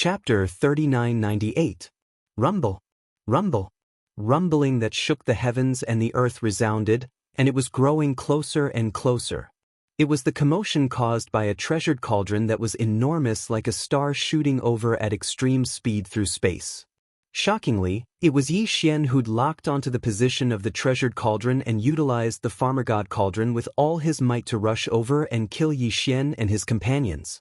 Chapter 3998. Rumble. Rumble. Rumbling that shook the heavens and the earth resounded, and it was growing closer and closer. It was the commotion caused by a treasured cauldron that was enormous, like a star shooting over at extreme speed through space. Shockingly, it was Yi Xian who'd locked onto the position of the treasured cauldron and utilized the farmer god cauldron with all his might to rush over and kill Yi Xian and his companions.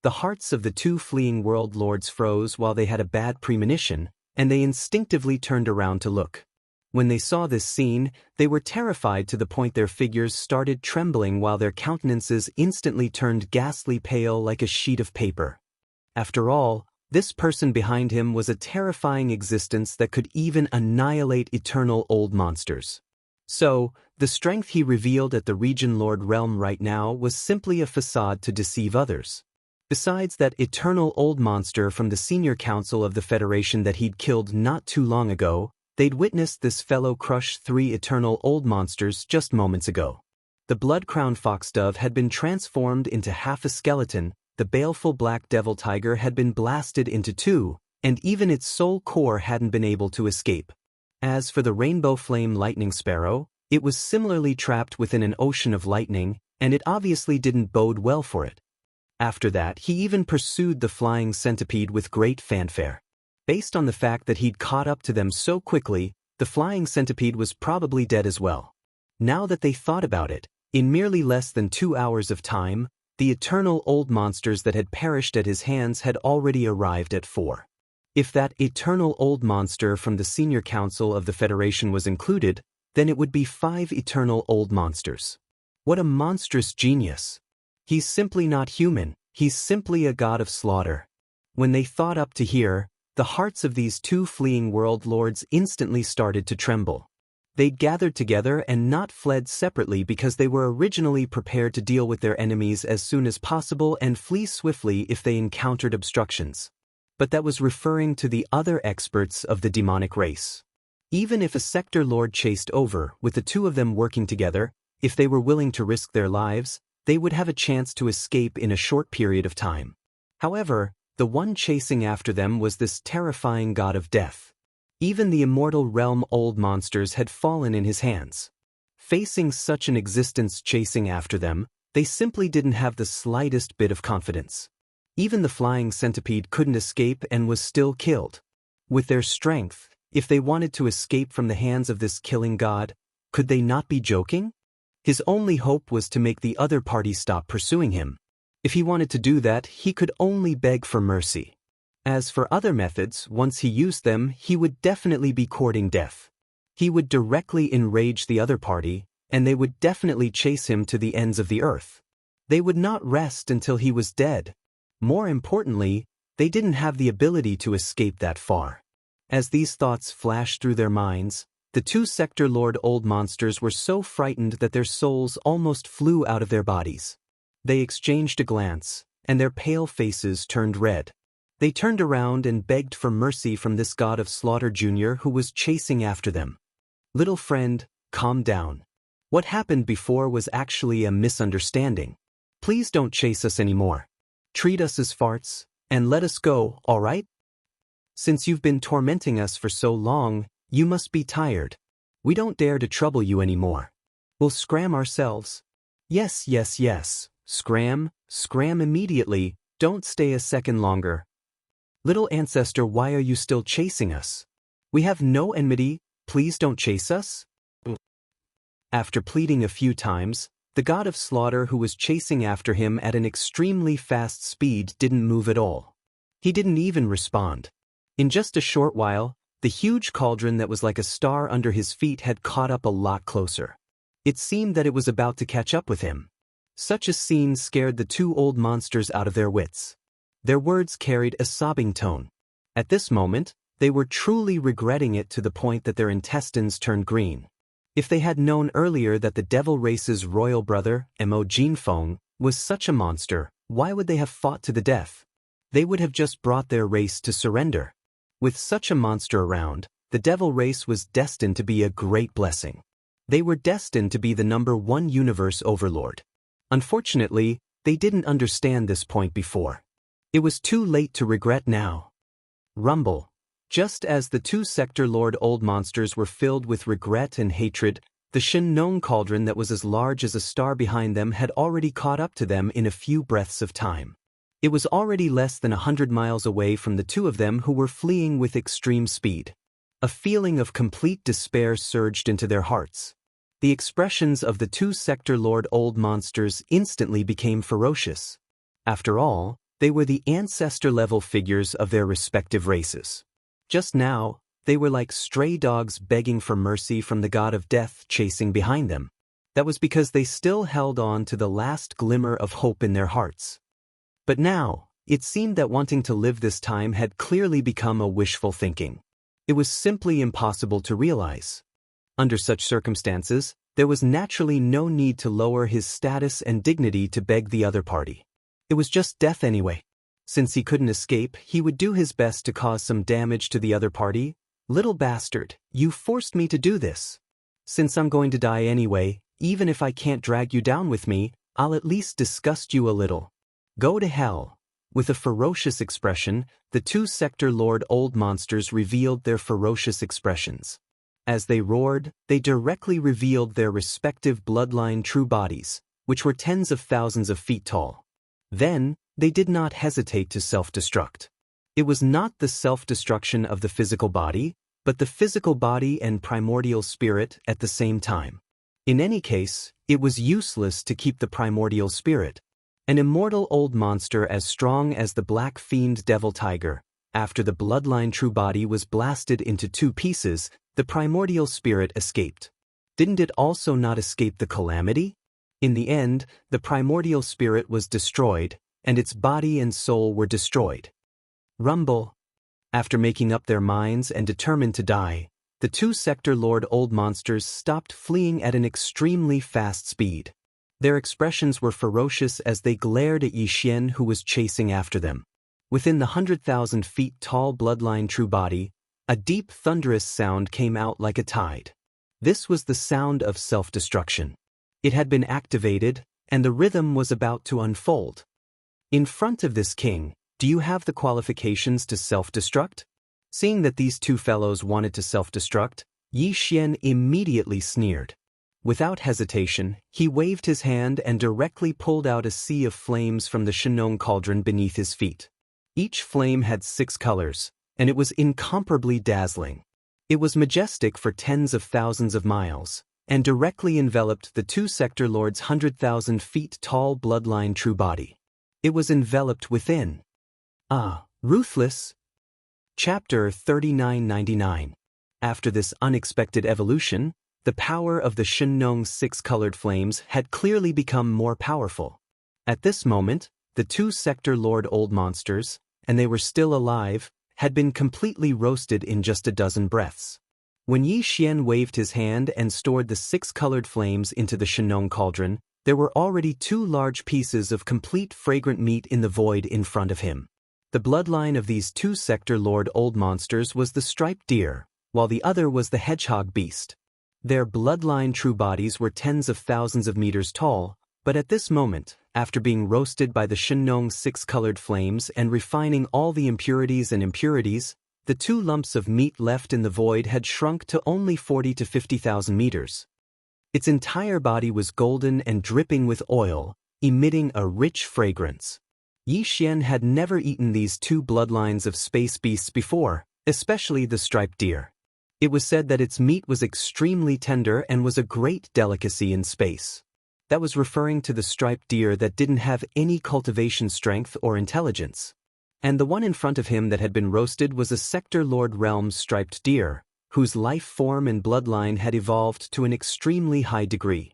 The hearts of the two fleeing world lords froze while they had a bad premonition, and they instinctively turned around to look. When they saw this scene, they were terrified to the point their figures started trembling while their countenances instantly turned ghastly pale like a sheet of paper. After all, this person behind him was a terrifying existence that could even annihilate eternal old monsters. So, the strength he revealed at the Region Lord realm right now was simply a facade to deceive others. Besides that eternal old monster from the senior council of the Federation that he'd killed not too long ago, they'd witnessed this fellow crush 3 eternal old monsters just moments ago. The blood-crowned foxdove had been transformed into half a skeleton, the baleful black devil tiger had been blasted into 2, and even its soul core hadn't been able to escape. As for the rainbow flame lightning sparrow, it was similarly trapped within an ocean of lightning, and it obviously didn't bode well for it. After that, he even pursued the flying centipede with great fanfare. Based on the fact that he'd caught up to them so quickly, the flying centipede was probably dead as well. Now that they thought about it, in merely less than 2 hours of time, the eternal old monsters that had perished at his hands had already arrived at 4. If that eternal old monster from the senior council of the Federation was included, then it would be 5 eternal old monsters. What a monstrous genius! He's simply not human, he's simply a god of slaughter. When they thought up to here, the hearts of these 2 fleeing world lords instantly started to tremble. They'd gathered together and not fled separately because they were originally prepared to deal with their enemies as soon as possible and flee swiftly if they encountered obstructions. But that was referring to the other experts of the demonic race. Even if a sector lord chased over, with the 2 of them working together, if they were willing to risk their lives, they would have a chance to escape in a short period of time. However, the one chasing after them was this terrifying god of death. Even the immortal realm old monsters had fallen in his hands. Facing such an existence chasing after them, they simply didn't have the slightest bit of confidence. Even the flying centipede couldn't escape and was still killed. With their strength, if they wanted to escape from the hands of this killing god, could they not be joking? His only hope was to make the other party stop pursuing him. If he wanted to do that, he could only beg for mercy. As for other methods, once he used them, he would definitely be courting death. He would directly enrage the other party, and they would definitely chase him to the ends of the earth. They would not rest until he was dead. More importantly, they didn't have the ability to escape that far. As these thoughts flashed through their minds, the 2 sector lord old monsters were so frightened that their souls almost flew out of their bodies. They exchanged a glance, and their pale faces turned red. They turned around and begged for mercy from this god of slaughter Jr. who was chasing after them. Little friend, calm down. What happened before was actually a misunderstanding. Please don't chase us anymore. Treat us as farts, and let us go, all right? Since you've been tormenting us for so long, you must be tired. We don't dare to trouble you anymore. We'll scram ourselves. Yes, yes, yes. Scram immediately. Don't stay a second longer. Little ancestor, why are you still chasing us? We have no enmity, please don't chase us. After pleading a few times, the god of slaughter who was chasing after him at an extremely fast speed didn't move at all. He didn't even respond. In just a short while, the huge cauldron that was like a star under his feet had caught up a lot closer. It seemed that it was about to catch up with him. Such a scene scared the 2 old monsters out of their wits. Their words carried a sobbing tone. At this moment, they were truly regretting it to the point that their intestines turned green. If they had known earlier that the devil race's royal brother, Mo Jinfeng, was such a monster, why would they have fought to the death? They would have just brought their race to surrender. With such a monster around, the devil race was destined to be a great blessing. They were destined to be the #1 universe overlord. Unfortunately, they didn't understand this point before. It was too late to regret now. Rumble. Just as the two Sector Lord Old Monsters were filled with regret and hatred, the Shin-Nong cauldron that was as large as a star behind them had already caught up to them in a few breaths of time. It was already less than 100 miles away from the two of them who were fleeing with extreme speed. A feeling of complete despair surged into their hearts. The expressions of the two Sector Lord Old Monsters instantly became ferocious. After all, they were the ancestor-level figures of their respective races. Just now, they were like stray dogs begging for mercy from the god of death chasing behind them. That was because they still held on to the last glimmer of hope in their hearts. But now, it seemed that wanting to live this time had clearly become a wishful thinking. It was simply impossible to realize. Under such circumstances, there was naturally no need to lower his status and dignity to beg the other party. It was just death anyway. Since he couldn't escape, he would do his best to cause some damage to the other party. Little bastard, you forced me to do this. Since I'm going to die anyway, even if I can't drag you down with me, I'll at least disgust you a little. Go to hell. With a ferocious expression, the two Sector Lord Old Monsters revealed their ferocious expressions. As they roared, they directly revealed their respective bloodline true bodies, which were tens of thousands of feet tall. Then, they did not hesitate to self-destruct. It was not the self-destruction of the physical body, but the physical body and primordial spirit at the same time. In any case, it was useless to keep the primordial spirit. An immortal old monster as strong as the black fiend devil tiger, after the bloodline true body was blasted into two pieces, the primordial spirit escaped. Didn't it also not escape the calamity? In the end, the primordial spirit was destroyed, and its body and soul were destroyed. Rumble. After making up their minds and determined to die, the two Sector Lord Old Monsters stopped fleeing at an extremely fast speed. Their expressions were ferocious as they glared at Yi Xian, who was chasing after them. Within the 100,000 feet tall bloodline true body, a deep thunderous sound came out like a tide. This was the sound of self-destruction. It had been activated, and the rhythm was about to unfold. In front of this king, do you have the qualifications to self-destruct? Seeing that these two fellows wanted to self-destruct, Yi Xian immediately sneered. Without hesitation, he waved his hand and directly pulled out a sea of flames from the Shin-Nong cauldron beneath his feet. Each flame had 6 colors, and it was incomparably dazzling. It was majestic for tens of thousands of miles, and directly enveloped the two Sector Lords' 100,000 feet tall bloodline true body. It was enveloped within. Ruthless. Chapter 3999. After this unexpected evolution, the power of the Shin-Nong's 6-colored flames had clearly become more powerful. At this moment, the two Sector Lord Old Monsters, and they were still alive, had been completely roasted in just a dozen breaths. When Yi Xian waved his hand and stored the 6-colored flames into the Shin-Nong cauldron, there were already 2 large pieces of complete fragrant meat in the void in front of him. The bloodline of these two Sector Lord Old Monsters was the striped deer, while the other was the hedgehog beast. Their bloodline true bodies were tens of thousands of meters tall, but at this moment, after being roasted by the Shin-Nong's 6-colored flames and refining all the impurities, the 2 lumps of meat left in the void had shrunk to only 40 to 50,000 meters. Its entire body was golden and dripping with oil, emitting a rich fragrance. Yi Xian had never eaten these 2 bloodlines of space beasts before, especially the striped deer. It was said that its meat was extremely tender and was a great delicacy in space. That was referring to the striped deer that didn't have any cultivation strength or intelligence. And the one in front of him that had been roasted was a Sector Lord Realm's striped deer, whose life form and bloodline had evolved to an extremely high degree.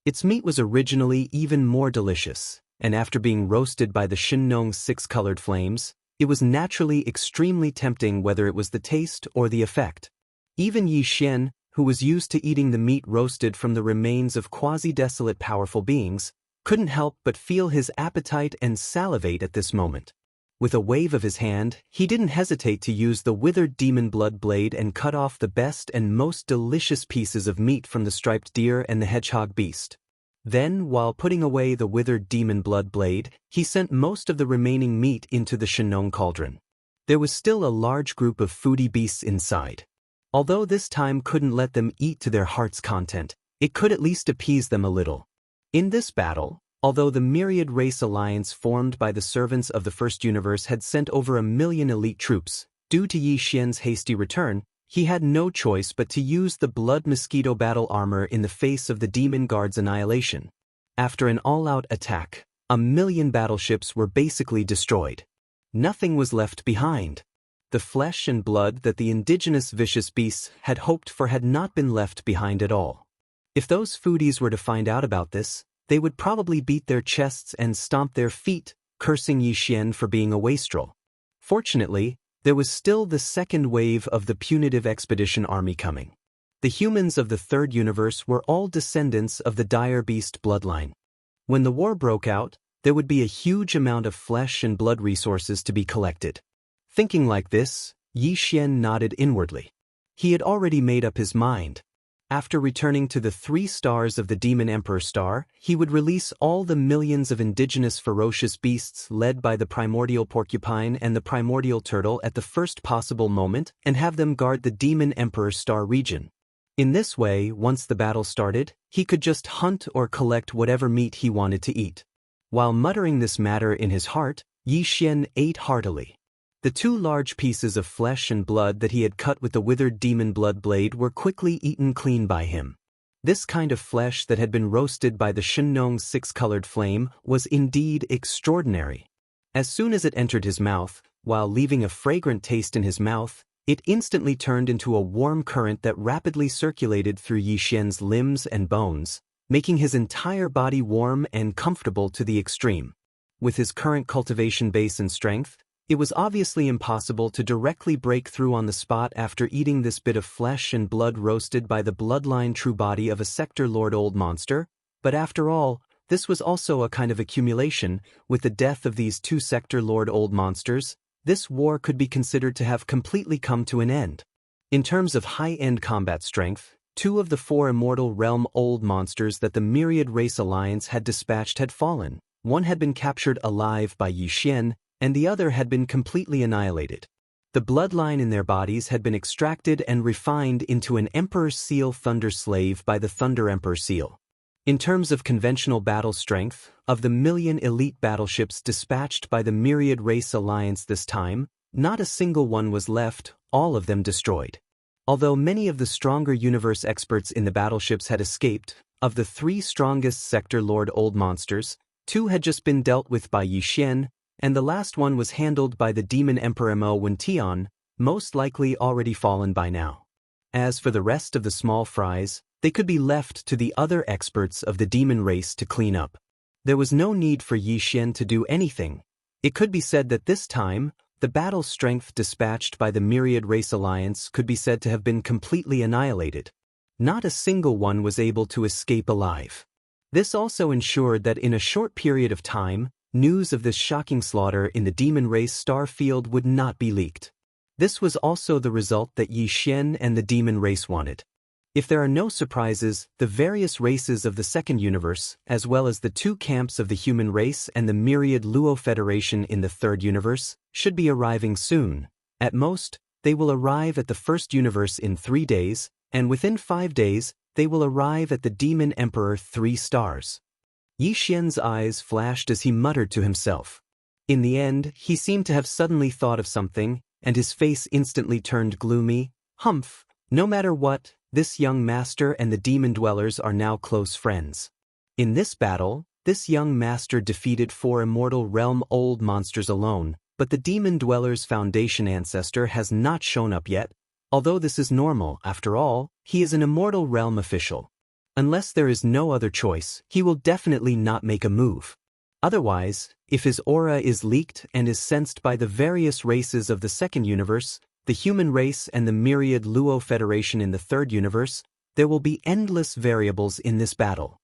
Its meat was originally even more delicious, and after being roasted by the Shin-Nong's 6-colored flames, it was naturally extremely tempting whether it was the taste or the effect. Even Yi Xian, who was used to eating the meat roasted from the remains of quasi-desolate powerful beings, couldn't help but feel his appetite and salivate at this moment. With a wave of his hand, he didn't hesitate to use the withered demon blood blade and cut off the best and most delicious pieces of meat from the striped deer and the hedgehog beast. Then, while putting away the withered demon blood blade, he sent most of the remaining meat into the Shenong cauldron. There was still a large group of foodie beasts inside. Although this time couldn't let them eat to their heart's content, it could at least appease them a little. In this battle, although the myriad race alliance formed by the servants of the First Universe had sent over 1 million elite troops, due to Yi Xian's hasty return, he had no choice but to use the blood mosquito battle armor in the face of the demon guard's annihilation. After an all-out attack, 1 million battleships were basically destroyed. Nothing was left behind. The flesh and blood that the indigenous vicious beasts had hoped for had not been left behind at all. If those foodies were to find out about this, they would probably beat their chests and stomp their feet, cursing Yi Xian for being a wastrel. Fortunately, there was still the second wave of the punitive expedition army coming. The humans of the Third Universe were all descendants of the dire beast bloodline. When the war broke out, there would be a huge amount of flesh and blood resources to be collected. Thinking like this, Yi Xian nodded inwardly. He had already made up his mind. After returning to the 3 stars of the Demon Emperor Star, he would release all the millions of indigenous ferocious beasts led by the primordial porcupine and the primordial turtle at the first possible moment and have them guard the Demon Emperor Star region. In this way, once the battle started, he could just hunt or collect whatever meat he wanted to eat. While muttering this matter in his heart, Yi Xian ate heartily. The 2 large pieces of flesh and blood that he had cut with the withered demon blood blade were quickly eaten clean by him. This kind of flesh that had been roasted by the Shenong's 6-colored flame was indeed extraordinary. As soon as it entered his mouth, while leaving a fragrant taste in his mouth, it instantly turned into a warm current that rapidly circulated through Yi Xian's limbs and bones, making his entire body warm and comfortable to the extreme. With his current cultivation base and strength, it was obviously impossible to directly break through on the spot after eating this bit of flesh and blood roasted by the bloodline true body of a Sector Lord Old Monster, but after all, this was also a kind of accumulation. With the death of these 2 Sector Lord Old Monsters, this war could be considered to have completely come to an end. In terms of high-end combat strength, 2 of the 4 Immortal Realm Old Monsters that the Myriad Race Alliance had dispatched had fallen. One had been captured alive by Yi Xian, and the other had been completely annihilated. The bloodline in their bodies had been extracted and refined into an Emperor's Seal Thunder Slave by the Thunder Emperor Seal. In terms of conventional battle strength, of the 1 million elite battleships dispatched by the Myriad Race Alliance this time, not a single one was left, all of them destroyed. Although many of the stronger universe experts in the battleships had escaped, of the 3 strongest Sector Lord Old Monsters, 2 had just been dealt with by Yi Xian, and the last one was handled by the Demon Emperor Mo Wention, most likely already fallen by now. As for the rest of the small fries, they could be left to the other experts of the demon race to clean up. There was no need for Yi Xian to do anything. It could be said that this time, the battle strength dispatched by the Myriad Race Alliance could be said to have been completely annihilated. Not a single one was able to escape alive. This also ensured that in a short period of time, news of this shocking slaughter in the demon race star field would not be leaked. This was also the result that Yi Xian and the demon race wanted. If there are no surprises, the various races of the Second Universe, as well as the 2 camps of the human race and the myriad Luo Federation in the Third Universe, should be arriving soon. At most, they will arrive at the First Universe in 3 days, and within 5 days, they will arrive at the Demon Emperor 3 stars. Yi Xian's eyes flashed as he muttered to himself. In the end, he seemed to have suddenly thought of something, and his face instantly turned gloomy. Humph, no matter what, this young master and the demon dwellers are now close friends. In this battle, this young master defeated 4 Immortal Realm Old Monsters alone, but the demon dweller's foundation ancestor has not shown up yet. Although this is normal, after all, he is an Immortal Realm official. Unless there is no other choice, he will definitely not make a move. Otherwise, if his aura is leaked and is sensed by the various races of the Second Universe, the human race and the myriad Luo Federation in the Third Universe, there will be endless variables in this battle.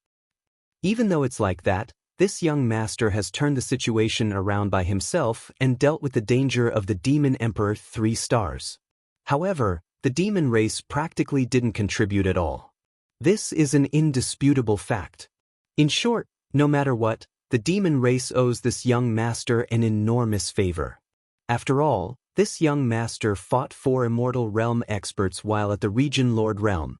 Even though it's like that, this young master has turned the situation around by himself and dealt with the danger of the Demon Emperor 3 stars. However, the demon race practically didn't contribute at all. This is an indisputable fact. In short, no matter what, the demon race owes this young master an enormous favor. After all, this young master fought 4 immortal realm experts while at the Region Lord realm.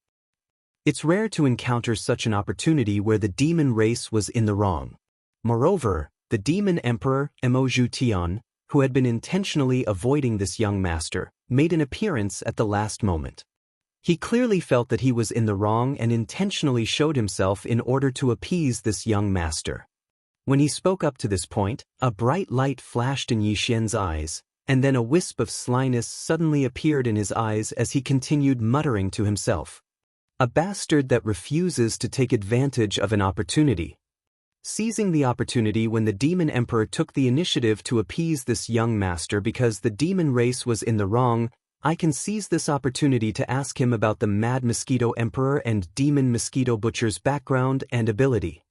It's rare to encounter such an opportunity where the demon race was in the wrong. Moreover, the demon emperor, Tion, who had been intentionally avoiding this young master, made an appearance at the last moment. He clearly felt that he was in the wrong and intentionally showed himself in order to appease this young master. When he spoke up to this point, a bright light flashed in Yi Xian's eyes, and then a wisp of slyness suddenly appeared in his eyes as he continued muttering to himself. A bastard that refuses to take advantage of an opportunity. Seizing the opportunity when the demon emperor took the initiative to appease this young master because the demon race was in the wrong, I can seize this opportunity to ask him about the Mad Mosquito Emperor and Demon Mosquito Butcher's background and ability.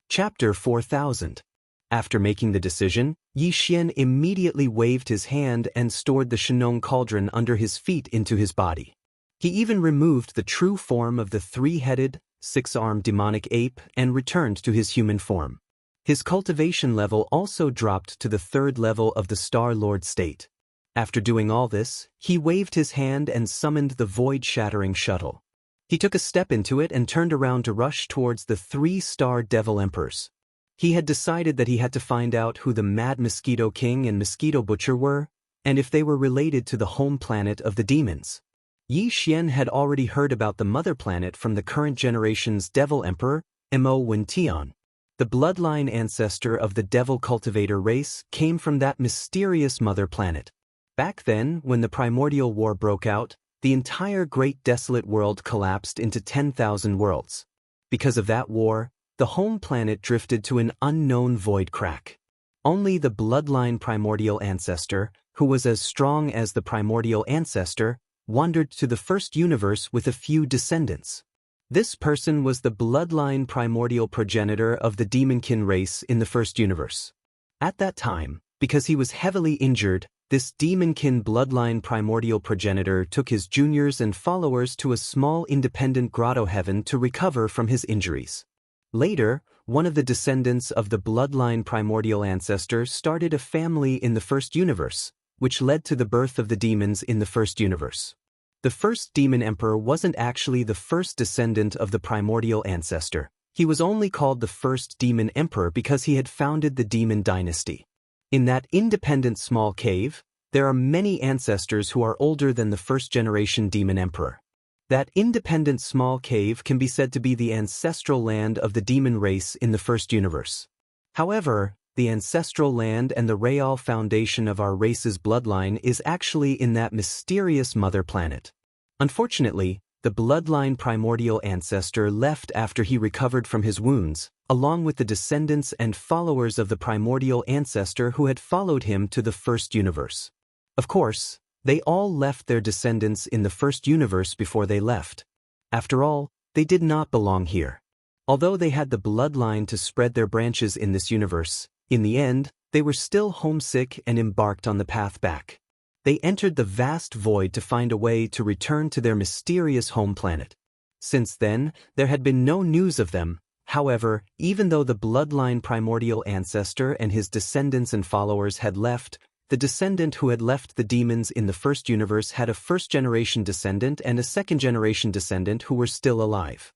Chapter 4000. After making the decision, Yi Xian immediately waved his hand and stored the Shenong cauldron under his feet into his body. He even removed the true form of the 3-headed, 6-armed demonic ape and returned to his human form. His cultivation level also dropped to the 3rd level of the Star Lord state. After doing all this, he waved his hand and summoned the void-shattering shuttle. He took a step into it and turned around to rush towards the 3-star Devil Emperors. He had decided that he had to find out who the Mad Mosquito King and Mosquito Butcher were, and if they were related to the home planet of the demons. Yi Xian had already heard about the mother planet from the current generation's Devil Emperor, Tion. The bloodline ancestor of the Devil Cultivator race came from that mysterious mother planet. Back then, when the Primordial War broke out, the entire Great Desolate World collapsed into 10,000 worlds. Because of that war, the home planet drifted to an unknown void crack. Only the bloodline primordial ancestor, who was as strong as the primordial ancestor, wandered to the first universe with a few descendants. This person was the bloodline primordial progenitor of the demonkin race in the first universe. At that time, because he was heavily injured, this demonkin bloodline primordial progenitor took his juniors and followers to a small independent grotto heaven to recover from his injuries. Later, one of the descendants of the bloodline primordial ancestor started a family in the first universe, which led to the birth of the demons in the first universe. The first demon emperor wasn't actually the first descendant of the primordial ancestor. He was only called the first demon emperor because he had founded the demon dynasty. In that independent small cave, there are many ancestors who are older than the first-generation demon emperor. That independent small cave can be said to be the ancestral land of the demon race in the first universe. However, the ancestral land and the real foundation of our race's bloodline is actually in that mysterious mother planet. Unfortunately, the bloodline primordial ancestor left after he recovered from his wounds, along with the descendants and followers of the primordial ancestor who had followed him to the first universe. Of course, they all left their descendants in the first universe before they left. After all, they did not belong here. Although they had the bloodline to spread their branches in this universe, in the end, they were still homesick and embarked on the path back. They entered the vast void to find a way to return to their mysterious home planet. Since then, there had been no news of them. However, even though the bloodline primordial ancestor and his descendants and followers had left, the descendant who had left the demons in the first universe had a first-generation descendant and a second-generation descendant who were still alive.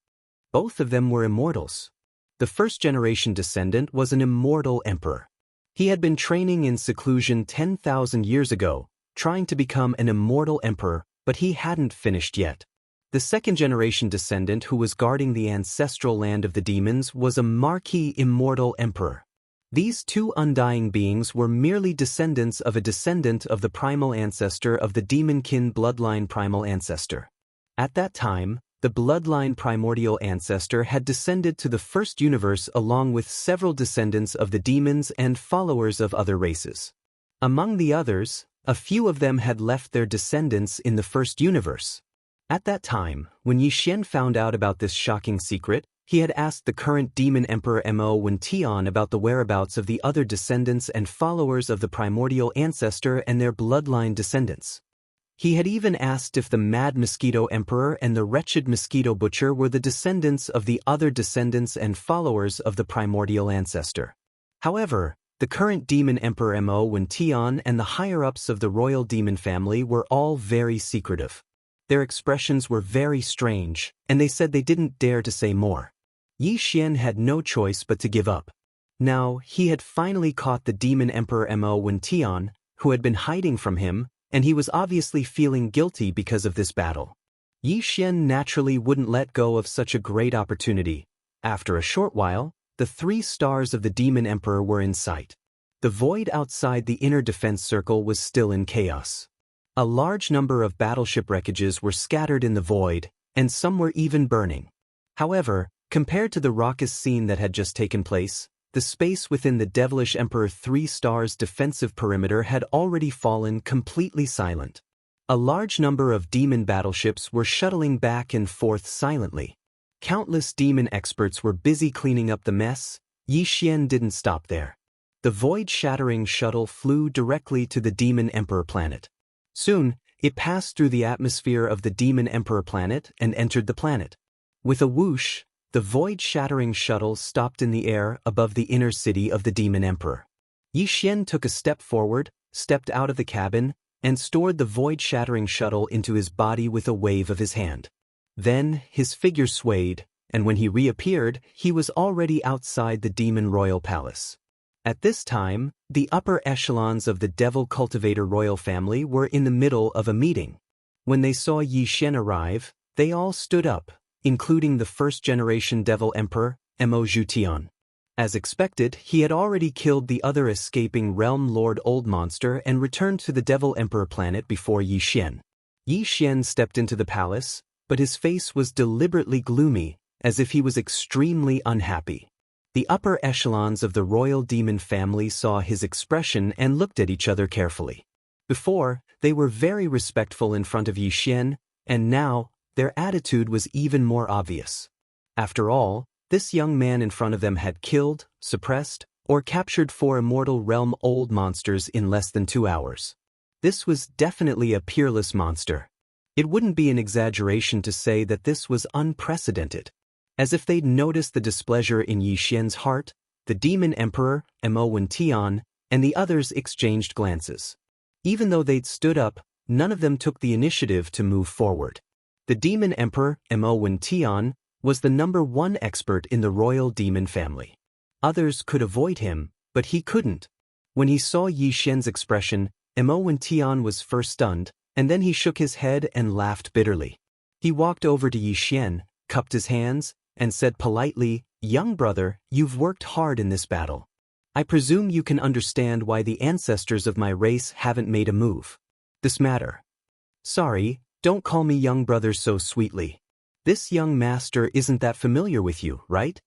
Both of them were immortals. The first-generation descendant was an immortal emperor. He had been training in seclusion 10,000 years ago, trying to become an immortal emperor, but he hadn't finished yet. The second-generation descendant who was guarding the ancestral land of the demons was a marquis immortal emperor. These two undying beings were merely descendants of a descendant of the primal ancestor of the demonkin bloodline primal ancestor. At that time, the bloodline primordial ancestor had descended to the first universe along with several descendants of the demons and followers of other races. Among the others, a few of them had left their descendants in the first universe. At that time, when Yi Xian found out about this shocking secret, he had asked the current demon emperor Tion about the whereabouts of the other descendants and followers of the primordial ancestor and their bloodline descendants. He had even asked if the Mad Mosquito Emperor and the Wretched Mosquito Butcher were the descendants of the other descendants and followers of the primordial ancestor. However, the current Demon Emperor Mo Wen-Tian and the higher-ups of the royal demon family were all very secretive. Their expressions were very strange, and they said they didn't dare to say more. Yi Xian had no choice but to give up. Now, he had finally caught the Demon Emperor Mo Wen-Tian, who had been hiding from him, and he was obviously feeling guilty because of this battle. Yi Xian naturally wouldn't let go of such a great opportunity. After a short while, the 3 stars of the Demon Emperor were in sight. The void outside the inner defense circle was still in chaos. A large number of battleship wreckages were scattered in the void, and some were even burning. However, compared to the raucous scene that had just taken place, the space within the Devilish Emperor 3 stars defensive perimeter had already fallen completely silent. A large number of demon battleships were shuttling back and forth silently. Countless demon experts were busy cleaning up the mess. Yi Xian didn't stop there. The void-shattering shuttle flew directly to the Demon Emperor planet. Soon, it passed through the atmosphere of the Demon Emperor planet and entered the planet. With a whoosh, the void-shattering shuttle stopped in the air above the inner city of the Demon Emperor. Yi Xian took a step forward, stepped out of the cabin, and stored the void-shattering shuttle into his body with a wave of his hand. Then, his figure swayed, and when he reappeared, he was already outside the Demon Royal Palace. At this time, the upper echelons of the Devil Cultivator royal family were in the middle of a meeting. When they saw Yi Xian arrive, they all stood up, including the first-generation Devil Emperor, Mo Wen-Tian. As expected, he had already killed the other escaping Realm Lord Old Monster and returned to the Devil Emperor planet before Yi Xian. Yi Xian stepped into the palace, but his face was deliberately gloomy, as if he was extremely unhappy. The upper echelons of the royal demon family saw his expression and looked at each other carefully. Before, they were very respectful in front of Yi Xian, and now, their attitude was even more obvious. After all, this young man in front of them had killed, suppressed, or captured 4 immortal realm old monsters in less than 2 hours. This was definitely a peerless monster. It wouldn't be an exaggeration to say that this was unprecedented. As if they'd noticed the displeasure in Yi Xian's heart, the Demon Emperor, Mo Wen-Tian, and the others exchanged glances. Even though they'd stood up, none of them took the initiative to move forward. The Demon Emperor, Mo Wen-Tian, was the #1 expert in the royal demon family. Others could avoid him, but he couldn't. When he saw Yi Xian's expression, Mo Wen-Tian was first stunned, and then he shook his head and laughed bitterly. He walked over to Yi Xian, cupped his hands, and said politely, "Young brother, you've worked hard in this battle. I presume you can understand why the ancestors of my race haven't made a move. This matter. Sorry, don't call me young brother so sweetly. This young master isn't that familiar with you, right?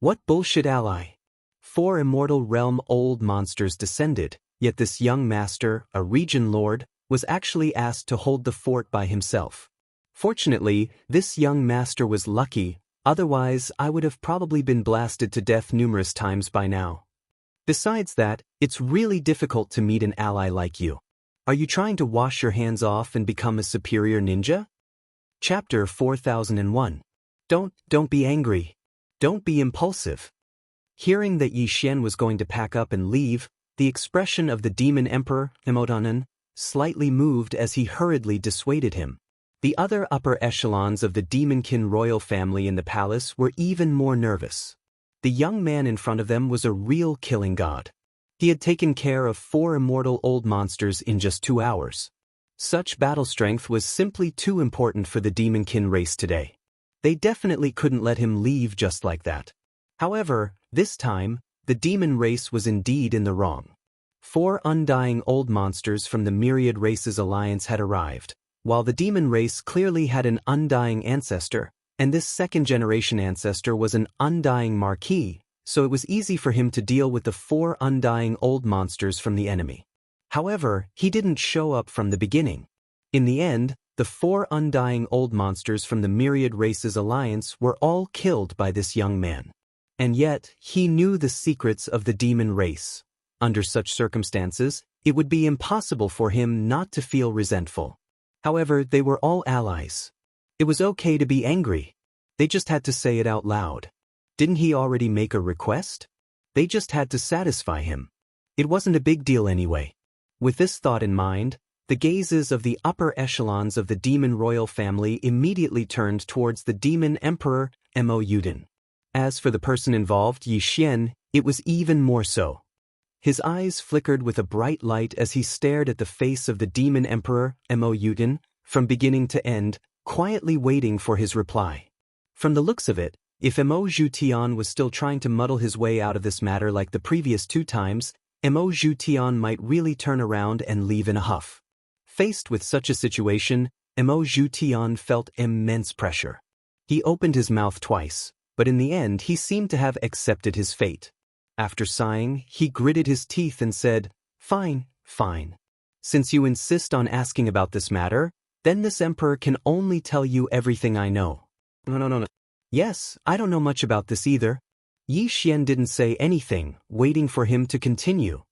What bullshit ally? 4 immortal realm old monsters descended, yet this young master, a region lord, was actually asked to hold the fort by himself. Fortunately, this young master was lucky, otherwise I would have probably been blasted to death numerous times by now. Besides that, it's really difficult to meet an ally like you. Are you trying to wash your hands off and become a superior ninja?" Chapter 4001. Don't be angry. Don't be impulsive. Hearing that Yi Xian was going to pack up and leave, the expression of the Demon Emperor, Mo Wen-Tian, slightly moved as he hurriedly dissuaded him. The other upper echelons of the Demonkin royal family in the palace were even more nervous. The young man in front of them was a real killing god. He had taken care of 4 immortal old monsters in just 2 hours. Such battle strength was simply too important for the Demonkin race today. They definitely couldn't let him leave just like that. However, this time, the demon race was indeed in the wrong. 4 undying old monsters from the Myriad Races Alliance had arrived, while the demon race clearly had an undying ancestor, and this second-generation ancestor was an undying marquis, so it was easy for him to deal with the 4 undying old monsters from the enemy. However, he didn't show up from the beginning. In the end, the 4 undying old monsters from the Myriad Races Alliance were all killed by this young man. And yet, he knew the secrets of the demon race. Under such circumstances, it would be impossible for him not to feel resentful. However, they were all allies. It was okay to be angry. They just had to say it out loud. Didn't he already make a request? They just had to satisfy him. It wasn't a big deal anyway. With this thought in mind, the gazes of the upper echelons of the demon royal family immediately turned towards the demon emperor, Mo Yuden. As for the person involved, Yi Xian, it was even more so. His eyes flickered with a bright light as he stared at the face of the demon emperor, Mo Yuden, from beginning to end, quietly waiting for his reply. From the looks of it, if Mo Zhutian was still trying to muddle his way out of this matter like the previous 2 times, Mo Zhutian might really turn around and leave in a huff. Faced with such a situation, Mo Zhutian felt immense pressure. He opened his mouth twice, but in the end he seemed to have accepted his fate. After sighing, he gritted his teeth and said, "Fine, fine. Since you insist on asking about this matter, then this emperor can only tell you everything I know." No. Yes, I don't know much about this either. Yi Xian didn't say anything, waiting for him to continue.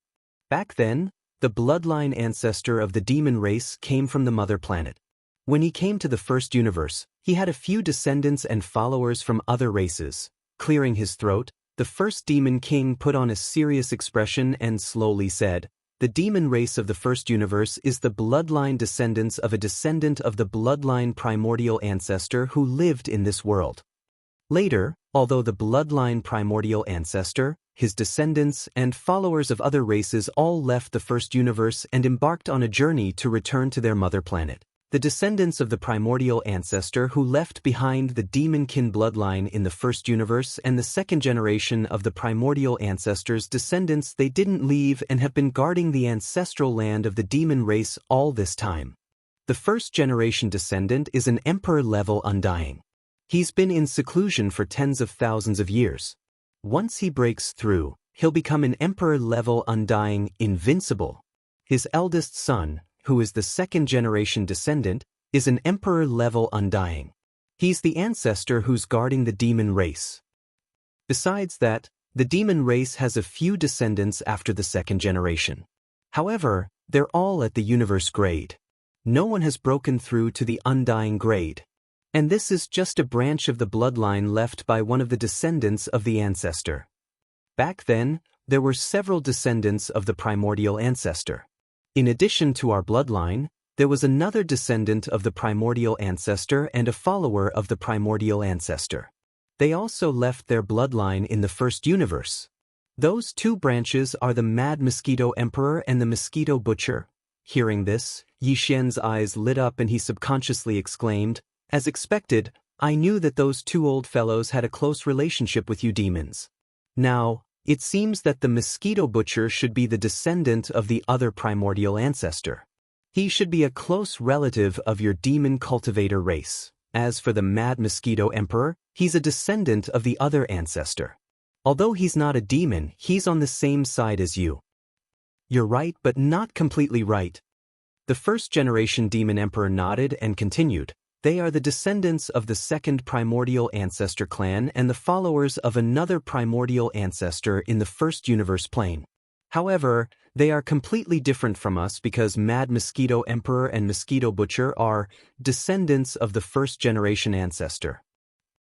Back then, the bloodline ancestor of the demon race came from the mother planet. When he came to the first universe, he had a few descendants and followers from other races. Clearing his throat, the first demon king put on a serious expression and slowly said, "The demon race of the first universe is the bloodline descendants of a descendant of the bloodline primordial ancestor who lived in this world." Later, although the bloodline primordial ancestor, his descendants, and followers of other races all left the first universe and embarked on a journey to return to their mother planet, the descendants of the primordial ancestor who left behind the demonkin bloodline in the first universe and the second generation of the primordial ancestors' descendants, they didn't leave and have been guarding the ancestral land of the demon race all this time. The first generation descendant is an emperor-level undying. He's been in seclusion for tens of thousands of years. Once he breaks through, he'll become an emperor-level undying, invincible. His eldest son, who is the second-generation descendant, is an emperor-level undying. He's the ancestor who's guarding the demon race. Besides that, the demon race has a few descendants after the second generation. However, they're all at the universe grade. No one has broken through to the undying grade. And this is just a branch of the bloodline left by one of the descendants of the ancestor. Back then, there were several descendants of the primordial ancestor. In addition to our bloodline, there was another descendant of the primordial ancestor and a follower of the primordial ancestor. They also left their bloodline in the first universe. Those 2 branches are the Mad Mosquito Emperor and the Mosquito Butcher. Hearing this, Yi Xian's eyes lit up and he subconsciously exclaimed, "As expected, I knew that those 2 old fellows had a close relationship with you demons. Now, it seems that the Mosquito Butcher should be the descendant of the other primordial ancestor. He should be a close relative of your demon cultivator race. As for the Mad Mosquito Emperor, he's a descendant of the other ancestor. Although he's not a demon, he's on the same side as you." "You're right, but not completely right." The first-generation demon emperor nodded and continued, "They are the descendants of the second primordial ancestor clan and the followers of another primordial ancestor in the first universe plane. However, they are completely different from us because Mad Mosquito Emperor and Mosquito Butcher are descendants of the first-generation ancestor."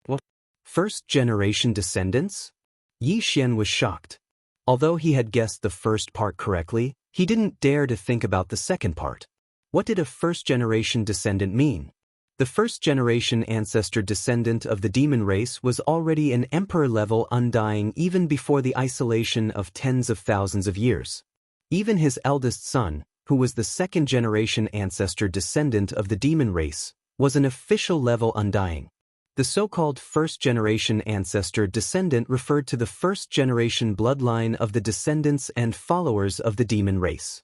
"What? First-generation descendants?" Yi Xian was shocked. Although he had guessed the first part correctly, he didn't dare to think about the second part. What did a first-generation descendant mean? The first-generation ancestor descendant of the demon race was already an emperor-level undying even before the isolation of tens of thousands of years. Even his eldest son, who was the second-generation ancestor descendant of the demon race, was an official-level undying. The so-called first-generation ancestor descendant referred to the first-generation bloodline of the descendants and followers of the demon race.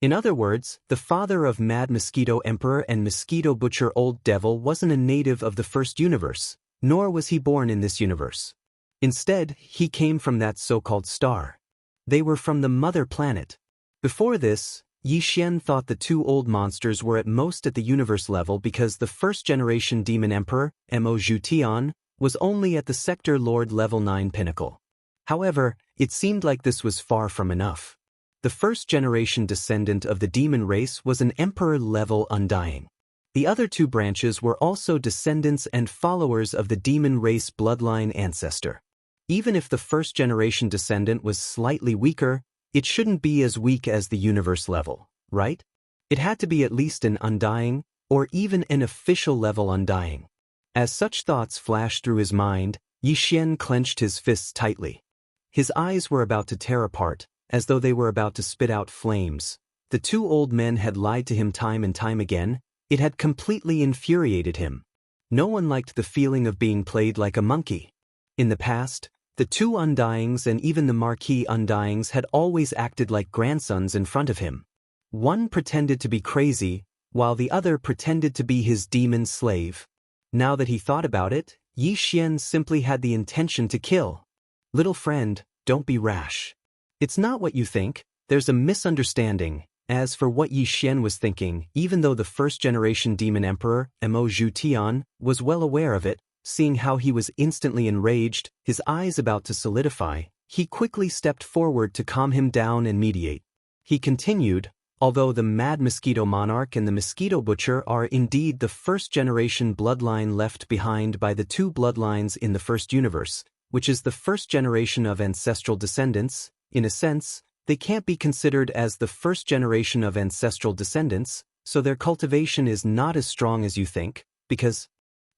In other words, the father of Mad Mosquito Emperor and Mosquito Butcher Old Devil wasn't a native of the first universe, nor was he born in this universe. Instead, he came from that so-called star. They were from the mother planet. Before this, Yi Xian thought the 2 old monsters were at most at the universe level because the first-generation demon emperor, Mo Zhutian, was only at the Sector Lord level 9 pinnacle. However, it seemed like this was far from enough. The first-generation descendant of the demon race was an emperor-level undying. The other two branches were also descendants and followers of the demon race bloodline ancestor. Even if the first-generation descendant was slightly weaker, it shouldn't be as weak as the universe level, right? It had to be at least an undying, or even an official level undying. As such thoughts flashed through his mind, Yi Xian clenched his fists tightly. His eyes were about to tear apart, as though they were about to spit out flames. The two old men had lied to him time and time again. It had completely infuriated him. No one liked the feeling of being played like a monkey. In the past, the two undyings and even the marquis undyings had always acted like grandsons in front of him. One pretended to be crazy, while the other pretended to be his demon slave. Now that he thought about it, Yi Xian simply had the intention to kill. Little friend, don't be rash. It's not what you think, there's a misunderstanding. As for what Yi Xian was thinking, even though the first-generation demon emperor, Mo Zhu Tian, was well aware of it, seeing how he was instantly enraged, his eyes about to solidify, he quickly stepped forward to calm him down and mediate. He continued, although the Mad Mosquito Monarch and the Mosquito Butcher are indeed the first-generation bloodline left behind by the two bloodlines in the first universe, which is the first generation of ancestral descendants, in a sense, they can't be considered as the first generation of ancestral descendants, so their cultivation is not as strong as you think, because…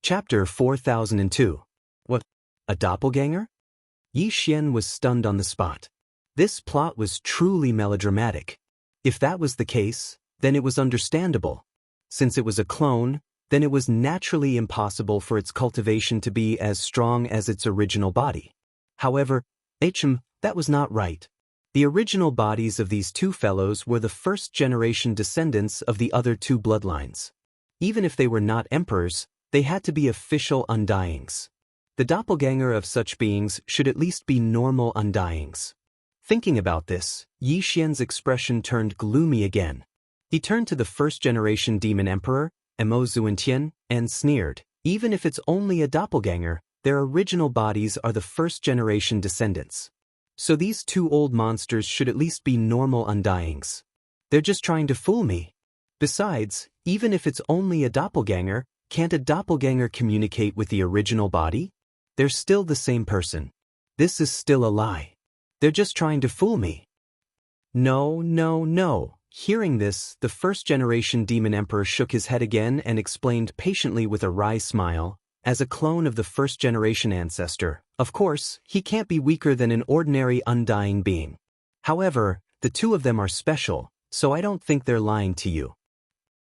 Chapter 4002. What? A doppelganger? Yi Xian was stunned on the spot. This plot was truly melodramatic. If that was the case, then it was understandable. Since it was a clone, then it was naturally impossible for its cultivation to be as strong as its original body. However, that was not right. The original bodies of these two fellows were the first-generation descendants of the other two bloodlines. Even if they were not emperors, they had to be official undyings. The doppelganger of such beings should at least be normal undyings. Thinking about this, Yi Xian's expression turned gloomy again. He turned to the first-generation demon emperor, Mo Zuentian, and sneered, even if it's only a doppelganger, their original bodies are the first-generation descendants. So these two old monsters should at least be normal undyings. They're just trying to fool me. Besides, even if it's only a doppelganger, can't a doppelganger communicate with the original body? They're still the same person. This is still a lie. They're just trying to fool me. No, no, no. Hearing this, the first-generation demon emperor shook his head again and explained patiently with a wry smile, as a clone of the first-generation ancestor, of course, he can't be weaker than an ordinary undying being. However, the two of them are special, so I don't think they're lying to you.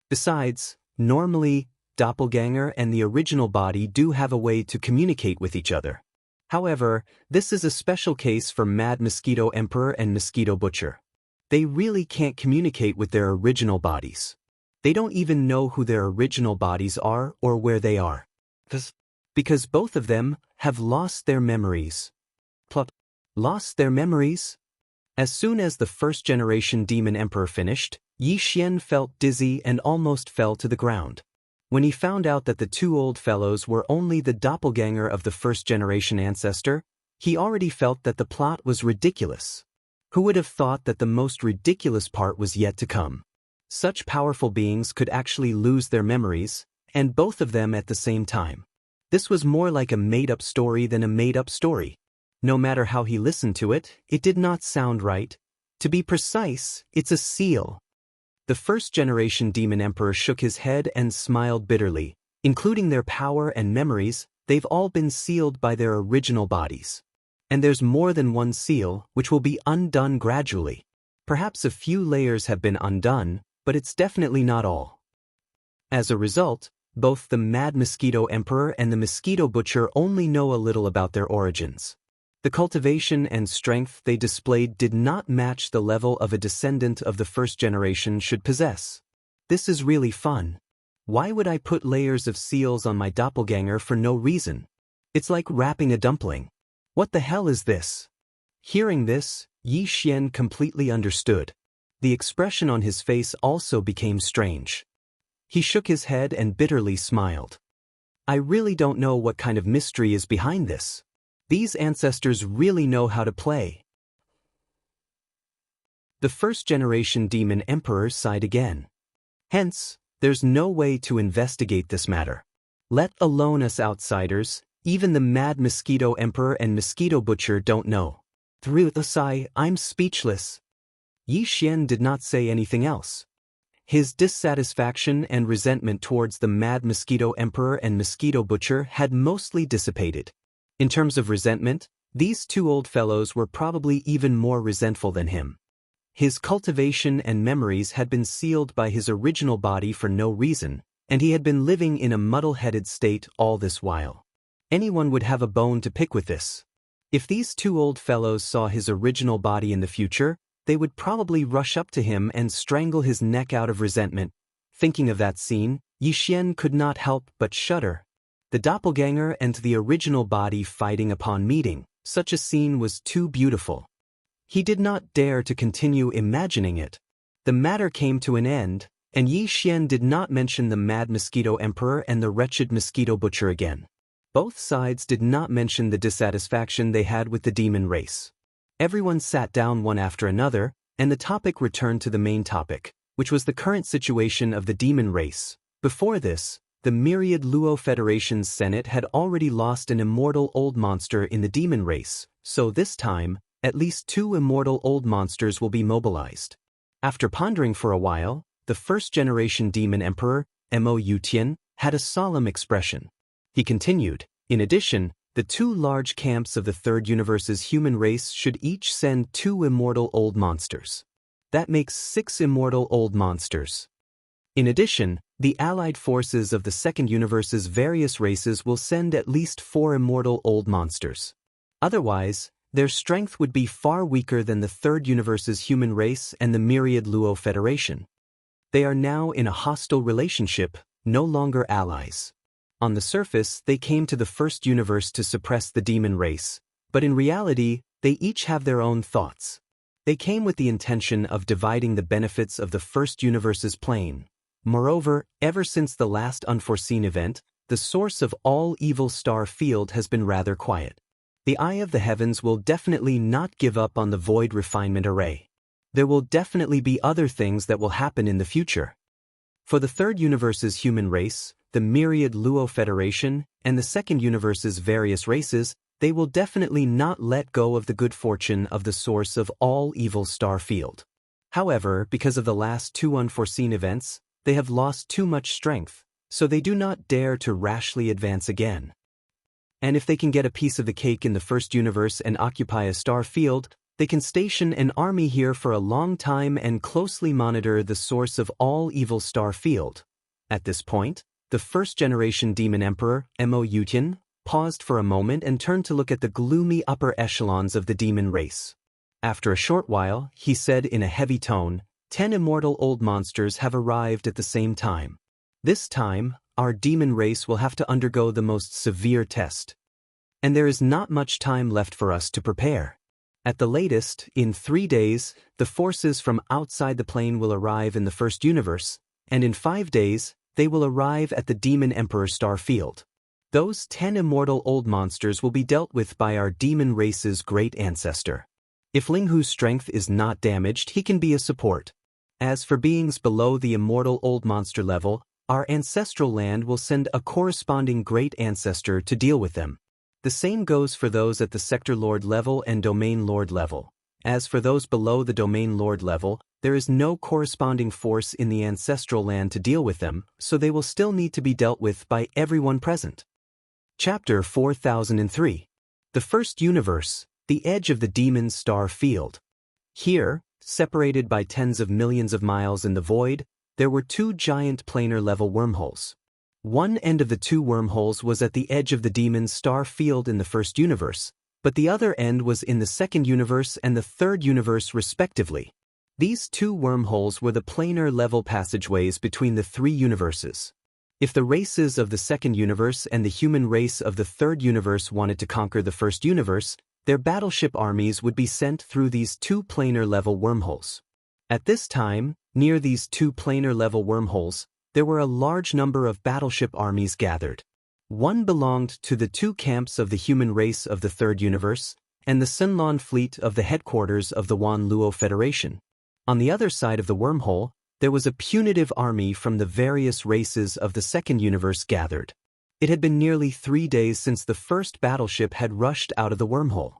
Besides, normally, doppelganger and the original body do have a way to communicate with each other. However, this is a special case for Mad Mosquito Emperor and Mosquito Butcher. They really can't communicate with their original bodies. They don't even know who their original bodies are or where they are. Because both of them have lost their memories. Lost their memories? As soon as the first-generation demon emperor finished, Yi Xian felt dizzy and almost fell to the ground. When he found out that the two old fellows were only the doppelganger of the first-generation ancestor, he already felt that the plot was ridiculous. Who would have thought that the most ridiculous part was yet to come? Such powerful beings could actually lose their memories, and both of them at the same time. This was more like a made-up story than a made-up story. No matter how he listened to it, it did not sound right. To be precise, it's a seal. The first-generation demon emperor shook his head and smiled bitterly. Including their power and memories, they've all been sealed by their original bodies. And there's more than one seal, which will be undone gradually. Perhaps a few layers have been undone, but it's definitely not all. As a result, both the Mad Mosquito Emperor and the Mosquito Butcher only know a little about their origins. The cultivation and strength they displayed did not match the level of a descendant of the first generation should possess. This is really fun. Why would I put layers of seals on my doppelganger for no reason? It's like wrapping a dumpling. What the hell is this? Hearing this, Yi Xian completely understood. The expression on his face also became strange. He shook his head and bitterly smiled. I really don't know what kind of mystery is behind this. These ancestors really know how to play. The first-generation demon emperor sighed again. Hence, there's no way to investigate this matter. Let alone us outsiders, even the mad mosquito emperor and mosquito butcher don't know. Through the sigh, I'm speechless. Yi Xian did not say anything else. His dissatisfaction and resentment towards the mad mosquito emperor and mosquito butcher had mostly dissipated. In terms of resentment, these two old fellows were probably even more resentful than him. His cultivation and memories had been sealed by his original body for no reason, and he had been living in a muddle-headed state all this while. Anyone would have a bone to pick with this. If these two old fellows saw his original body in the future, they would probably rush up to him and strangle his neck out of resentment. Thinking of that scene, Yi Xian could not help but shudder. The doppelganger and the original body fighting upon meeting, such a scene was too beautiful. He did not dare to continue imagining it. The matter came to an end, and Yi Xian did not mention the mad mosquito emperor and the wretched mosquito butcher again. Both sides did not mention the dissatisfaction they had with the demon race. Everyone sat down one after another, and the topic returned to the main topic, which was the current situation of the demon race. Before this, the myriad Luo Federation's Senate had already lost an immortal old monster in the demon race, so this time, at least 2 immortal old monsters will be mobilized. After pondering for a while, the first-generation demon emperor, Mo Yutian, had a solemn expression. He continued, in addition, the 2 large camps of the Third Universe's human race should each send 2 immortal old monsters. That makes 6 immortal old monsters. In addition, the allied forces of the Second Universe's various races will send at least 4 immortal old monsters. Otherwise, their strength would be far weaker than the Third Universe's human race and the myriad Luo Federation. They are now in a hostile relationship, no longer allies. On the surface, they came to the First Universe to suppress the demon race, but in reality, they each have their own thoughts. They came with the intention of dividing the benefits of the First Universe's plane. Moreover, ever since the last unforeseen event, the source of all evil star field has been rather quiet. The eye of the heavens will definitely not give up on the void refinement array. There will definitely be other things that will happen in the future. For the Third Universe's human race, the myriad Luo Federation, and the Second Universe's various races, they will definitely not let go of the good fortune of the source of all evil star field. However, because of the last 2 unforeseen events, they have lost too much strength, so they do not dare to rashly advance again. And if they can get a piece of the cake in the First Universe and occupy a star field, they can station an army here for a long time and closely monitor the source of all evil star field. At this point, the first-generation demon emperor, Mo Yutian, paused for a moment and turned to look at the gloomy upper echelons of the demon race. After a short while, he said in a heavy tone, 10 immortal old monsters have arrived at the same time. This time, our demon race will have to undergo the most severe test. And there is not much time left for us to prepare. At the latest, in 3 days, the forces from outside the plane will arrive in the First Universe, and in 5 days, they will arrive at the Demon Emperor star field. Those 10 immortal old monsters will be dealt with by our demon race's great ancestor. If Ling Hu's strength is not damaged, he can be a support. As for beings below the immortal old monster level, our ancestral land will send a corresponding great ancestor to deal with them. The same goes for those at the Sector Lord level and Domain Lord level. As for those below the Domain Lord level, there is no corresponding force in the ancestral land to deal with them, so they will still need to be dealt with by everyone present. Chapter 4003. The First Universe, the Edge of the Demon's Star Field. Here, separated by tens of millions of miles in the void, there were 2 giant planar-level wormholes. One end of the 2 wormholes was at the edge of the demon's star field in the First Universe, but the other end was in the Second Universe and the Third Universe respectively. These 2 wormholes were the planar-level passageways between the 3 universes. If the races of the Second Universe and the human race of the Third Universe wanted to conquer the First Universe, their battleship armies would be sent through these 2 planar-level wormholes. At this time, near these 2 planar-level wormholes, there were a large number of battleship armies gathered. One belonged to the 2 camps of the human race of the Third Universe, and the Sunlon fleet of the headquarters of the Wan Luo Federation. On the other side of the wormhole, there was a punitive army from the various races of the second universe gathered. It had been nearly 3 days since the first battleship had rushed out of the wormhole.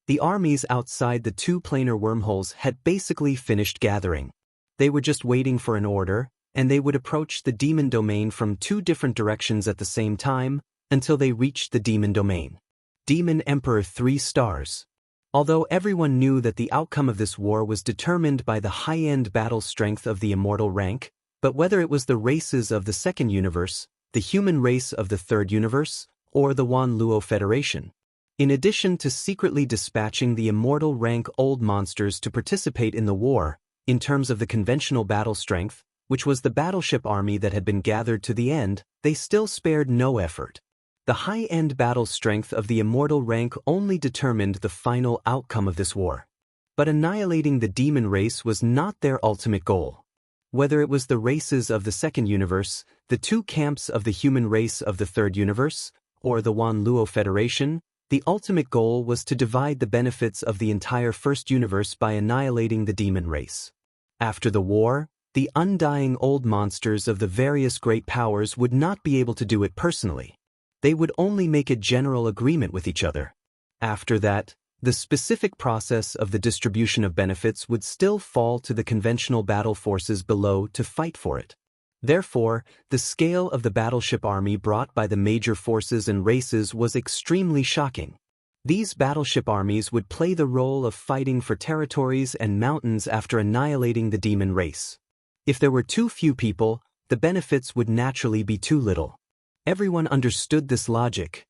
The armies outside the two planar wormholes had basically finished gathering. They were just waiting for an order, and they would approach the demon domain from 2 different directions at the same time until they reached the demon domain. Demon Emperor 3 stars. Although everyone knew that the outcome of this war was determined by the high-end battle strength of the immortal rank, but whether it was the races of the second universe, the human race of the third universe, or the Wan Luo Federation. In addition to secretly dispatching the immortal rank old monsters to participate in the war, in terms of the conventional battle strength, which was the battleship army that had been gathered to the end, they still spared no effort. The high-end battle strength of the immortal rank only determined the final outcome of this war. But annihilating the demon race was not their ultimate goal. Whether it was the races of the second universe, the 2 camps of the human race of the third universe, or the Wan Luo Federation, the ultimate goal was to divide the benefits of the entire first universe by annihilating the demon race. After the war, the undying old monsters of the various great powers would not be able to do it personally. They would only make a general agreement with each other. After that, the specific process of the distribution of benefits would still fall to the conventional battle forces below to fight for it. Therefore, the scale of the battleship army brought by the major forces and races was extremely shocking. These battleship armies would play the role of fighting for territories and mountains after annihilating the demon race. If there were too few people, the benefits would naturally be too little. Everyone understood this logic.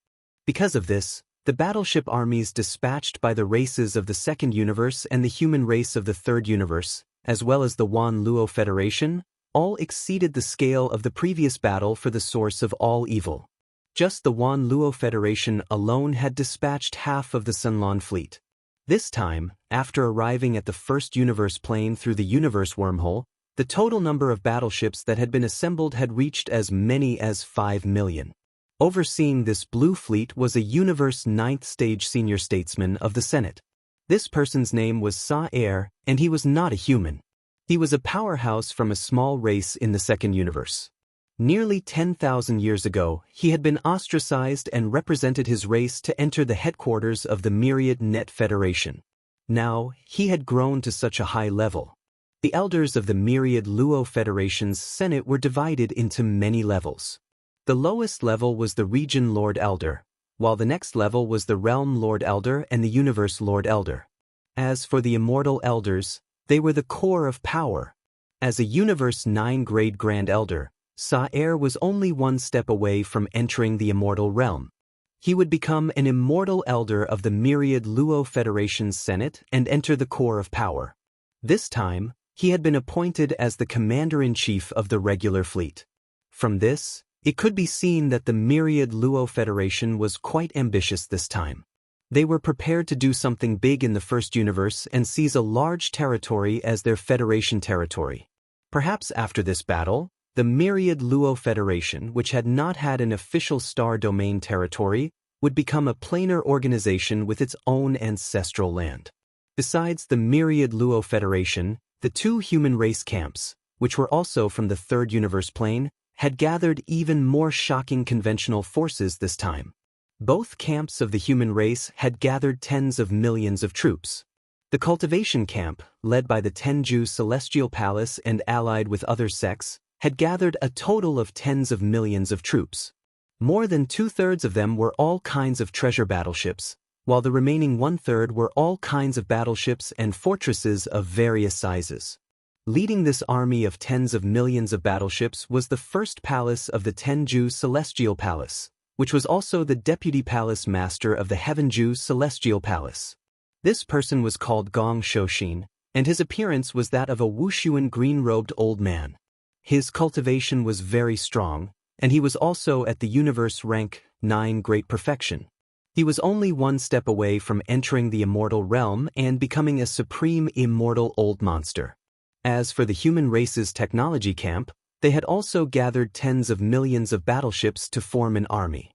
Because of this, the battleship armies dispatched by the races of the second universe and the human race of the third universe, as well as the Wan Luo Federation, all exceeded the scale of the previous battle for the source of all evil. Just the Wan Luo Federation alone had dispatched half of the Sunlon fleet. This time, after arriving at the first universe plane through the universe wormhole, the total number of battleships that had been assembled had reached as many as 5 million. Overseeing this blue fleet was a universe 9th stage senior statesman of the Senate. This person's name was Sa-Er, and he was not a human. He was a powerhouse from a small race in the second universe. Nearly 10,000 years ago, he had been ostracized and represented his race to enter the headquarters of the Myriad Net Federation. Now, he had grown to such a high level. The elders of the Myriad Luo Federation's Senate were divided into many levels. The lowest level was the Region Lord Elder, while the next level was the Realm Lord Elder and the Universe Lord Elder. As for the Immortal Elders, they were the core of power. As a Universe 9 Grade Grand Elder, Sa-Er was only 1 step away from entering the Immortal Realm. He would become an Immortal Elder of the Myriad Luo Federation's Senate and enter the core of power. This time, he had been appointed as the Commander-in-Chief of the regular fleet. From this, it could be seen that the Myriad Luo Federation was quite ambitious this time. They were prepared to do something big in the first universe and seize a large territory as their Federation territory. Perhaps after this battle, the Myriad Luo Federation, which had not had an official star domain territory, would become a planar organization with its own ancestral land. Besides the Myriad Luo Federation, the 2 human race camps, which were also from the third universe plane, had gathered even more shocking conventional forces this time. Both camps of the human race had gathered tens of millions of troops. The cultivation camp, led by the Tenju Celestial Palace and allied with other sects, had gathered a total of tens of millions of troops. More than 2/3 of them were all kinds of treasure battleships, while the remaining 1/3 were all kinds of battleships and fortresses of various sizes. Leading this army of tens of millions of battleships was the first palace of the Tenju Celestial Palace, which was also the deputy palace master of the Heavenju Celestial Palace. This person was called Gong Shoshin, and his appearance was that of a Wushuan green-robed old man. His cultivation was very strong, and he was also at the universe rank 9 Great Perfection. He was only 1 step away from entering the immortal realm and becoming a supreme immortal old monster. As for the human race's technology camp, they had also gathered tens of millions of battleships to form an army.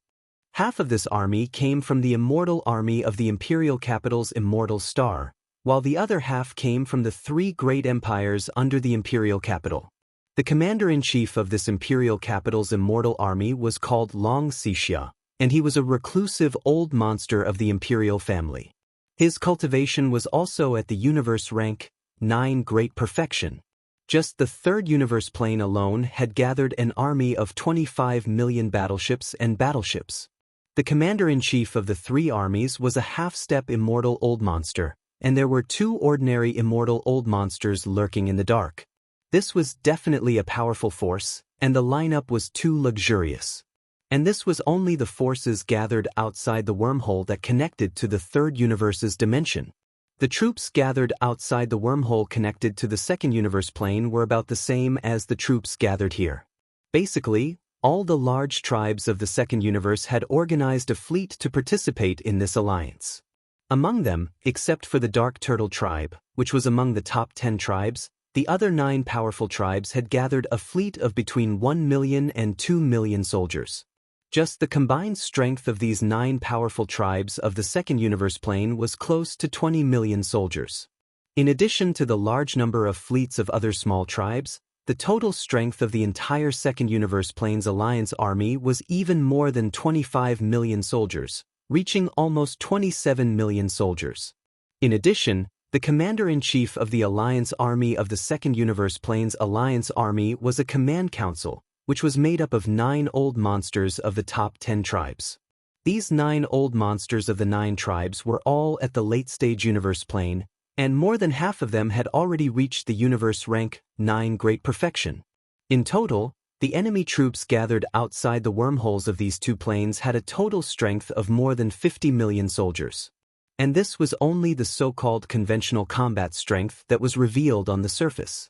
Half of this army came from the immortal army of the imperial capital's immortal star, while the other half came from the three great empires under the imperial capital. The commander-in-chief of this imperial capital's immortal army was called Long Xixia, and he was a reclusive old monster of the imperial family. His cultivation was also at the universe rank 9 Great Perfection. Just the third universe plane alone had gathered an army of 25 million battleships and battleships. The commander-in-chief of the three armies was a half-step immortal old monster, and there were 2 ordinary immortal old monsters lurking in the dark. This was definitely a powerful force, and the lineup was too luxurious. And this was only the forces gathered outside the wormhole that connected to the third universe's dimension. The troops gathered outside the wormhole connected to the second universe plane were about the same as the troops gathered here. Basically, all the large tribes of the second universe had organized a fleet to participate in this alliance. Among them, except for the Dark Turtle tribe, which was among the top 10 tribes, the other 9 powerful tribes had gathered a fleet of between 1 million and 2 million soldiers. Just the combined strength of these 9 powerful tribes of the second universe plane was close to 20 million soldiers. In addition to the large number of fleets of other small tribes, the total strength of the entire second universe plane's alliance army was even more than 25 million soldiers, reaching almost 27 million soldiers. In addition, the commander-in-chief of the alliance army of the second universe plane's alliance army was a command council, which was made up of 9 old monsters of the top 10 tribes. These 9 old monsters of the 9 tribes were all at the late-stage universe plane, and more than half of them had already reached the universe rank 9 Great Perfection. In total, the enemy troops gathered outside the wormholes of these 2 planes had a total strength of more than 50 million soldiers. And this was only the so-called conventional combat strength that was revealed on the surface.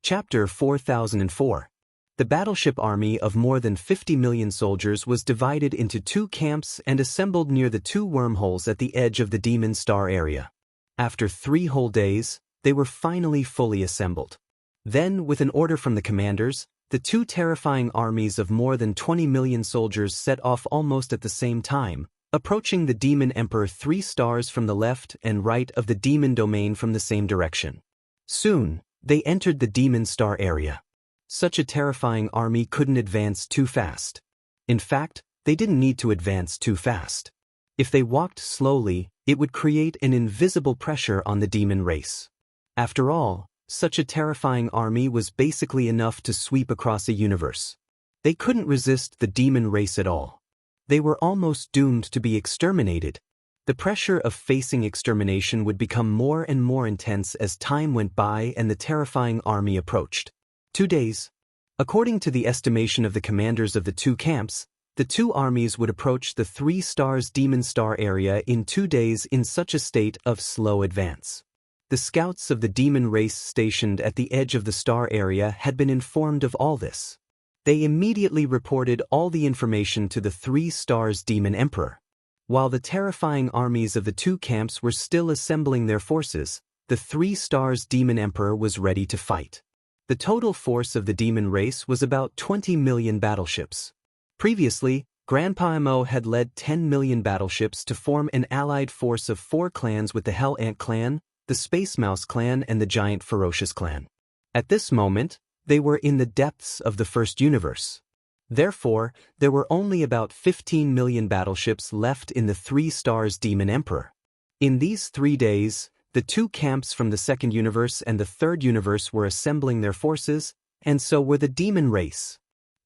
Chapter 4004. The battleship army of more than 50 million soldiers was divided into 2 camps and assembled near the 2 wormholes at the edge of the Demon Star area. After 3 whole days, they were finally fully assembled. Then, with an order from the commanders, the 2 terrifying armies of more than 20 million soldiers set off almost at the same time, approaching the Demon Emperor 3 stars from the left and right of the Demon Domain from the same direction. Soon, they entered the Demon Star area. Such a terrifying army couldn't advance too fast. In fact, they didn't need to advance too fast. If they walked slowly, it would create an invisible pressure on the demon race. After all, such a terrifying army was basically enough to sweep across a universe. They couldn't resist the demon race at all. They were almost doomed to be exterminated. The pressure of facing extermination would become more and more intense as time went by and the terrifying army approached. 2 days. According to the estimation of the commanders of the 2 camps, the 2 armies would approach the 3 stars Demon Star area in 2 days in such a state of slow advance. The scouts of the demon race stationed at the edge of the star area had been informed of all this. They immediately reported all the information to the 3 stars Demon Emperor. While the terrifying armies of the 2 camps were still assembling their forces, the 3 stars Demon Emperor was ready to fight. The total force of the demon race was about 20 million battleships. Previously, Grandpa Mo had led 10 million battleships to form an allied force of 4 clans with the Hell Ant clan, the Space Mouse clan and the Giant Ferocious clan. At this moment, they were in the depths of the first universe. Therefore, there were only about 15 million battleships left in the 3 stars Demon Emperor. In these 3 days, the 2 camps from the second universe and the third universe were assembling their forces, and so were the demon race.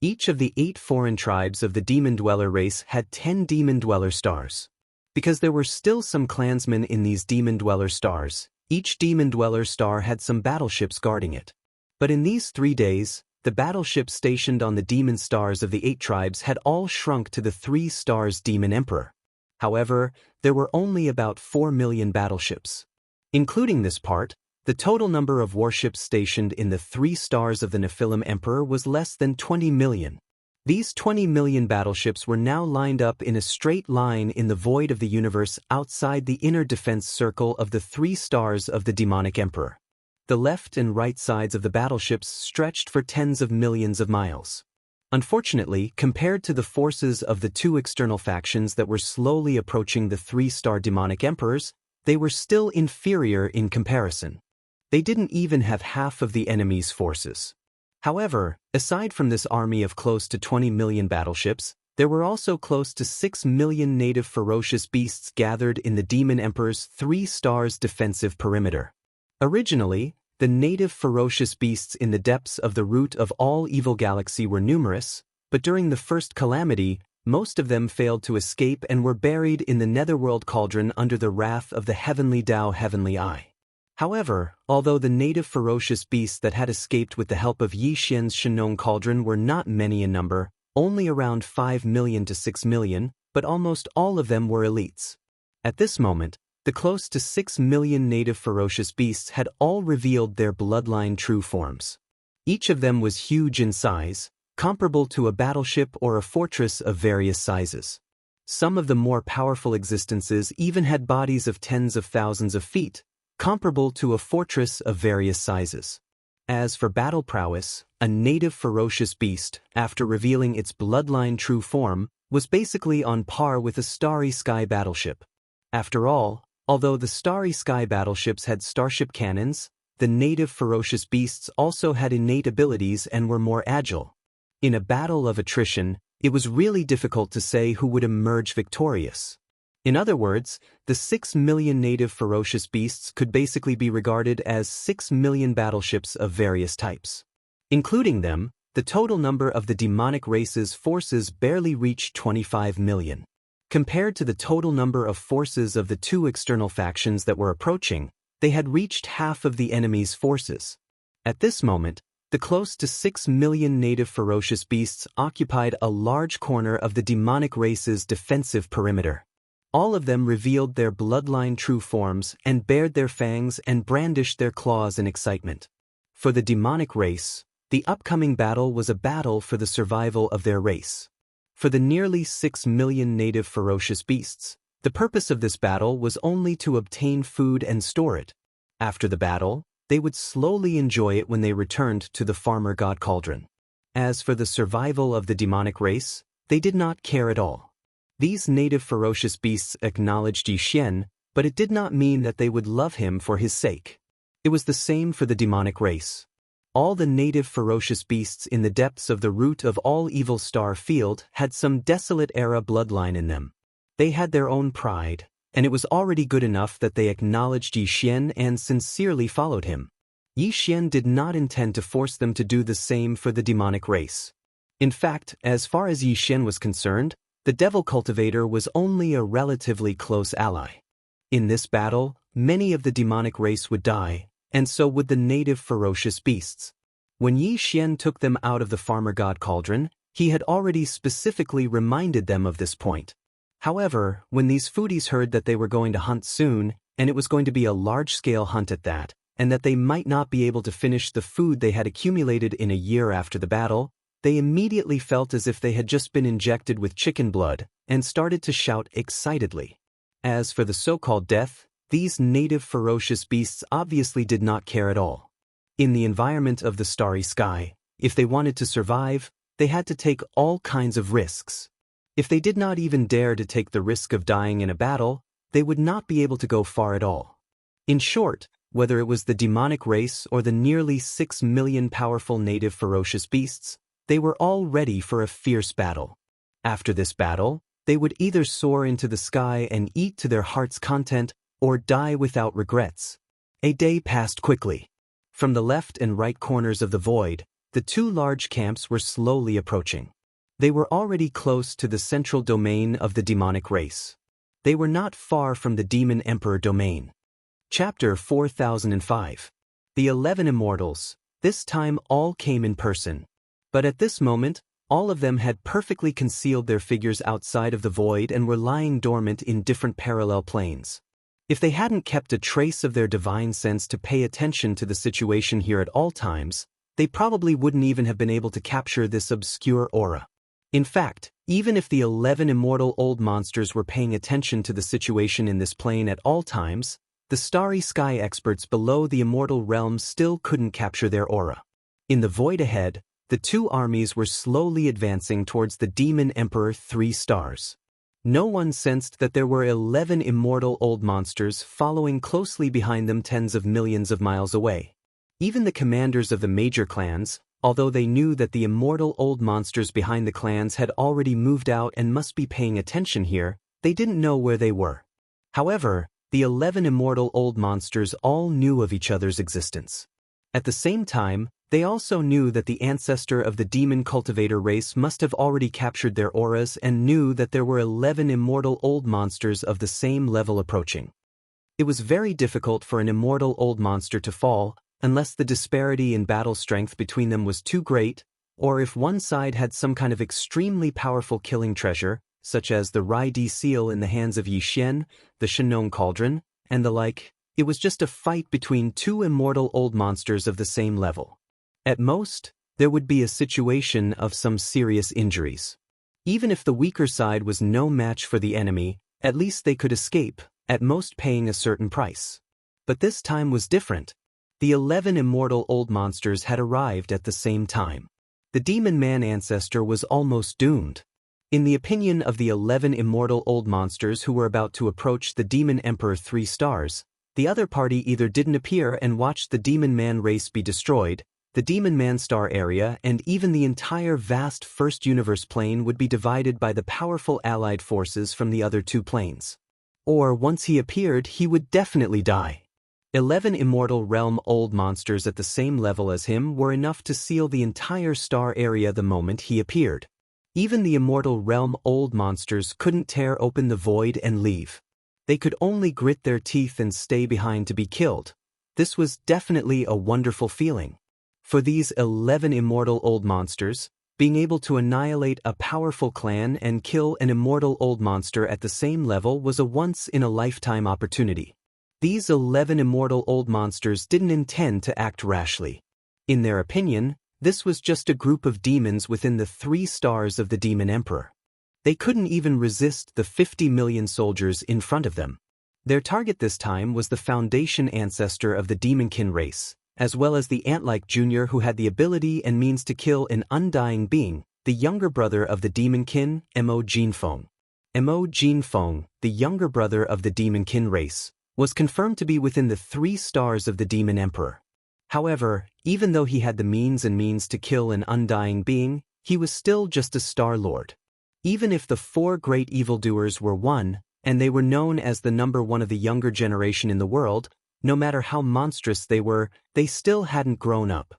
Each of the 8 foreign tribes of the Demon Dweller race had 10 Demon Dweller stars. Because there were still some clansmen in these Demon Dweller stars, each Demon Dweller star had some battleships guarding it. But in these 3 days, the battleships stationed on the demon stars of the 8 tribes had all shrunk to the 3 stars Demon Emperor. However, there were only about 4 million battleships. Including this part, the total number of warships stationed in the 3 stars of the Nephilim Emperor was less than 20 million. These 20 million battleships were now lined up in a straight line in the void of the universe outside the inner defense circle of the 3 stars of the Demonic Emperor. The left and right sides of the battleships stretched for tens of millions of miles. Unfortunately, compared to the forces of the 2 external factions that were slowly approaching the 3-star demonic emperors, they were still inferior in comparison. They didn't even have half of the enemy's forces. However, aside from this army of close to 20 million battleships, there were also close to 6 million native ferocious beasts gathered in the Demon Emperor's 3 stars defensive perimeter. Originally, the native ferocious beasts in the depths of the root of all evil galaxy were numerous, but during the first calamity, most of them failed to escape and were buried in the netherworld cauldron under the wrath of the heavenly Tao Heavenly Eye. However, although the native ferocious beasts that had escaped with the help of Yi Xian's Shenong cauldron were not many in number, only around 5 million to 6 million, but almost all of them were elites. At this moment, the close to 6 million native ferocious beasts had all revealed their bloodline true forms. Each of them was huge in size, comparable to a battleship or a fortress of various sizes. Some of the more powerful existences even had bodies of tens of thousands of feet, comparable to a fortress of various sizes. As for battle prowess, a native ferocious beast, after revealing its bloodline true form, was basically on par with a Starry Sky battleship. After all, although the Starry Sky battleships had starship cannons, the native ferocious beasts also had innate abilities and were more agile. In a battle of attrition, it was really difficult to say who would emerge victorious. In other words, the 6 million native ferocious beasts could basically be regarded as 6 million battleships of various types. Including them, the total number of the demonic race's forces barely reached 25 million. Compared to the total number of forces of the 2 external factions that were approaching, they had reached half of the enemy's forces. At this moment, the close to 6 million native ferocious beasts occupied a large corner of the demonic race's defensive perimeter. All of them revealed their bloodline true forms and bared their fangs and brandished their claws in excitement. For the demonic race, the upcoming battle was a battle for the survival of their race. For the nearly 6 million native ferocious beasts, the purpose of this battle was only to obtain food and store it. After the battle, they would slowly enjoy it when they returned to the farmer god cauldron. As for the survival of the demonic race, they did not care at all. These native ferocious beasts acknowledged Yi Xian, but it did not mean that they would love him for his sake. It was the same for the demonic race. All the native ferocious beasts in the depths of the root of all evil star field had some desolate era bloodline in them. They had their own pride, and it was already good enough that they acknowledged Yi Xian and sincerely followed him. Yi Xian did not intend to force them to do the same for the demonic race. In fact, as far as Yi Xian was concerned, the devil cultivator was only a relatively close ally. In this battle, many of the demonic race would die, and so would the native ferocious beasts. When Yi Xian took them out of the farmer god cauldron, he had already specifically reminded them of this point. However, when these foodies heard that they were going to hunt soon, and it was going to be a large-scale hunt at that, and that they might not be able to finish the food they had accumulated in a year after the battle, they immediately felt as if they had just been injected with chicken blood, and started to shout excitedly. As for the so-called death, these native ferocious beasts obviously did not care at all. In the environment of the Starry Sky, if they wanted to survive, they had to take all kinds of risks. If they did not even dare to take the risk of dying in a battle, they would not be able to go far at all. In short, whether it was the demonic race or the nearly 6 million powerful native ferocious beasts, they were all ready for a fierce battle. After this battle, they would either soar into the sky and eat to their heart's content, or die without regrets. A day passed quickly. From the left and right corners of the void, the 2 large camps were slowly approaching. They were already close to the central domain of the demonic race. They were not far from the Demon Emperor domain. Chapter 4005. The 11 Immortals. This time all came in person. But at this moment, all of them had perfectly concealed their figures outside of the void and were lying dormant in different parallel planes. If they hadn't kept a trace of their divine sense to pay attention to the situation here at all times, they probably wouldn't even have been able to capture this obscure aura. In fact, even if the 11 immortal old monsters were paying attention to the situation in this plane at all times, the Starry Sky experts below the immortal realm still couldn't capture their aura. In the void ahead, the 2 armies were slowly advancing towards the Demon Emperor 3 stars. No one sensed that there were 11 immortal old monsters following closely behind them tens of millions of miles away. Even the commanders of the major clans, although they knew that the immortal old monsters behind the clans had already moved out and must be paying attention here, they didn't know where they were. However, the 11 immortal old monsters all knew of each other's existence. At the same time, they also knew that the ancestor of the demon cultivator race must have already captured their auras and knew that there were 11 immortal old monsters of the same level approaching. It was very difficult for an immortal old monster to fall, unless the disparity in battle strength between them was too great, or if one side had some kind of extremely powerful killing treasure, such as the Rai-Di seal in the hands of Yi Xian, the Shenong cauldron, and the like. It was just a fight between two immortal old monsters of the same level. At most, there would be a situation of some serious injuries. Even if the weaker side was no match for the enemy, at least they could escape, at most paying a certain price. But this time was different. The 11 immortal old monsters had arrived at the same time. The demon man ancestor was almost doomed. In the opinion of the 11 immortal old monsters who were about to approach the demon emperor 3 stars, the other party either didn't appear and watched the demon man race be destroyed, the demon man star area and even the entire vast first universe plane would be divided by the powerful allied forces from the other 2 planes. Or once he appeared, he would definitely die. 11 immortal realm old monsters at the same level as him were enough to seal the entire star area the moment he appeared. Even the immortal realm old monsters couldn't tear open the void and leave. They could only grit their teeth and stay behind to be killed. This was definitely a wonderful feeling. For these 11 immortal old monsters, being able to annihilate a powerful clan and kill an immortal old monster at the same level was a once-in-a-lifetime opportunity. These 11 immortal old monsters didn't intend to act rashly. In their opinion, this was just a group of demons within the 3 stars of the demon emperor. They couldn't even resist the 50 million soldiers in front of them. Their target this time was the foundation ancestor of the demonkin race, as well as the ant-like junior who had the ability and means to kill an undying being, the younger brother of the demonkin, Mo Jinfeng. Mo Jinfeng, the younger brother of the demonkin race, was confirmed to be within the 3 stars of the demon emperor. However, even though he had the means to kill an undying being, he was still just a star lord. Even if the 4 great evildoers were one, and they were known as the number 1 of the younger generation in the world, no matter how monstrous they were, they still hadn't grown up.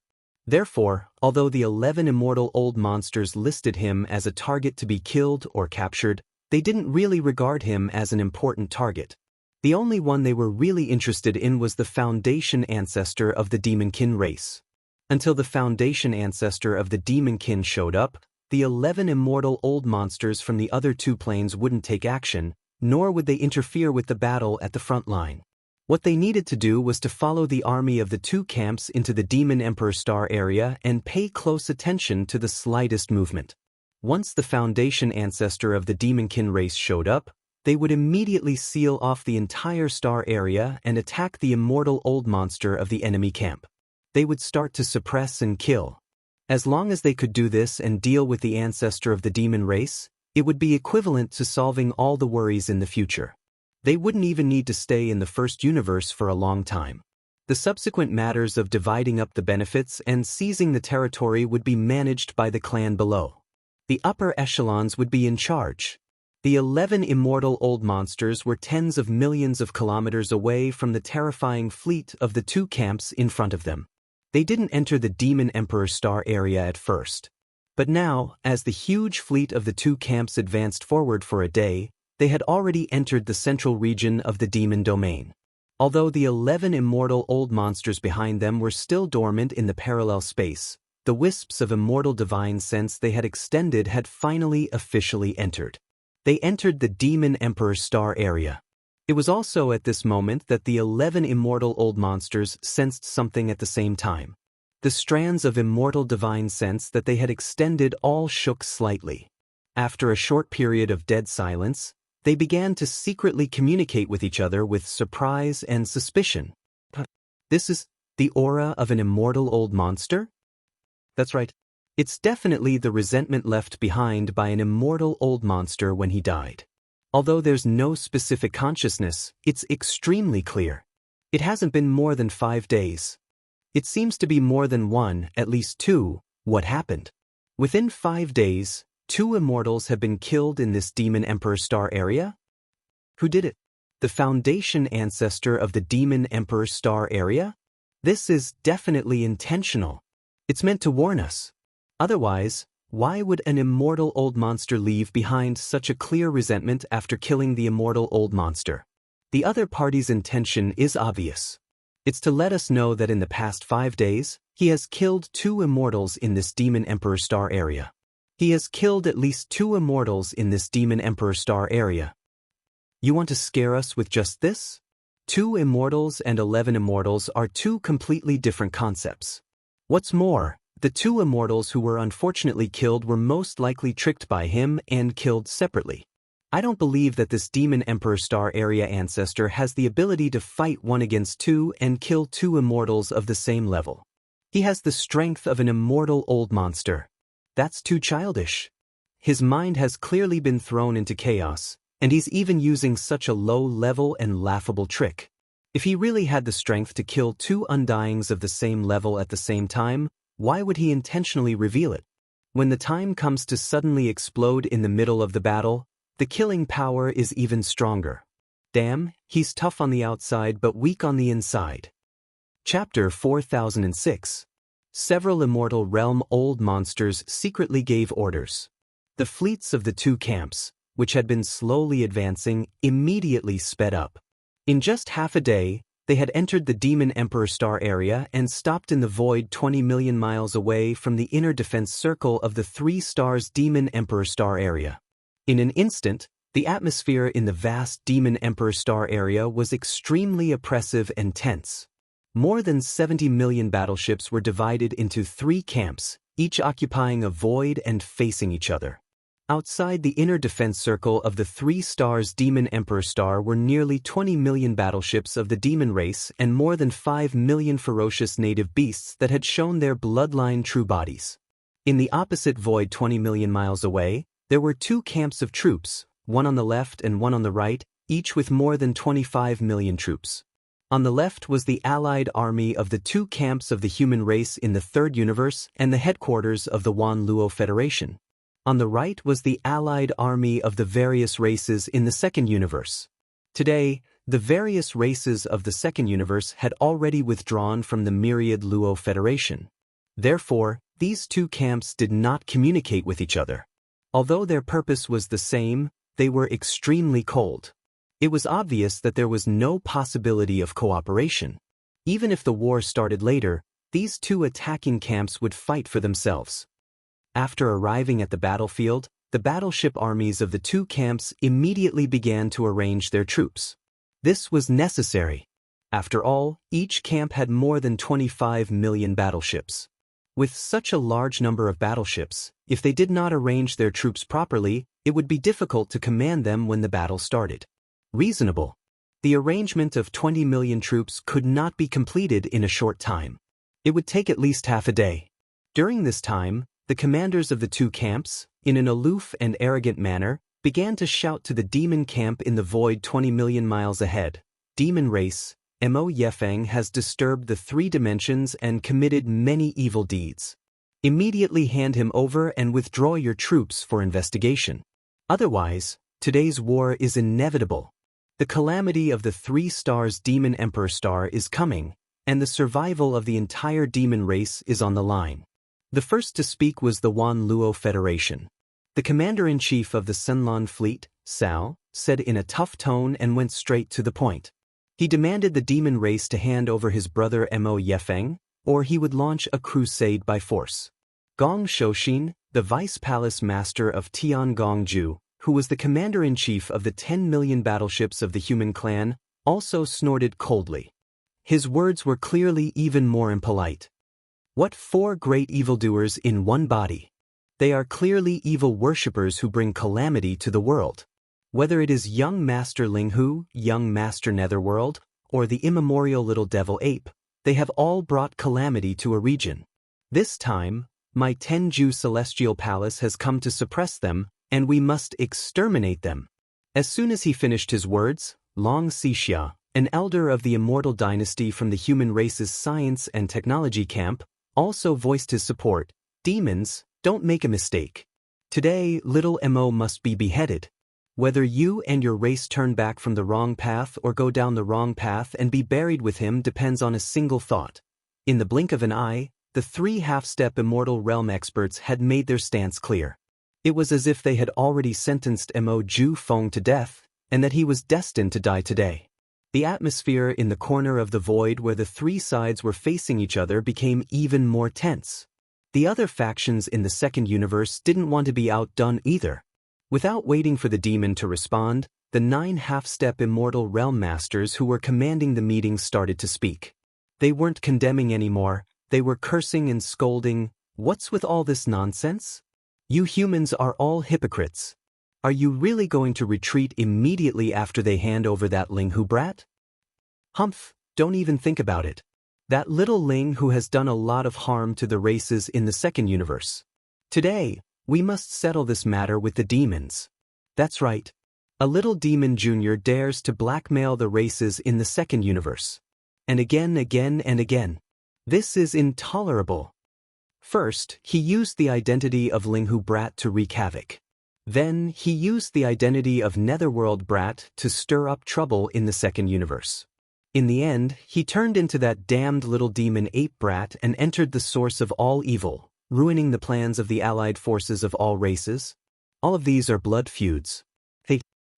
Therefore, although the 11 immortal old monsters listed him as a target to be killed or captured, they didn't really regard him as an important target. The only one they were really interested in was the foundation ancestor of the demonkin race. Until the foundation ancestor of the demonkin showed up, the 11 immortal old monsters from the other 2 planes wouldn't take action, nor would they interfere with the battle at the front line. What they needed to do was to follow the army of the 2 camps into the demon emperor star area and pay close attention to the slightest movement. Once the foundation ancestor of the demonkin race showed up, they would immediately seal off the entire star area and attack the immortal old monster of the enemy camp. They would start to suppress and kill. As long as they could do this and deal with the ancestor of the demon race, it would be equivalent to solving all the worries in the future. They wouldn't even need to stay in the first universe for a long time. The subsequent matters of dividing up the benefits and seizing the territory would be managed by the clan below. The upper echelons would be in charge. The 11 immortal old monsters were tens of millions of kilometers away from the terrifying fleet of the 2 camps in front of them. They didn't enter the demon emperor star area at first. But now, as the huge fleet of the 2 camps advanced forward for a day, they had already entered the central region of the demon domain. Although the 11 immortal old monsters behind them were still dormant in the parallel space, the wisps of immortal divine sense they had extended had finally officially entered. They entered the demon emperor star area. It was also at this moment that the 11 immortal old monsters sensed something at the same time. The strands of immortal divine sense that they had extended all shook slightly. After a short period of dead silence, they began to secretly communicate with each other with surprise and suspicion. This is the aura of an immortal old monster? That's right. It's definitely the resentment left behind by an immortal old monster when he died. Although there's no specific consciousness, it's extremely clear. It hasn't been more than 5 days. It seems to be more than one, at least two. What happened? Within 5 days, 2 immortals have been killed in this Demon Emperor Star area? Who did it? The Foundation ancestor of the Demon Emperor Star area? This is definitely intentional. It's meant to warn us. Otherwise, why would an immortal old monster leave behind such a clear resentment after killing the immortal old monster? The other party's intention is obvious. It's to let us know that in the past 5 days, he has killed 2 immortals in this Demon Emperor Star area. He has killed at least 2 immortals in this Demon Emperor Star area. You want to scare us with just this? 2 immortals and 11 immortals are 2 completely different concepts. What's more, the 2 immortals who were unfortunately killed were most likely tricked by him and killed separately. I don't believe that this Demon Emperor Star area ancestor has the ability to fight 1 against 2 and kill 2 immortals of the same level. He has the strength of an immortal old monster. That's too childish. His mind has clearly been thrown into chaos, and he's even using such a low-level and laughable trick. If he really had the strength to kill 2 undyings of the same level at the same time, why would he intentionally reveal it? When the time comes to suddenly explode in the middle of the battle, the killing power is even stronger. Damn, he's tough on the outside but weak on the inside. Chapter 4006. Several immortal realm old monsters secretly gave orders. The fleets of the 2 camps, which had been slowly advancing, immediately sped up. In just half a day, they had entered the Demon Emperor Star area and stopped in the void 20 million miles away from the inner defense circle of the 3 stars Demon Emperor Star area. In an instant, the atmosphere in the vast Demon Emperor Star area was extremely oppressive and tense. More than 70 million battleships were divided into 3 camps, each occupying a void and facing each other. Outside the inner defense circle of the 3 stars Demon Emperor Star were nearly 20 million battleships of the demon race and more than 5 million ferocious native beasts that had shown their bloodline true bodies. In the opposite void 20 million miles away, there were 2 camps of troops, one on the left and one on the right, each with more than 25 million troops. On the left was the allied army of the 2 camps of the human race in the 3rd universe and the headquarters of the Wan Luo Federation. On the right was the allied army of the various races in the 2nd universe. Today, the various races of the 2nd universe had already withdrawn from the myriad Luo Federation. Therefore, these 2 camps did not communicate with each other. Although their purpose was the same, they were extremely cold. It was obvious that there was no possibility of cooperation. Even if the war started later, these 2 attacking camps would fight for themselves. After arriving at the battlefield, the battleship armies of the 2 camps immediately began to arrange their troops. This was necessary. After all, each camp had more than 25 million battleships. With such a large number of battleships, if they did not arrange their troops properly, it would be difficult to command them when the battle started. Reasonable. The arrangement of 20 million troops could not be completed in a short time. It would take at least half a day. During this time, the commanders of the 2 camps, in an aloof and arrogant manner, began to shout to the demon camp in the void 20 million miles ahead. Demon race, Mo Yefeng has disturbed the 3 dimensions and committed many evil deeds. Immediately hand him over and withdraw your troops for investigation. Otherwise, today's war is inevitable. The calamity of the 3 stars Demon Emperor Star is coming, and the survival of the entire demon race is on the line. The first to speak was the Wan Luo Federation. The commander-in-chief of the Senlan fleet, Sao, said in a tough tone and went straight to the point. He demanded the demon race to hand over his brother Mo Yefeng, or he would launch a crusade by force. Gong Shouxin, the vice palace master of Tiangongju, who was the commander-in-chief of the 10 million battleships of the human clan, also snorted coldly. His words were clearly even more impolite. What 4 great evildoers in one body? They are clearly evil worshippers who bring calamity to the world. Whether it is young Master Linghu, young Master Netherworld, or the immemorial little devil ape, they have all brought calamity to a region. This time, my Tenju Celestial Palace has come to suppress them, and we must exterminate them. As soon as he finished his words, Long Xixia, an elder of the immortal dynasty from the human race's science and technology camp, also voiced his support. Demons, don't make a mistake. Today, little Mo must be beheaded. Whether you and your race turn back from the wrong path or go down the wrong path and be buried with him depends on a single thought. In the blink of an eye, the 3 half-step immortal realm experts had made their stance clear. It was as if they had already sentenced Mo Ju Feng to death, and that he was destined to die today. The atmosphere in the corner of the void where the 3 sides were facing each other became even more tense. The other factions in the second universe didn't want to be outdone either. Without waiting for the demon to respond, the 9 half-step immortal realm masters who were commanding the meeting started to speak. They weren't condemning anymore, they were cursing and scolding. What's with all this nonsense? You humans are all hypocrites. Are you really going to retreat immediately after they hand over that Ling Hu brat? Humph, don't even think about it. That little Ling Hu has done a lot of harm to the races in the second universe. Today, we must settle this matter with the demons. That's right. A little demon junior dares to blackmail the races in the second universe. And again and again. This is intolerable. First, he used the identity of Ling Hu brat to wreak havoc. Then, he used the identity of Netherworld brat to stir up trouble in the second universe. In the end, he turned into that damned little demon ape brat and entered the source of all evil, ruining the plans of the allied forces of all races. All of these are blood feuds.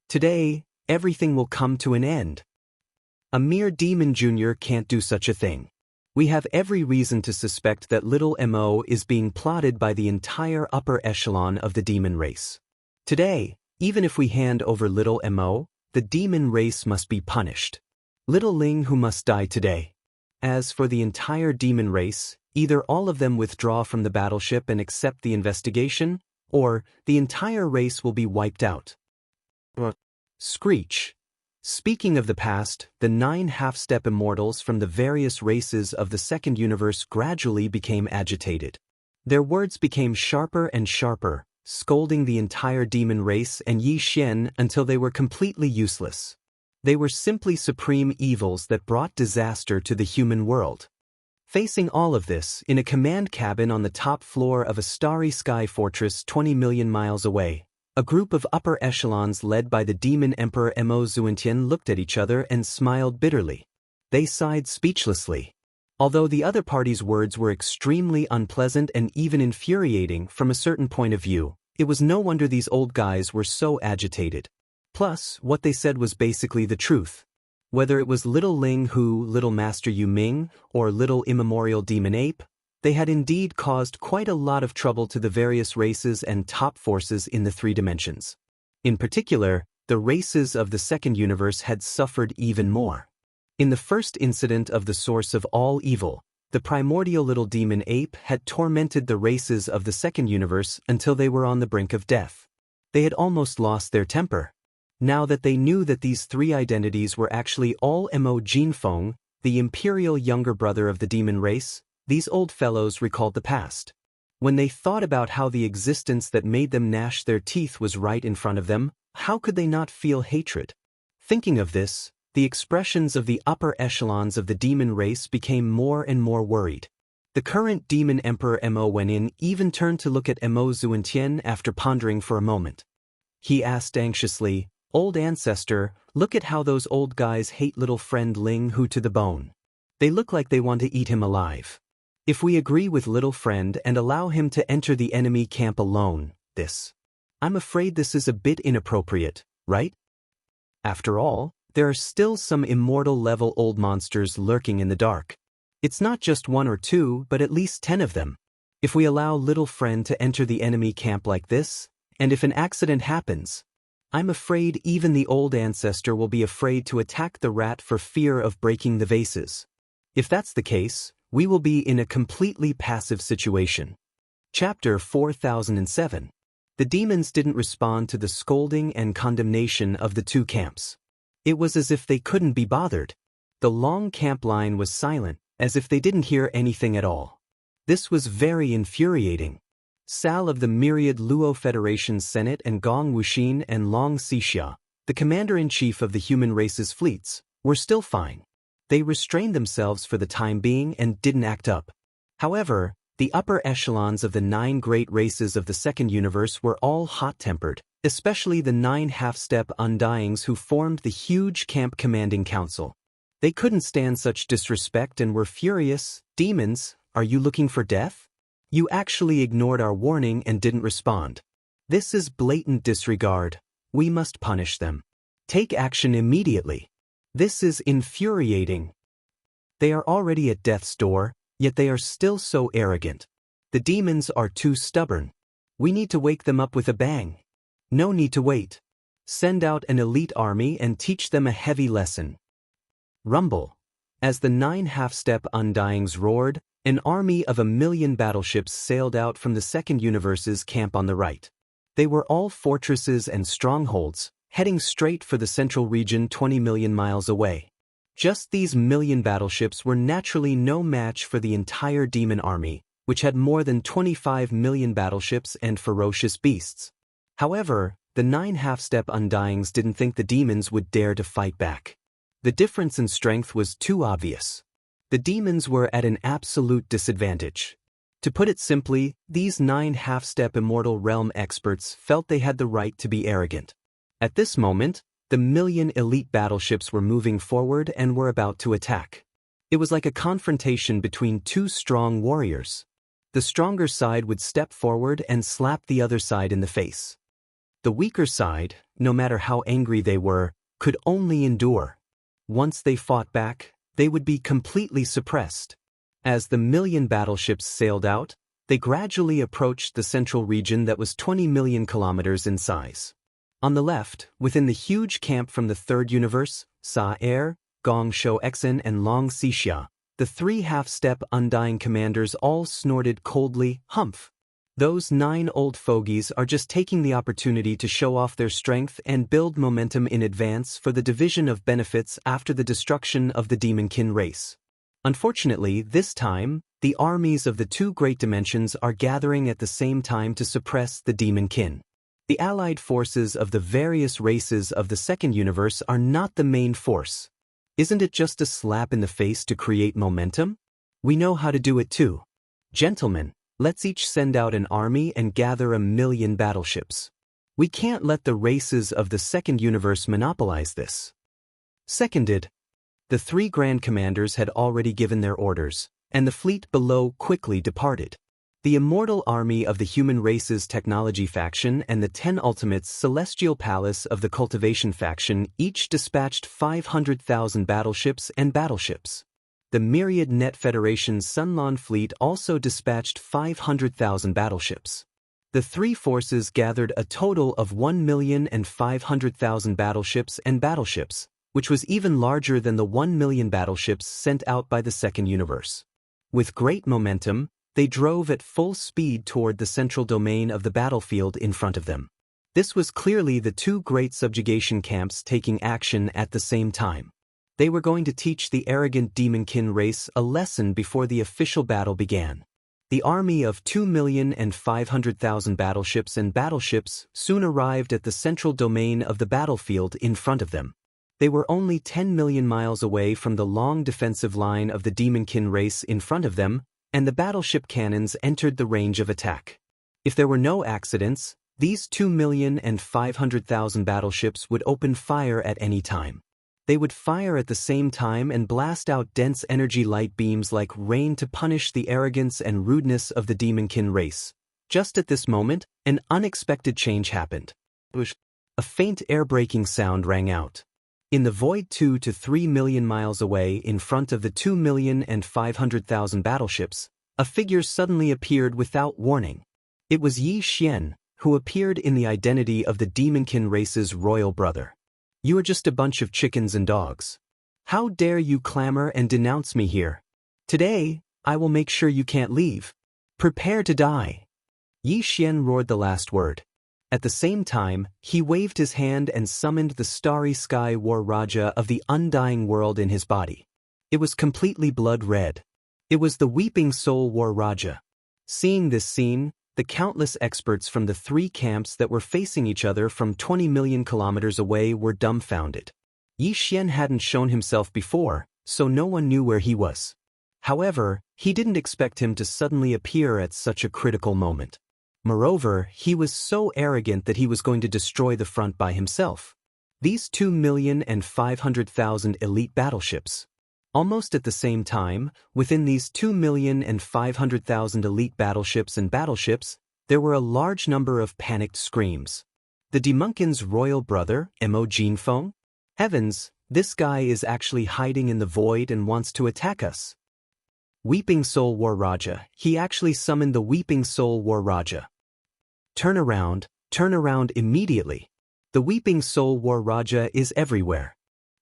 Today, everything will come to an end. A mere demon junior can't do such a thing. We have every reason to suspect that little Mo is being plotted by the entire upper echelon of the demon race. Today, even if we hand over little Mo, the demon race must be punished. Little Ling Hu must die today. As for the entire demon race, either all of them withdraw from the battleship and accept the investigation, or the entire race will be wiped out. Screech. Speaking of the past, the 9 half-step immortals from the various races of the second universe gradually became agitated. Their words became sharper and sharper, scolding the entire demon race and Yi Xian until they were completely useless. They were simply supreme evils that brought disaster to the human world. Facing all of this, in a command cabin on the top floor of a starry sky fortress 20 million miles away, a group of upper echelons led by the demon emperor Mo Zuentian looked at each other and smiled bitterly. They sighed speechlessly. Although the other party's words were extremely unpleasant and even infuriating from a certain point of view, it was no wonder these old guys were so agitated. Plus, what they said was basically the truth. Whether it was little Ling Hu, little Master Yu Ming, or little immemorial demon ape, they had indeed caused quite a lot of trouble to the various races and top forces in the 3 dimensions. In particular, the races of the second universe had suffered even more. In the first incident of the source of all evil, the primordial little demon ape had tormented the races of the second universe until they were on the brink of death. They had almost lost their temper. Now that they knew that these 3 identities were actually all Mo Jinfeng, the imperial younger brother of the demon race, these old fellows recalled the past. When they thought about how the existence that made them gnash their teeth was right in front of them, how could they not feel hatred? Thinking of this, the expressions of the upper echelons of the demon race became more and more worried. The current demon emperor Mo Wenin even turned to look at Mo Zuentian after pondering for a moment. He asked anxiously, "Old ancestor, look at how those old guys hate little friend Ling Hu to the bone. They look like they want to eat him alive. If we agree with little friend and allow him to enter the enemy camp alone, I'm afraid this is a bit inappropriate, right? After all, there are still some immortal-level old monsters lurking in the dark. It's not just 1 or 2, but at least 10 of them. If we allow little friend to enter the enemy camp like this, and if an accident happens, I'm afraid even the old ancestor will be afraid to attack the rat for fear of breaking the vases. If that's the case, we will be in a completely passive situation." Chapter 4007. The demons didn't respond to the scolding and condemnation of the 2 camps. It was as if they couldn't be bothered. The long camp line was silent, as if they didn't hear anything at all. This was very infuriating. Sal of the myriad Luo Federation's Senate and Gong Wuxin and Long Xixia, the commander-in-chief of the human race's fleets, were still fine. They restrained themselves for the time being and didn't act up. However, the upper echelons of the 9 great races of the second universe were all hot-tempered, especially the 9 half-step undyings who formed the huge camp commanding council. They couldn't stand such disrespect and were furious. Demons, are you looking for death? You actually ignored our warning and didn't respond. This is blatant disregard. We must punish them. Take action immediately. This is infuriating. They are already at death's door, yet they are still so arrogant. The demons are too stubborn. We need to wake them up with a bang. No need to wait. Send out an elite army and teach them a heavy lesson. Rumble. As the 9 half-step undyings roared, an army of 1,000,000 battleships sailed out from the second universe's camp on the right. They were all fortresses and strongholds, heading straight for the central region 20 million miles away. Just these 1,000,000 battleships were naturally no match for the entire demon army, which had more than 25 million battleships and ferocious beasts. However, the 9 half-step undyings didn't think the demons would dare to fight back. The difference in strength was too obvious. The demons were at an absolute disadvantage. To put it simply, these 9 half-step immortal realm experts felt they had the right to be arrogant. At this moment, the 1,000,000 elite battleships were moving forward and were about to attack. It was like a confrontation between 2 strong warriors. The stronger side would step forward and slap the other side in the face. The weaker side, no matter how angry they were, could only endure. Once they fought back, they would be completely suppressed. As the 1,000,000 battleships sailed out, they gradually approached the central region that was 20 million kilometers in size. On the left, within the huge camp from the third universe, Sa-Er, Gong-Shou-Exen and Long Xixia, the 3 half-step undying commanders all snorted coldly, "Humph! Those 9 old fogies are just taking the opportunity to show off their strength and build momentum in advance for the division of benefits after the destruction of the demonkin race." Unfortunately, this time, the armies of the 2 great dimensions are gathering at the same time to suppress the demonkin. The allied forces of the various races of the second universe are not the main force. Isn't it just a slap in the face to create momentum? We know how to do it too. Gentlemen, let's each send out an army and gather 1,000,000 battleships. We can't let the races of the second universe monopolize this. Seconded. The 3 grand commanders had already given their orders, and the fleet below quickly departed. The immortal army of the human race's technology faction and the 10 ultimates celestial palace of the cultivation faction each dispatched 500,000 battleships and battleships. The myriad Net Federation's Sunlon fleet also dispatched 500,000 battleships. The 3 forces gathered a total of 1,500,000 battleships and battleships, which was even larger than the 1,000,000 battleships sent out by the second universe. With great momentum, they drove at full speed toward the central domain of the battlefield in front of them. This was clearly the 2 great subjugation camps taking action at the same time. They were going to teach the arrogant demonkin race a lesson before the official battle began. The army of 2,500,000 battleships and battleships soon arrived at the central domain of the battlefield in front of them. They were only 10 million miles away from the long defensive line of the demonkin race in front of them, and the battleship cannons entered the range of attack. If there were no accidents, these 2,500,000 battleships would open fire at any time. They would fire at the same time and blast out dense energy light beams like rain to punish the arrogance and rudeness of the demonkin race. Just at this moment, an unexpected change happened. A faint air-braking sound rang out. In the void 2 to 3 million miles away in front of the 2,500,000 battleships, a figure suddenly appeared without warning. It was Yi Xian, who appeared in the identity of the demonkin race's royal brother. "You are just a bunch of chickens and dogs. How dare you clamor and denounce me here? Today, I will make sure you can't leave. Prepare to die." Yi Xian roared the last word. At the same time, he waved his hand and summoned the starry sky war Raja of the undying world in his body. It was completely blood red. It was the weeping soul war Raja. Seeing this scene, the countless experts from the three camps that were facing each other from 20 million kilometers away were dumbfounded. Yi Xian hadn't shown himself before, so no one knew where he was. However, he didn't expect him to suddenly appear at such a critical moment. Moreover, he was so arrogant that he was going to destroy the front by himself. These 2,500,000 elite battleships. Almost at the same time, within these 2,500,000 elite battleships, there were a large number of panicked screams. The Demonkin's royal brother, Mo Jinfeng? Heavens, this guy is actually hiding in the void and wants to attack us. Weeping Soul War Raja, he actually summoned the Weeping Soul War Raja. Turn around immediately. The Weeping Soul War Raja is everywhere.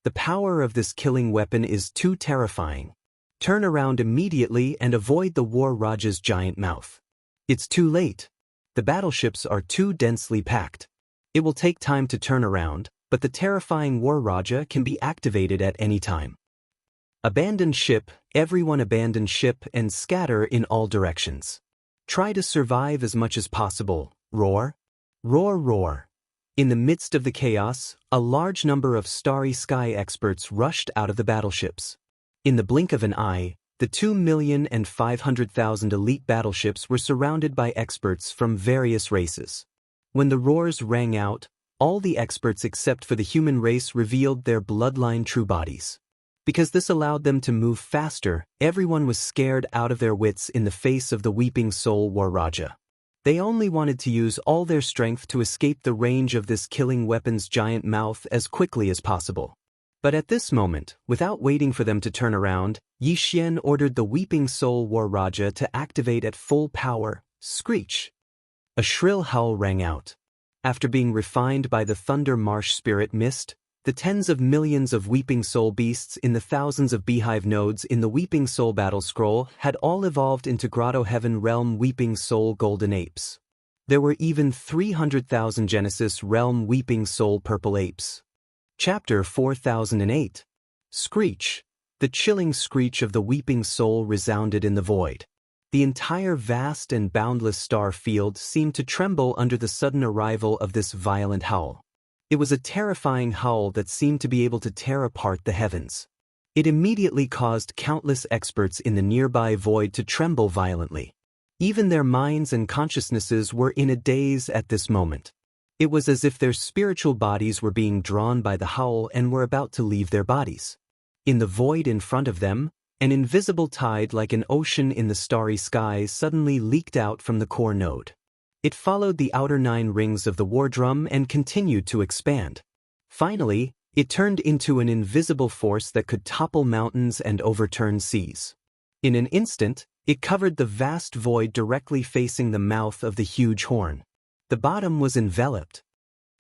The power of this killing weapon is too terrifying. Turn around immediately and avoid the War Raja's giant mouth. It's too late. The battleships are too densely packed. It will take time to turn around, but the terrifying War Raja can be activated at any time. Abandon ship, everyone abandon ship and scatter in all directions. Try to survive as much as possible. Roar. Roar, roar. In the midst of the chaos, a large number of starry sky experts rushed out of the battleships. In the blink of an eye, the 2,500,000 elite battleships were surrounded by experts from various races. When the roars rang out, all the experts except for the human race revealed their bloodline true bodies. Because this allowed them to move faster, everyone was scared out of their wits in the face of the Weeping Soul War Raja. They only wanted to use all their strength to escape the range of this killing weapon's giant mouth as quickly as possible. But at this moment, without waiting for them to turn around, Yi Xian ordered the Weeping Soul War Raja to activate at full power. Screech! A shrill howl rang out. After being refined by the Thunder Marsh Spirit Mist, the tens of millions of Weeping Soul beasts in the thousands of beehive nodes in the Weeping Soul Battle Scroll had all evolved into Grotto Heaven Realm Weeping Soul Golden Apes. There were even 300,000 Genesis Realm Weeping Soul Purple Apes. Chapter 4008. Screech. The chilling screech of the Weeping Soul resounded in the void. The entire vast and boundless star field seemed to tremble under the sudden arrival of this violent howl. It was a terrifying howl that seemed to be able to tear apart the heavens. It immediately caused countless experts in the nearby void to tremble violently. Even their minds and consciousnesses were in a daze at this moment. It was as if their spiritual bodies were being drawn by the howl and were about to leave their bodies. In the void in front of them, an invisible tide like an ocean in the starry skies suddenly leaked out from the core node. It followed the outer 9 rings of the war drum and continued to expand. Finally, it turned into an invisible force that could topple mountains and overturn seas. In an instant, it covered the vast void directly facing the mouth of the huge horn. The bottom was enveloped.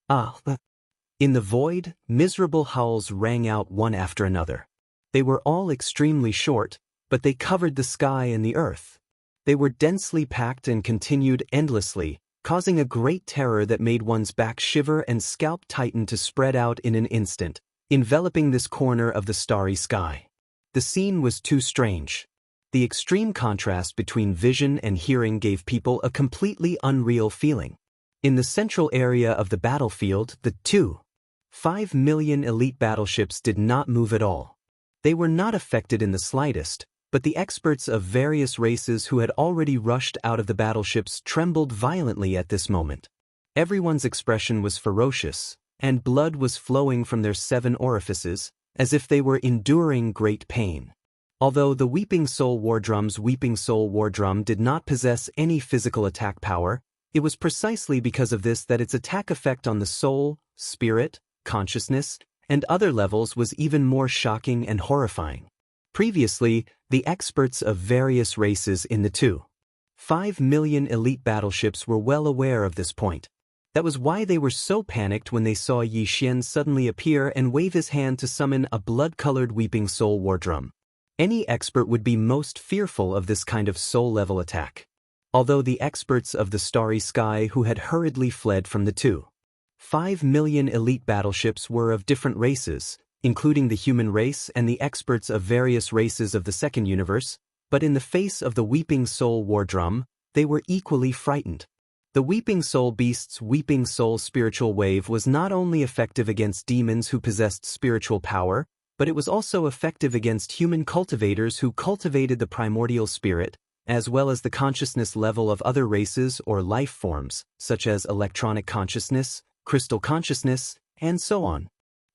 In the void, miserable howls rang out one after another. They were all extremely short, but they covered the sky and the earth. They were densely packed and continued endlessly, causing a great terror that made one's back shiver and scalp tighten to spread out in an instant, enveloping this corner of the starry sky. The scene was too strange. The extreme contrast between vision and hearing gave people a completely unreal feeling. In the central area of the battlefield, the 2.5 million elite battleships did not move at all. They were not affected in the slightest, but the experts of various races who had already rushed out of the battleships trembled violently at this moment. Everyone's expression was ferocious, and blood was flowing from their 7 orifices, as if they were enduring great pain. Although the Weeping Soul War Drum's Weeping Soul War Drum did not possess any physical attack power, it was precisely because of this that its attack effect on the soul, spirit, consciousness, and other levels was even more shocking and horrifying. Previously, the experts of various races in the 2.5 million elite battleships were well aware of this point. That was why they were so panicked when they saw Yi Xian suddenly appear and wave his hand to summon a blood-colored Weeping Soul War Drum. Any expert would be most fearful of this kind of soul-level attack. Although the experts of the starry sky who had hurriedly fled from the 2.5 million elite battleships were of different races, including the human race and the experts of various races of the second universe, but in the face of the Weeping Soul War Drum, they were equally frightened. The Weeping Soul Beast's Weeping Soul spiritual wave was not only effective against demons who possessed spiritual power, but it was also effective against human cultivators who cultivated the primordial spirit, as well as the consciousness level of other races or life forms, such as electronic consciousness, crystal consciousness, and so on.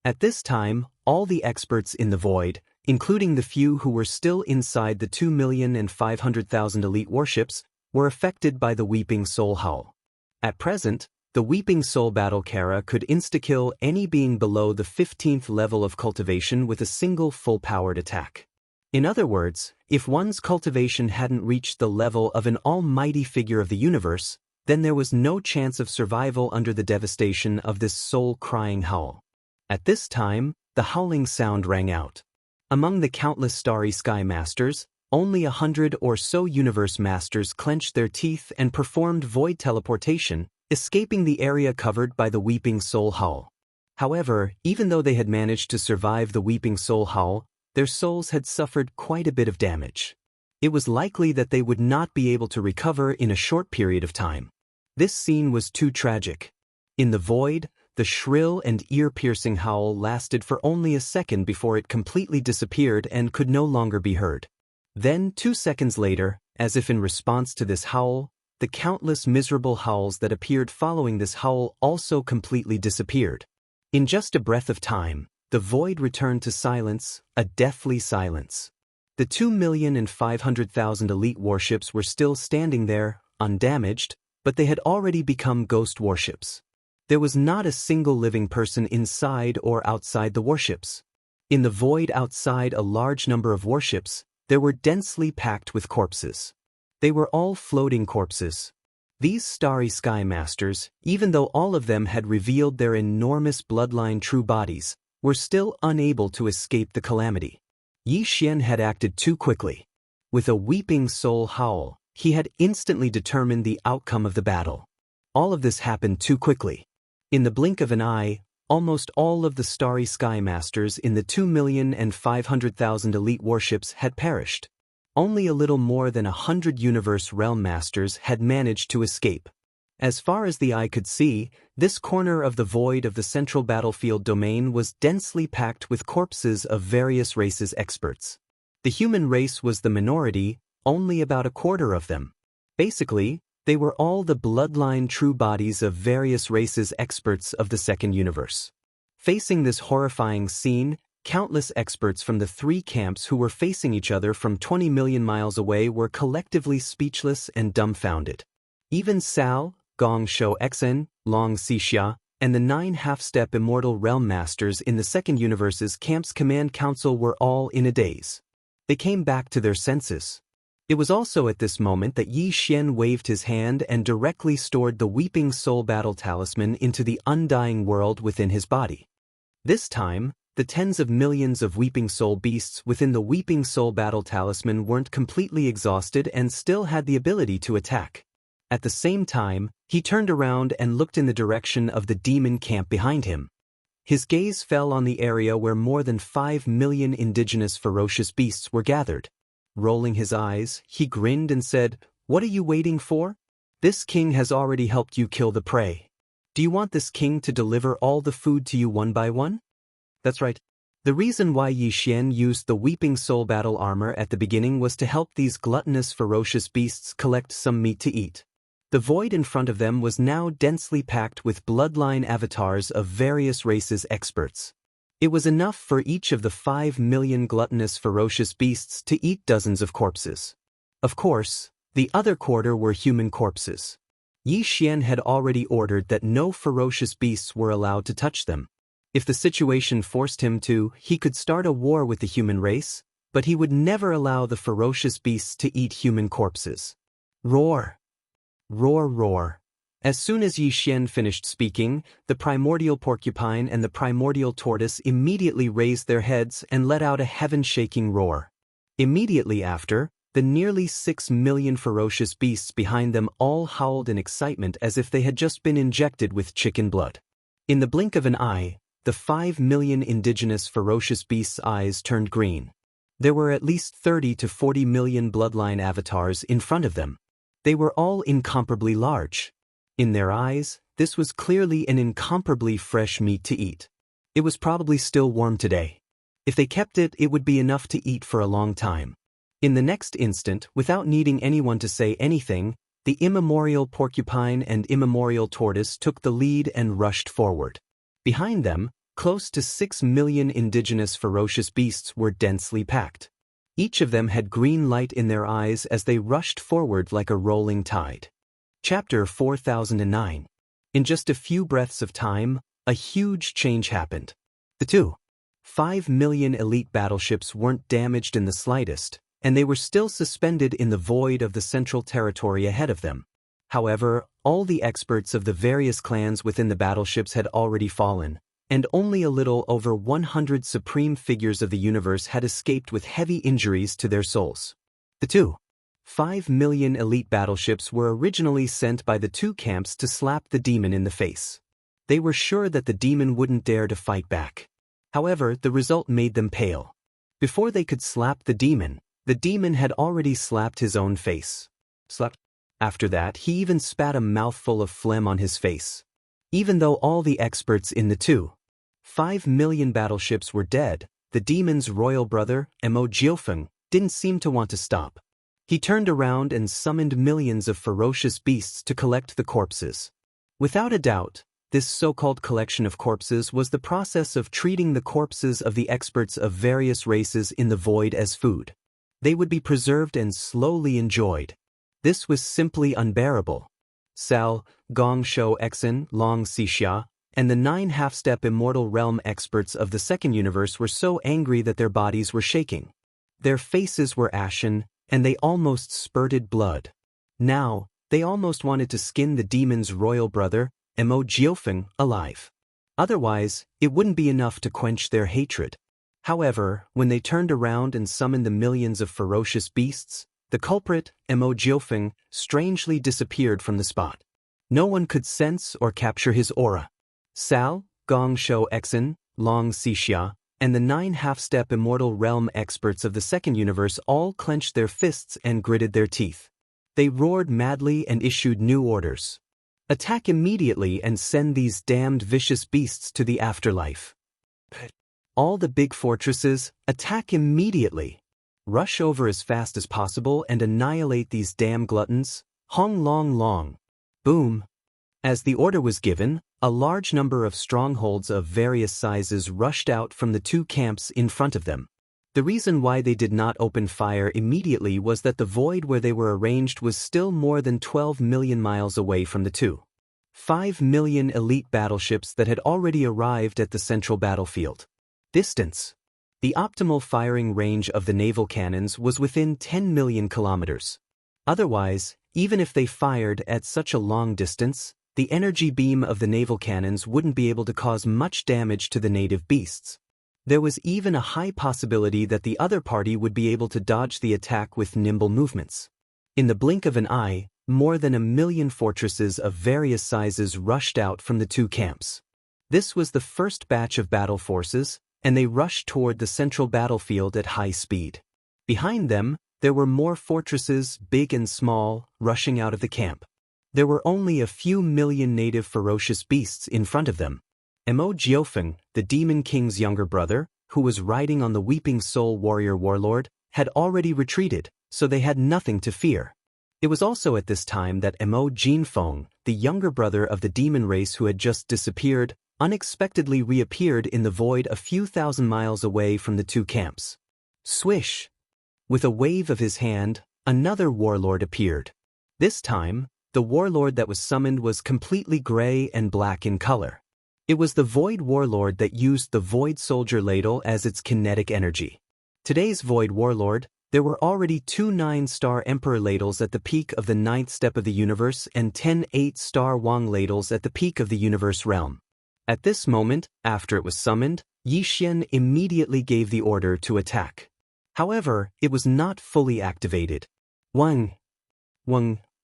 At this time, all the experts in the void, including the few who were still inside the 2,500,000 elite warships, were affected by the Weeping Soul Howl. At present, the Weeping Soul Battle Kara could insta-kill any being below the 15th level of cultivation with a single full-powered attack. In other words, if one's cultivation hadn't reached the level of an almighty figure of the universe, then there was no chance of survival under the devastation of this soul-crying howl. At this time, the howling sound rang out. Among the countless starry sky masters, only 100 or so universe masters clenched their teeth and performed void teleportation, escaping the area covered by the Weeping Soul Howl. However, even though they had managed to survive the Weeping Soul Howl, their souls had suffered quite a bit of damage. It was likely that they would not be able to recover in a short period of time. This scene was too tragic. In the void, the shrill and ear-piercing howl lasted for only a second before it completely disappeared and could no longer be heard. Then, 2 seconds later, as if in response to this howl, the countless miserable howls that appeared following this howl also completely disappeared. In just a breath of time, the void returned to silence, a deathly silence. The 2,500,000 elite warships were still standing there, undamaged, but they had already become ghost warships. There was not a single living person inside or outside the warships. In the void outside a large number of warships, they were densely packed with corpses. They were all floating corpses. These starry sky masters, even though all of them had revealed their enormous bloodline true bodies, were still unable to escape the calamity. Yi Xian had acted too quickly. With a Weeping Soul Howl, he had instantly determined the outcome of the battle. All of this happened too quickly. In the blink of an eye, almost all of the starry sky masters in the 2,500,000 elite warships had perished. Only a little more than 100 universe realm masters had managed to escape. As far as the eye could see, this corner of the void of the central battlefield domain was densely packed with corpses of various races experts. The human race was the minority, only about a quarter of them. Basically, they were all the bloodline true bodies of various races experts of the second universe. Facing this horrifying scene, countless experts from the 3 camps who were facing each other from 20 million miles away were collectively speechless and dumbfounded. Even Sao, Gong Shou Xen, Long Xixia, and the 9 half-step immortal realm masters in the second universe's camp's command council were all in a daze. They came back to their senses. It was also at this moment that Yi Xian waved his hand and directly stored the Weeping Soul Battle Talisman into the undying world within his body. This time, the tens of millions of Weeping Soul beasts within the Weeping Soul Battle Talisman weren't completely exhausted and still had the ability to attack. At the same time, he turned around and looked in the direction of the demon camp behind him. His gaze fell on the area where more than 5 million indigenous ferocious beasts were gathered. Rolling his eyes, he grinned and said, "What are you waiting for? This king has already helped you kill the prey. Do you want this king to deliver all the food to you one by one?" That's right. The reason why Yi Xian used the Weeping Soul Battle armor at the beginning was to help these gluttonous ferocious beasts collect some meat to eat. The void in front of them was now densely packed with bloodline avatars of various races experts. It was enough for each of the 5 million gluttonous ferocious beasts to eat dozens of corpses. Of course, the other quarter were human corpses. Yi Xian had already ordered that no ferocious beasts were allowed to touch them. If the situation forced him to, he could start a war with the human race, but he would never allow the ferocious beasts to eat human corpses. Roar! Roar, roar. As soon as Yi Xian finished speaking, the primordial porcupine and the primordial tortoise immediately raised their heads and let out a heaven-shaking roar. Immediately after, the nearly 6 million ferocious beasts behind them all howled in excitement as if they had just been injected with chicken blood. In the blink of an eye, the 5 million indigenous ferocious beasts' eyes turned green. There were at least 30 to 40 million bloodline avatars in front of them. They were all incomparably large. In their eyes, this was clearly an incomparably fresh meat to eat. It was probably still warm today. If they kept it, it would be enough to eat for a long time. In the next instant, without needing anyone to say anything, the immemorial porcupine and immemorial tortoise took the lead and rushed forward. Behind them, close to 6 million indigenous ferocious beasts were densely packed. Each of them had green light in their eyes as they rushed forward like a rolling tide. Chapter 4009. In just a few breaths of time, a huge change happened. The 5 million elite battleships weren't damaged in the slightest, and they were still suspended in the void of the central territory ahead of them. However, all the experts of the various clans within the battleships had already fallen, and only a little over 100 supreme figures of the universe had escaped with heavy injuries to their souls. The 5 million elite battleships were originally sent by the two camps to slap the demon in the face. They were sure that the demon wouldn't dare to fight back. However, the result made them pale. Before they could slap the demon had already slapped his own face. Slap. After that, he even spat a mouthful of phlegm on his face. Even though all the experts in the 5 million battleships were dead, the demon's royal brother, Mo Jiufeng, didn't seem to want to stop. He turned around and summoned millions of ferocious beasts to collect the corpses. Without a doubt, this so-called collection of corpses was the process of treating the corpses of the experts of various races in the void as food. They would be preserved and slowly enjoyed. This was simply unbearable. Sal, Gong Shou Exen, Long Xixia, and the 9 half-step immortal realm experts of the second universe were so angry that their bodies were shaking. Their faces were ashen, and they almost spurted blood. Now, they almost wanted to skin the demon's royal brother, Mo Jiufeng, alive. Otherwise, it wouldn't be enough to quench their hatred. However, when they turned around and summoned the millions of ferocious beasts, the culprit, Mo Jiufeng, strangely disappeared from the spot. No one could sense or capture his aura. Sal, Gong Shou Exen, Long Xixia, and the 9 half-step immortal realm experts of the second universe all clenched their fists and gritted their teeth. They roared madly and issued new orders. Attack immediately and send these damned vicious beasts to the afterlife. All the big fortresses, attack immediately. Rush over as fast as possible and annihilate these damn gluttons. Hong long long. Boom. As the order was given, a large number of strongholds of various sizes rushed out from the two camps in front of them. The reason why they did not open fire immediately was that the void where they were arranged was still more than 12 million miles away from the 5 million elite battleships that had already arrived at the central battlefield. Distance. The optimal firing range of the naval cannons was within 10 million kilometers. Otherwise, even if they fired at such a long distance, the energy beam of the naval cannons wouldn't be able to cause much damage to the native beasts. There was even a high possibility that the other party would be able to dodge the attack with nimble movements. In the blink of an eye, more than 1 million fortresses of various sizes rushed out from the two camps. This was the first batch of battle forces, and they rushed toward the central battlefield at high speed. Behind them, there were more fortresses, big and small, rushing out of the camp. There were only a few million native ferocious beasts in front of them. Mo Jiufeng, the Demon King's younger brother, who was riding on the Weeping Soul Warrior Warlord, had already retreated, so they had nothing to fear. It was also at this time that Mo Jinfeng, the younger brother of the demon race who had just disappeared, unexpectedly reappeared in the void a few thousand miles away from the two camps. Swish! With a wave of his hand, another warlord appeared. This time, the warlord that was summoned was completely gray and black in color. It was the Void Warlord that used the Void Soldier Ladle as its kinetic energy. Today's Void Warlord, there were already 2 9-star Emperor Ladles at the peak of the 9th step of the universe and 10 8-star Wang Ladles at the peak of the universe realm. At this moment, after it was summoned, Yi Xian immediately gave the order to attack. However, it was not fully activated. Wang!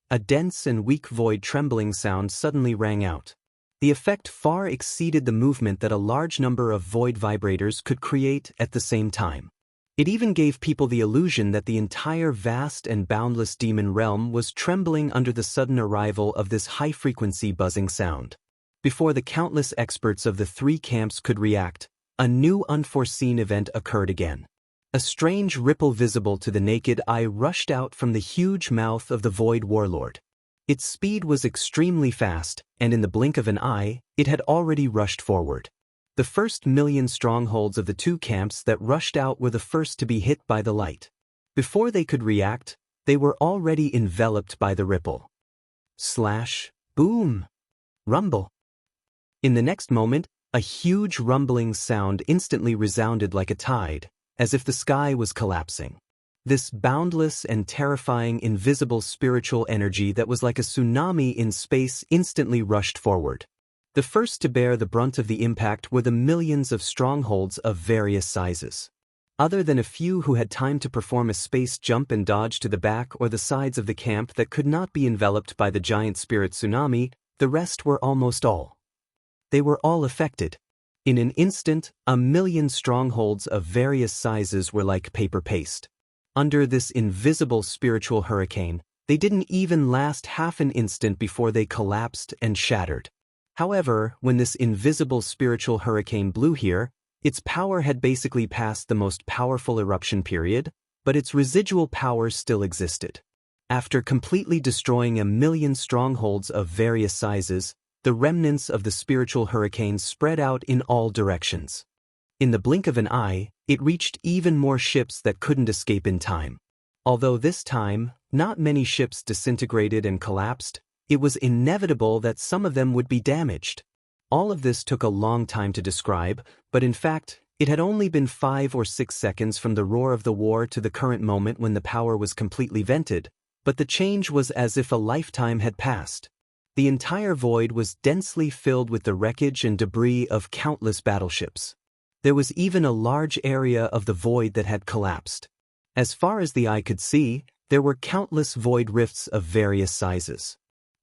A dense and weak void trembling sound suddenly rang out. The effect far exceeded the movement that a large number of void vibrators could create at the same time. It even gave people the illusion that the entire vast and boundless demon realm was trembling under the sudden arrival of this high-frequency buzzing sound. Before the countless experts of the three camps could react, a new unforeseen event occurred again. A strange ripple visible to the naked eye rushed out from the huge mouth of the Void Warlord. Its speed was extremely fast, and in the blink of an eye, it had already rushed forward. The first million strongholds of the two camps that rushed out were the first to be hit by the light. Before they could react, they were already enveloped by the ripple. Slash, boom, rumble. In the next moment, a huge rumbling sound instantly resounded like a tide, as if the sky was collapsing. This boundless and terrifying invisible spiritual energy that was like a tsunami in space instantly rushed forward. The first to bear the brunt of the impact were the millions of strongholds of various sizes. Other than a few who had time to perform a space jump and dodge to the back or the sides of the camp that could not be enveloped by the giant spirit tsunami, the rest were almost all. They were all affected. In an instant, a million strongholds of various sizes were like paper paste. Under this invisible spiritual hurricane, they didn't even last half an instant before they collapsed and shattered. However, when this invisible spiritual hurricane blew here, its power had basically passed the most powerful eruption period, but its residual power still existed. After completely destroying a million strongholds of various sizes, the remnants of the spiritual hurricane spread out in all directions. In the blink of an eye, it reached even more ships that couldn't escape in time. Although this time, not many ships disintegrated and collapsed, it was inevitable that some of them would be damaged. All of this took a long time to describe, but in fact, it had only been 5 or 6 seconds from the roar of the war to the current moment when the power was completely vented, but the change was as if a lifetime had passed. The entire void was densely filled with the wreckage and debris of countless battleships. There was even a large area of the void that had collapsed. As far as the eye could see, there were countless void rifts of various sizes.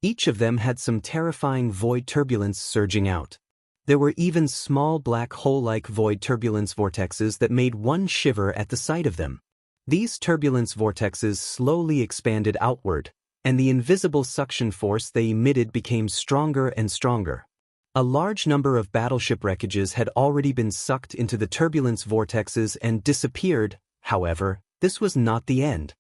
Each of them had some terrifying void turbulence surging out. There were even small black hole-like void turbulence vortexes that made one shiver at the sight of them. These turbulence vortexes slowly expanded outward, and the invisible suction force they emitted became stronger and stronger. A large number of battleship wreckages had already been sucked into the turbulence vortexes and disappeared. However, this was not the end.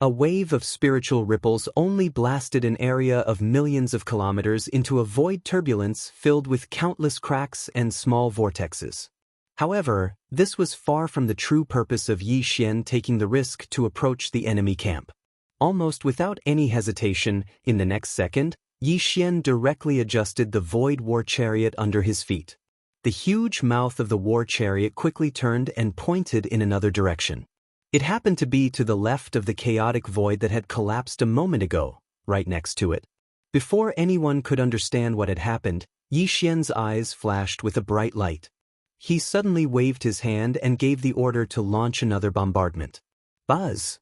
A wave of spiritual ripples only blasted an area of millions of kilometers into a void turbulence filled with countless cracks and small vortexes. However, this was far from the true purpose of Yi Xian taking the risk to approach the enemy camp. Almost without any hesitation, in the next second, Yi Xian directly adjusted the void war chariot under his feet. The huge mouth of the war chariot quickly turned and pointed in another direction. It happened to be to the left of the chaotic void that had collapsed a moment ago, right next to it. Before anyone could understand what had happened, Yi Xian's eyes flashed with a bright light. He suddenly waved his hand and gave the order to launch another bombardment. Buzz.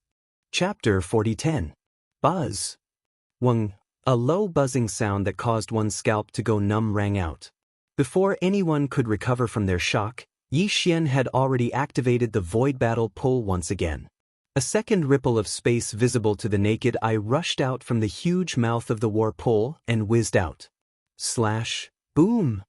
Chapter 40:10. Buzz. Wung. A low buzzing sound that caused one's scalp to go numb rang out. Before anyone could recover from their shock, Yi Xian had already activated the void battle pull once again. A second ripple of space visible to the naked eye rushed out from the huge mouth of the war pull and whizzed out. Slash, boom!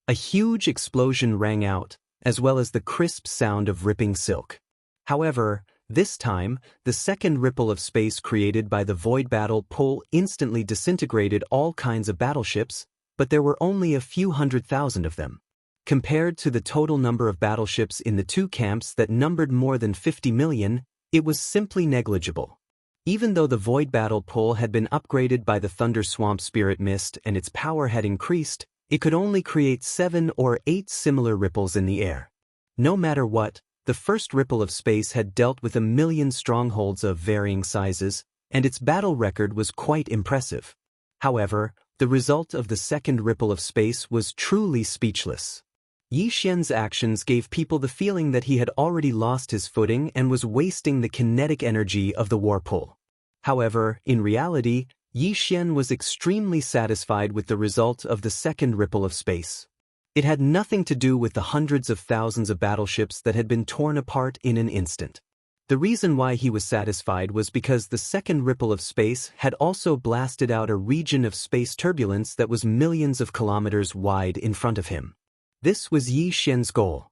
A huge explosion rang out, as well as the crisp sound of ripping silk. However, this time, the second ripple of space created by the void battle pull instantly disintegrated all kinds of battleships, but there were only a few 100,000 of them. Compared to the total number of battleships in the two camps that numbered more than 50 million, it was simply negligible. Even though the void battle pull had been upgraded by the Thunder Swamp Spirit Mist and its power had increased, it could only create 7 or 8 similar ripples in the air. No matter what, the first ripple of space had dealt with a million strongholds of varying sizes, and its battle record was quite impressive. However, the result of the second ripple of space was truly speechless. Yi Xian's actions gave people the feeling that he had already lost his footing and was wasting the kinetic energy of the war pull. However, in reality, Yi Xian was extremely satisfied with the result of the second ripple of space. It had nothing to do with the hundreds of thousands of battleships that had been torn apart in an instant. The reason why he was satisfied was because the second ripple of space had also blasted out a region of space turbulence that was millions of kilometers wide in front of him. This was Yi Xian's goal.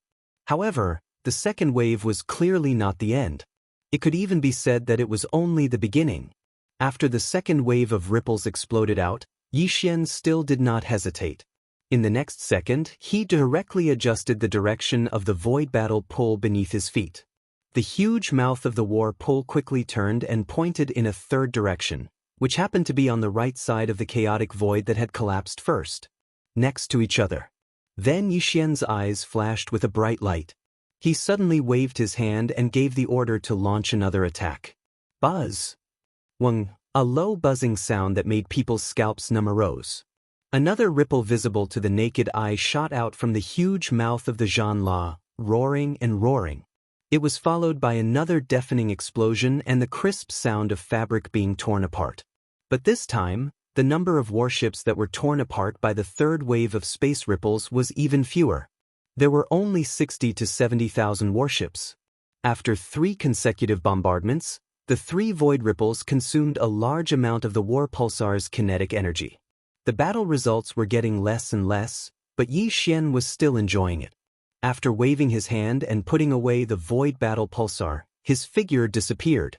However, the second wave was clearly not the end. It could even be said that it was only the beginning. After the second wave of ripples exploded out, Yi Xian still did not hesitate. In the next second, he directly adjusted the direction of the void battle pull beneath his feet. The huge mouth of the war pull quickly turned and pointed in a third direction, which happened to be on the right side of the chaotic void that had collapsed first, next to each other. Then Yi Xian's eyes flashed with a bright light. He suddenly waved his hand and gave the order to launch another attack. Buzz! Wang, a low buzzing sound that made people's scalps numb arose. Another ripple visible to the naked eye shot out from the huge mouth of the Zhanla, roaring and roaring. It was followed by another deafening explosion and the crisp sound of fabric being torn apart. But this time, the number of warships that were torn apart by the third wave of space ripples was even fewer. There were only 60 to 70,000 warships. After 3 consecutive bombardments, the 3 void ripples consumed a large amount of the war pulsar's kinetic energy. The battle results were getting less and less, but Yi Xian was still enjoying it. After waving his hand and putting away the void battle pulsar, his figure disappeared.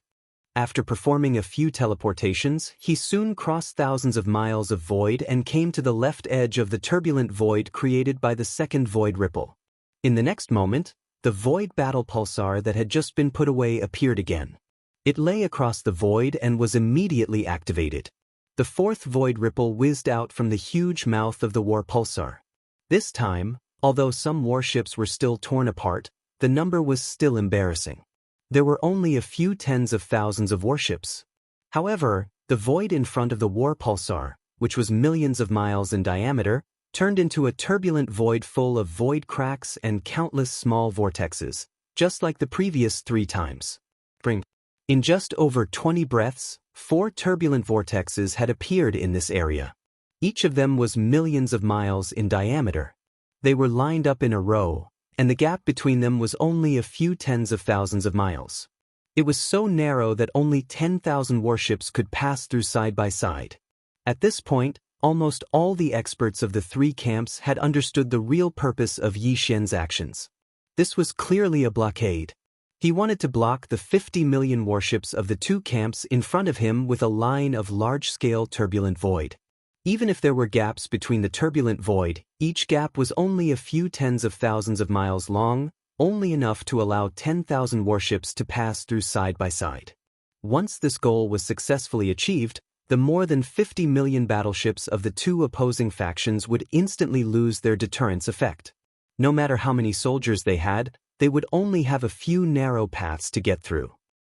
After performing a few teleportations, he soon crossed thousands of miles of void and came to the left edge of the turbulent void created by the second void ripple. In the next moment, the void battle pulsar that had just been put away appeared again. It lay across the void and was immediately activated. The fourth void ripple whizzed out from the huge mouth of the war pulsar. This time, although some warships were still torn apart, the number was still embarrassing. There were only a few tens of thousands of warships. However, the void in front of the war pulsar, which was millions of miles in diameter, turned into a turbulent void full of void cracks and countless small vortexes, just like the previous 3 times. In just over 20 breaths, 4 turbulent vortexes had appeared in this area. Each of them was millions of miles in diameter. They were lined up in a row, and the gap between them was only a few tens of thousands of miles. It was so narrow that only 10,000 warships could pass through side by side. At this point, almost all the experts of the 3 camps had understood the real purpose of Yi Xian's actions. This was clearly a blockade. He wanted to block the 50 million warships of the 2 camps in front of him with a line of large-scale turbulent void. Even if there were gaps between the turbulent void, each gap was only a few tens of thousands of miles long, only enough to allow 10,000 warships to pass through side by side. Once this goal was successfully achieved, the more than 50 million battleships of the 2 opposing factions would instantly lose their deterrence effect. No matter how many soldiers they had, they would only have a few narrow paths to get through.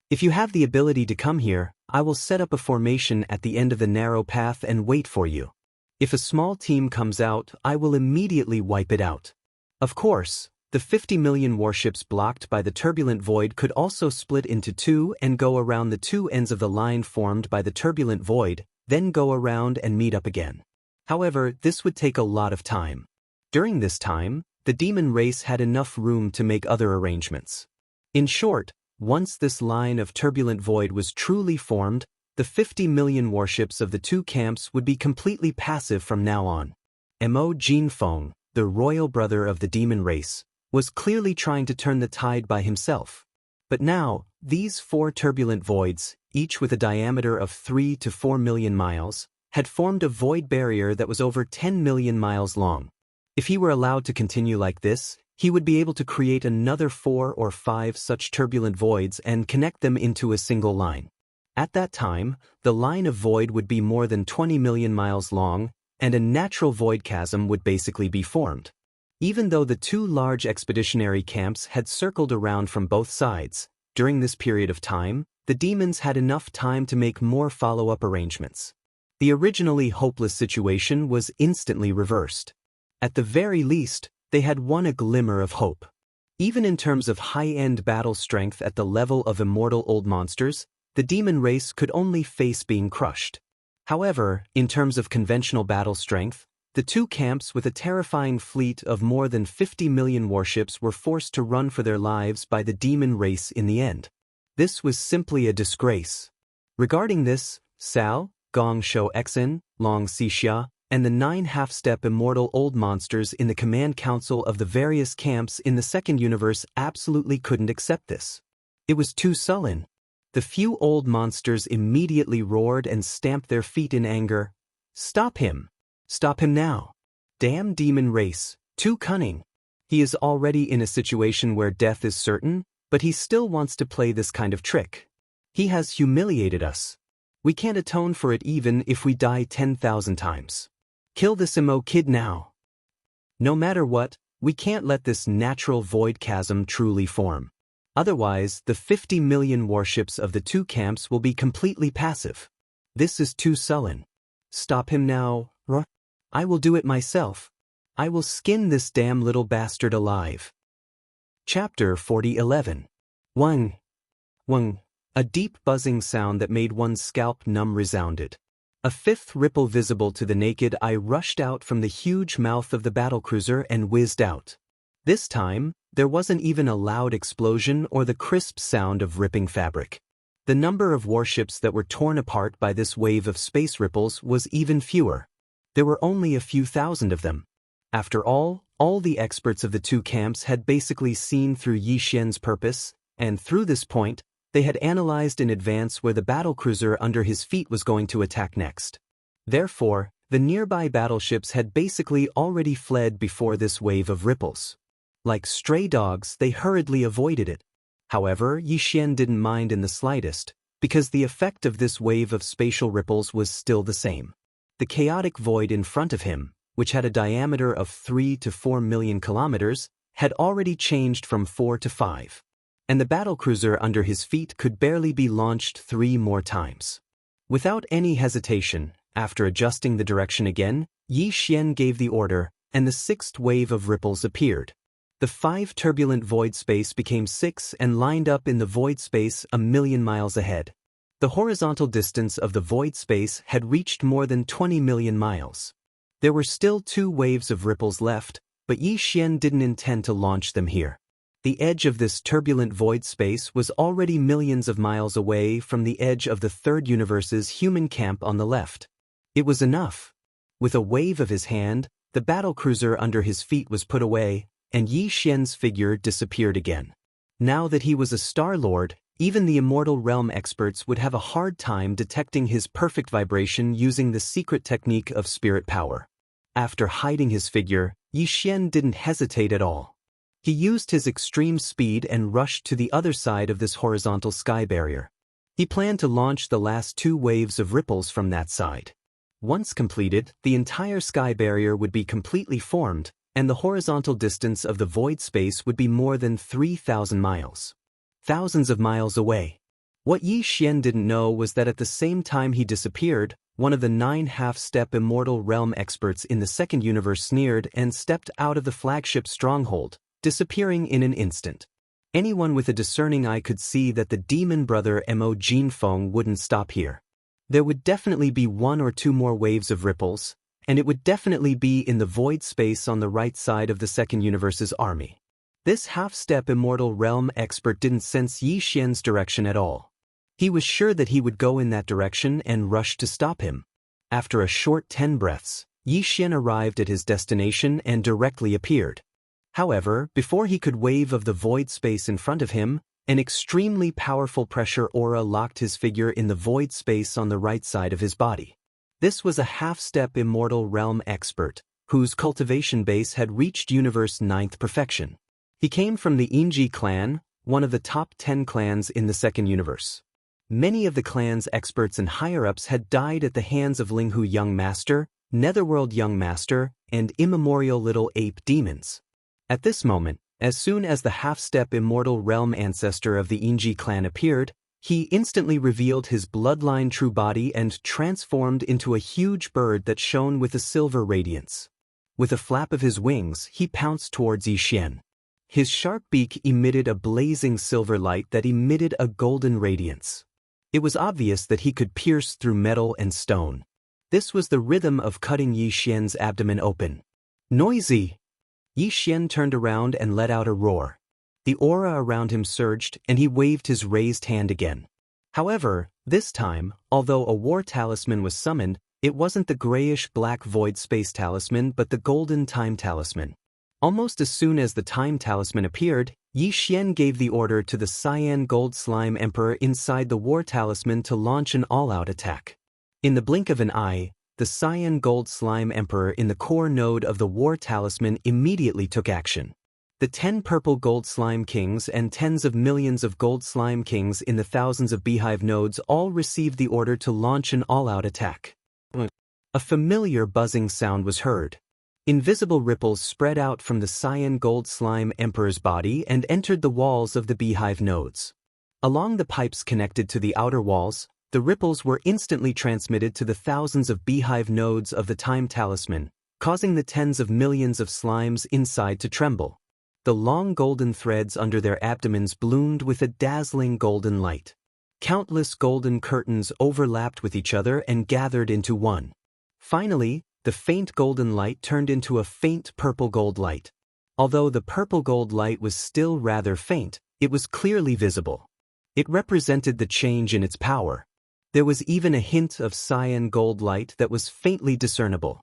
If you have the ability to come here, I will set up a formation at the end of the narrow path and wait for you. If a small team comes out, I will immediately wipe it out. Of course, the 50 million warships blocked by the turbulent void could also split into 2 and go around the 2 ends of the line formed by the turbulent void, then go around and meet up again. However, this would take a lot of time. During this time, the demon race had enough room to make other arrangements. In short, once this line of turbulent void was truly formed, the 50 million warships of the 2 camps would be completely passive from now on. Mo Jinfeng, the royal brother of the demon race, was clearly trying to turn the tide by himself. But now, these 4 turbulent voids, each with a diameter of 3 to 4 million miles, had formed a void barrier that was over 10 million miles long. If he were allowed to continue like this, he would be able to create another 4 or 5 such turbulent voids and connect them into a single line. At that time, the line of void would be more than 20 million miles long, and a natural void chasm would basically be formed. Even though the 2 large expeditionary camps had circled around from both sides, during this period of time, the demons had enough time to make more follow-up arrangements. The originally hopeless situation was instantly reversed. At the very least, they had won a glimmer of hope. Even in terms of high-end battle strength at the level of immortal old monsters, the demon race could only face being crushed. However, in terms of conventional battle strength, the 2 camps with a terrifying fleet of more than 50 million warships were forced to run for their lives by the demon race in the end. This was simply a disgrace. Regarding this, Sao, Gong Shou Xen, Long Xixia, and the 9 half-step immortal old monsters in the command council of the various camps in the second universe absolutely couldn't accept this. It was too sullen. The few old monsters immediately roared and stamped their feet in anger. Stop him! Stop him now! Damn demon race, too cunning. He is already in a situation where death is certain, but he still wants to play this kind of trick. He has humiliated us. We can't atone for it even if we die 10,000 times. Kill this emo kid now. No matter what, we can't let this natural void chasm truly form. Otherwise, the 50 million warships of the two camps will be completely passive. This is too sullen. Stop him now, ruh. I will do it myself. I will skin this damn little bastard alive. Chapter 40:11. Wang. Wang. A deep buzzing sound that made one's scalp numb resounded. A fifth ripple visible to the naked eye rushed out from the huge mouth of the battlecruiser and whizzed out. This time, there wasn't even a loud explosion or the crisp sound of ripping fabric. The number of warships that were torn apart by this wave of space ripples was even fewer. There were only a few thousand of them. After all the experts of the two camps had basically seen through Yi Xian's purpose, and through this point, they had analyzed in advance where the battlecruiser under his feet was going to attack next. Therefore, the nearby battleships had basically already fled before this wave of ripples. Like stray dogs, they hurriedly avoided it. However, Yi Xian didn't mind in the slightest, because the effect of this wave of spatial ripples was still the same. The chaotic void in front of him, which had a diameter of 3 to 4 million kilometers, had already changed from 4 to 5. And the battlecruiser under his feet could barely be launched 3 more times. Without any hesitation, after adjusting the direction again, Yi Xian gave the order, and the 6th wave of ripples appeared. The 5 turbulent void space became 6 and lined up in the void space 1,000,000 miles ahead. The horizontal distance of the void space had reached more than 20 million miles. There were still 2 waves of ripples left, but Yi Xian didn't intend to launch them here. The edge of this turbulent void space was already millions of miles away from the edge of the third universe's human camp on the left. It was enough. With a wave of his hand, the battlecruiser under his feet was put away, and Yi Xian's figure disappeared again. Now that he was a Star Lord, even the Immortal Realm experts would have a hard time detecting his perfect vibration using the secret technique of spirit power. After hiding his figure, Yi Xian didn't hesitate at all. He used his extreme speed and rushed to the other side of this horizontal sky barrier. He planned to launch the last 2 waves of ripples from that side. Once completed, the entire sky barrier would be completely formed, and the horizontal distance of the void space would be more than 3,000 miles. Thousands of miles away. What Yi Xian didn't know was that at the same time he disappeared, one of the 9 half-step Immortal Realm experts in the second universe sneered and stepped out of the flagship stronghold, disappearing in an instant. Anyone with a discerning eye could see that the demon brother Mo Jinfeng wouldn't stop here. There would definitely be 1 or 2 more waves of ripples, and it would definitely be in the void space on the right side of the second universe's army. This half-step Immortal Realm expert didn't sense Yi Xian's direction at all. He was sure that he would go in that direction and rush to stop him. After a short 10 breaths, Yi Xian arrived at his destination and directly appeared. However, before he could wave of the void space in front of him, an extremely powerful pressure aura locked his figure in the void space on the right side of his body. This was a half-step Immortal Realm expert, whose cultivation base had reached universe 9th perfection. He came from the Inji clan, one of the top 10 clans in the second universe. Many of the clan's experts and higher-ups had died at the hands of Linghu Young Master, Netherworld Young Master, and immemorial Little Ape demons. At this moment, as soon as the half-step Immortal Realm ancestor of the Inji clan appeared, he instantly revealed his bloodline true body and transformed into a huge bird that shone with a silver radiance. With a flap of his wings, he pounced towards Yi Xian. His sharp beak emitted a blazing silver light that emitted a golden radiance. It was obvious that he could pierce through metal and stone. This was the rhythm of cutting Yi Xian's abdomen open. Noisy! Yi Xian turned around and let out a roar. The aura around him surged and he waved his raised hand again. However, this time, although a war talisman was summoned, it wasn't the grayish-black void space talisman but the golden time talisman. Almost as soon as the time talisman appeared, Yi Xian gave the order to the cyan gold slime emperor inside the war talisman to launch an all-out attack. In the blink of an eye, the cyan gold slime emperor in the core node of the war talisman immediately took action. The 10 purple gold slime kings and tens of millions of gold slime kings in the thousands of beehive nodes all received the order to launch an all-out attack. A familiar buzzing sound was heard. Invisible ripples spread out from the cyan gold slime emperor's body and entered the walls of the beehive nodes. Along the pipes connected to the outer walls, the ripples were instantly transmitted to the thousands of beehive nodes of the time talisman, causing the tens of millions of slimes inside to tremble. The long golden threads under their abdomens bloomed with a dazzling golden light. Countless golden curtains overlapped with each other and gathered into one. Finally, the faint golden light turned into a faint purple gold light. Although the purple gold light was still rather faint, it was clearly visible. It represented the change in its power. There was even a hint of cyan gold light that was faintly discernible.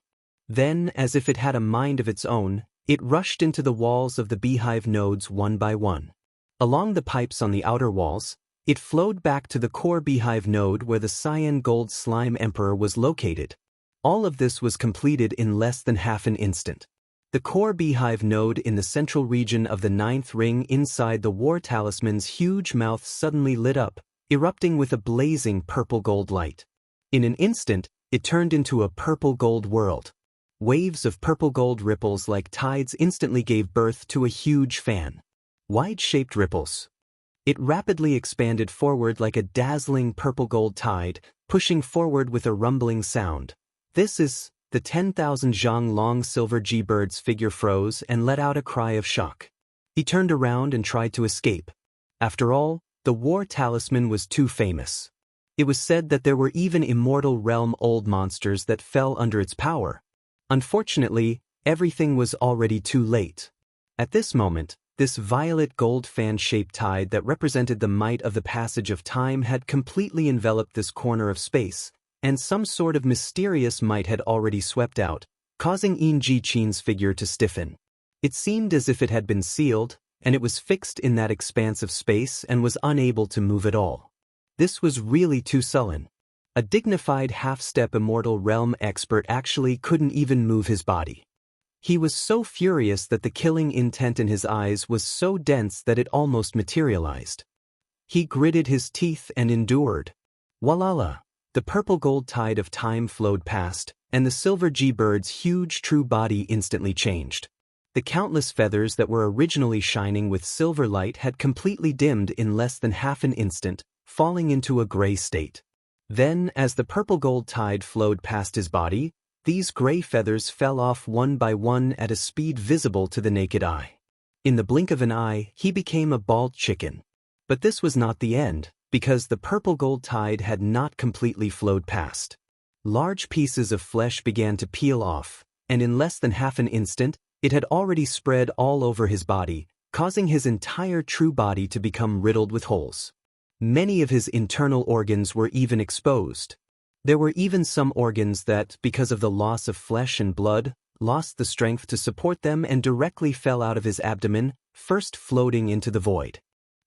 Then, as if it had a mind of its own, it rushed into the walls of the beehive nodes one by one. Along the pipes on the outer walls, it flowed back to the core beehive node where the cyan gold slime emperor was located. All of this was completed in less than half an instant. The core beehive node in the central region of the 9th ring inside the war talisman's huge mouth suddenly lit up, erupting with a blazing purple gold light. In an instant, it turned into a purple gold world. Waves of purple gold ripples like tides instantly gave birth to a huge fan. Wide-shaped ripples. It rapidly expanded forward like a dazzling purple gold tide, pushing forward with a rumbling sound. This is, the 10,000 zhang long silver G-bird's figure froze and let out a cry of shock. He turned around and tried to escape. After all, the war talisman was too famous. It was said that there were even immortal realm old monsters that fell under its power. Unfortunately, everything was already too late. At this moment, this violet gold fan-shaped tide that represented the might of the passage of time had completely enveloped this corner of space, and some sort of mysterious might had already swept out, causing Yin Jichin's figure to stiffen. It seemed as if it had been sealed, and it was fixed in that expanse of space and was unable to move at all. This was really too sullen. A dignified half-step immortal realm expert actually couldn't even move his body. He was so furious that the killing intent in his eyes was so dense that it almost materialized. He gritted his teeth and endured. Walala! The purple gold tide of time flowed past, and the silver G-bird's huge true body instantly changed. The countless feathers that were originally shining with silver light had completely dimmed in less than half an instant, falling into a gray state. Then, as the purple gold tide flowed past his body, these gray feathers fell off one by one at a speed visible to the naked eye. In the blink of an eye, he became a bald chicken. But this was not the end, because the purple gold tide had not completely flowed past. Large pieces of flesh began to peel off, and in less than half an instant, it had already spread all over his body, causing his entire true body to become riddled with holes. Many of his internal organs were even exposed. There were even some organs that, because of the loss of flesh and blood, lost the strength to support them and directly fell out of his abdomen, first floating into the void.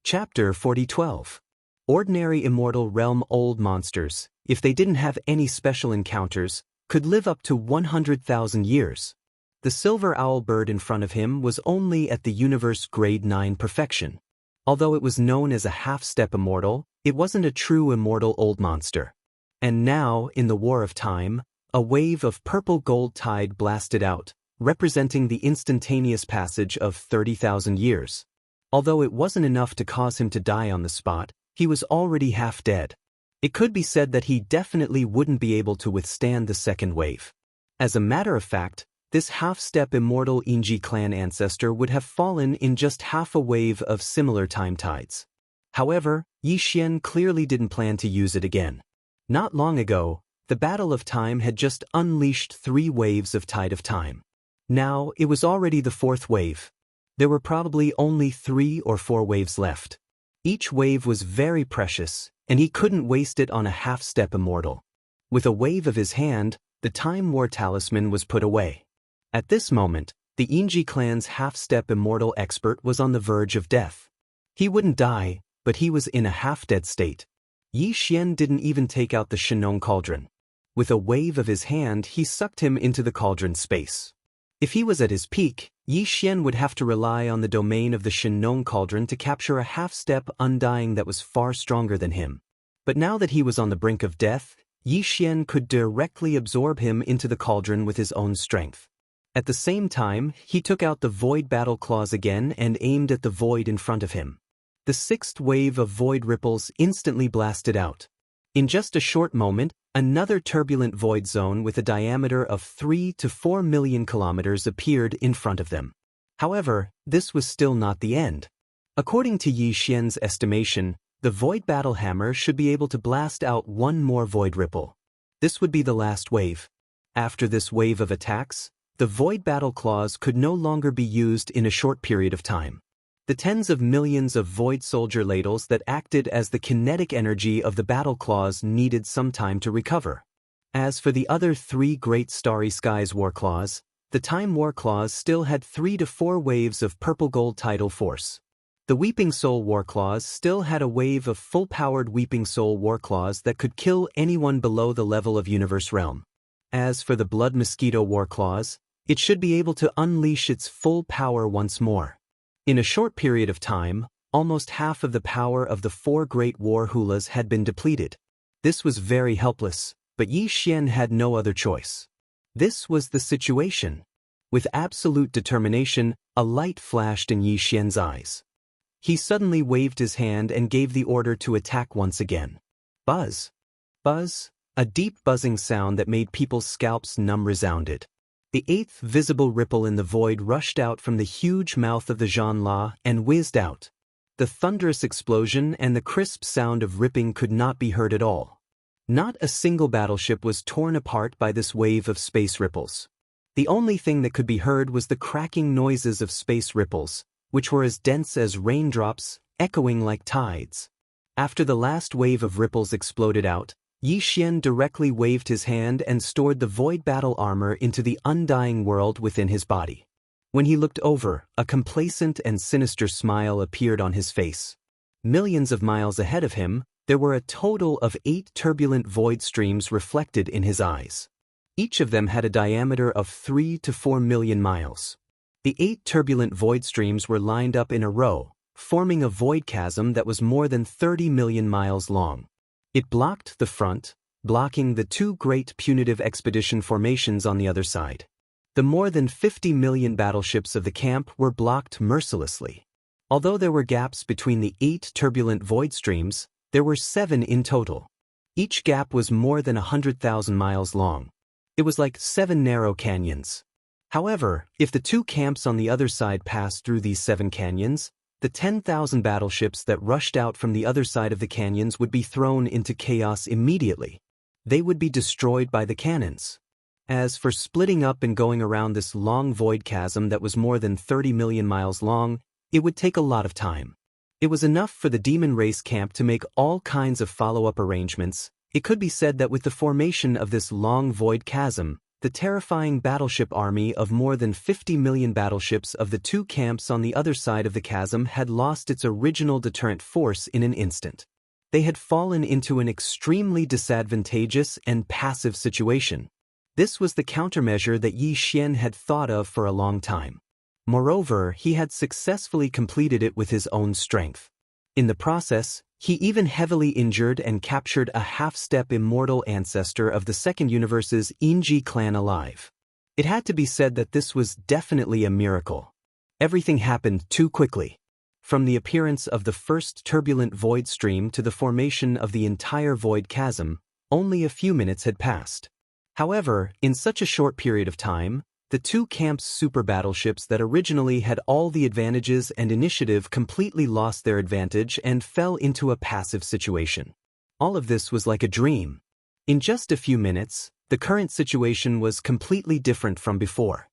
Chapter 40:12. Ordinary immortal realm old monsters, if they didn't have any special encounters, could live up to 100,000 years. The silver owl bird in front of him was only at the universe grade 9 perfection. Although it was known as a half-step immortal, it wasn't a true immortal old monster. And now, in the War of Time, a wave of purple gold tide blasted out, representing the instantaneous passage of 30,000 years. Although it wasn't enough to cause him to die on the spot, he was already half dead. It could be said that he definitely wouldn't be able to withstand the second wave. As a matter of fact, this half-step immortal Yinji clan ancestor would have fallen in just half a wave of similar time tides. However, Yi Xian clearly didn't plan to use it again. Not long ago, the Battle of Time had just unleashed 3 waves of Tide of Time. Now, it was already the 4th wave. There were probably only 3 or 4 waves left. Each wave was very precious, and he couldn't waste it on a half-step immortal. With a wave of his hand, the Time War talisman was put away. At this moment, the Inji clan's half-step immortal expert was on the verge of death. He wouldn't die, but he was in a half-dead state. Yi Xian didn't even take out the Shenong cauldron. With a wave of his hand, he sucked him into the cauldron's space. If he was at his peak, Yi Xian would have to rely on the domain of the Shenong cauldron to capture a half-step undying that was far stronger than him. But now that he was on the brink of death, Yi Xian could directly absorb him into the cauldron with his own strength. At the same time, he took out the Void Battle Claws again and aimed at the void in front of him. The 6th wave of void ripples instantly blasted out. In just a short moment, another turbulent void zone with a diameter of 3 to 4 million kilometers appeared in front of them. However, this was still not the end. According to Yi Xian's estimation, the Void Battle Hammer should be able to blast out one more void ripple. This would be the last wave. After this wave of attacks, the Void Battle Claws could no longer be used in a short period of time. The tens of millions of Void Soldier ladles that acted as the kinetic energy of the Battle Claws needed some time to recover. As for the other 3 Great Starry Skies War Claws, the Time War Claws still had 3 to 4 waves of purple-gold tidal force. The Weeping Soul War Claws still had a wave of full-powered Weeping Soul War Claws that could kill anyone below the level of Universe Realm. As for the Blood Mosquito War Claws, it should be able to unleash its full power once more. In a short period of time, almost half of the power of the 4 great war hulas had been depleted. This was very helpless, but Yi Xian had no other choice. This was the situation. With absolute determination, a light flashed in Yi Xian's eyes. He suddenly waved his hand and gave the order to attack once again. Buzz! Buzz! A deep buzzing sound that made people's scalps numb resounded. The 8th visible ripple in the void rushed out from the huge mouth of the Zhanla and whizzed out. The thunderous explosion and the crisp sound of ripping could not be heard at all. Not a single battleship was torn apart by this wave of space ripples. The only thing that could be heard was the cracking noises of space ripples, which were as dense as raindrops, echoing like tides. After the last wave of ripples exploded out, Yi Xian directly waved his hand and stored the void battle armor into the undying world within his body. When he looked over, a complacent and sinister smile appeared on his face. Millions of miles ahead of him, there were a total of 8 turbulent void streams reflected in his eyes. Each of them had a diameter of 3 to 4 million miles. The 8 turbulent void streams were lined up in a row, forming a void chasm that was more than 30 million miles long. It blocked the front, blocking the 2 great punitive expedition formations on the other side. The more than 50 million battleships of the camp were blocked mercilessly. Although there were gaps between the 8 turbulent void streams, there were 7 in total. Each gap was more than 100,000 miles long. It was like 7 narrow canyons. However, if the 2 camps on the other side passed through these 7 canyons, the 10,000 battleships that rushed out from the other side of the canyons would be thrown into chaos immediately. They would be destroyed by the cannons. As for splitting up and going around this long void chasm that was more than 30 million miles long, it would take a lot of time. It was enough for the Demon Race camp to make all kinds of follow-up arrangements. It could be said that with the formation of this long void chasm, the terrifying battleship army of more than 50 million battleships of the 2 camps on the other side of the chasm had lost its original deterrent force in an instant. They had fallen into an extremely disadvantageous and passive situation. This was the countermeasure that Yi Xian had thought of for a long time. Moreover, he had successfully completed it with his own strength. In the process, he even heavily injured and captured a half-step immortal ancestor of the Second Universe's Inji clan alive. It had to be said that this was definitely a miracle. Everything happened too quickly. From the appearance of the first turbulent void stream to the formation of the entire void chasm, only a few minutes had passed. However, in such a short period of time, the 2 camps' super battleships that originally had all the advantages and initiative completely lost their advantage and fell into a passive situation. All of this was like a dream. In just a few minutes, the current situation was completely different from before.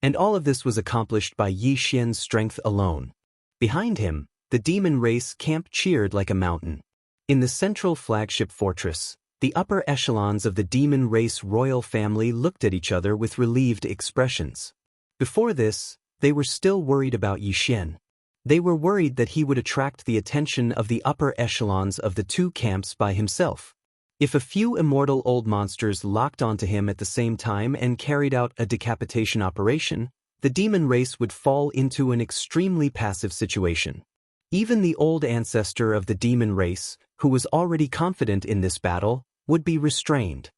And all of this was accomplished by Yi Xian's strength alone. Behind him, the demon race camp cheered like a mountain. In the central flagship fortress, the upper echelons of the demon race royal family looked at each other with relieved expressions. Before this, they were still worried about Yi Xian. They were worried that he would attract the attention of the upper echelons of the two camps by himself. If a few immortal old monsters locked onto him at the same time and carried out a decapitation operation, the demon race would fall into an extremely passive situation. Even the old ancestor of the demon race, who was already confident in this battle, would be restrained.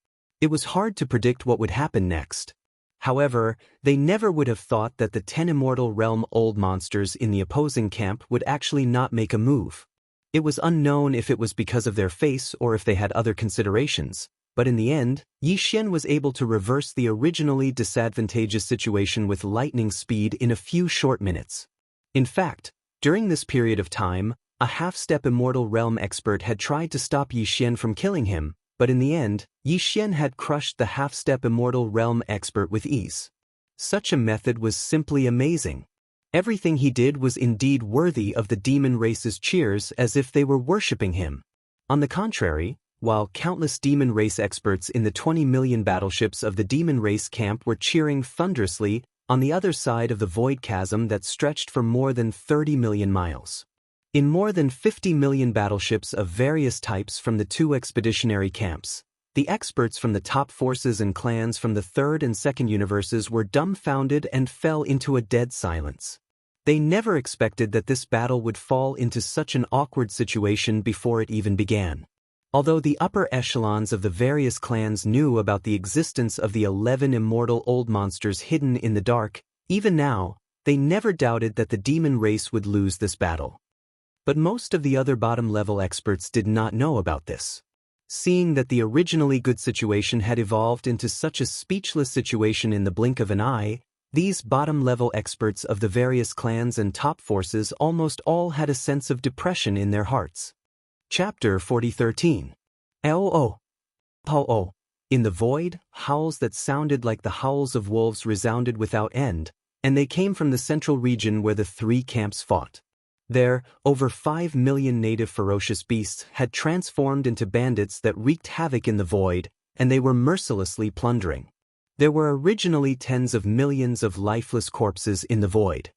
It was hard to predict what would happen next. However, they never would have thought that the 10 immortal realm old monsters in the opposing camp would actually not make a move. It was unknown if it was because of their face or if they had other considerations, but in the end, Yi Xian was able to reverse the originally disadvantageous situation with lightning speed in a few short minutes. In fact, during this period of time, a half-step immortal realm expert had tried to stop Yi Xian from killing him, but in the end, Yi Xian had crushed the half-step immortal realm expert with ease. Such a method was simply amazing. Everything he did was indeed worthy of the demon race's cheers, as if they were worshipping him. On the contrary, while countless demon race experts in the 20 million battleships of the demon race camp were cheering thunderously on the other side of the void chasm that stretched for more than 30 million miles. In more than 50 million battleships of various types from the two expeditionary camps, the experts from the top forces and clans from the third and second universes were dumbfounded and fell into a dead silence. They never expected that this battle would fall into such an awkward situation before it even began. Although the upper echelons of the various clans knew about the existence of the 11 immortal old monsters hidden in the dark, even now, they never doubted that the demon race would lose this battle. But most of the other bottom-level experts did not know about this. Seeing that the originally good situation had evolved into such a speechless situation in the blink of an eye, these bottom-level experts of the various clans and top forces almost all had a sense of depression in their hearts. Chapter 40:13. Oh. In the void, howls that sounded like the howls of wolves resounded without end, and they came from the central region where the three camps fought. There, over 5 million native ferocious beasts had transformed into bandits that wreaked havoc in the void, and they were mercilessly plundering. There were originally tens of millions of lifeless corpses in the void.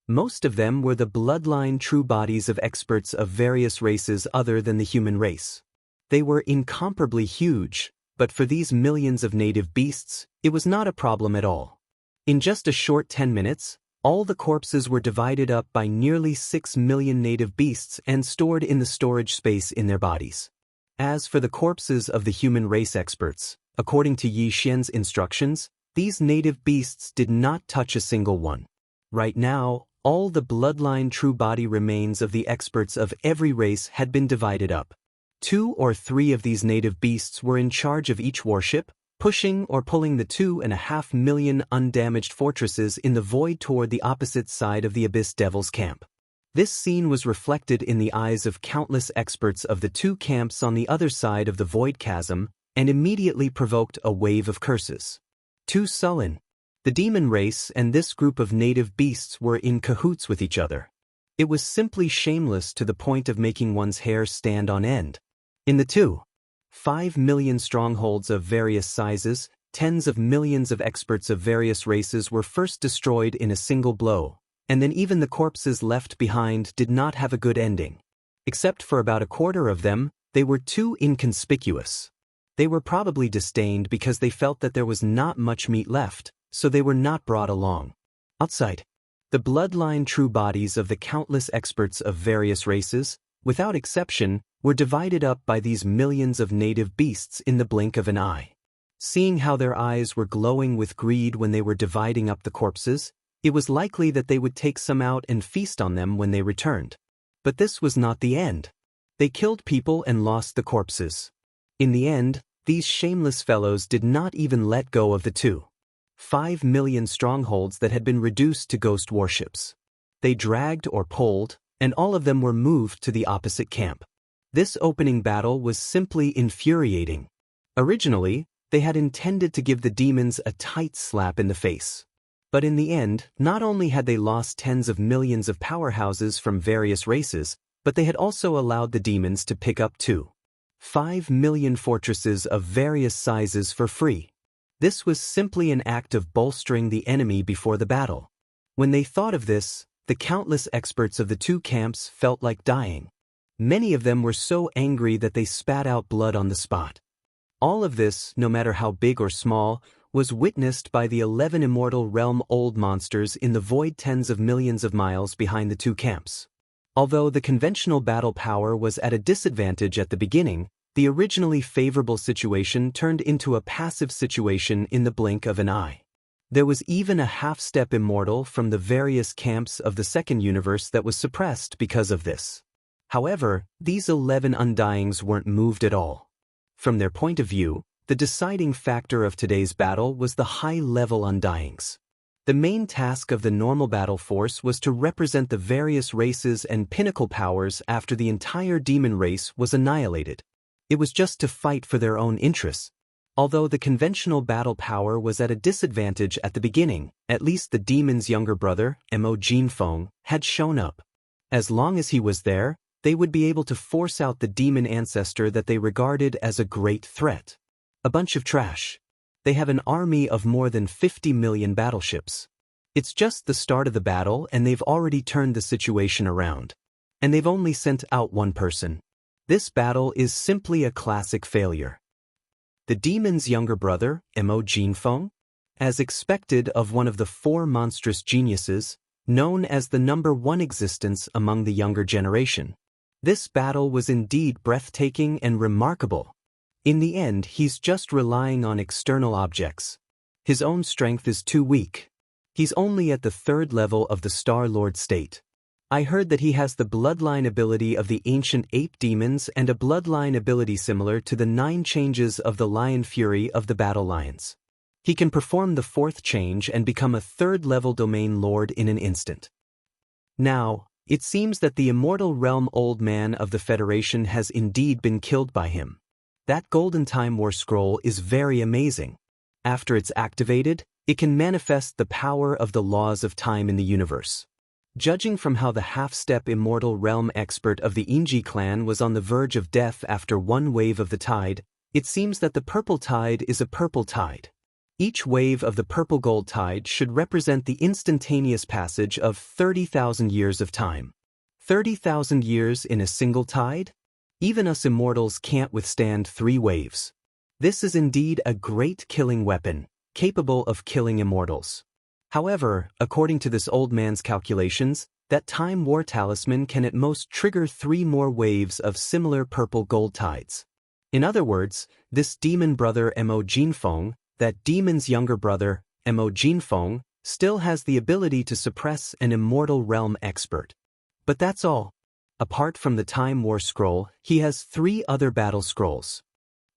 Most of them were the bloodline true bodies of experts of various races other than the human race. They were incomparably huge, but for these millions of native beasts, it was not a problem at all. In just a short 10 minutes, all the corpses were divided up by nearly 6 million native beasts and stored in the storage space in their bodies. As for the corpses of the human race experts, according to Yi Xian's instructions, these native beasts did not touch a single one. Right now, all the bloodline true body remains of the experts of every race had been divided up. 2 or 3 of these native beasts were in charge of each warship, pushing or pulling the 2.5 million undamaged fortresses in the void toward the opposite side of the Abyss Devil's camp. This scene was reflected in the eyes of countless experts of the two camps on the other side of the void chasm, and immediately provoked a wave of curses. Too sullen. The demon race and this group of native beasts were in cahoots with each other. It was simply shameless to the point of making one's hair stand on end. In the 5 million strongholds of various sizes, tens of millions of experts of various races were first destroyed in a single blow, and then even the corpses left behind did not have a good ending. Except for about a quarter of them, they were too inconspicuous. They were probably disdained because they felt that there was not much meat left, so they were not brought along. Outside, the bloodline true bodies of the countless experts of various races, without exception, were divided up by these millions of native beasts in the blink of an eye. Seeing how their eyes were glowing with greed when they were dividing up the corpses, it was likely that they would take some out and feast on them when they returned. But this was not the end. They killed people and lost the corpses. In the end, these shameless fellows did not even let go of the 2.5 million strongholds that had been reduced to ghost warships. They dragged or pulled, and all of them were moved to the opposite camp. This opening battle was simply infuriating. Originally, they had intended to give the demons a tight slap in the face. But in the end, not only had they lost tens of millions of powerhouses from various races, but they had also allowed the demons to pick up 5 million fortresses of various sizes for free. This was simply an act of bolstering the enemy before the battle. When they thought of this, the countless experts of the two camps felt like dying. Many of them were so angry that they spat out blood on the spot. All of this, no matter how big or small, was witnessed by the 11 immortal realm old monsters in the void tens of millions of miles behind the two camps. Although the conventional battle power was at a disadvantage at the beginning, the originally favorable situation turned into a passive situation in the blink of an eye. There was even a half-step immortal from the various camps of the second universe that was suppressed because of this. However, these 11 undyings weren't moved at all. From their point of view, the deciding factor of today's battle was the high-level undyings. The main task of the normal battle force was to represent the various races and pinnacle powers after the entire demon race was annihilated. It was just to fight for their own interests. Although the conventional battle power was at a disadvantage at the beginning, at least the demon's younger brother, Mo Jinfeng, had shown up. As long as he was there, they would be able to force out the demon ancestor that they regarded as a great threat. A bunch of trash. They have an army of more than 50 million battleships. It's just the start of the battle and they've already turned the situation around. And they've only sent out one person. This battle is simply a classic failure. The demon's younger brother, Mo Jinfeng, as expected of one of the 4 monstrous geniuses, known as the #1 existence among the younger generation. This battle was indeed breathtaking and remarkable. In the end, he's just relying on external objects. His own strength is too weak. He's only at the 3rd level of the Star Lord state. I heard that he has the bloodline ability of the ancient ape demons and a bloodline ability similar to the 9 changes of the Lion Fury of the Battle Lions. He can perform the 4th change and become a 3rd-level domain lord in an instant. Now, it seems that the immortal realm old man of the Federation has indeed been killed by him. That Golden Time War Scroll is very amazing. After it's activated, it can manifest the power of the laws of time in the universe. Judging from how the half-step immortal realm expert of the Inji clan was on the verge of death after one wave of the tide, it seems that the purple tide is a purple tide. Each wave of the purple gold tide should represent the instantaneous passage of 30,000 years of time. 30,000 years in a single tide? Even us immortals can't withstand 3 waves. This is indeed a great killing weapon, capable of killing immortals. However, according to this old man's calculations, that Time War Talisman can at most trigger 3 more waves of similar purple gold tides. In other words, this demon brother Mo Jinfeng, that demon's younger brother, Mo Jinfeng, still has the ability to suppress an immortal realm expert. But that's all. Apart from the Time War Scroll, he has 3 other battle scrolls.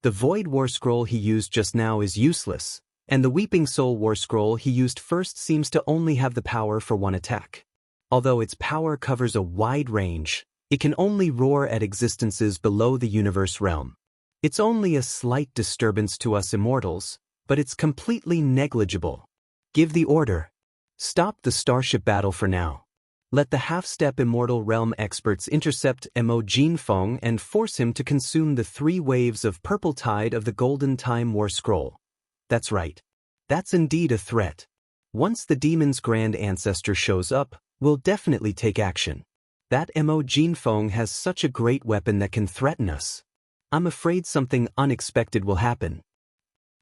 The Void War Scroll he used just now is useless, and the Weeping Soul War Scroll he used first seems to only have the power for 1 attack. Although its power covers a wide range, it can only roar at existences below the universe realm. It's only a slight disturbance to us immortals, but it's completely negligible. Give the order. Stop the starship battle for now. Let the half-step immortal realm experts intercept Mo Jinfeng and force him to consume the 3 waves of purple tide of the Golden Time War Scroll. That's right. That's indeed a threat. Once the demon's grand ancestor shows up, we'll definitely take action. That Mo Jinfeng has such a great weapon that can threaten us. I'm afraid something unexpected will happen.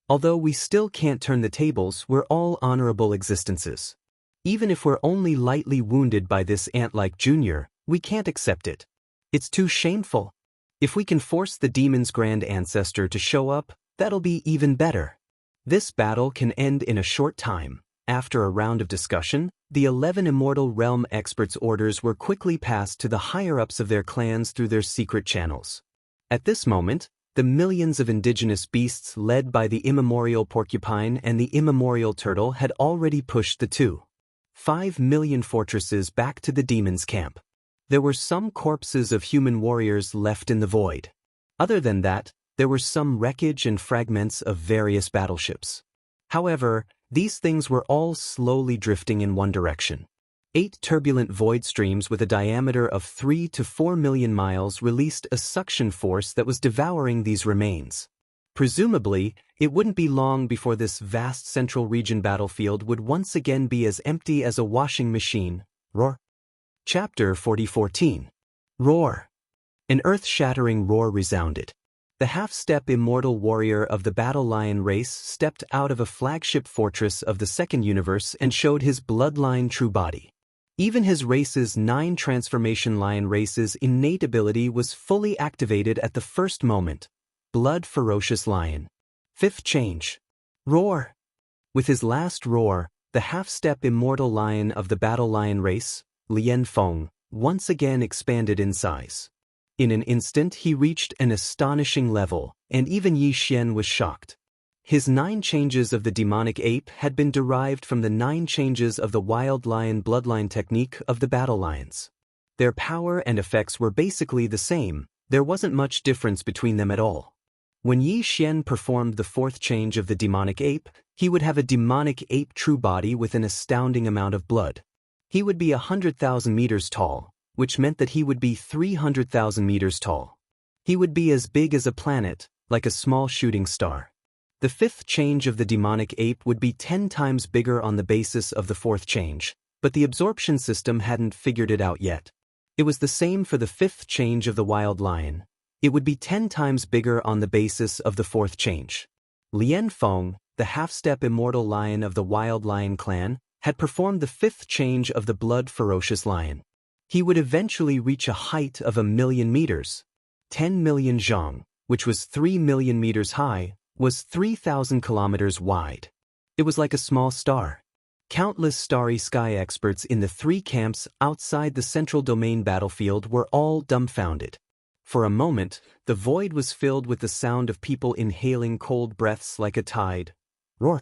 Although we still can't turn the tables, we're all honorable existences. Even if we're only lightly wounded by this ant-like junior, we can't accept it. It's too shameful. If we can force the demon's grand ancestor to show up, that'll be even better. This battle can end in a short time. After a round of discussion, the 11 immortal realm experts' orders were quickly passed to the higher-ups of their clans through their secret channels. At this moment, the millions of indigenous beasts led by the immemorial porcupine and the immemorial turtle had already pushed the 5 million fortresses back to the demon's camp. There were some corpses of human warriors left in the void. Other than that, there were some wreckage and fragments of various battleships. However, These things were all slowly drifting in one direction. 8 turbulent void streams with a diameter of 3 to 4 million miles released a suction force that was devouring these remains. Presumably, it wouldn't be long before this vast central region battlefield would once again be as empty as a washing machine. Roar. Chapter 40:14. Roar. An earth-shattering roar resounded. The half-step immortal warrior of the Battle Lion race stepped out of a flagship fortress of the Second Universe and showed his bloodline true body. Even his race's 9 transformation lion race's innate ability was fully activated at the first moment. Blood ferocious lion. 5th change. Roar. With his last roar, the half-step immortal lion of the Battle Lion race, Lian Feng, once again expanded in size. In an instant he reached an astonishing level, and even Yi Xian was shocked. His 9 changes of the demonic ape had been derived from the 9 changes of the wild lion bloodline technique of the battle lions. Their power and effects were basically the same, there wasn't much difference between them at all. When Yi Xian performed the 4th change of the demonic ape, he would have a demonic ape true body with an astounding amount of blood. He would be 100,000 meters tall, which meant that he would be 300,000 meters tall. He would be as big as a planet, like a small shooting star. The 5th change of the demonic ape would be 10 times bigger on the basis of the 4th change, but the absorption system hadn't figured it out yet. It was the same for the 5th change of the wild lion. It would be 10 times bigger on the basis of the 4th change. Lian Feng, the half-step immortal lion of the wild lion clan, had performed the 5th change of the blood ferocious lion. He would eventually reach a height of 1,000,000 meters. 10 million zhang, which was 3 million meters high, was 3,000 kilometers wide. It was like a small star. Countless starry sky experts in the 3 camps outside the central domain battlefield were all dumbfounded. For a moment, the void was filled with the sound of people inhaling cold breaths like a tide. Roar.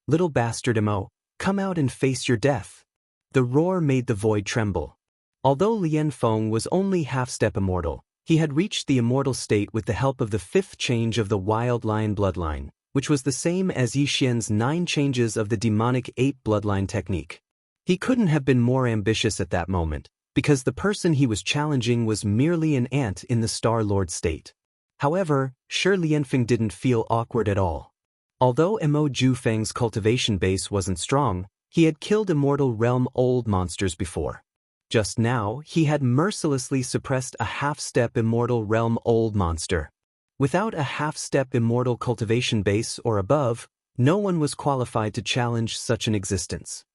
Little bastard Mo, come out and face your death. The roar made the void tremble. Although Lian Feng was only half-step immortal, he had reached the immortal state with the help of the 5th change of the wild lion bloodline, which was the same as Yi Xian's 9 changes of the demonic ape bloodline technique. He couldn't have been more ambitious at that moment, because the person he was challenging was merely an ant in the Star Lord state. However, Shi Lianfeng didn't feel awkward at all. Although Mo Jufeng's cultivation base wasn't strong, he had killed immortal realm old monsters before. Just now, he had mercilessly suppressed a half-step immortal realm old monster. Without a half-step immortal cultivation base or above, no one was qualified to challenge such an existence.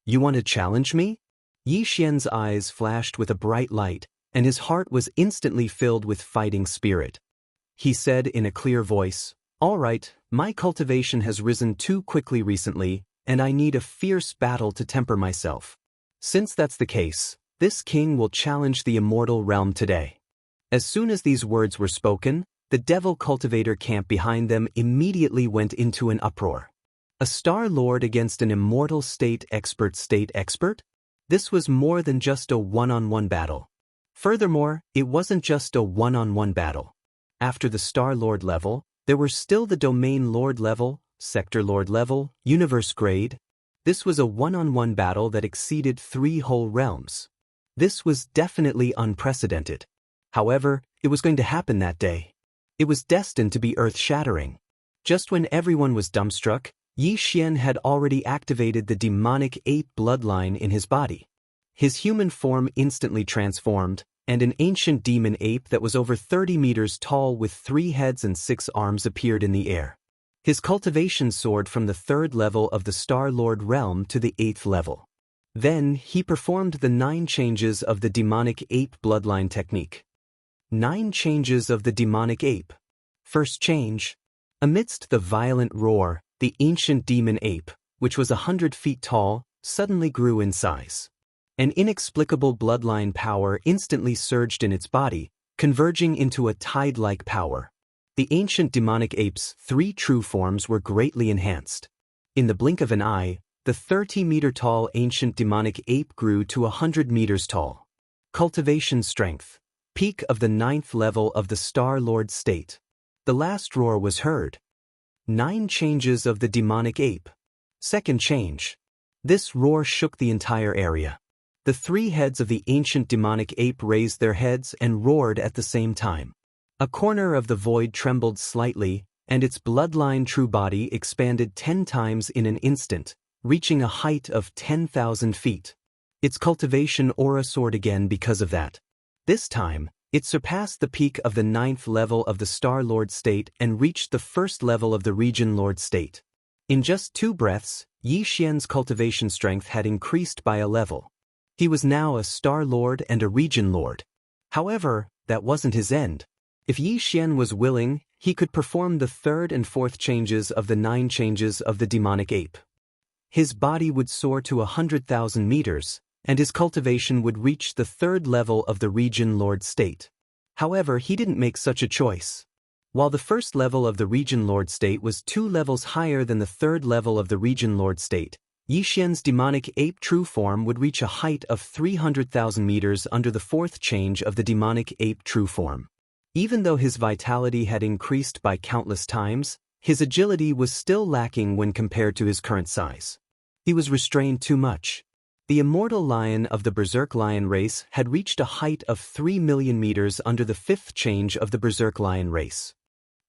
You want to challenge me? Yi Xian's eyes flashed with a bright light, and his heart was instantly filled with fighting spirit. He said in a clear voice, "All right, my cultivation has risen too quickly recently, and I need a fierce battle to temper myself. Since that's the case, this king will challenge the immortal realm today." As soon as these words were spoken, the devil cultivator camp behind them immediately went into an uproar. A Star Lord against an immortal state expert? This was more than just a one-on-one battle. Furthermore, it wasn't just a one-on-one battle. After the Star Lord level, there were still the Domain Lord level, Sector Lord level, Universe grade. This was a one-on-one battle that exceeded 3 whole realms. This was definitely unprecedented. However, it was going to happen that day. It was destined to be earth-shattering. Just when everyone was dumbstruck, Yi Xian had already activated the demonic ape bloodline in his body. His human form instantly transformed, and an ancient demon ape that was over 30 meters tall with 3 heads and 6 arms appeared in the air. His cultivation soared from the 3rd level of the Star Lord realm to the 8th level. Then, he performed the 9 changes of the demonic ape bloodline technique. 9 changes of the demonic ape. First change. Amidst the violent roar, the ancient demon ape, which was 100 feet tall, suddenly grew in size. An inexplicable bloodline power instantly surged in its body, converging into a tide-like power. The ancient demonic ape's 3 true forms were greatly enhanced. In the blink of an eye, the 30-meter-tall ancient demonic ape grew to 100 meters tall. Cultivation strength. Peak of the 9th level of the Star Lord state. The last roar was heard. 9 changes of the demonic ape. Second change. This roar shook the entire area. The three heads of the ancient demonic ape raised their heads and roared at the same time. A corner of the void trembled slightly, and its bloodline true body expanded 10 times in an instant, reaching a height of 10,000 feet. Its cultivation aura soared again because of that. This time, it surpassed the peak of the 9th level of the Star Lord state and reached the 1st level of the Region Lord state. In just 2 breaths, Yi Xian's cultivation strength had increased by a level. He was now a Star Lord and a Region Lord. However, that wasn't his end. If Yi Xian was willing, he could perform the 3rd and 4th changes of the 9 changes of the demonic ape. His body would soar to 100,000 meters, and his cultivation would reach the 3rd level of the Region Lord state. However, he didn't make such a choice. While the 1st level of the Region Lord state was 2 levels higher than the 3rd level of the Region Lord state, Yi Xian's demonic ape true form would reach a height of 300,000 meters under the 4th change of the demonic ape true form. Even though his vitality had increased by countless times, his agility was still lacking when compared to his current size. He was restrained too much. The immortal lion of the Berserk lion race had reached a height of 3 million meters under the 5th change of the Berserk lion race.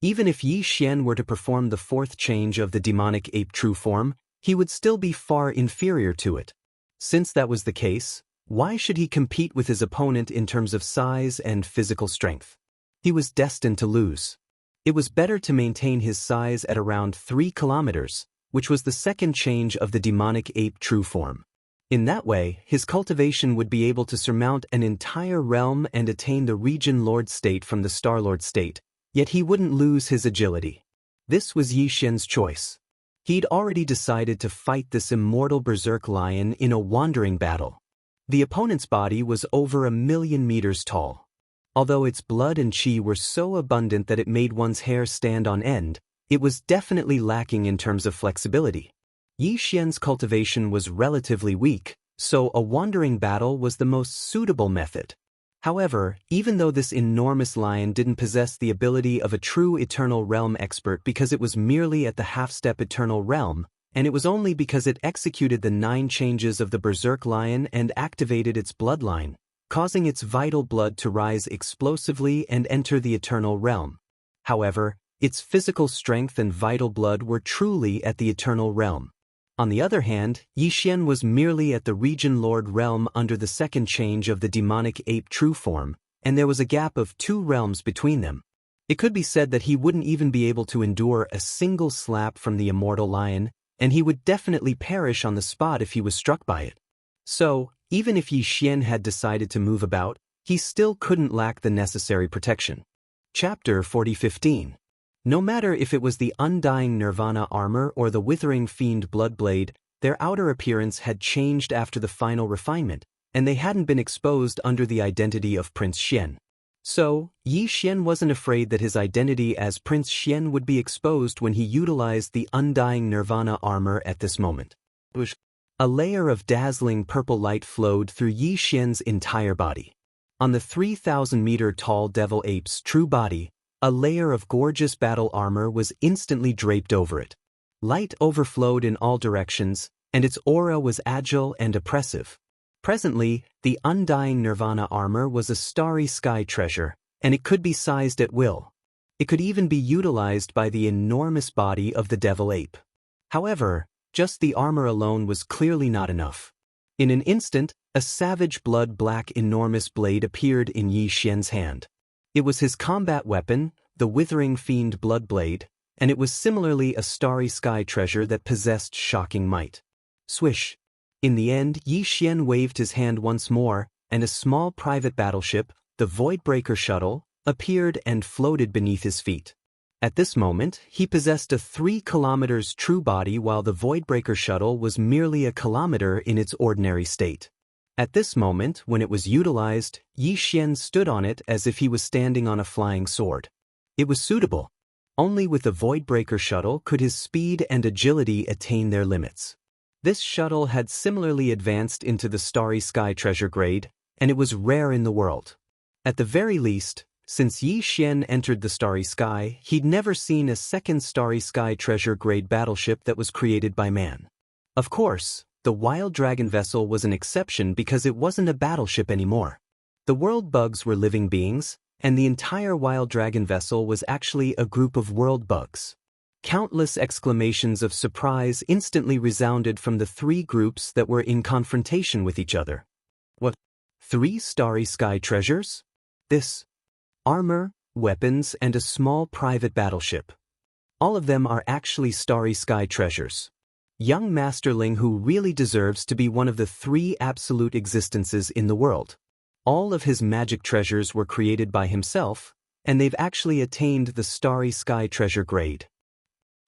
Even if Yi Xian were to perform the 4th change of the demonic ape true form, he would still be far inferior to it. Since that was the case, why should he compete with his opponent in terms of size and physical strength? He was destined to lose. It was better to maintain his size at around 3 kilometers, which was the 2nd change of the demonic ape true form. In that way, his cultivation would be able to surmount an entire realm and attain the Region Lord state from the Star Lord state, yet he wouldn't lose his agility. This was Yi Xian's choice. He'd already decided to fight this immortal Berserk lion in a wandering battle. The opponent's body was over 1,000,000 meters tall. Although its blood and qi were so abundant that it made one's hair stand on end, it was definitely lacking in terms of flexibility. Yi Xian's cultivation was relatively weak, so a wandering battle was the most suitable method. However, even though this enormous lion didn't possess the ability of a true Eternal Realm expert because it was merely at the half-step Eternal Realm, and it was only because it executed the 9 changes of the Berserk lion and activated its bloodline, causing its vital blood to rise explosively and enter the Eternal Realm. However, its physical strength and vital blood were truly at the Eternal Realm. On the other hand, Yi Xian was merely at the Region Lord realm under the 2nd change of the demonic ape true form, and there was a gap of 2 realms between them. It could be said that he wouldn't even be able to endure a single slap from the immortal lion, and he would definitely perish on the spot if he was struck by it. So, even if Yi Xian had decided to move about, he still couldn't lack the necessary protection. Chapter 40:15. No matter if it was the Undying Nirvana armor or the Withering Fiend Bloodblade, their outer appearance had changed after the final refinement, and they hadn't been exposed under the identity of Prince Xian. So, Yi Xian wasn't afraid that his identity as Prince Xian would be exposed when he utilized the Undying Nirvana armor at this moment. A layer of dazzling purple light flowed through Yi Xian's entire body. On the 3,000-meter-tall devil ape's true body, a layer of gorgeous battle armor was instantly draped over it. Light overflowed in all directions, and its aura was agile and oppressive. Presently, the Undying Nirvana armor was a starry sky treasure, and it could be sized at will. It could even be utilized by the enormous body of the devil ape. However, just the armor alone was clearly not enough. In an instant, a savage blood-black enormous blade appeared in Yi Xian's hand. It was his combat weapon, the Withering Fiend Bloodblade, and it was similarly a starry sky treasure that possessed shocking might. Swish! In the end, Yi Xian waved his hand once more, and a small private battleship, the Voidbreaker Shuttle, appeared and floated beneath his feet. At this moment, he possessed a 3 kilometers true body while the Voidbreaker Shuttle was merely a kilometer in its ordinary state. At this moment, when it was utilized, Yi Xian stood on it as if he was standing on a flying sword. It was suitable. Only with the Voidbreaker Shuttle could his speed and agility attain their limits. This shuttle had similarly advanced into the Starry Sky Treasure grade, and it was rare in the world. At the very least, since Yi Xian entered the Starry Sky, he'd never seen a second Starry Sky Treasure grade battleship that was created by man. Of course, the Wild Dragon vessel was an exception because it wasn't a battleship anymore. The world bugs were living beings, and the entire Wild Dragon vessel was actually a group of world bugs. Countless exclamations of surprise instantly resounded from the three groups that were in confrontation with each other. What? 3 starry sky treasures? This. Armor, weapons, and a small private battleship. All of them are actually starry sky treasures. Young Masterling who really deserves to be one of the 3 absolute existences in the world. All of his magic treasures were created by himself, and they've actually attained the starry sky treasure grade.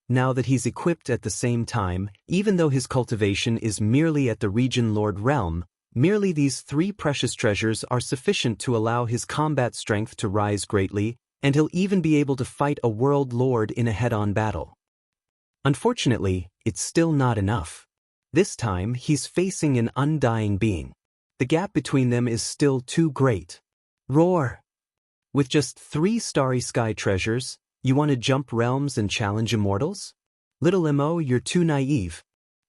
Now that he's equipped at the same time, even though his cultivation is merely at the Region Lord realm, merely these 3 precious treasures are sufficient to allow his combat strength to rise greatly, and he'll even be able to fight a world lord in a head-on battle. Unfortunately, it's still not enough. This time, he's facing an undying being. The gap between them is still too great. Roar! With just 3 starry sky treasures, you want to jump realms and challenge immortals? Little Mo, you're too naive.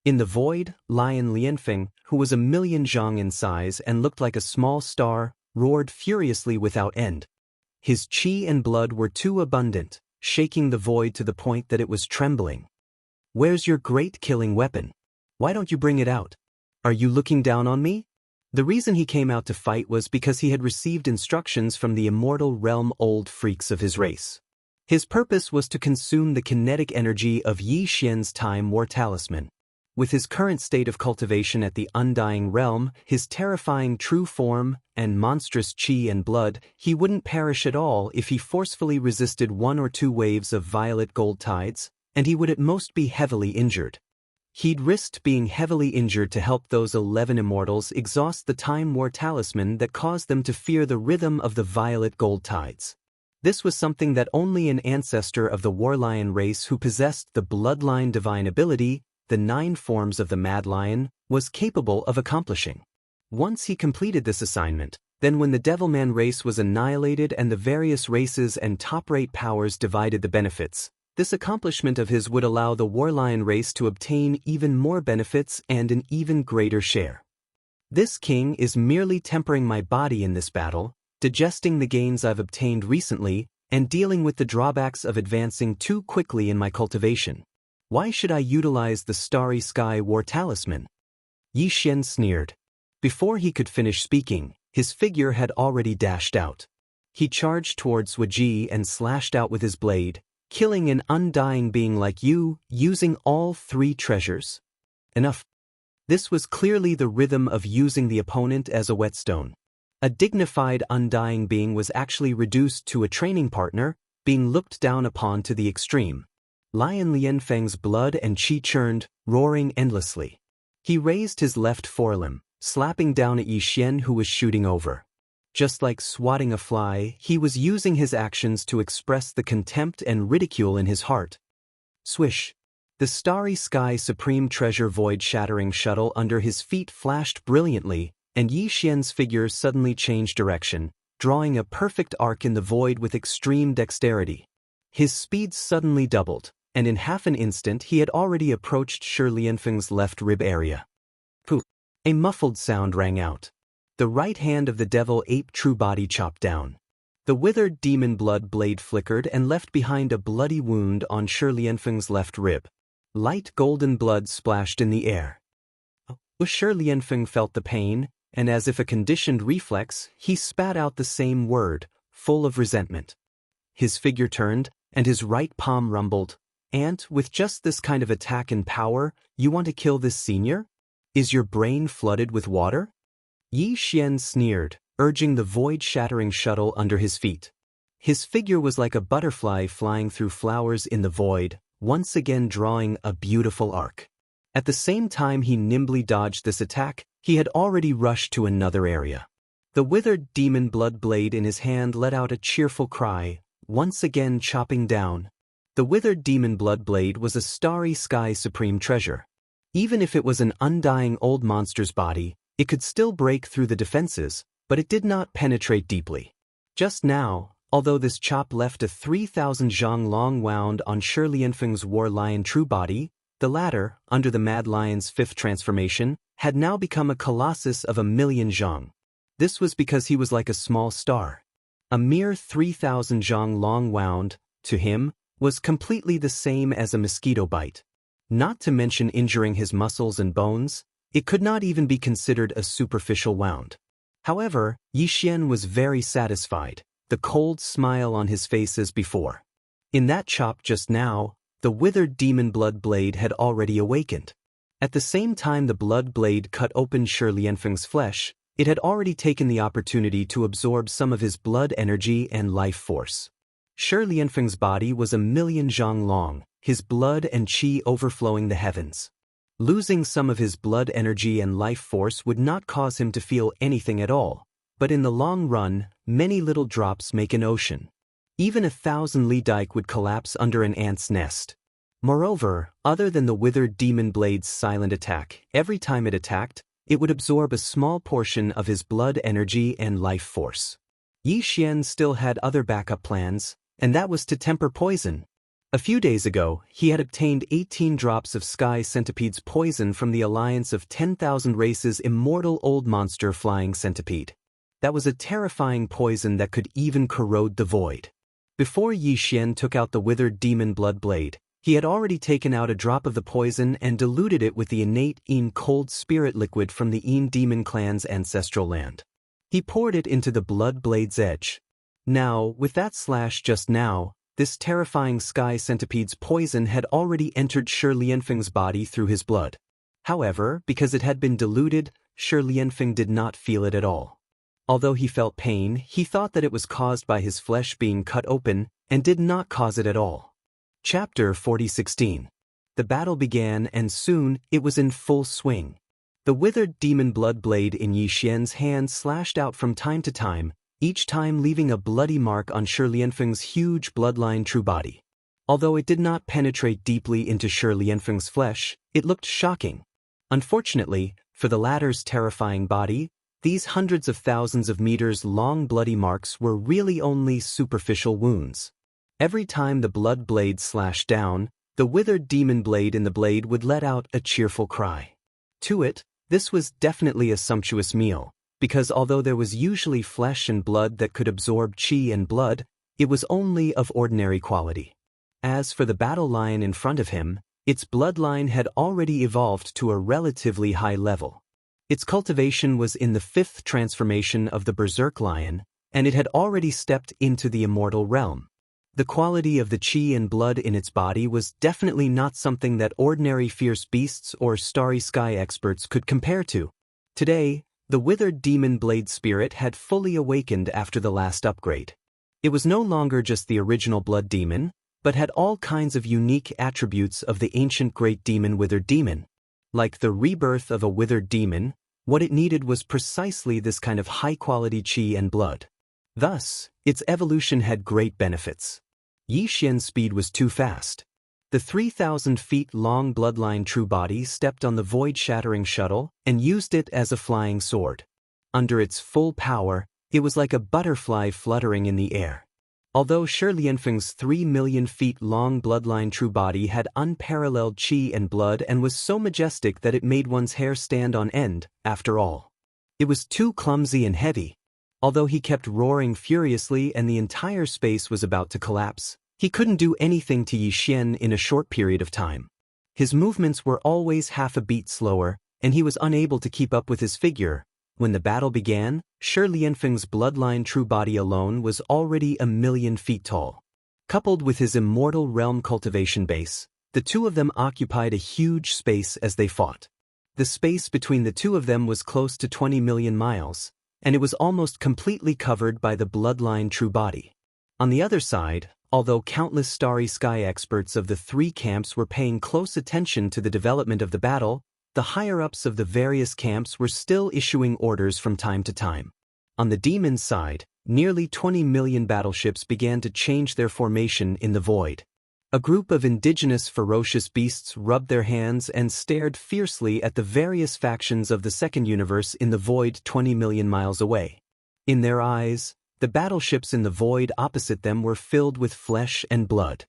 In the void, Lion Lianfeng, who was 1,000,000 zhang in size and looked like a small star, roared furiously without end. His qi and blood were too abundant, shaking the void to the point that it was trembling. Where's your great killing weapon? Why don't you bring it out? Are you looking down on me? The reason he came out to fight was because he had received instructions from the immortal realm old freaks of his race. His purpose was to consume the kinetic energy of Yi Xian's Time War Talisman. With his current state of cultivation at the Undying Realm, his terrifying true form, and monstrous qi and blood, he wouldn't perish at all if he forcefully resisted 1 or 2 waves of violet gold tides, and he would at most be heavily injured. He'd risked being heavily injured to help those 11 immortals exhaust the Time War Talisman that caused them to fear the rhythm of the violet gold tides. This was something that only an ancestor of the Warlion race who possessed the bloodline divine ability, the 9 forms of the Mad Lion, was capable of accomplishing. Once he completed this assignment, then when the Devilman race was annihilated and the various races and top-rate powers divided the benefits, this accomplishment of his would allow the Warlion race to obtain even more benefits and an even greater share. This king is merely tempering my body in this battle, digesting the gains I've obtained recently, and dealing with the drawbacks of advancing too quickly in my cultivation. Why should I utilize the Starry Sky War Talisman? Yi Xian sneered. Before he could finish speaking, his figure had already dashed out. He charged towards Suji and slashed out with his blade, killing an undying being like you, using all 3 treasures. Enough. This was clearly the rhythm of using the opponent as a whetstone. A dignified undying being was actually reduced to a training partner, being looked down upon to the extreme. Lion Lianfeng's blood and qi churned, roaring endlessly. He raised his left forelimb, slapping down at Yi Xian who was shooting over. Just like swatting a fly, he was using his actions to express the contempt and ridicule in his heart. Swish! The Starry Sky Supreme Treasure void-shattering shuttle under his feet flashed brilliantly, and Yi Xian's figure suddenly changed direction, drawing a perfect arc in the void with extreme dexterity. His speed suddenly doubled, and in half an instant he had already approached Shi Lianfeng's left rib area. Poof! A muffled sound rang out. The right hand of the devil ape true body chopped down. The withered demon blood blade flickered and left behind a bloody wound on Shi Lianfeng's left rib. Light golden blood splashed in the air. Shi Lianfeng felt the pain, and as if a conditioned reflex, he spat out the same word, full of resentment. His figure turned, and his right palm rumbled. And, with just this kind of attack and power, you want to kill this senior? Is your brain flooded with water? Yi Xian sneered, urging the void-shattering shuttle under his feet. His figure was like a butterfly flying through flowers in the void, once again drawing a beautiful arc. At the same time he nimbly dodged this attack, he had already rushed to another area. The withered demon blood blade in his hand let out a cheerful cry, once again chopping down. The withered demon blood blade was a Starry Sky Supreme Treasure. Even if it was an undying old monster's body, it could still break through the defenses, but it did not penetrate deeply. Just now, although this chop left a 3,000 zhang long wound on Shi Lianfeng's War Lion true body, The latter, under the Mad Lion's fifth transformation, had now become a colossus of 1,000,000 zhang. This was because he was like a small star. A mere 3,000 zhang long wound, to him, was completely the same as a mosquito bite. Not to mention injuring his muscles and bones, it could not even be considered a superficial wound. However, Yi Xian was very satisfied, the cold smile on his face as before. In that chop just now, the withered demon blood blade had already awakened. At the same time the blood blade cut open Shi Lianfeng's flesh, it had already taken the opportunity to absorb some of his blood energy and life force. Shi Lianfeng's body was 1,000,000 zhang long, his blood and qi overflowing the heavens. Losing some of his blood energy and life force would not cause him to feel anything at all, but in the long run, many little drops make an ocean. Even 1,000 li dike would collapse under an ant's nest. Moreover, other than the withered demon blade's silent attack, every time it attacked, it would absorb a small portion of his blood energy and life force. Yi Xian still had other backup plans, and that was to temper poison. A few days ago, he had obtained 18 drops of Sky Centipede's poison from the alliance of 10,000 races immortal old monster flying centipede. That was a terrifying poison that could even corrode the void. Before Yi Xian took out the withered demon blood blade, he had already taken out a drop of the poison and diluted it with the innate Yin cold spirit liquid from the Yin demon clan's ancestral land. He poured it into the blood blade's edge. Now, with that slash just now, this terrifying Sky Centipede's poison had already entered Shi Lianfeng's body through his blood. However, because it had been diluted, Shi Lianfeng did not feel it at all. Although he felt pain, he thought that it was caused by his flesh being cut open, and did not cause it at all. Chapter 40:16. The battle began and soon, it was in full swing. The withered demon blood blade in Yi Xian's hand slashed out from time to time, each time leaving a bloody mark on Shi Lianfeng's huge bloodline true body. Although it did not penetrate deeply into Shi Lianfeng's flesh, it looked shocking. Unfortunately, for the latter's terrifying body, these hundreds of thousands of meters long bloody marks were really only superficial wounds. Every time the blood blade slashed down, the withered demon blade in the blade would let out a cheerful cry. To it, this was definitely a sumptuous meal, because although there was usually flesh and blood that could absorb qi and blood, it was only of ordinary quality. As for the battle lion in front of him, its bloodline had already evolved to a relatively high level. Its cultivation was in the fifth transformation of the berserk lion, and it had already stepped into the immortal realm. The quality of the qi and blood in its body was definitely not something that ordinary fierce beasts or starry sky experts could compare to. Today, the withered demon blade spirit had fully awakened after the last upgrade. It was no longer just the original blood demon, but had all kinds of unique attributes of the ancient great demon withered demon. Like the rebirth of a withered demon, what it needed was precisely this kind of high-quality qi and blood. Thus, its evolution had great benefits. Yi Xian's speed was too fast. The 3,000 feet long bloodline true body stepped on the void-shattering shuttle and used it as a flying sword. Under its full power, it was like a butterfly fluttering in the air. Although Shi Lianfeng's 3,000,000 feet long bloodline true body had unparalleled qi and blood and was so majestic that it made one's hair stand on end, after all. It was too clumsy and heavy. Although he kept roaring furiously and the entire space was about to collapse, he couldn't do anything to Yi Xian in a short period of time. His movements were always half a beat slower, and he was unable to keep up with his figure. When the battle began, Shi Lianfeng's bloodline true body alone was already 1,000,000 feet tall. Coupled with his immortal realm cultivation base, the two of them occupied a huge space as they fought. The space between the two of them was close to 20 million miles, and it was almost completely covered by the bloodline true body. On the other side, although countless starry sky experts of the three camps were paying close attention to the development of the battle, the higher-ups of the various camps were still issuing orders from time to time. On the demon's side, nearly 20 million battleships began to change their formation in the void. A group of indigenous ferocious beasts rubbed their hands and stared fiercely at the various factions of the second universe in the void 20 million miles away. In their eyes, the battleships in the void opposite them were filled with flesh and blood.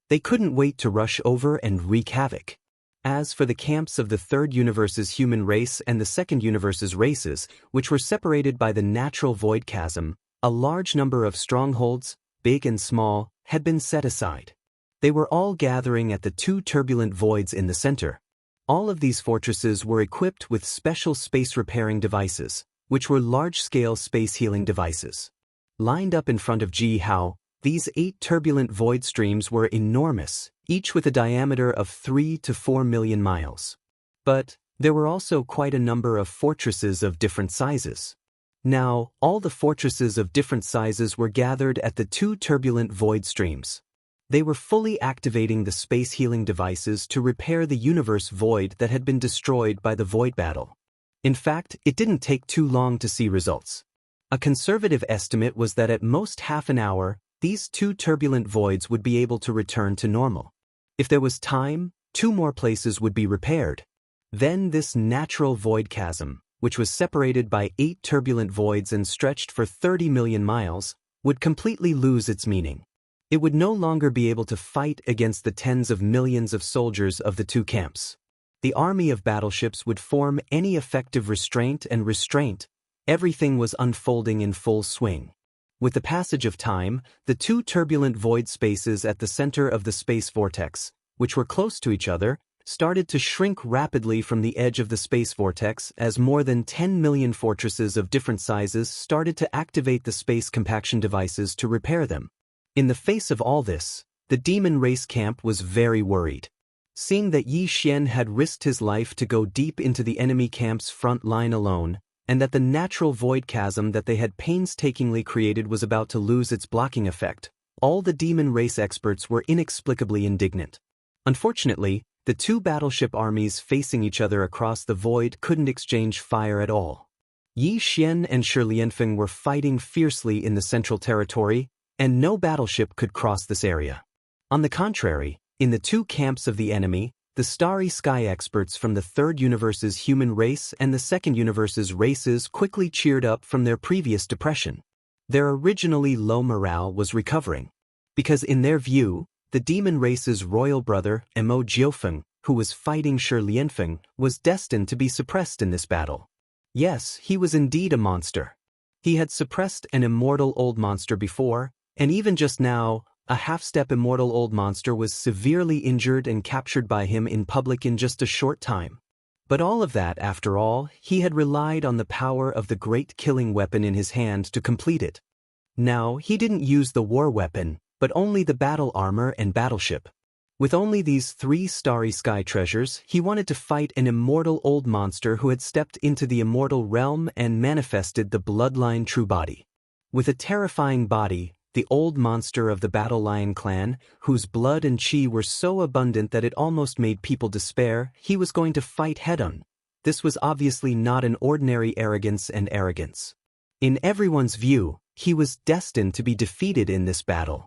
They couldn't wait to rush over and wreak havoc. As for the camps of the third universe's human race and the second universe's races, which were separated by the natural void chasm, a large number of strongholds, big and small, had been set aside. They were all gathering at the two turbulent voids in the center. All of these fortresses were equipped with special space-repairing devices, which were large-scale space-healing devices. Lined up in front of Ji Hao, these 8 turbulent void streams were enormous, each with a diameter of 3 to 4 million miles. But there were also quite a number of fortresses of different sizes. Now, all the fortresses of different sizes were gathered at the 2 turbulent void streams. They were fully activating the space-healing devices to repair the universe void that had been destroyed by the void battle. In fact, it didn't take too long to see results. A conservative estimate was that at most half an hour, these 2 turbulent voids would be able to return to normal. If there was time, 2 more places would be repaired. Then this natural void chasm, which was separated by 8 turbulent voids and stretched for 30 million miles, would completely lose its meaning. It would no longer be able to fight against the tens of millions of soldiers of the 2 camps. The army of battleships would form any effective restraint and restraint. Everything was unfolding in full swing. With the passage of time, the 2 turbulent void spaces at the center of the space vortex, which were close to each other, started to shrink rapidly from the edge of the space vortex as more than 10 million fortresses of different sizes started to activate the space compaction devices to repair them. In the face of all this, the demon race camp was very worried. Seeing that Yi Xian had risked his life to go deep into the enemy camp's front line alone, and that the natural void chasm that they had painstakingly created was about to lose its blocking effect, all the demon race experts were inexplicably indignant. Unfortunately, the 2 battleship armies facing each other across the void couldn't exchange fire at all. Yi Xian and Shi Lianfeng were fighting fiercely in the central territory, and no battleship could cross this area. On the contrary, in the 2 camps of the enemy, the starry sky experts from the third universe's human race and the second universe's races quickly cheered up from their previous depression. Their originally low morale was recovering. Because in their view, the demon race's royal brother, Mo Jiufeng, who was fighting Shi Lianfeng, was destined to be suppressed in this battle. Yes, he was indeed a monster. He had suppressed an immortal old monster before, and even just now, a half-step immortal old monster was severely injured and captured by him in public in just a short time. But all of that, after all, he had relied on the power of the great killing weapon in his hand to complete it. Now, he didn't use the war weapon, but only the battle armor and battleship. With only these 3 starry sky treasures, he wanted to fight an immortal old monster who had stepped into the immortal realm and manifested the bloodline true body. With a terrifying body, the old monster of the Battle Lion clan, whose blood and chi were so abundant that it almost made people despair, he was going to fight head-on. This was obviously not an ordinary arrogance. In everyone's view, he was destined to be defeated in this battle.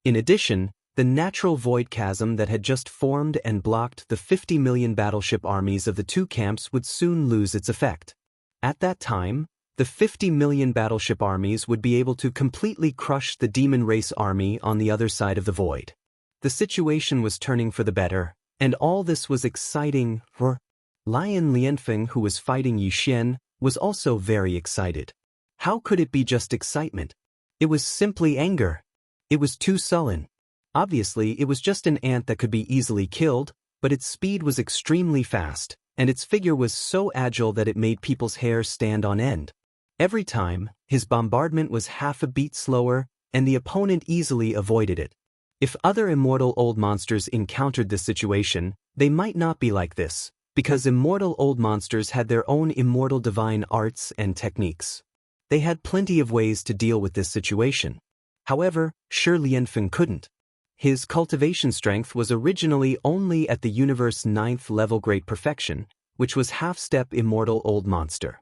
In addition, the natural void chasm that had just formed and blocked the 50 million battleship armies of the 2 camps would soon lose its effect. At that time, the 50 million battleship armies would be able to completely crush the demon race army on the other side of the void. The situation was turning for the better, and all this was exciting for Lion Lianfeng, who was fighting Yi Xian, was also very excited. How could it be just excitement? It was simply anger. It was too sullen. Obviously, it was just an ant that could be easily killed, but its speed was extremely fast, and its figure was so agile that it made people's hair stand on end. Every time, his bombardment was half a beat slower, and the opponent easily avoided it. If other immortal old monsters encountered this situation, they might not be like this, because immortal old monsters had their own immortal divine arts and techniques. They had plenty of ways to deal with this situation. However, Shi Lianfeng couldn't. His cultivation strength was originally only at the universe 9th level great perfection, which was half-step immortal old monster.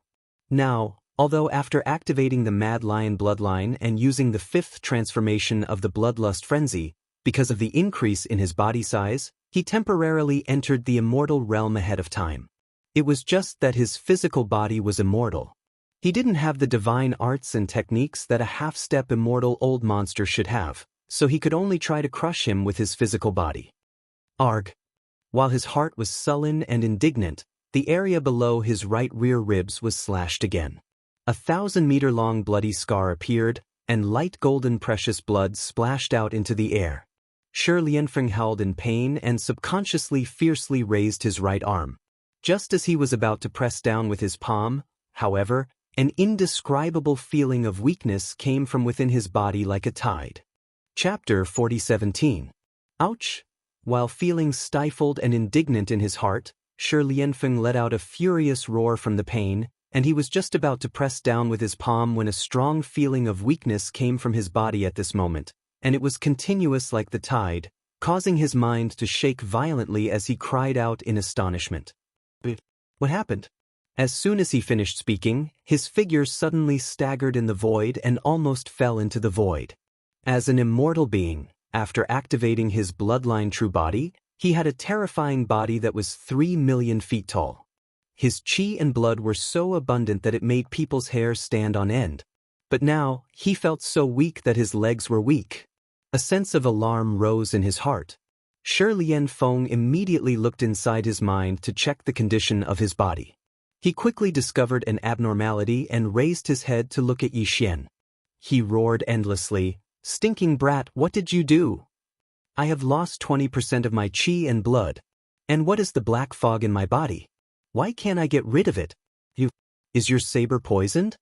Now, although after activating the Mad Lion bloodline and using the 5th transformation of the Bloodlust Frenzy, because of the increase in his body size, he temporarily entered the immortal realm ahead of time. It was just that his physical body was immortal. He didn't have the divine arts and techniques that a half-step immortal old monster should have, so he could only try to crush him with his physical body. Arg. While his heart was sullen and indignant, the area below his right rear ribs was slashed again. 1,000-meter-long bloody scar appeared, and light golden precious blood splashed out into the air. Shi Lianfeng howled in pain and subconsciously fiercely raised his right arm. Just as he was about to press down with his palm, however, an indescribable feeling of weakness came from within his body like a tide. Chapter 40:17. Ouch! While feeling stifled and indignant in his heart, Shi Lianfeng let out a furious roar from the pain, and he was just about to press down with his palm when a strong feeling of weakness came from his body at this moment, and it was continuous like the tide, causing his mind to shake violently as he cried out in astonishment. "But what happened?" As soon as he finished speaking, his figure suddenly staggered in the void and almost fell into the void. As an immortal being, after activating his bloodline true body, he had a terrifying body that was 3 million feet tall. His chi and blood were so abundant that it made people's hair stand on end. But now, he felt so weak that his legs were weak. A sense of alarm rose in his heart. Shi Lianfeng immediately looked inside his mind to check the condition of his body. He quickly discovered an abnormality and raised his head to look at Yi Xian. He roared endlessly, "Stinking brat, what did you do? I have lost 20% of my chi and blood. And what is the black fog in my body? Why can't I get rid of it? Is your saber poisoned?"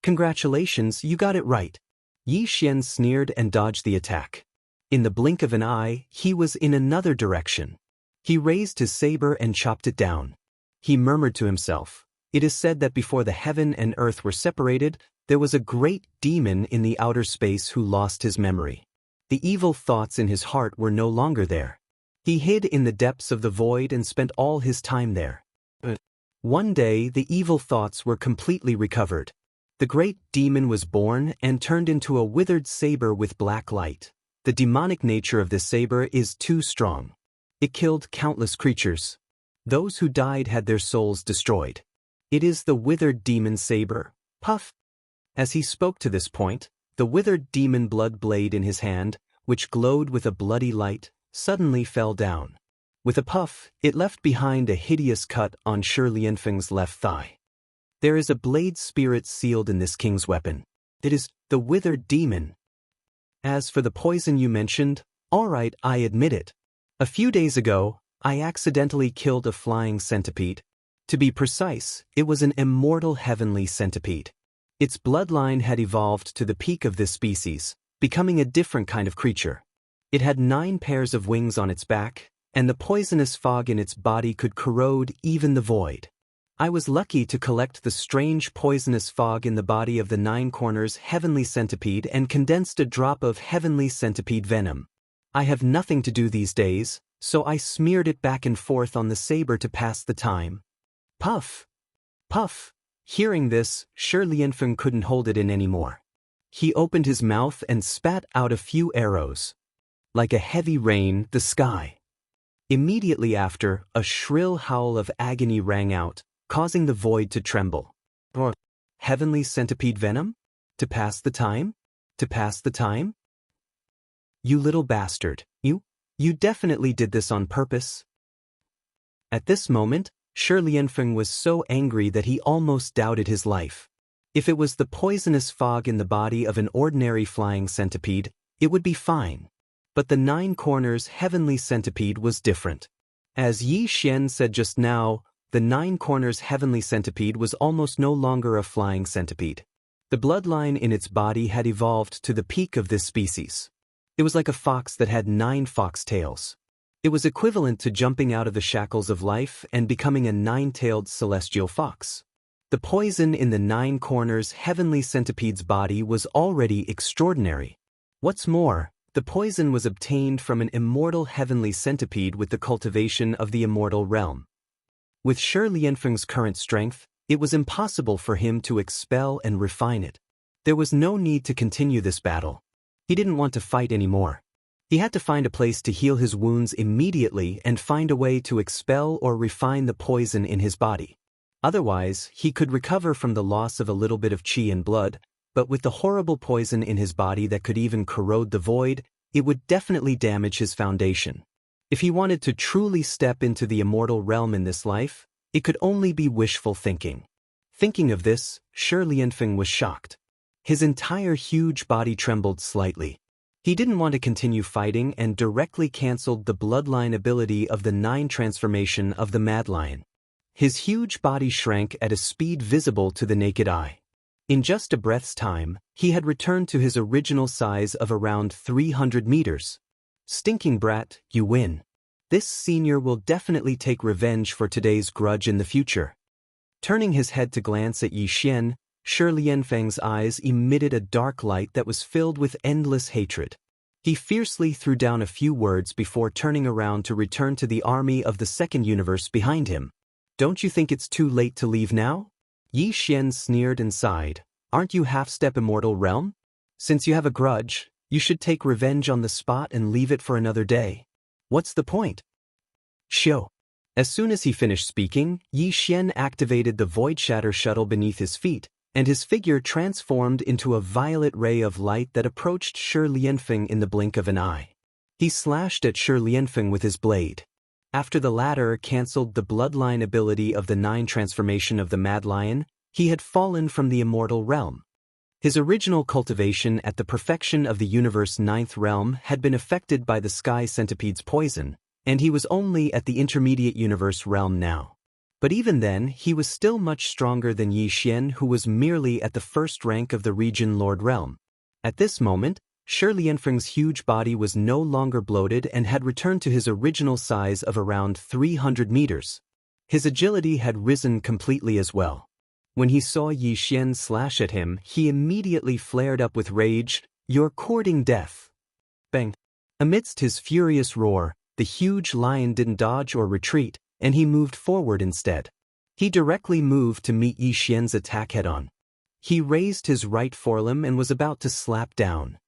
"Congratulations, you got it right." Yi Xian sneered and dodged the attack. In the blink of an eye, he was in another direction. He raised his saber and chopped it down. He murmured to himself, "It is said that before the heaven and earth were separated, there was a great demon in the outer space who lost his memory. The evil thoughts in his heart were no longer there. He hid in the depths of the void and spent all his time there. But one day the evil thoughts were completely recovered. The great demon was born and turned into a withered saber with black light. The demonic nature of this saber is too strong. It killed countless creatures. Those who died had their souls destroyed. It is the withered demon saber." Puff! As he spoke to this point, the withered demon blood blade in his hand, which glowed with a bloody light, suddenly fell down. With a puff, it left behind a hideous cut on Shi Lianfeng's left thigh. "There is a blade spirit sealed in this king's weapon. It is the withered demon. As for the poison you mentioned, all right, I admit it. A few days ago, I accidentally killed a flying centipede. To be precise, it was an immortal heavenly centipede. Its bloodline had evolved to the peak of this species, becoming a different kind of creature. It had 9 pairs of wings on its back, and the poisonous fog in its body could corrode even the void. I was lucky to collect the strange poisonous fog in the body of the 9 corners heavenly centipede and condensed a drop of heavenly centipede venom. I have nothing to do these days, so I smeared it back and forth on the saber to pass the time." Puff! Puff! Hearing this, Shi Lianfeng couldn't hold it in anymore. He opened his mouth and spat out a few arrows. Like a heavy rain, the sky. Immediately after, a shrill howl of agony rang out, causing the void to tremble. Heavenly centipede venom? To pass the time? To pass the time? You little bastard, you definitely did this on purpose. At this moment, Shi Lianfeng was so angry that he almost doubted his life. If it was the poisonous fog in the body of an ordinary flying centipede, it would be fine. But the 9 corners heavenly centipede was different. As Yi Xian said just now, the 9 corners heavenly centipede was almost no longer a flying centipede. The bloodline in its body had evolved to the peak of this species. It was like a fox that had 9 fox tails. It was equivalent to jumping out of the shackles of life and becoming a 9-tailed celestial fox. The poison in the 9 corners heavenly centipede's body was already extraordinary. What's more, the poison was obtained from an immortal heavenly centipede with the cultivation of the immortal realm. With Shi Lianfeng's current strength, it was impossible for him to expel and refine it. There was no need to continue this battle. He didn't want to fight anymore. He had to find a place to heal his wounds immediately and find a way to expel or refine the poison in his body. Otherwise, he could recover from the loss of a little bit of chi and blood, but with the horrible poison in his body that could even corrode the void, it would definitely damage his foundation. If he wanted to truly step into the immortal realm in this life, it could only be wishful thinking. Thinking of this, Shi Lianfeng was shocked. His entire huge body trembled slightly. He didn't want to continue fighting and directly cancelled the bloodline ability of the 9 transformation of the Mad Lion. His huge body shrank at a speed visible to the naked eye. In just a breath's time, he had returned to his original size of around 300 meters. Stinking brat, you win. This senior will definitely take revenge for today's grudge in the future. Turning his head to glance at Yi Xian, Shi Lianfeng's eyes emitted a dark light that was filled with endless hatred. He fiercely threw down a few words before turning around to return to the army of the second universe behind him. Don't you think it's too late to leave now? Yi Xian sneered and sighed. Aren't you half-step immortal realm? Since you have a grudge, you should take revenge on the spot and leave it for another day. What's the point? Shio. As soon as he finished speaking, Yi Xian activated the Void Shatter shuttle beneath his feet, and his figure transformed into a violet ray of light that approached Shi Lianfeng in the blink of an eye. He slashed at Shi Lianfeng with his blade. After the latter cancelled the bloodline ability of the 9 transformation of the Mad Lion, he had fallen from the immortal realm. His original cultivation at the perfection of the universe 9th realm had been affected by the sky centipede's poison, and he was only at the intermediate universe realm now. But even then, he was still much stronger than Yi Xian, who was merely at the first rank of the region Lord realm. At this moment, Shi Lianfeng's huge body was no longer bloated and had returned to his original size of around 300 meters. His agility had risen completely as well. When he saw Yi Xian slash at him, he immediately flared up with rage. You're courting death. Bang. Amidst his furious roar, the huge lion didn't dodge or retreat, and he moved forward instead. He directly moved to meet Yi Xian's attack head-on. He raised his right forelimb and was about to slap down.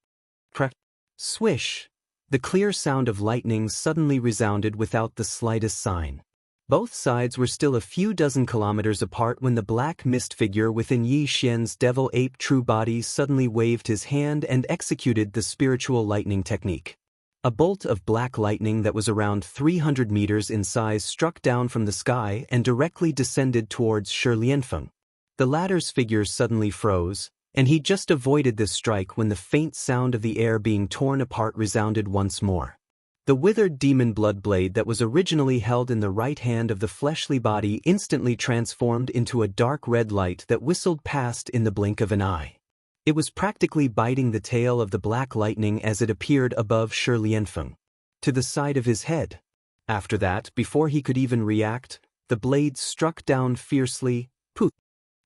Crack. Swish. The clear sound of lightning suddenly resounded without the slightest sign. Both sides were still a few dozen kilometers apart when the black mist figure within Yi Xian's devil ape true body suddenly waved his hand and executed the spiritual lightning technique. A bolt of black lightning that was around 300 meters in size struck down from the sky and directly descended towards Shi Lianfeng. The latter's figure suddenly froze, and he just avoided this strike when the faint sound of the air being torn apart resounded once more. The withered demon blood blade that was originally held in the right hand of the fleshly body instantly transformed into a dark red light that whistled past in the blink of an eye. It was practically biting the tail of the black lightning as it appeared above Shi Lianfeng, to the side of his head. After that, before he could even react, the blade struck down fiercely. Poof!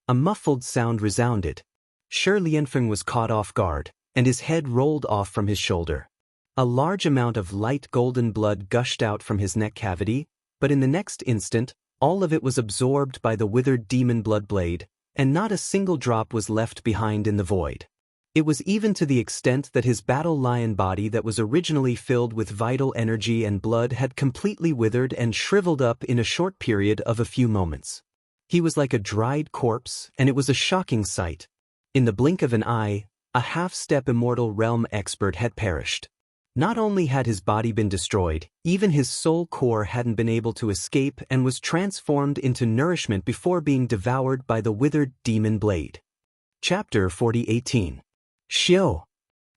A muffled sound resounded. Shi Lianfeng was caught off guard, and his head rolled off from his shoulder. A large amount of light golden blood gushed out from his neck cavity, but in the next instant, all of it was absorbed by the withered demon blood blade, and not a single drop was left behind in the void. It was even to the extent that his battle lion body that was originally filled with vital energy and blood had completely withered and shriveled up in a short period of a few moments. He was like a dried corpse, and it was a shocking sight. In the blink of an eye, a half-step immortal realm expert had perished. Not only had his body been destroyed, even his soul core hadn't been able to escape and was transformed into nourishment before being devoured by the withered demon blade. Chapter 40:18. Shio.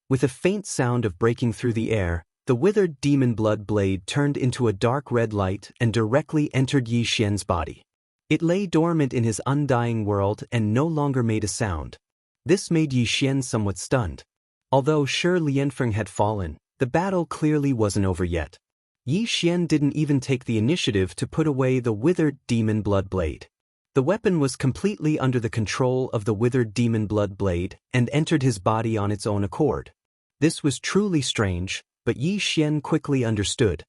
With a faint sound of breaking through the air, the withered demon blood blade turned into a dark red light and directly entered Yi Xian's body. It lay dormant in his undying world and no longer made a sound. This made Yi Xian somewhat stunned. Although Shi Lianfeng had fallen, the battle clearly wasn't over yet. Yi Xian didn't even take the initiative to put away the withered demon blood blade. The weapon was completely under the control of the withered demon blood blade and entered his body on its own accord. This was truly strange, but Yi Xian quickly understood.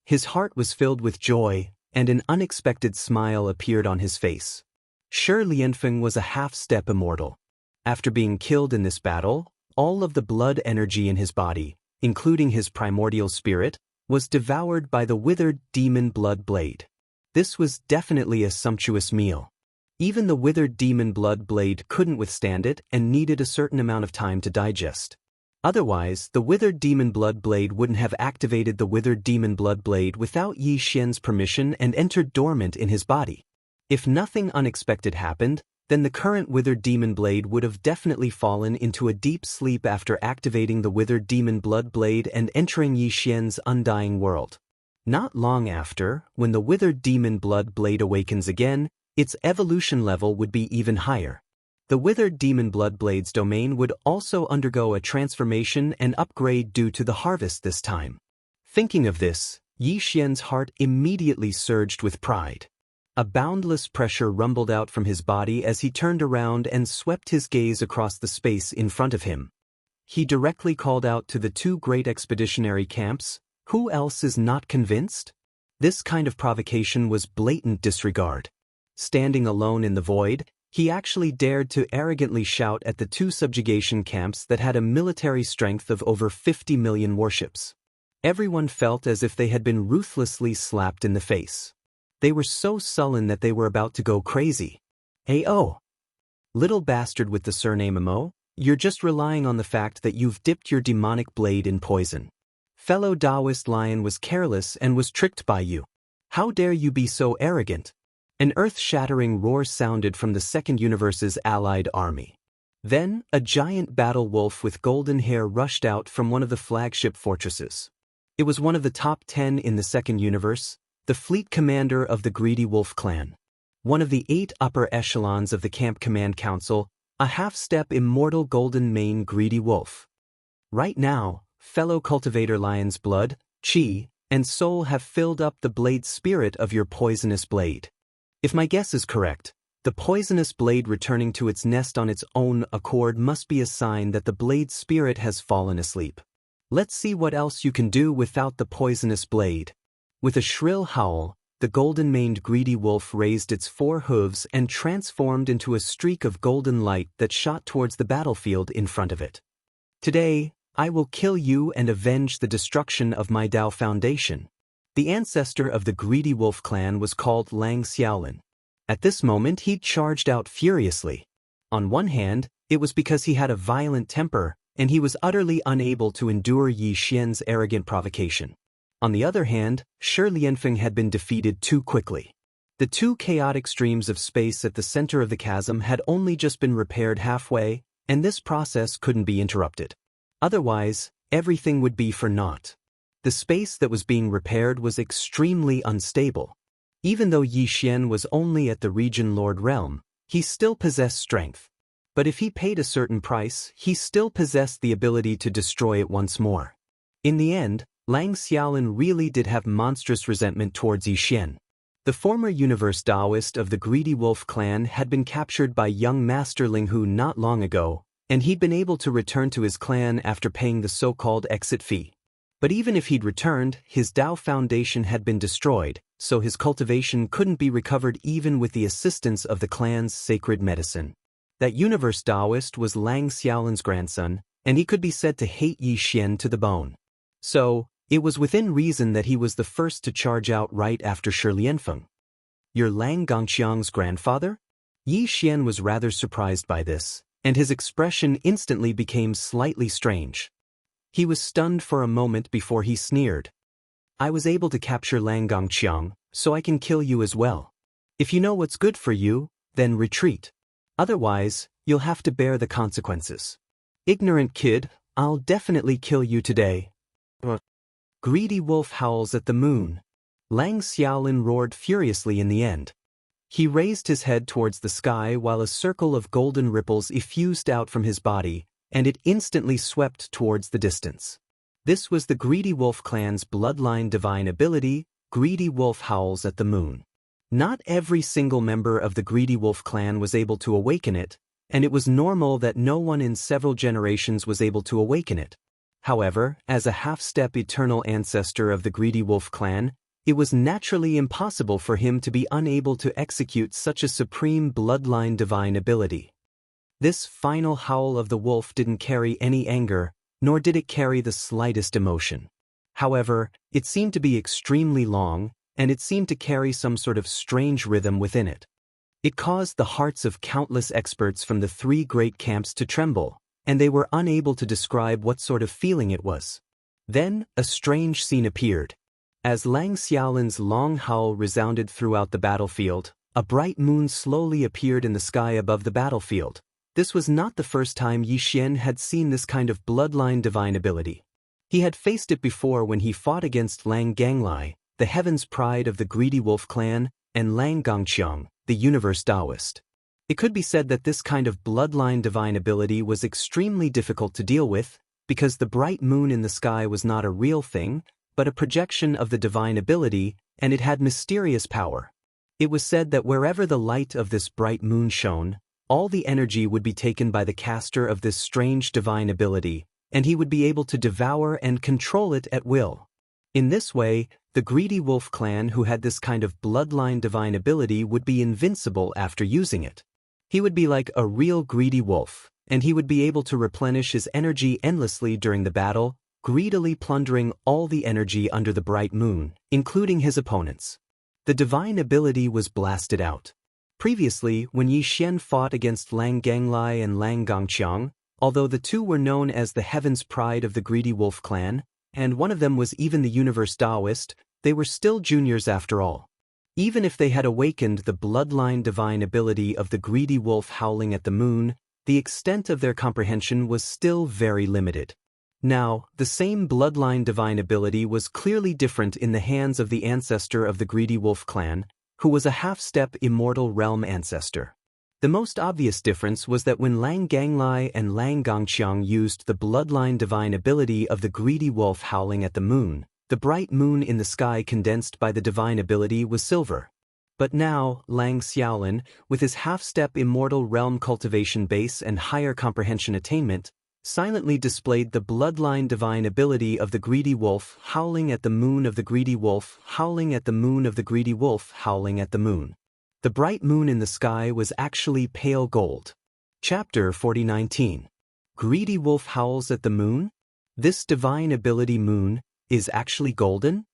His heart was filled with joy, and an unexpected smile appeared on his face. Shi Lianfeng was a half-step immortal. After being killed in this battle, all of the blood energy in his body, including his primordial spirit, was devoured by the withered demon blood blade. This was definitely a sumptuous meal. Even the withered demon blood blade couldn't withstand it and needed a certain amount of time to digest. Otherwise, the withered demon blood blade wouldn't have activated the withered demon blood blade without Yi Xian's permission and entered dormant in his body. If nothing unexpected happened, then the current withered demon blade would have definitely fallen into a deep sleep after activating the withered demon blood blade and entering Yi Xian's undying world. Not long after, when the withered demon blood blade awakens again, its evolution level would be even higher. The withered demon blood blade's domain would also undergo a transformation and upgrade due to the harvest this time. Thinking of this, Yi Xian's heart immediately surged with pride. A boundless pressure rumbled out from his body as he turned around and swept his gaze across the space in front of him. He directly called out to the two great expeditionary camps, "Who else is not convinced?" This kind of provocation was blatant disregard. Standing alone in the void, he actually dared to arrogantly shout at the two subjugation camps that had a military strength of over 50 million warships. Everyone felt as if they had been ruthlessly slapped in the face. They were so sullen that they were about to go crazy. "Oh, little bastard with the surname Mo, you're just relying on the fact that you've dipped your demonic blade in poison. Fellow Taoist lion was careless and was tricked by you. How dare you be so arrogant?" An earth-shattering roar sounded from the Second Universe's allied army. Then, a giant battle wolf with golden hair rushed out from one of the flagship fortresses. It was one of the top 10 in the Second Universe, the fleet commander of the Greedy Wolf clan. One of the 8 upper echelons of the Camp Command Council, a half-step immortal golden mane Greedy Wolf. Right now, fellow cultivator lion's blood, chi, and soul have filled up the blade spirit of your poisonous blade. If my guess is correct, the poisonous blade returning to its nest on its own accord must be a sign that the blade spirit has fallen asleep. Let's see what else you can do without the poisonous blade. With a shrill howl, the golden-maned greedy wolf raised its 4 hooves and transformed into a streak of golden light that shot towards the battlefield in front of it. "Today, I will kill you and avenge the destruction of my Tao Foundation." The ancestor of the Greedy Wolf clan was called Lang Xiaolin. At this moment he charged out furiously. On one hand, it was because he had a violent temper, and he was utterly unable to endure Yi Xian's arrogant provocation. On the other hand, Shi Lianfeng had been defeated too quickly. The 2 chaotic streams of space at the center of the chasm had only just been repaired halfway, and this process couldn't be interrupted. Otherwise, everything would be for naught. The space that was being repaired was extremely unstable. Even though Yi Xian was only at the Region Lord realm, he still possessed strength. But if he paid a certain price, he still possessed the ability to destroy it once more. In the end, Lang Xiaolin really did have monstrous resentment towards Yi Xian. The former universe Taoist of the Greedy Wolf clan had been captured by young Master Linghu not long ago, and he'd been able to return to his clan after paying the so-called exit fee. But even if he'd returned, his Tao Foundation had been destroyed, so his cultivation couldn't be recovered even with the assistance of the clan's sacred medicine. That universe Taoist was Lang Xiaolin's grandson, and he could be said to hate Yi Xian to the bone. So, it was within reason that he was the first to charge out right after Shi Lianfeng. "You're Lang Gongqiang's grandfather?" Yi Xian was rather surprised by this, and his expression instantly became slightly strange. He was stunned for a moment before he sneered. "I was able to capture Lang Gongqiang, so I can kill you as well. If you know what's good for you, then retreat. Otherwise, you'll have to bear the consequences." "Ignorant kid, I'll definitely kill you today." Greedy Wolf howls at the moon. Lang Xiaolin roared furiously in the end. He raised his head towards the sky while a circle of golden ripples effused out from his body, and it instantly swept towards the distance. This was the Greedy Wolf clan's bloodline divine ability, Greedy Wolf Howls at the Moon. Not every single member of the Greedy Wolf clan was able to awaken it, and it was normal that no one in several generations was able to awaken it. However, as a half-step eternal ancestor of the Greedy Wolf clan, it was naturally impossible for him to be unable to execute such a supreme bloodline divine ability. This final howl of the wolf didn't carry any anger, nor did it carry the slightest emotion. However, it seemed to be extremely long, and it seemed to carry some sort of strange rhythm within it. It caused the hearts of countless experts from the 3 great camps to tremble, and they were unable to describe what sort of feeling it was. Then, a strange scene appeared. As Lang Xiaolin's long howl resounded throughout the battlefield, a bright moon slowly appeared in the sky above the battlefield. This was not the first time Yi Xian had seen this kind of bloodline divine ability. He had faced it before when he fought against Lang Ganglai, the heaven's pride of the greedy wolf clan, and Lang Gongqiang, the universe Taoist. It could be said that this kind of bloodline divine ability was extremely difficult to deal with, because the bright moon in the sky was not a real thing, but a projection of the divine ability, and it had mysterious power. It was said that wherever the light of this bright moon shone, all the energy would be taken by the caster of this strange divine ability, and he would be able to devour and control it at will. In this way, the greedy wolf clan who had this kind of bloodline divine ability would be invincible after using it. He would be like a real greedy wolf, and he would be able to replenish his energy endlessly during the battle, greedily plundering all the energy under the bright moon, including his opponents. The divine ability was blasted out. Previously, when Yi Xian fought against Lang Ganglai and Lang Gongqiang, although the two were known as the heaven's pride of the greedy wolf clan, and one of them was even the universe Taoist, they were still juniors after all. Even if they had awakened the bloodline divine ability of the greedy wolf howling at the moon, the extent of their comprehension was still very limited. Now, the same bloodline divine ability was clearly different in the hands of the ancestor of the greedy wolf clan, who was a half-step immortal realm ancestor. The most obvious difference was that when Lang Ganglai and Lang Gongqiang used the bloodline divine ability of the greedy wolf howling at the moon, the bright moon in the sky condensed by the divine ability was silver. But now, Lang Xiaolin, with his half-step immortal realm cultivation base and higher comprehension attainment, silently displayed the bloodline divine ability of the greedy wolf howling at the moon of the greedy wolf howling at the moon of the greedy wolf howling at the moon. The bright moon in the sky was actually pale gold. Chapter 40:19. Greedy wolf howls at the moon? This divine ability moon is actually golden?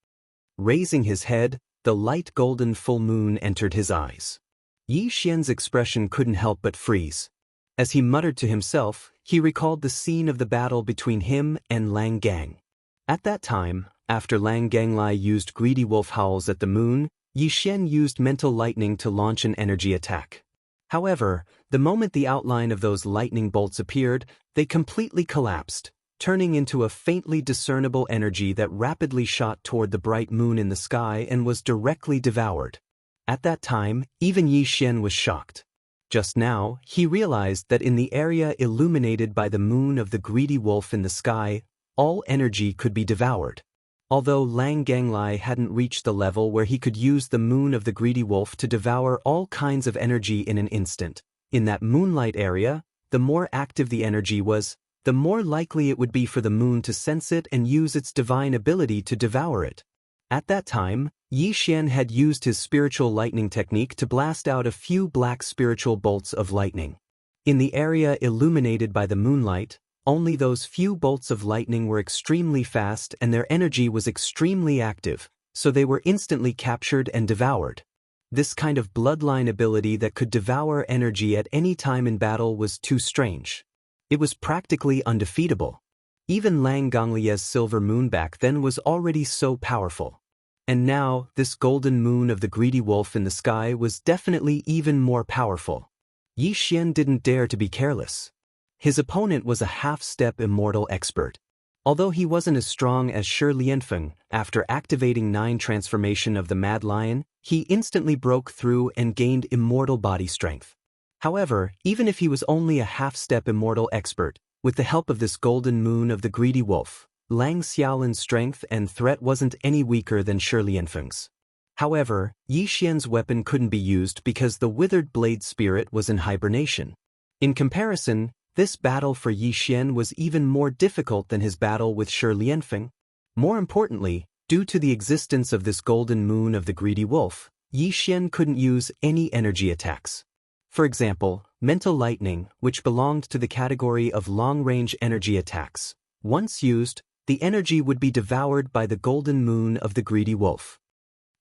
Raising his head, the light golden full moon entered his eyes. Yi Xian's expression couldn't help but freeze. As he muttered to himself, he recalled the scene of the battle between him and Lang Gang. At that time, after Lang Ganglai used greedy wolf howls at the moon, Yi Xian used mental lightning to launch an energy attack. However, the moment the outline of those lightning bolts appeared, they completely collapsed, turning into a faintly discernible energy that rapidly shot toward the bright moon in the sky and was directly devoured. At that time, even Yi Xian was shocked. Just now, he realized that in the area illuminated by the moon of the greedy wolf in the sky, all energy could be devoured. Although Lang Ganglai hadn't reached the level where he could use the moon of the greedy wolf to devour all kinds of energy in an instant, in that moonlight area, the more active the energy was, the more likely it would be for the moon to sense it and use its divine ability to devour it. At that time, Yi Xian had used his spiritual lightning technique to blast out a few black spiritual bolts of lightning. In the area illuminated by the moonlight, only those few bolts of lightning were extremely fast and their energy was extremely active, so they were instantly captured and devoured. This kind of bloodline ability that could devour energy at any time in battle was too strange. It was practically undefeatable. Even Lang Gonglie's silver moon back then was already so powerful. And now, this golden moon of the greedy wolf in the sky was definitely even more powerful. Yi Xian didn't dare to be careless. His opponent was a half-step immortal expert. Although he wasn't as strong as Shi Lianfeng, after activating 9 transformation of the Mad Lion, he instantly broke through and gained immortal body strength. However, even if he was only a half-step immortal expert, with the help of this golden moon of the greedy wolf, Lang Xiaolin's strength and threat wasn't any weaker than Shi Lianfeng's. However, Yi Xian's weapon couldn't be used because the withered blade spirit was in hibernation. In comparison, this battle for Yi Xian was even more difficult than his battle with Shi Lianfeng. More importantly, due to the existence of this golden moon of the greedy wolf, Yi Xian couldn't use any energy attacks. For example, mental lightning, which belonged to the category of long-range energy attacks. Once used, the energy would be devoured by the golden moon of the greedy wolf.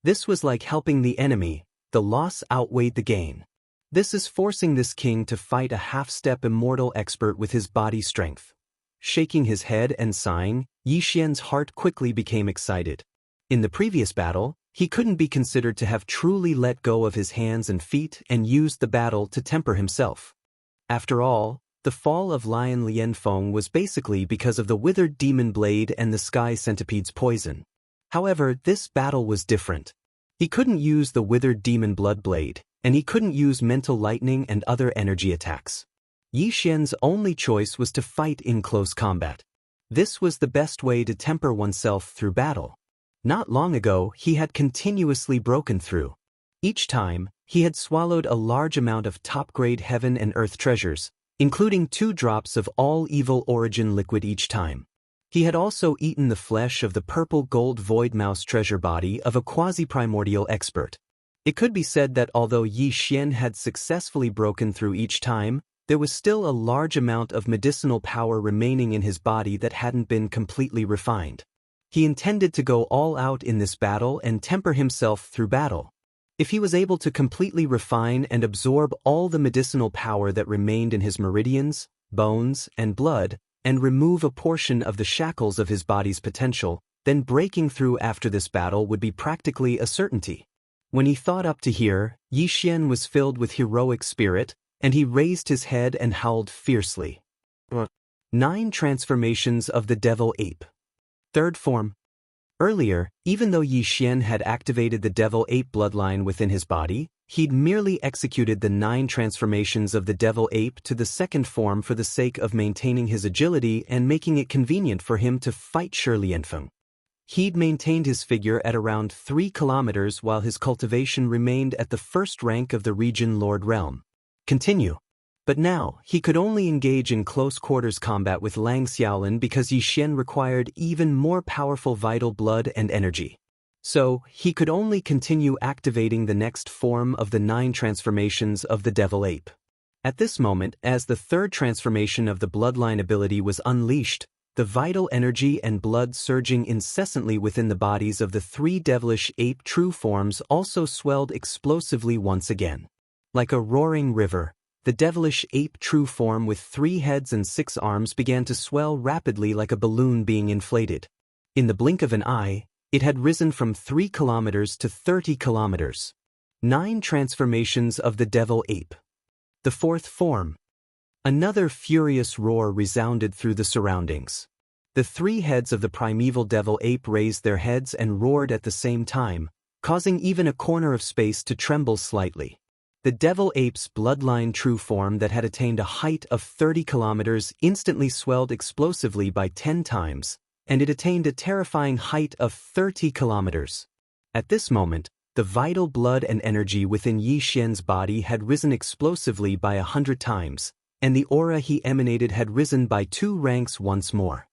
This was like helping the enemy, the loss outweighed the gain. This is forcing this king to fight a half-step immortal expert with his body strength. Shaking his head and sighing, Yi Xian's heart quickly became excited. In the previous battle, he couldn't be considered to have truly let go of his hands and feet and used the battle to temper himself. After all, the fall of Lion Lianfeng was basically because of the withered demon blade and the sky centipede's poison. However, this battle was different. He couldn't use the withered demon blood blade, and he couldn't use mental lightning and other energy attacks. Yi Xian's only choice was to fight in close combat. This was the best way to temper oneself through battle. Not long ago, he had continuously broken through. Each time, he had swallowed a large amount of top-grade heaven and earth treasures, including 2 drops of all evil origin liquid each time. He had also eaten the flesh of the purple gold void mouse treasure body of a quasi-primordial expert. It could be said that although Yi Xian had successfully broken through each time, there was still a large amount of medicinal power remaining in his body that hadn't been completely refined. He intended to go all out in this battle and temper himself through battle. If he was able to completely refine and absorb all the medicinal power that remained in his meridians, bones, and blood, and remove a portion of the shackles of his body's potential, then breaking through after this battle would be practically a certainty. When he thought up to here, Yi Xian was filled with heroic spirit, and he raised his head and howled fiercely. 9 transformations of the devil ape. Third form. Earlier, even though Yi Xian had activated the devil ape bloodline within his body, he'd merely executed the 9 transformations of the devil ape to the second form for the sake of maintaining his agility and making it convenient for him to fight Shi Lianfeng. He'd maintained his figure at around 3 kilometers while his cultivation remained at the first rank of the region Lord Realm. Continue. But now, he could only engage in close-quarters combat with Lang Xiaolin because Yi Xian required even more powerful vital blood and energy. So, he could only continue activating the next form of the 9 transformations of the devil ape. At this moment, as the third transformation of the bloodline ability was unleashed, the vital energy and blood surging incessantly within the bodies of the 3 devilish ape true forms also swelled explosively once again. Like a roaring river, the devilish ape true form with 3 heads and 6 arms began to swell rapidly like a balloon being inflated. In the blink of an eye, it had risen from 3 kilometers to 30 kilometers. 9 transformations of the devil ape. The fourth form. Another furious roar resounded through the surroundings. The 3 heads of the primeval devil ape raised their heads and roared at the same time, causing even a corner of space to tremble slightly. The devil ape's bloodline true form that had attained a height of 30 kilometers instantly swelled explosively by 10 times, and it attained a terrifying height of 30 kilometers. At this moment, the vital blood and energy within Yi Xian's body had risen explosively by 100 times, and the aura he emanated had risen by 2 ranks once more.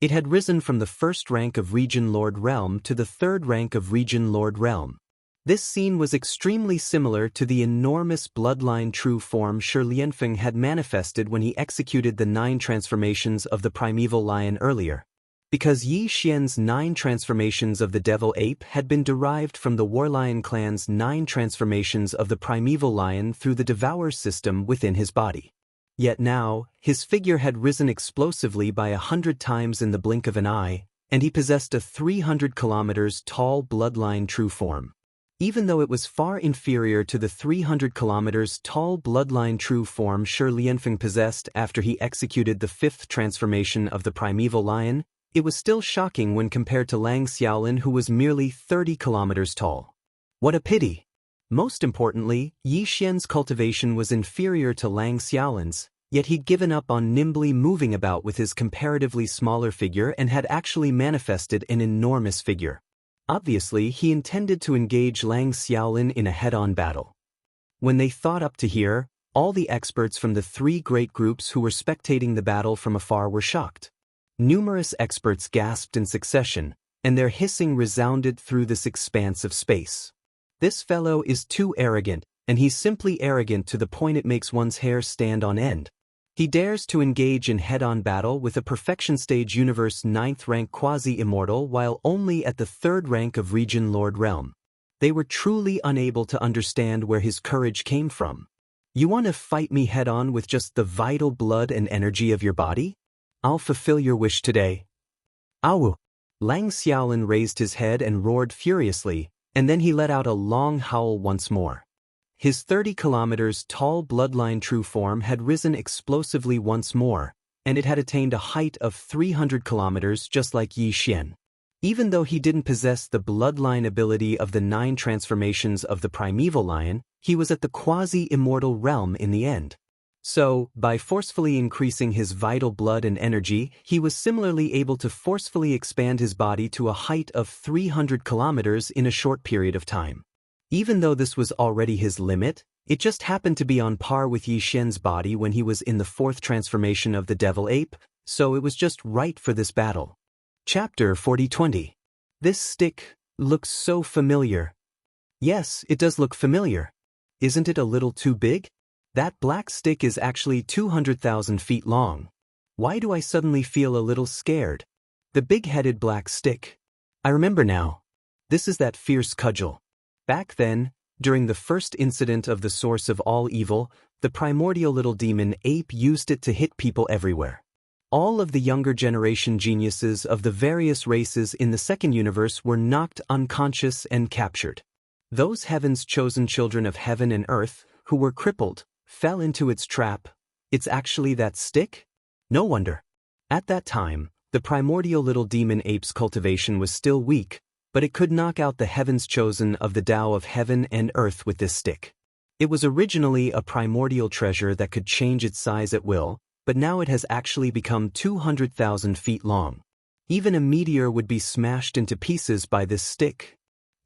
It had risen from the first rank of Region Lord Realm to the third rank of Region Lord Realm. This scene was extremely similar to the enormous bloodline true form Shi Lianfeng had manifested when he executed the 9 transformations of the primeval lion earlier. Because Yi Xian's 9 transformations of the devil ape had been derived from the Warlion clan's 9 transformations of the primeval lion through the Devour system within his body. Yet now, his figure had risen explosively by 100 times in the blink of an eye, and he possessed a 300 kilometers tall bloodline true form. Even though it was far inferior to the 300 kilometers tall bloodline true form Shi Lianfeng possessed after he executed the 5th transformation of the primeval lion, it was still shocking when compared to Lang Xiaolin, who was merely 30 kilometers tall. What a pity! Most importantly, Yi Xian's cultivation was inferior to Lang Xiaolin's, yet he'd given up on nimbly moving about with his comparatively smaller figure and had actually manifested an enormous figure. Obviously, he intended to engage Lang Xiaolin in a head-on battle. When they thought up to here, all the experts from the 3 great groups who were spectating the battle from afar were shocked. Numerous experts gasped in succession, and their hissing resounded through this expanse of space. This fellow is too arrogant, and he's simply arrogant to the point it makes one's hair stand on end. He dares to engage in head-on battle with a Perfection Stage Universe 9th rank quasi-immortal while only at the 3rd rank of Region Lord Realm. They were truly unable to understand where his courage came from. You want to fight me head-on with just the vital blood and energy of your body? I'll fulfill your wish today. Awu! Lang Xiaolin raised his head and roared furiously, and then he let out a long howl once more. His 30 kilometers tall bloodline true form had risen explosively once more, and it had attained a height of 300 kilometers just like Yi Xian. Even though he didn't possess the bloodline ability of the 9 transformations of the primeval lion, he was at the quasi-immortal realm in the end. So, by forcefully increasing his vital blood and energy, he was similarly able to forcefully expand his body to a height of 300 kilometers in a short period of time. Even though this was already his limit, it just happened to be on par with Yi Xian's body when he was in the 4th transformation of the devil ape, so it was just right for this battle. Chapter 40-20. This stick looks so familiar. Yes, it does look familiar. Isn't it a little too big? That black stick is actually 200,000 feet long. Why do I suddenly feel a little scared? The big-headed black stick. I remember now. This is that fierce cudgel. Back then, during the first incident of the source of all evil, the primordial little demon ape used it to hit people everywhere. All of the younger generation geniuses of the various races in the second universe were knocked unconscious and captured. Those heaven's chosen children of heaven and earth, who were crippled, fell into its trap. It's actually that stick? No wonder. At that time, the primordial little demon ape's cultivation was still weak, but it could knock out the heavens chosen of the Tao of heaven and earth with this stick. It was originally a primordial treasure that could change its size at will, but now it has actually become 200,000 feet long. Even a meteor would be smashed into pieces by this stick.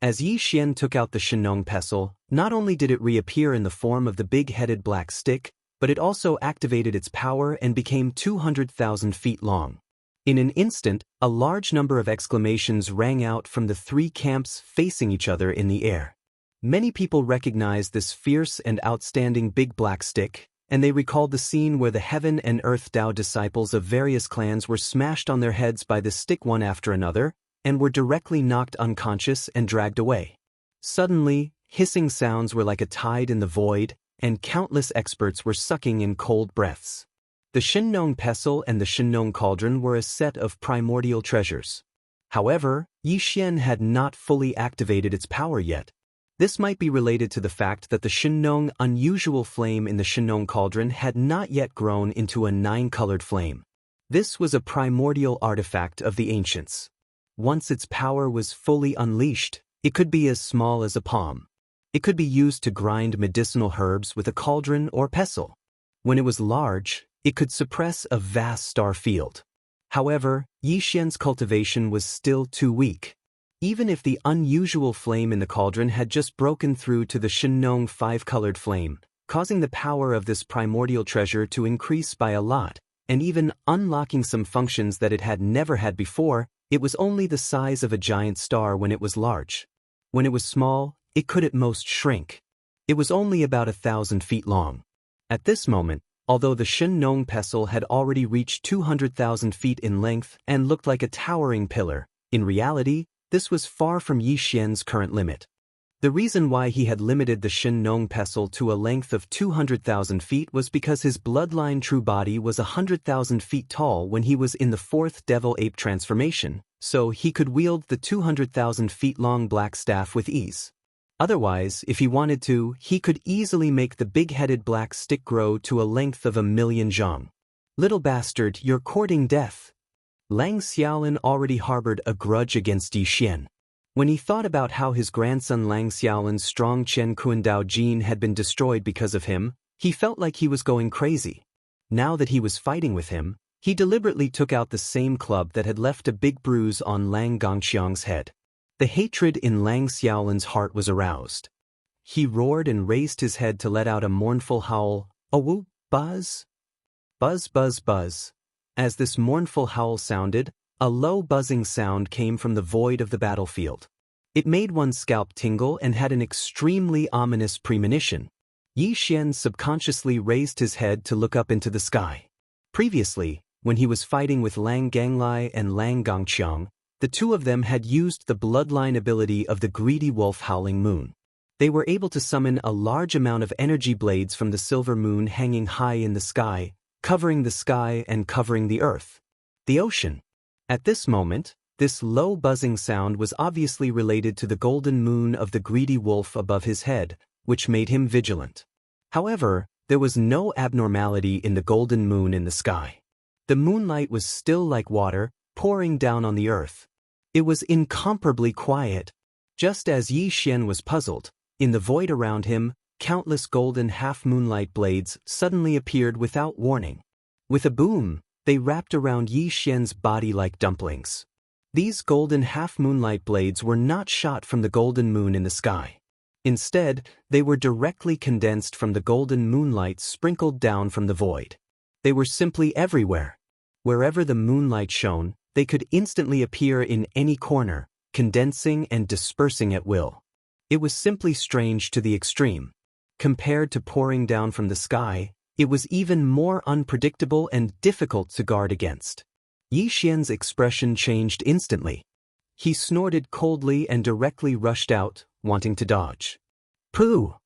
As Yi Xian took out the Shenong pestle, not only did it reappear in the form of the big-headed black stick, but it also activated its power and became 200,000 feet long. In an instant, a large number of exclamations rang out from the 3 camps facing each other in the air. Many people recognized this fierce and outstanding big black stick, and they recalled the scene where the heaven and earth Tao disciples of various clans were smashed on their heads by the stick one after another, and were directly knocked unconscious and dragged away. Suddenly, hissing sounds were like a tide in the void, and countless experts were sucking in cold breaths. The Shenong pestle and the Shenong cauldron were a set of primordial treasures. However, Yi Xian had not fully activated its power yet. This might be related to the fact that the Shenong unusual flame in the Shenong cauldron had not yet grown into a 9-colored flame. This was a primordial artifact of the ancients. Once its power was fully unleashed, it could be as small as a palm. It could be used to grind medicinal herbs with a cauldron or pestle. When it was large, it could suppress a vast star field. However, Yi Xian's cultivation was still too weak. Even if the unusual flame in the cauldron had just broken through to the Shenong 5-colored flame, causing the power of this primordial treasure to increase by a lot, and even unlocking some functions that it had never had before, it was only the size of a giant star when it was large. When it was small, it could at most shrink. It was only about 1,000 feet long. At this moment, although the Shenong pestle had already reached 200,000 feet in length and looked like a towering pillar, in reality, this was far from Yi Xian's current limit. The reason why he had limited the Shenong pestle to a length of 200,000 feet was because his bloodline true body was 100,000 feet tall when he was in the 4th devil ape transformation, so he could wield the 200,000 feet long black staff with ease. Otherwise, if he wanted to, he could easily make the big-headed black stick grow to a length of 1,000,000 zhang. Little bastard, you're courting death. Lang Xiaolin already harbored a grudge against Yi Xian. When he thought about how his grandson Lang Xiaolin's strong Chen Kuandao gene had been destroyed because of him, he felt like he was going crazy. Now that he was fighting with him, he deliberately took out the same club that had left a big bruise on Lang Gongxiang's head. The hatred in Lang Xiaolin's heart was aroused. He roared and raised his head to let out a mournful howl, "Oh, buzz! Buzz, buzz, buzz." As this mournful howl sounded, a low buzzing sound came from the void of the battlefield. It made one's scalp tingle and had an extremely ominous premonition. Yi Xian subconsciously raised his head to look up into the sky. Previously, when he was fighting with Lang Ganglai and Lang Gongqiang, the two of them had used the bloodline ability of the greedy wolf Howling Moon. They were able to summon a large amount of energy blades from the silver moon hanging high in the sky and covering the earth. The ocean. At this moment, this low buzzing sound was obviously related to the golden moon of the greedy wolf above his head, which made him vigilant. However, there was no abnormality in the golden moon in the sky. The moonlight was still like water, pouring down on the earth. It was incomparably quiet. Just as Yi Xian was puzzled, in the void around him, countless golden half-moonlight blades suddenly appeared without warning. With a boom, they wrapped around Yi Xian's body like dumplings. These golden half-moonlight blades were not shot from the golden moon in the sky. Instead, they were directly condensed from the golden moonlight sprinkled down from the void. They were simply everywhere. Wherever the moonlight shone, they could instantly appear in any corner, condensing and dispersing at will. It was simply strange to the extreme. Compared to pouring down from the sky, it was even more unpredictable and difficult to guard against. Yi Xian's expression changed instantly. He snorted coldly and directly rushed out, wanting to dodge. Pooh!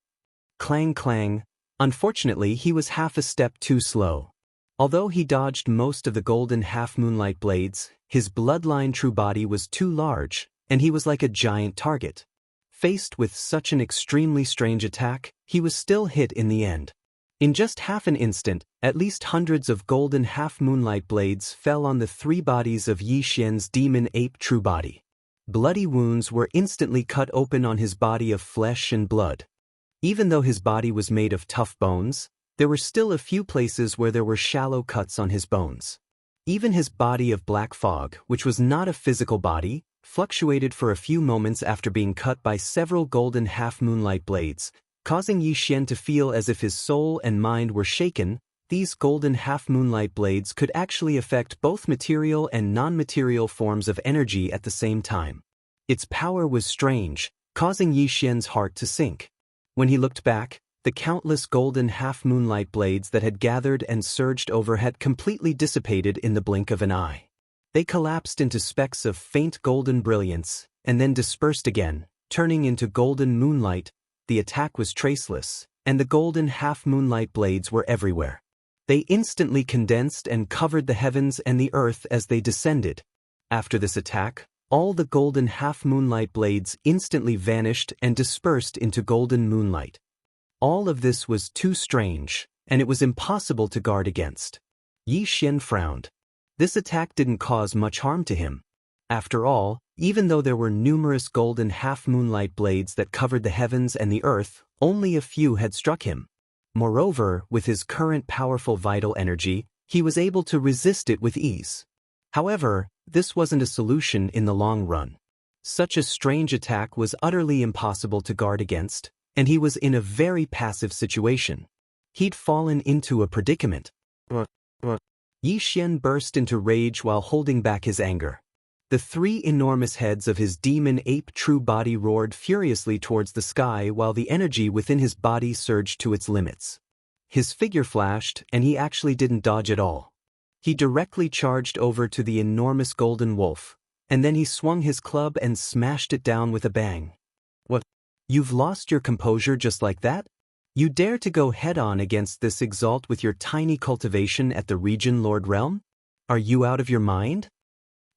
Clang clang. Unfortunately, he was half a step too slow. Although he dodged most of the golden half-moonlight blades, his bloodline true body was too large, and he was like a giant target. Faced with such an extremely strange attack, he was still hit in the end. In just half an instant, at least hundreds of golden half-moonlight blades fell on the three bodies of Yi Xian's demon ape true body. Bloody wounds were instantly cut open on his body of flesh and blood. Even though his body was made of tough bones, there were still a few places where there were shallow cuts on his bones. Even his body of black fog, which was not a physical body, fluctuated for a few moments after being cut by several golden half-moonlight blades, causing Yi Xian to feel as if his soul and mind were shaken. These golden half-moonlight blades could actually affect both material and non-material forms of energy at the same time. Its power was strange, causing Yi Xian's heart to sink. When he looked back, the countless golden half-moonlight blades that had gathered and surged over had completely dissipated in the blink of an eye. They collapsed into specks of faint golden brilliance, and then dispersed again, turning into golden moonlight. The attack was traceless, and the golden half-moonlight blades were everywhere. They instantly condensed and covered the heavens and the earth as they descended. After this attack, all the golden half-moonlight blades instantly vanished and dispersed into golden moonlight. All of this was too strange, and it was impossible to guard against. Yi Xian frowned. This attack didn't cause much harm to him. After all, even though there were numerous golden half-moonlight blades that covered the heavens and the earth, only a few had struck him. Moreover, with his current powerful vital energy, he was able to resist it with ease. However, this wasn't a solution in the long run. Such a strange attack was utterly impossible to guard against, and he was in a very passive situation. He'd fallen into a predicament. Yi Xian burst into rage while holding back his anger. The three enormous heads of his demon ape true body roared furiously towards the sky while the energy within his body surged to its limits. His figure flashed, and he actually didn't dodge at all. He directly charged over to the enormous golden wolf, and then he swung his club and smashed it down with a bang. What? You've lost your composure just like that? You dare to go head-on against this exalt with your tiny cultivation at the Region Lord Realm? Are you out of your mind?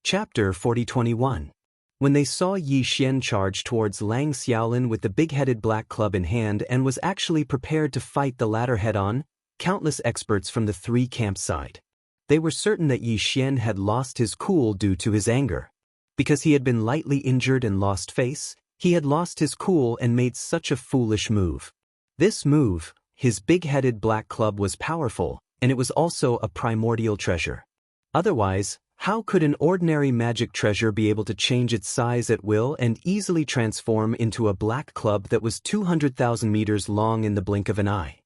Chapter 4021. When they saw Yi Xian charge towards Lang Xiaolin with the big-headed black club in hand and was actually prepared to fight the latter head-on, countless experts from the three camps sighed. They were certain that Yi Xian had lost his cool due to his anger. Because he had been lightly injured and lost face, he had lost his cool and made such a foolish move. This move, his big-headed black club, was powerful, and it was also a primordial treasure. Otherwise, how could an ordinary magic treasure be able to change its size at will and easily transform into a black club that was 200,000 meters long in the blink of an eye?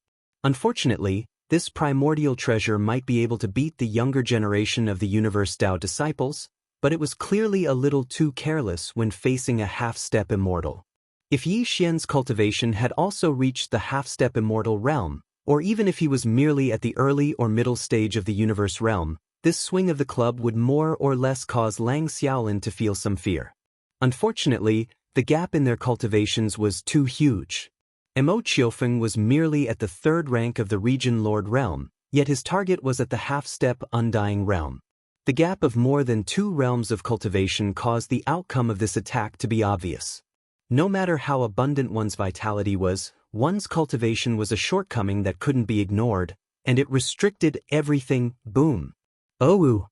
Unfortunately, this primordial treasure might be able to beat the younger generation of the Universe Dao disciples, but it was clearly a little too careless when facing a half-step immortal. If Yi Xian's cultivation had also reached the half-step immortal realm, or even if he was merely at the early or middle stage of the universe realm, this swing of the club would more or less cause Lang Xiaolin to feel some fear. Unfortunately, The gap in their cultivations was too huge. Emochiofeng was merely at the third rank of the region Lord realm, yet his target was at the half-step Undying realm. The gap of more than 2 realms of cultivation caused the outcome of this attack to be obvious. No matter how abundant one's vitality was, one's cultivation was a shortcoming that couldn't be ignored, and it restricted everything. Boom. Oh!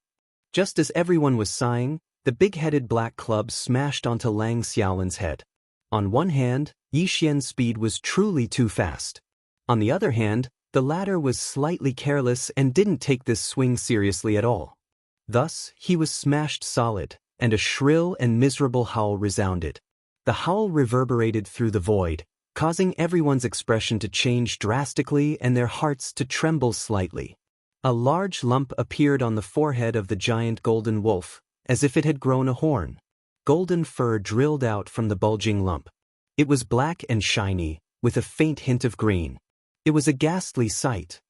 Just as everyone was sighing, the big-headed black club smashed onto Lang Xiaolin's head. On one hand, Yi Xian's speed was truly too fast. On the other hand, the latter was slightly careless and didn't take this swing seriously at all. Thus, he was smashed solid, and a shrill and miserable howl resounded. The howl reverberated through the void, causing everyone's expression to change drastically and their hearts to tremble slightly. A large lump appeared on the forehead of the giant golden wolf, as if it had grown a horn. Golden fur drilled out from the bulging lump. It was black and shiny, with a faint hint of green. It was a ghastly sight.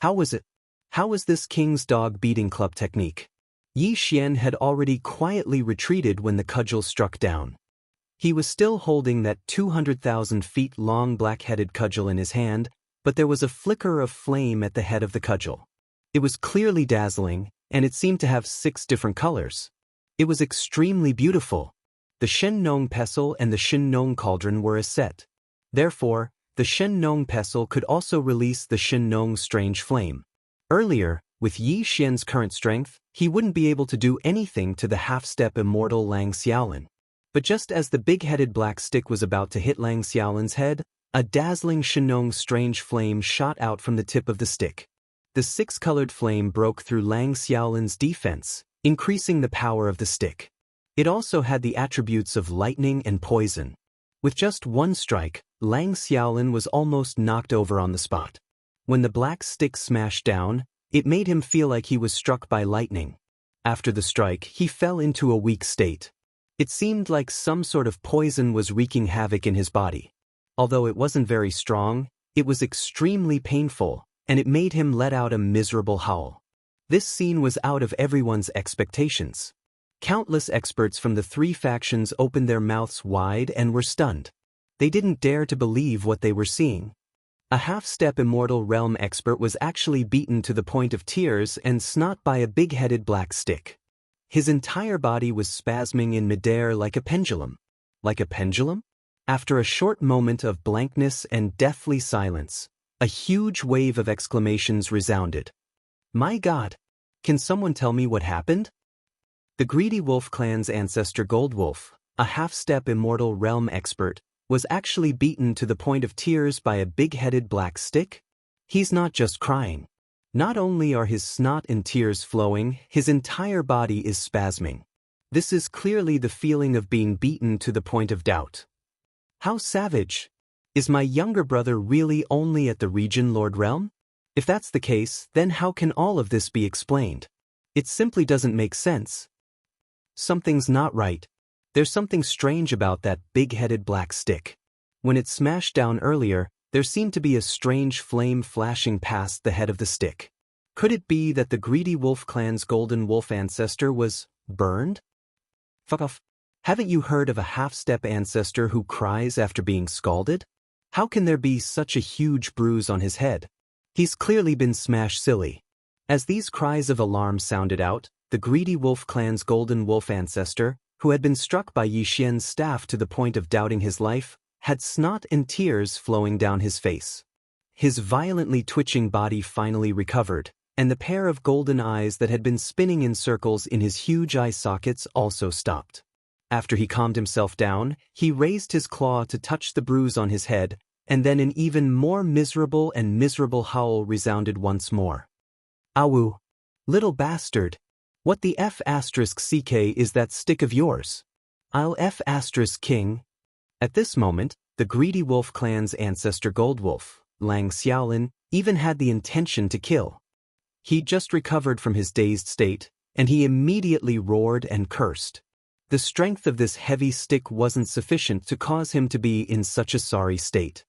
How was it? How was this king's dog beating club technique? Yi Xian had already quietly retreated when the cudgel struck down. He was still holding that 200,000 feet long black-headed cudgel in his hand, but there was a flicker of flame at the head of the cudgel. It was clearly dazzling, and it seemed to have 6 different colors. It was extremely beautiful. The Shen Nong pestle and the Shen Nong cauldron were a set. Therefore, the Shen Nong pestle could also release the Shen Nong strange flame. Earlier, with Yi Xian's current strength, he wouldn't be able to do anything to the half-step immortal Lang Xiaolin. But just as the big-headed black stick was about to hit Lang Xiaolin's head, a dazzling Shen Nong strange flame shot out from the tip of the stick. The 6-colored flame broke through Lang Xiaolin's defense, increasing the power of the stick. It also had the attributes of lightning and poison. With just one strike, Lang Xiaolin was almost knocked over on the spot. When the black stick smashed down, it made him feel like he was struck by lightning. After the strike, he fell into a weak state. It seemed like some sort of poison was wreaking havoc in his body. Although it wasn't very strong, it was extremely painful, and it made him let out a miserable howl. This scene was out of everyone's expectations. Countless experts from the 3 factions opened their mouths wide and were stunned. They didn't dare to believe what they were seeing. A half-step immortal realm expert was actually beaten to the point of tears and snot by a big-headed black stick. His entire body was spasming in midair like a pendulum. Like a pendulum? After a short moment of blankness and deathly silence, a huge wave of exclamations resounded. My God! Can someone tell me what happened? The greedy wolf clan's ancestor Goldwolf, a half-step immortal realm expert, was actually beaten to the point of tears by a big-headed black stick? He's not just crying. Not only are his snot and tears flowing, his entire body is spasming. This is clearly the feeling of being beaten to the point of doubt. How savage! Is my younger brother really only at the region Lord Realm? If that's the case, then how can all of this be explained? It simply doesn't make sense. Something's not right. There's something strange about that big-headed black stick. When it smashed down earlier, there seemed to be a strange flame flashing past the head of the stick. Could it be that the greedy wolf clan's golden wolf ancestor was burned? Fuck off. Haven't you heard of a half-step ancestor who cries after being scalded? How can there be such a huge bruise on his head? He's clearly been smashed silly. As these cries of alarm sounded out, the greedy wolf clan's golden wolf ancestor, who had been struck by Yi Xian's staff to the point of doubting his life, had snot and tears flowing down his face. His violently twitching body finally recovered, and the pair of golden eyes that had been spinning in circles in his huge eye sockets also stopped. After he calmed himself down, he raised his claw to touch the bruise on his head, and then an even more miserable howl resounded once more. Awu! Little bastard! What the F***ck is that stick of yours? I'll F***king. At this moment, the greedy wolf clan's ancestor Goldwolf, Lang Xiaolin, even had the intention to kill. He'd just recovered from his dazed state, and he immediately roared and cursed. The strength of this heavy stick wasn't sufficient to cause him to be in such a sorry state.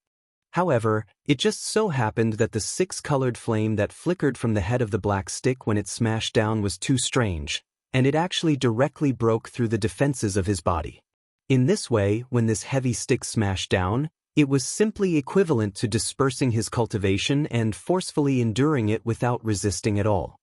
However, it just so happened that the 6-colored flame that flickered from the head of the black stick when it smashed down was too strange, and it actually directly broke through the defenses of his body. In this way, when this heavy stick smashed down, it was simply equivalent to dispersing his cultivation and forcefully enduring it without resisting at all.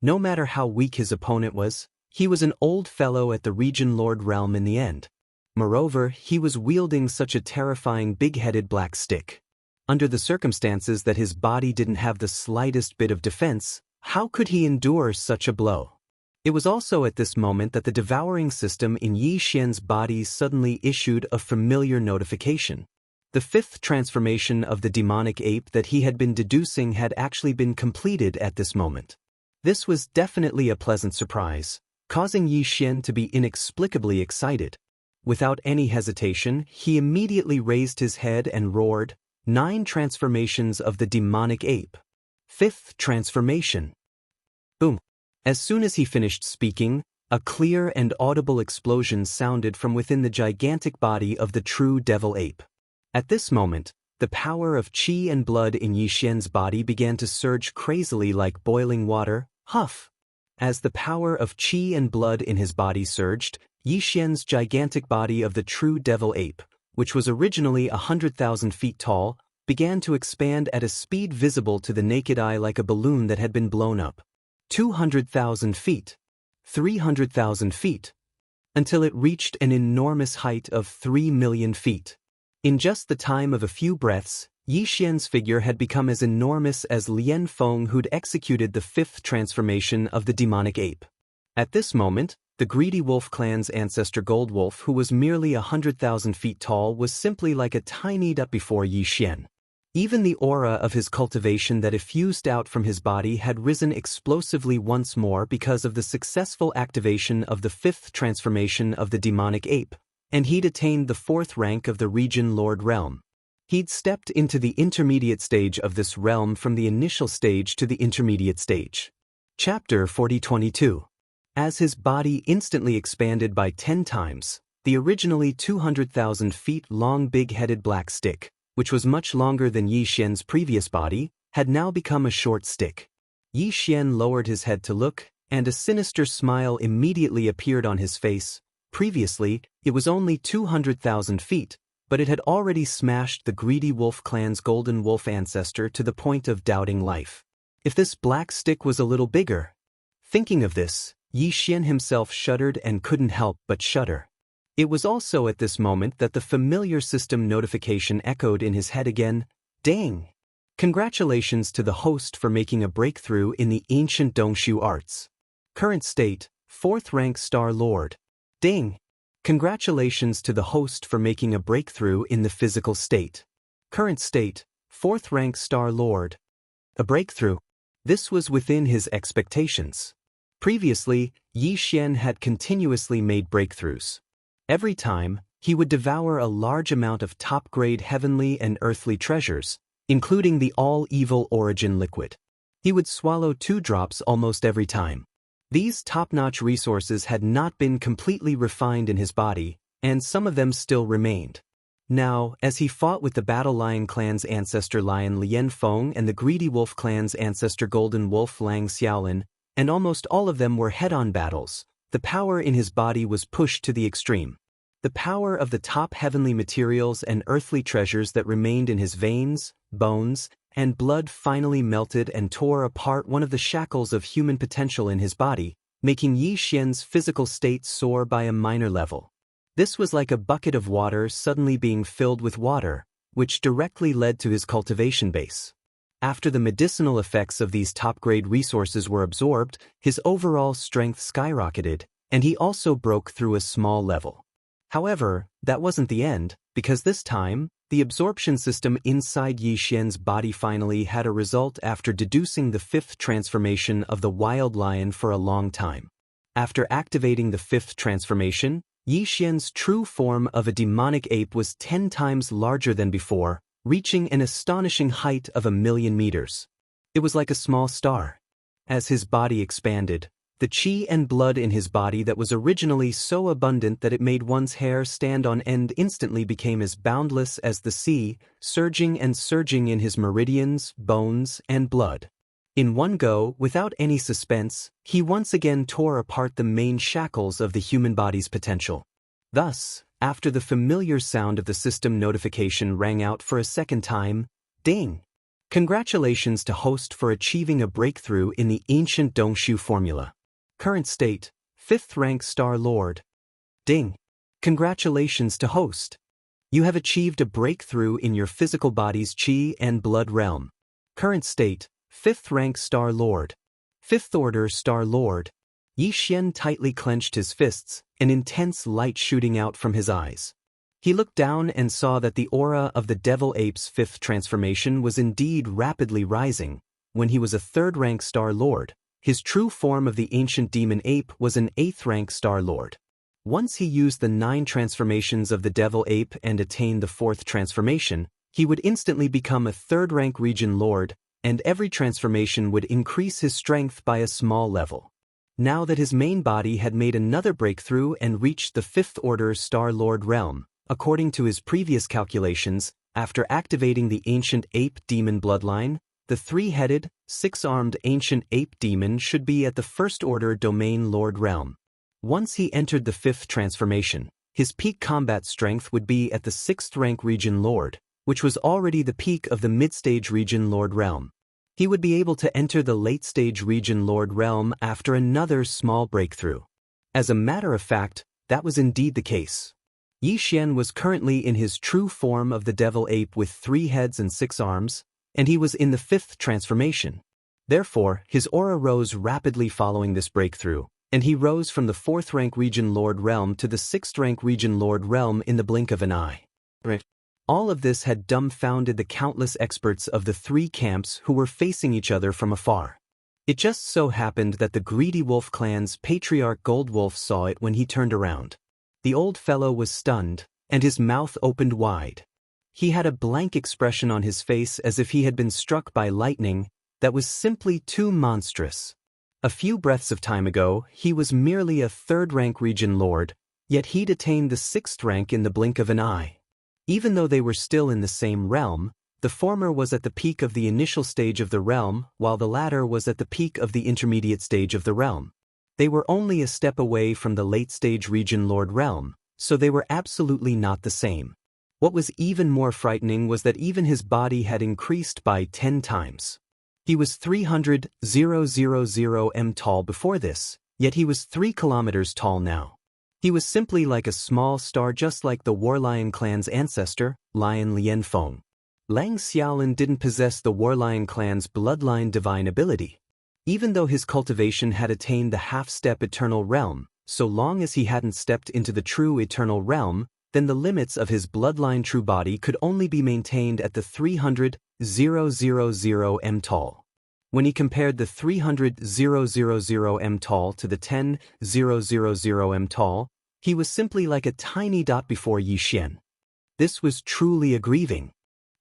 No matter how weak his opponent was, he was an old fellow at the Region Lord realm in the end. Moreover, he was wielding such a terrifying big-headed black stick. Under the circumstances that his body didn't have the slightest bit of defense, how could he endure such a blow? It was also at this moment that the devouring system in Yi Xian's body suddenly issued a familiar notification. The fifth transformation of the demonic ape that he had been deducing had actually been completed at this moment. This was definitely a pleasant surprise, causing Yi Xian to be inexplicably excited. Without any hesitation, he immediately raised his head and roared, 9 transformations of the demonic ape. Fifth transformation. Boom. As soon as he finished speaking, a clear and audible explosion sounded from within the gigantic body of the true devil ape. At this moment, the power of qi and blood in Yi Xian's body began to surge crazily like boiling water. Huff! As the power of qi and blood in his body surged, Yi Xian's gigantic body of the true devil ape, which was originally 100,000 feet tall, began to expand at a speed visible to the naked eye like a balloon that had been blown up. 200,000 feet, 300,000 feet, until it reached an enormous height of 3 million feet. In just the time of a few breaths, Yi Xian's figure had become as enormous as Lian Feng, who'd executed the fifth transformation of the demonic ape. At this moment, the greedy wolf clan's ancestor Gold Wolf, who was merely 100,000 feet tall, was simply like a tiny dot before Yi Xian. Even the aura of his cultivation that effused out from his body had risen explosively once more because of the successful activation of the fifth transformation of the demonic ape, and he'd attained the 4th rank of the Region Lord realm. He'd stepped into the intermediate stage of this realm from the initial stage to the intermediate stage. Chapter 4022. As his body instantly expanded by 10 times, the originally 200,000 feet long big-headed black stick, which was much longer than Yi Xian's previous body, had now become a short stick. Yi Xian lowered his head to look, and a sinister smile immediately appeared on his face. Previously, it was only 200,000 feet, but it had already smashed the greedy wolf clan's golden wolf ancestor to the point of doubting life. If this black stick was a little bigger. Thinking of this, Yi Xian himself shuddered and couldn't help but shudder. It was also at this moment that the familiar system notification echoed in his head again. Dang! Congratulations to the host for making a breakthrough in the ancient Dongshu arts. Current state, 4th rank Star Lord. Ding! Congratulations to the host for making a breakthrough in the physical state. Current state, 4th rank Star Lord. A breakthrough. This was within his expectations. Previously, Yi Xian had continuously made breakthroughs. Every time, he would devour a large amount of top-grade heavenly and earthly treasures, including the all-evil origin liquid. He would swallow 2 drops almost every time. These top-notch resources had not been completely refined in his body, and some of them still remained. Now, as he fought with the Battle Lion clan's ancestor Lion Lian Feng and the Greedy Wolf clan's ancestor Golden Wolf Lang Xiaolin, and almost all of them were head-on battles, the power in his body was pushed to the extreme. The power of the top heavenly materials and earthly treasures that remained in his veins, bones, and blood finally melted and tore apart one of the shackles of human potential in his body, making Yi Xian's physical state soar by a minor level. This was like a bucket of water suddenly being filled with water, which directly led to his cultivation base. After the medicinal effects of these top-grade resources were absorbed, his overall strength skyrocketed, and he also broke through a small level. However, that wasn't the end, because this time, the absorption system inside Yi Xian's body finally had a result after deducing the 5th transformation of the wild lion for a long time. After activating the 5th transformation, Yi Xian's true form of a demonic ape was 10 times larger than before, reaching an astonishing height of 1,000,000 meters. It was like a small star. As his body expanded, the qi and blood in his body that was originally so abundant that it made one's hair stand on end instantly became as boundless as the sea, surging and surging in his meridians, bones, and blood. In one go, without any suspense, he once again tore apart the main shackles of the human body's potential. Thus, After the familiar sound of the system notification rang out for a second time, ding! Congratulations to host for achieving a breakthrough in the ancient Dongshu formula. Current state, 5th rank Star Lord. Ding! Congratulations to host. You have achieved a breakthrough in your physical body's Qi and blood realm. Current state, 5th rank Star Lord. 5th order Star Lord. Yi Xian tightly clenched his fists, an intense light shooting out from his eyes. He looked down and saw that the aura of the Devil Ape's 5th transformation was indeed rapidly rising. When he was a 3rd rank Star Lord, his true form of the ancient demon ape was an 8th rank Star Lord. Once he used the 9 transformations of the Devil Ape and attained the 4th transformation, he would instantly become a 3rd rank region lord, and every transformation would increase his strength by a small level. Now that his main body had made another breakthrough and reached the 5th order Star Lord realm, according to his previous calculations, after activating the ancient ape demon bloodline, the 3-headed, 6-armed ancient ape demon should be at the 1st order domain lord realm. Once he entered the 5th transformation, his peak combat strength would be at the 6th rank region lord, which was already the peak of the mid-stage region lord realm. He would be able to enter the late-stage region lord realm after another small breakthrough. As a matter of fact, that was indeed the case. Yi Xian was currently in his true form of the devil ape with 3 heads and 6 arms, and he was in the 5th transformation. Therefore, his aura rose rapidly following this breakthrough, and he rose from the 4th rank region lord realm to the 6th rank region lord realm in the blink of an eye. All of this had dumbfounded the countless experts of the 3 camps who were facing each other from afar. It just so happened that the Greedy Wolf clan's patriarch Goldwolf saw it when he turned around. The old fellow was stunned, and his mouth opened wide. He had a blank expression on his face as if he had been struck by lightning that was simply too monstrous. A few breaths of time ago, he was merely a 3rd rank region lord, yet he'd attained the 6th rank in the blink of an eye. Even though they were still in the same realm, the former was at the peak of the initial stage of the realm, while the latter was at the peak of the intermediate stage of the realm. They were only a step away from the late-stage region lord realm, so they were absolutely not the same. What was even more frightening was that even his body had increased by 10 times. He was 300,000 m tall before this, yet he was 3 kilometers tall now. He was simply like a small star, just like the Warlion clan's ancestor, Lion Lianfeng. Lang Xiaolin didn't possess the Warlion clan's bloodline divine ability. Even though his cultivation had attained the half-step eternal realm, so long as he hadn't stepped into the true eternal realm, then the limits of his bloodline true body could only be maintained at the 300,000 m tall. When he compared the 300,000 m tall to the 10,000 m tall, he was simply like a tiny dot before Yi Xian. This was truly a grieving.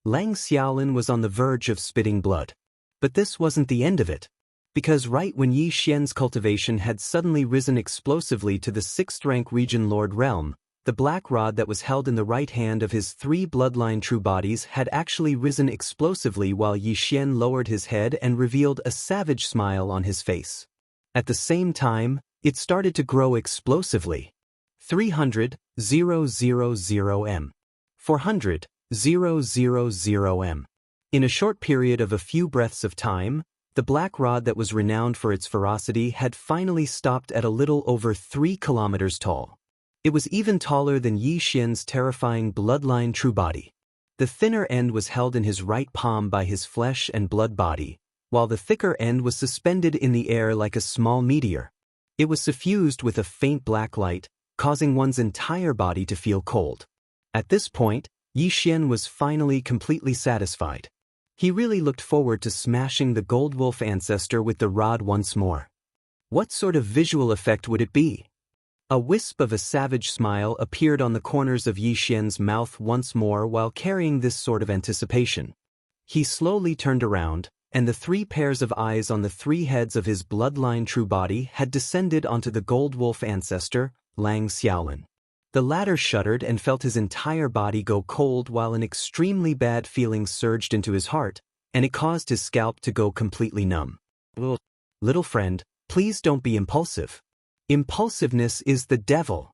Lang Xiaolin was on the verge of spitting blood. But this wasn't the end of it. Because right when Yi Xian's cultivation had suddenly risen explosively to the 6th rank region lord realm, the black rod that was held in the right hand of his 3 bloodline true bodies had actually risen explosively while Yi Xian lowered his head and revealed a savage smile on his face. At the same time, it started to grow explosively. 300,000 m. 400,000 m. In a short period of a few breaths of time, the black rod that was renowned for its ferocity had finally stopped at a little over 3 kilometers tall. It was even taller than Yi Xian's terrifying bloodline true body. The thinner end was held in his right palm by his flesh and blood body, while the thicker end was suspended in the air like a small meteor. It was suffused with a faint black light, causing one's entire body to feel cold. At this point, Yi Xian was finally completely satisfied. He really looked forward to smashing the Goldwolf ancestor with the rod once more. What sort of visual effect would it be? A wisp of a savage smile appeared on the corners of Yi Xian's mouth once more while carrying this sort of anticipation. He slowly turned around, and the 3 pairs of eyes on the 3 heads of his bloodline true body had descended onto the Goldwolf ancestor, Lang Xiaolin. The latter shuddered and felt his entire body go cold while an extremely bad feeling surged into his heart, and it caused his scalp to go completely numb. Little friend, please don't be impulsive. Impulsiveness is the devil.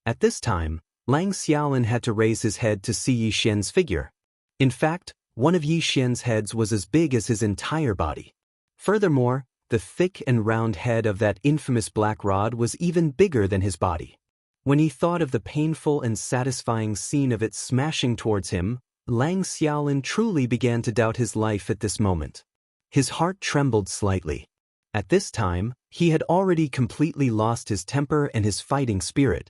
At this time, Lang Xiaolin had to raise his head to see Yi Xian's figure. In fact, one of Yi Xian's heads was as big as his entire body. Furthermore, the thick and round head of that infamous black rod was even bigger than his body. When he thought of the painful and satisfying scene of it smashing towards him, Lang Xiaolin truly began to doubt his life at this moment. His heart trembled slightly. At this time, he had already completely lost his temper and his fighting spirit.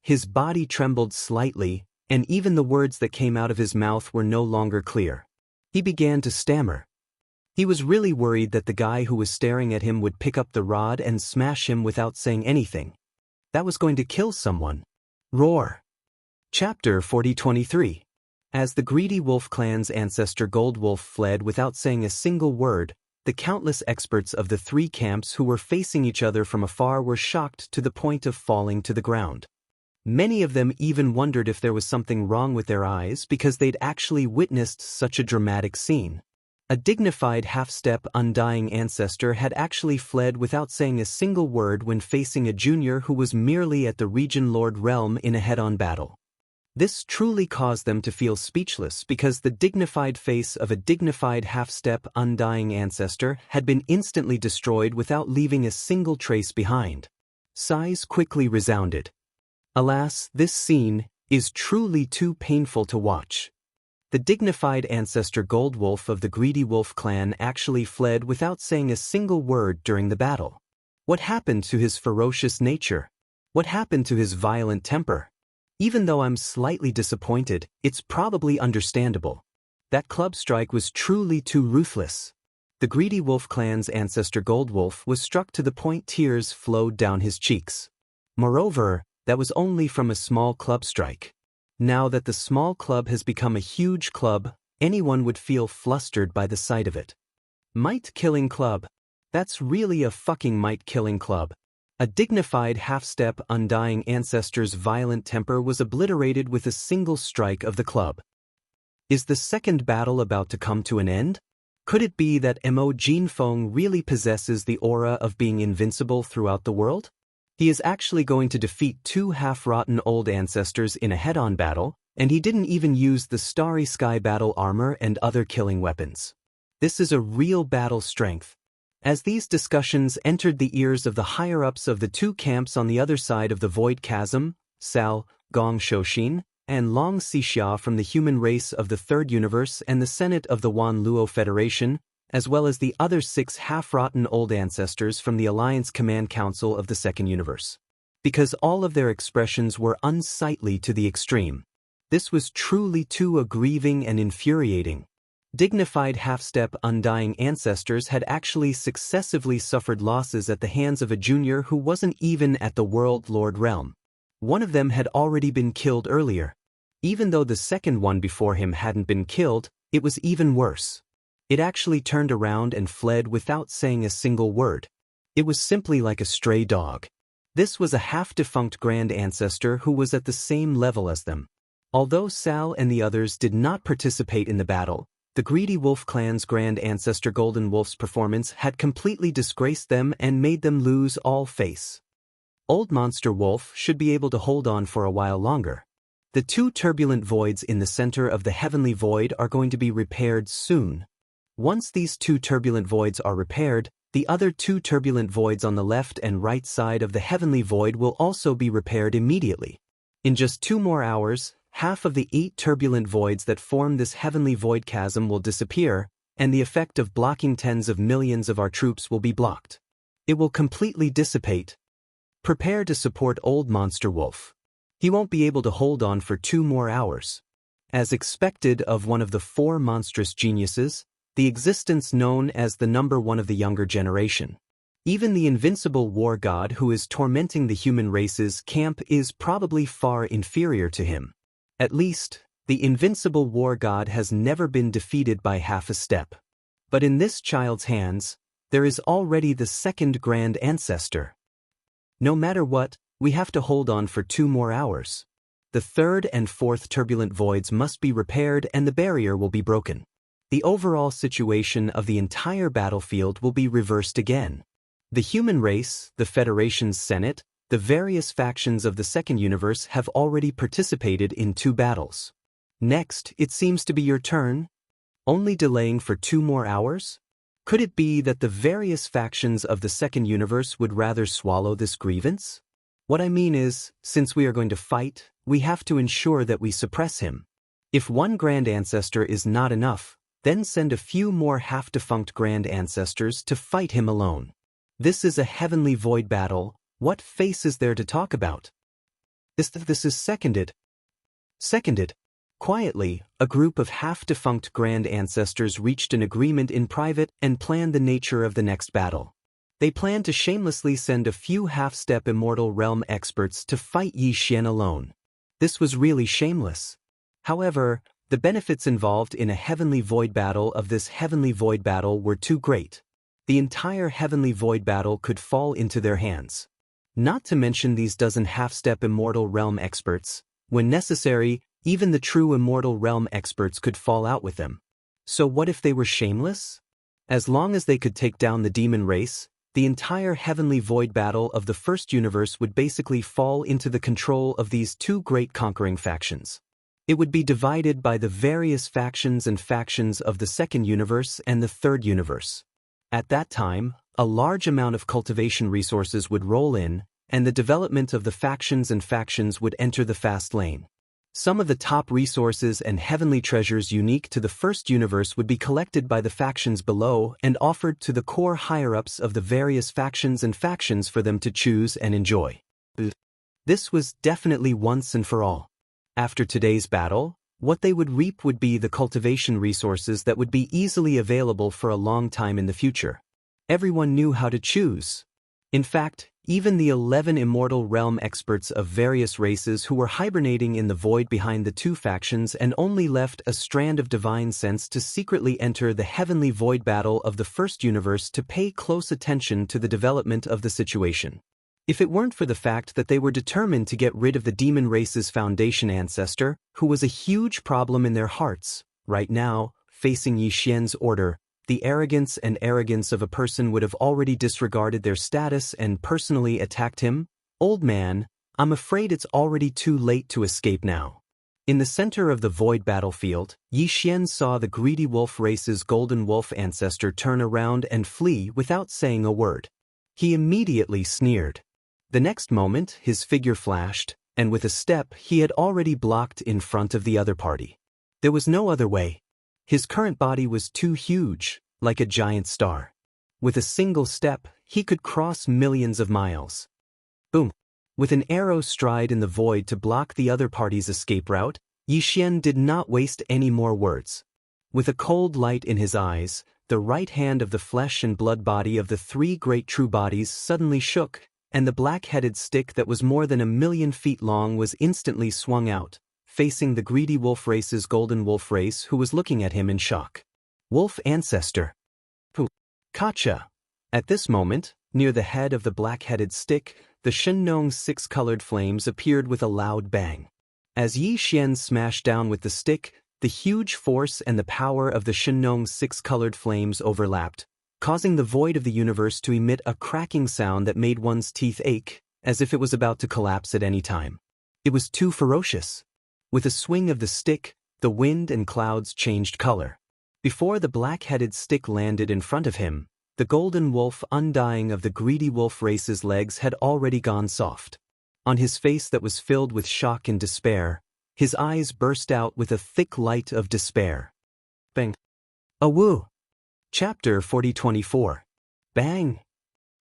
His body trembled slightly, and even the words that came out of his mouth were no longer clear. He began to stammer. He was really worried that the guy who was staring at him would pick up the rod and smash him without saying anything. That was going to kill someone. Roar. Chapter 40:23. As the greedy wolf clan's ancestor Gold Wolf fled without saying a single word, the countless experts of the three camps who were facing each other from afar were shocked to the point of falling to the ground. Many of them even wondered if there was something wrong with their eyes because they'd actually witnessed such a dramatic scene. A dignified half-step undying ancestor had actually fled without saying a single word when facing a junior who was merely at the Region Lord realm in a head-on battle. This truly caused them to feel speechless because the dignified face of a dignified half-step undying ancestor had been instantly destroyed without leaving a single trace behind. Sighs quickly resounded. Alas, this scene is truly too painful to watch. The dignified ancestor Gold Wolf of the Greedy Wolf clan actually fled without saying a single word during the battle. What happened to his ferocious nature? What happened to his violent temper? Even though I'm slightly disappointed, it's probably understandable. That club strike was truly too ruthless. The Greedy Wolf clan's ancestor Gold Wolf was struck to the point tears flowed down his cheeks. Moreover, that was only from a small club strike. Now that the small club has become a huge club, anyone would feel flustered by the sight of it. Might-killing club. That's really a fucking might-killing club. A dignified half-step undying ancestor's violent temper was obliterated with a single strike of the club. Is the second battle about to come to an end? Could it be that Mo Jinfeng really possesses the aura of being invincible throughout the world? He is actually going to defeat two half-rotten old ancestors in a head-on battle, and he didn't even use the Starry Sky battle armor and other killing weapons. This is a real battle strength. As these discussions entered the ears of the higher-ups of the two camps on the other side of the Void Chasm, Sao, Gong Shouxin, and Long Xixia from the human race of the Third Universe and the Senate of the Wan Luo Federation, as well as the other 6 half-rotten old ancestors from the Alliance Command Council of the Second Universe. Because all of their expressions were unsightly to the extreme. This was truly too aggrieving and infuriating. Dignified half-step undying ancestors had actually successively suffered losses at the hands of a junior who wasn't even at the World Lord realm. One of them had already been killed earlier. Even though the second one before him hadn't been killed, it was even worse. It actually turned around and fled without saying a single word. It was simply like a stray dog. This was a half-defunct grand ancestor who was at the same level as them. Although Sal and the others did not participate in the battle, the Greedy Wolf clan's grand ancestor Golden Wolf's performance had completely disgraced them and made them lose all face. Old Monster Wolf should be able to hold on for a while longer. The 2 turbulent voids in the center of the heavenly void are going to be repaired soon. Once these 2 turbulent voids are repaired, the other 2 turbulent voids on the left and right side of the heavenly void will also be repaired immediately. In just 2 more hours, half of the 8 turbulent voids that form this heavenly void chasm will disappear, and the effect of blocking tens of millions of our troops will be blocked. It will completely dissipate. Prepare to support Old Monster Wolf. He won't be able to hold on for 2 more hours. As expected of one of the 4 monstrous geniuses, the existence known as the number 1 of the younger generation. Even the invincible war god who is tormenting the human race's camp is probably far inferior to him. At least, the invincible war god has never been defeated by half a step. But in this child's hands, there is already the second grand ancestor. No matter what, we have to hold on for 2 more hours. The 3rd and 4th turbulent voids must be repaired and the barrier will be broken. The overall situation of the entire battlefield will be reversed again. The human race, the Federation's Senate, The various factions of the second universe have already participated in 2 battles. Next, it seems to be your turn. Only delaying for 2 more hours? Could it be that the various factions of the second universe would rather swallow this grievance? What I mean is, since we are going to fight, we have to ensure that we suppress him. If one grand ancestor is not enough, then send a few more half-defunct grand ancestors to fight him alone. This is a heavenly void battle. What face is there to talk about? This is seconded. Quietly, a group of half-defunct grand ancestors reached an agreement in private and planned the nature of the next battle. They planned to shamelessly send a few half-step immortal realm experts to fight Yi Xian alone. This was really shameless. However, the benefits involved in a heavenly void battle of this heavenly void battle were too great. The entire heavenly void battle could fall into their hands. Not to mention these dozen half-step immortal realm experts. When necessary, even the true immortal realm experts could fall out with them. So what if they were shameless? As long as they could take down the demon race, the entire heavenly void battle of the first universe would basically fall into the control of these 2 great conquering factions. It would be divided by the various factions and factions of the second universe and the third universe. At that time, a large amount of cultivation resources would roll in, and the development of the factions and factions would enter the fast lane. Some of the top resources and heavenly treasures unique to the first universe would be collected by the factions below and offered to the core higher-ups of the various factions and factions for them to choose and enjoy. This was definitely once and for all. After today's battle, what they would reap would be the cultivation resources that would be easily available for a long time in the future. Everyone knew how to choose. In fact, even the 11 immortal realm experts of various races who were hibernating in the void behind the 2 factions and only left a strand of divine sense to secretly enter the heavenly void battle of the first universe to pay close attention to the development of the situation. If it weren't for the fact that they were determined to get rid of the demon race's foundation ancestor, who was a huge problem in their hearts, right now, facing Yi Xian's order, the arrogance of a person would have already disregarded their status and personally attacked him. Old man, I'm afraid it's already too late to escape now. In the center of the void battlefield, Yi Xian saw the greedy wolf race's golden wolf ancestor turn around and flee without saying a word. He immediately sneered. The next moment, his figure flashed, and with a step he had already blocked in front of the other party. There was no other way. His current body was too huge, like a giant star. With a single step, he could cross millions of miles. Boom! With an arrow stride in the void to block the other party's escape route, Yi Xian did not waste any more words. With a cold light in his eyes, the right hand of the flesh and blood body of the 3 great true bodies suddenly shook, and the black-headed stick that was more than 1,000,000 feet long was instantly swung out, facing the greedy wolf race's golden wolf race who was looking at him in shock. Wolf ancestor. Kacha. At this moment, near the head of the black-headed stick, the Shenlong's 6 colored flames appeared with a loud bang. As Yi Xian smashed down with the stick, the huge force and the power of the Shenlong's 6 colored flames overlapped, causing the void of the universe to emit a cracking sound that made one's teeth ache, as if it was about to collapse at any time. It was too ferocious. With a swing of the stick, the wind and clouds changed color. Before the black-headed stick landed in front of him, the golden wolf undying of the greedy wolf race's legs had already gone soft. On his face that was filled with shock and despair, his eyes burst out with a thick light of despair. Bang. Awoo! Chapter 4024. Bang!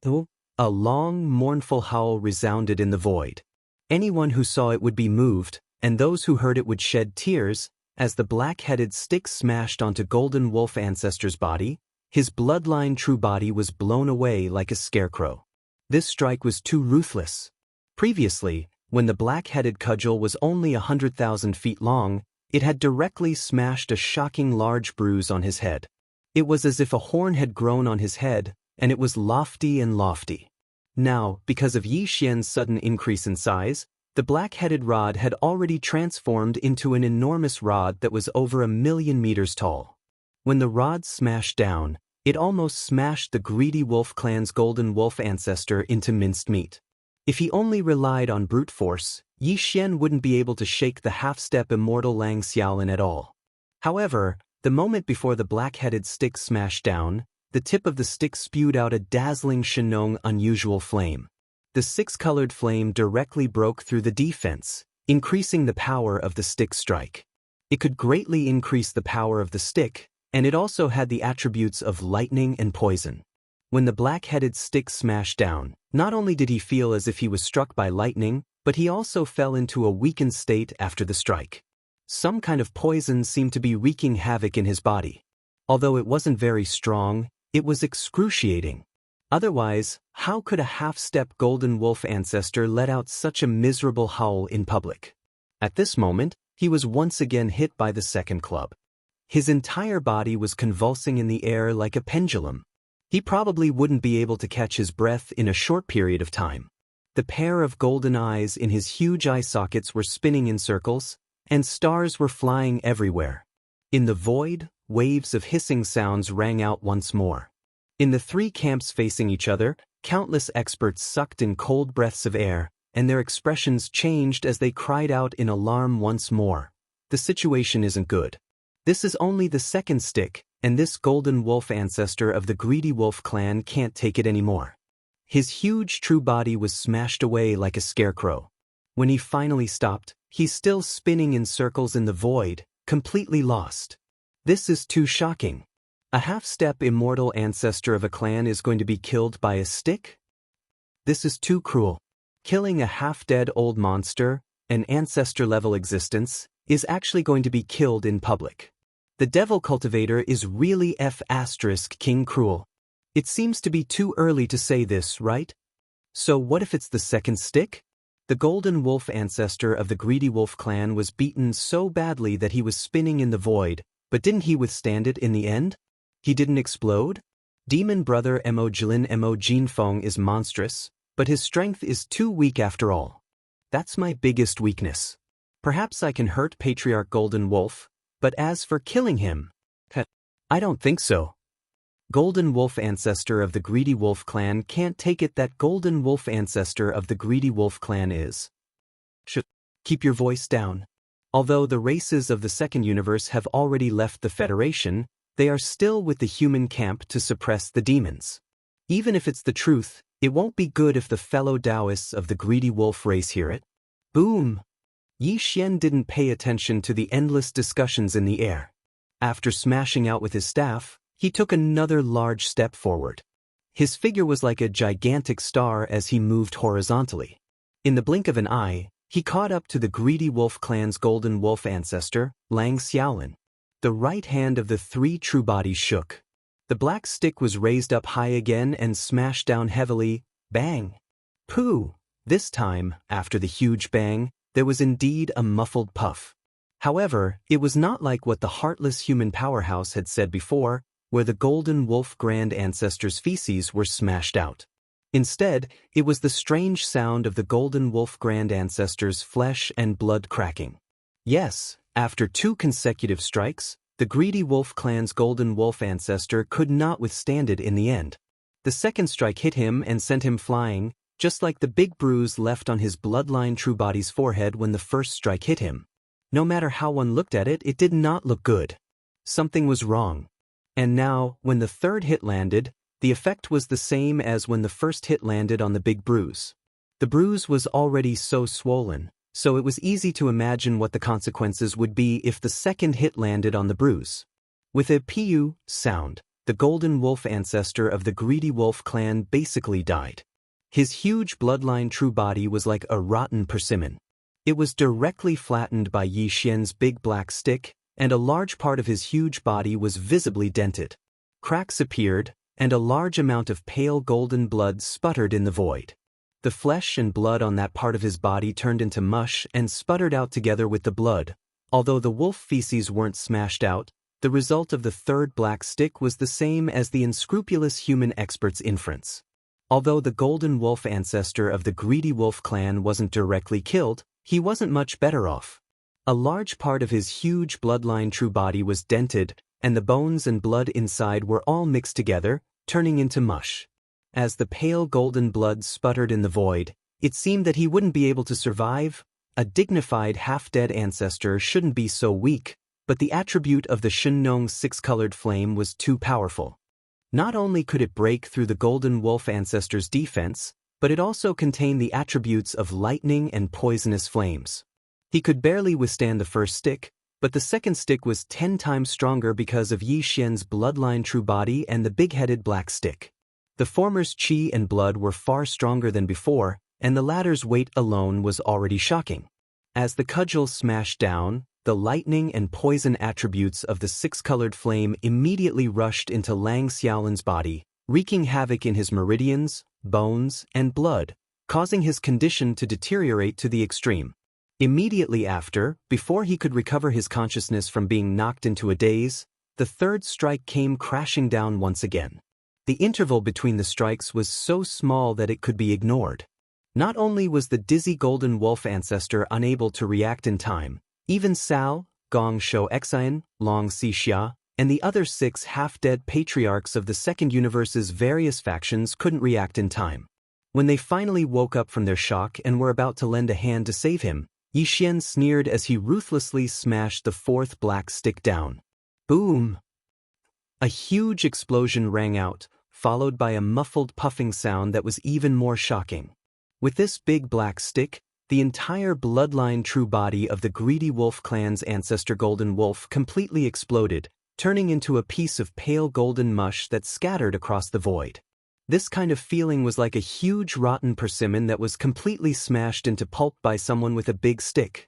Oh! A long, mournful howl resounded in the void. Anyone who saw it would be moved, and those who heard it would shed tears, as the black-headed stick smashed onto Golden Wolf Ancestor's body. His bloodline true body was blown away like a scarecrow. This strike was too ruthless. Previously, when the black-headed cudgel was only 100,000 feet long, it had directly smashed a shocking large bruise on his head. It was as if a horn had grown on his head, and it was lofty and lofty. Now, because of Yi Xian's sudden increase in size, the black-headed rod had already transformed into an enormous rod that was over 1,000,000 meters tall. When the rod smashed down, it almost smashed the greedy wolf clan's golden wolf ancestor into minced meat. If he only relied on brute force, Yi Xian wouldn't be able to shake the half-step immortal Lang Xiaolin at all. However, the moment before the black-headed stick smashed down, the tip of the stick spewed out a dazzling Shenong unusual flame. The six-colored flame directly broke through the defense, increasing the power of the stick strike. It could greatly increase the power of the stick, and it also had the attributes of lightning and poison. When the black-headed stick smashed down, not only did he feel as if he was struck by lightning, but he also fell into a weakened state after the strike. Some kind of poison seemed to be wreaking havoc in his body. Although it wasn't very strong, it was excruciating. Otherwise, how could a half-step golden wolf ancestor let out such a miserable howl in public? At this moment, he was once again hit by the second club. His entire body was convulsing in the air like a pendulum. He probably wouldn't be able to catch his breath in a short period of time. The pair of golden eyes in his huge eye sockets were spinning in circles, and stars were flying everywhere. In the void, waves of hissing sounds rang out once more. In the three camps facing each other, countless experts sucked in cold breaths of air, and their expressions changed as they cried out in alarm once more. The situation isn't good. This is only the second stick, and this golden wolf ancestor of the greedy wolf clan can't take it anymore. His huge true body was smashed away like a scarecrow. When he finally stopped, he's still spinning in circles in the void, completely lost. This is too shocking. A half-step immortal ancestor of a clan is going to be killed by a stick? This is too cruel. Killing a half-dead old monster, an ancestor-level existence, is actually going to be killed in public. The devil cultivator is really King cruel. It seems to be too early to say this, right? So what if it's the second stick? The golden wolf ancestor of the greedy wolf clan was beaten so badly that he was spinning in the void, but didn't he withstand it in the end? He didn't explode? Demon brother Mo Jinfeng is monstrous, but his strength is too weak after all. That's my biggest weakness. Perhaps I can hurt Patriarch Golden Wolf, but as for killing him, I don't think so. Golden Wolf ancestor of the greedy wolf clan can't take it that Golden Wolf ancestor of the greedy wolf clan is. Keep your voice down. Although the races of the second universe have already left the Federation, they are still with the human camp to suppress the demons. Even if it's the truth, it won't be good if the fellow Taoists of the greedy wolf race hear it. Boom! Yi Xian didn't pay attention to the endless discussions in the air. After smashing out with his staff, he took another large step forward. His figure was like a gigantic star as he moved horizontally. In the blink of an eye, he caught up to the greedy wolf clan's golden wolf ancestor, Lang Xiaolin. The right hand of the three true bodies shook. The black stick was raised up high again and smashed down heavily. Bang! Pooh! This time, after the huge bang, there was indeed a muffled puff. However, it was not like what the heartless human powerhouse had said before, where the golden wolf grand ancestor's feces were smashed out. Instead, it was the strange sound of the golden wolf grand ancestor's flesh and blood cracking. Yes, after 2 consecutive strikes, the greedy wolf clan's golden wolf ancestor could not withstand it in the end. The second strike hit him and sent him flying, just like the big bruise left on his bloodline true body's forehead when the first strike hit him. No matter how one looked at it, it did not look good. Something was wrong. And now, when the third hit landed, the effect was the same as when the first hit landed on the big bruise. The bruise was already so swollen, so it was easy to imagine what the consequences would be if the second hit landed on the bruise. With a "pu" sound, the golden wolf ancestor of the greedy wolf clan basically died. His huge bloodline true body was like a rotten persimmon. It was directly flattened by Yi Xian's big black stick, and a large part of his huge body was visibly dented. Cracks appeared, and a large amount of pale golden blood sputtered in the void. The flesh and blood on that part of his body turned into mush and sputtered out together with the blood. Although the wolf feces weren't smashed out, the result of the third black stick was the same as the unscrupulous human expert's inference. Although the golden wolf ancestor of the greedy wolf clan wasn't directly killed, he wasn't much better off. A large part of his huge bloodline true body was dented, and the bones and blood inside were all mixed together, turning into mush. As the pale golden blood sputtered in the void, It seemed that he wouldn't be able to survive. A dignified half-dead ancestor shouldn't be so weak, but the attribute of the Shunnong's six-colored flame was too powerful. Not only could it break through the golden wolf ancestor's defense, but it also contained the attributes of lightning and poisonous flames. He could barely withstand the first stick, but the second stick was 10 times stronger because of Yi Xian's bloodline true body and the big-headed black stick. The former's qi and blood were far stronger than before, and the latter's weight alone was already shocking. As the cudgel smashed down, the lightning and poison attributes of the six-colored flame immediately rushed into Lang Xiaolin's body, wreaking havoc in his meridians, bones, and blood, causing his condition to deteriorate to the extreme. Immediately after, before he could recover his consciousness from being knocked into a daze, the third strike came crashing down once again. The interval between the strikes was so small that it could be ignored. Not only was the dizzy golden wolf ancestor unable to react in time, even Sao, Gong Shou Xian, Long Xixia, and the other 6 half-dead patriarchs of the Second Universe's various factions couldn't react in time. When they finally woke up from their shock and were about to lend a hand to save him, Yi Xian sneered as he ruthlessly smashed the fourth black stick down. Boom! A huge explosion rang out, followed by a muffled puffing sound that was even more shocking. With this big black stick, the entire bloodline true body of the greedy wolf clan's ancestor Golden Wolf completely exploded, turning into a piece of pale golden mush that scattered across the void. This kind of feeling was like a huge rotten persimmon that was completely smashed into pulp by someone with a big stick.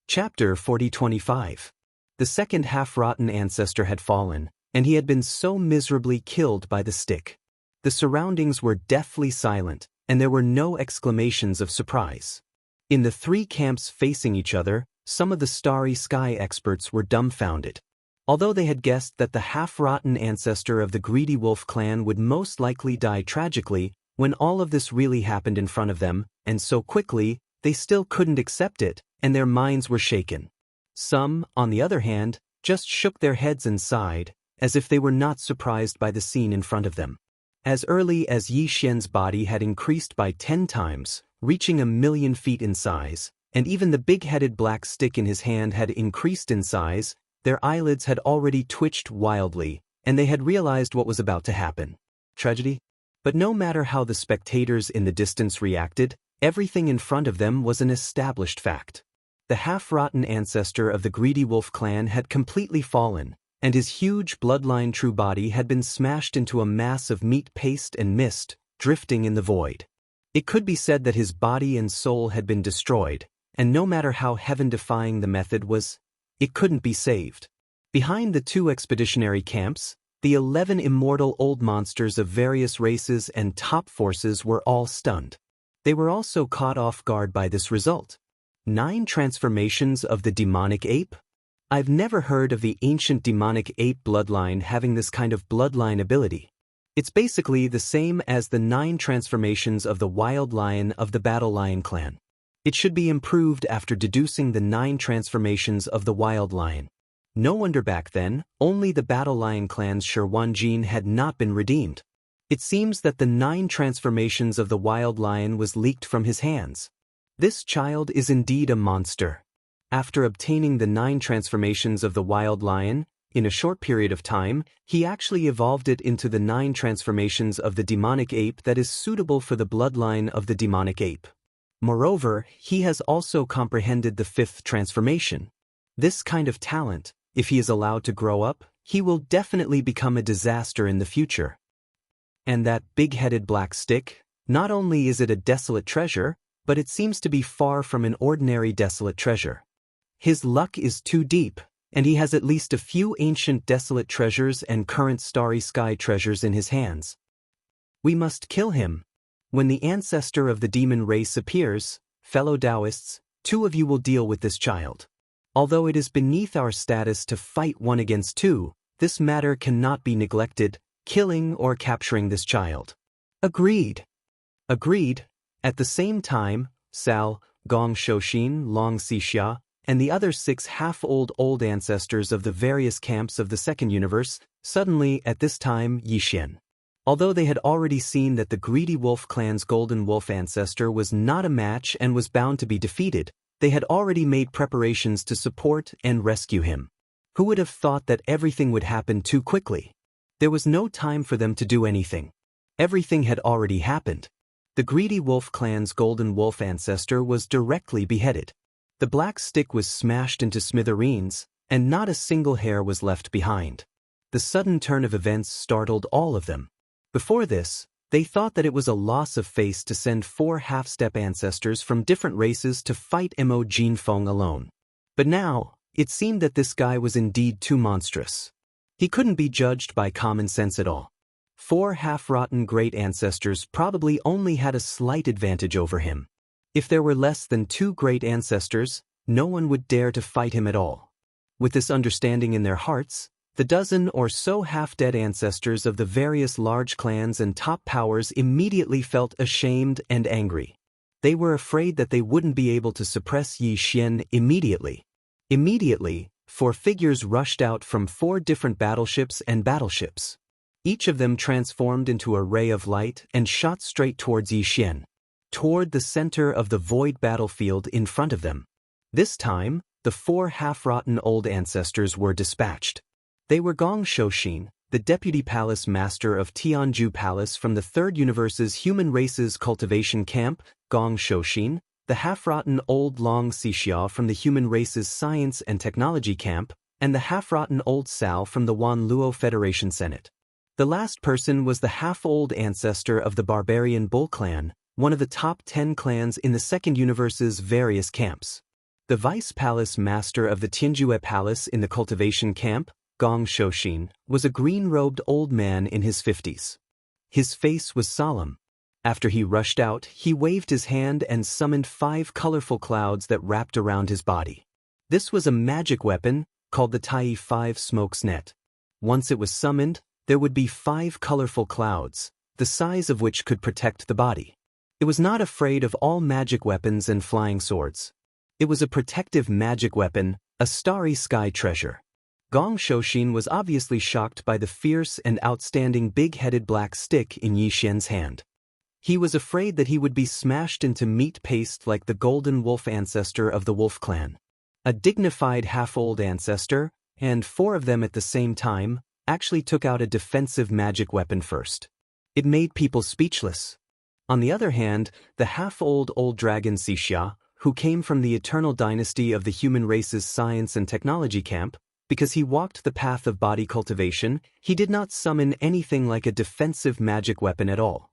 Chapter 4025. The second half-rotten ancestor had fallen, and he had been so miserably killed by the stick. The surroundings were deathly silent, and there were no exclamations of surprise. In the 3 camps facing each other, some of the starry sky experts were dumbfounded. Although they had guessed that the half-rotten ancestor of the greedy wolf clan would most likely die tragically, when all of this really happened in front of them, and so quickly, they still couldn't accept it, and their minds were shaken. Some, on the other hand, just shook their heads and sighed, as if they were not surprised by the scene in front of them. As early as Yi Xian's body had increased by 10 times, reaching 1,000,000 feet in size, and even the big-headed black stick in his hand had increased in size, their eyelids had already twitched wildly, and they had realized what was about to happen. Tragedy? But no matter how the spectators in the distance reacted, everything in front of them was an established fact. The half-rotten ancestor of the greedy wolf clan had completely fallen, and his huge bloodline true body had been smashed into a mass of meat paste and mist, drifting in the void. It could be said that his body and soul had been destroyed, and no matter how heaven-defying the method was, it couldn't be saved. Behind the 2 expeditionary camps, the 11 immortal old monsters of various races and top forces were all stunned. They were also caught off guard by this result. 9 transformations of the demonic ape? I've never heard of the ancient demonic ape bloodline having this kind of bloodline ability. It's basically the same as the 9 transformations of the wild lion of the Battle Lion clan. It should be improved after deducing the 9 transformations of the wild lion. No wonder back then, only the Battle Lion clan's Shirwan gene had not been redeemed. It seems that the 9 transformations of the wild lion was leaked from his hands. This child is indeed a monster. After obtaining the 9 transformations of the wild lion, in a short period of time, he actually evolved it into the 9 transformations of the demonic ape that is suitable for the bloodline of the demonic ape. Moreover, he has also comprehended the 5th transformation. This kind of talent, if he is allowed to grow up, he will definitely become a disaster in the future. And that big-headed black stick, not only is it a desolate treasure, but it seems to be far from an ordinary desolate treasure. His luck is too deep, and he has at least a few ancient desolate treasures and current starry sky treasures in his hands. We must kill him. When the ancestor of the demon race appears, fellow Taoists, 2 of you will deal with this child. Although it is beneath our status to fight 1 against 2, this matter cannot be neglected, killing or capturing this child. Agreed. Agreed. At the same time, Sao, Gong Shouxin, Long Xixia, and the other 6 half-old ancestors of the various camps of the Second Universe, suddenly at this time Yi Xian. Although they had already seen that the greedy wolf clan's golden wolf ancestor was not a match and was bound to be defeated, they had already made preparations to support and rescue him. Who would have thought that everything would happen too quickly? There was no time for them to do anything. Everything had already happened. The greedy wolf clan's golden wolf ancestor was directly beheaded. The black stick was smashed into smithereens, and not a single hair was left behind. The sudden turn of events startled all of them. Before this, they thought that it was a loss of face to send 4 half-step ancestors from different races to fight Mo Jinfeng alone. But now, it seemed that this guy was indeed too monstrous. He couldn't be judged by common sense at all. 4 half-rotten great ancestors probably only had a slight advantage over him. If there were less than 2 great ancestors, no one would dare to fight him at all. With this understanding in their hearts, the dozen or so half-dead ancestors of the various large clans and top powers immediately felt ashamed and angry. They were afraid that they wouldn't be able to suppress Yi Xian immediately. Immediately, 4 figures rushed out from 4 different battleships. Each of them transformed into a ray of light and shot straight towards Yi Xian, toward the center of the void battlefield in front of them. This time, the 4 half-rotten old ancestors were dispatched. They were Gong Shouxin, the deputy palace master of Tianju Palace from the Third Universe's Human Races Cultivation Camp, Gong Shouxin, the half-rotten old Long Xixia from the Human Races Science and Technology Camp, and the half-rotten old Cao from the Wanluo Federation Senate. The last person was the half-old ancestor of the Barbarian Bull Clan, one of the top 10 clans in the Second Universe's various camps. The vice palace master of the Tianjue Palace in the Cultivation Camp, Gong Shouxin, was a green-robed old man in his 50s. His face was solemn. After he rushed out, he waved his hand and summoned 5 colorful clouds that wrapped around his body. This was a magic weapon, called the Tai 5 Smoke's Net. Once it was summoned, there would be 5 colorful clouds, the size of which could protect the body. It was not afraid of all magic weapons and flying swords. It was a protective magic weapon, a starry sky treasure. Gong Shouxin was obviously shocked by the fierce and outstanding big-headed black stick in Yi Xian's hand. He was afraid that he would be smashed into meat paste like the golden wolf ancestor of the wolf clan. A dignified half-old ancestor, and 4 of them at the same time, actually took out a defensive magic weapon first. It made people speechless. On the other hand, the half-old old dragon Xixia, who came from the eternal dynasty of the Human Races Science and Technology Camp, because he walked the path of body cultivation, he did not summon anything like a defensive magic weapon at all.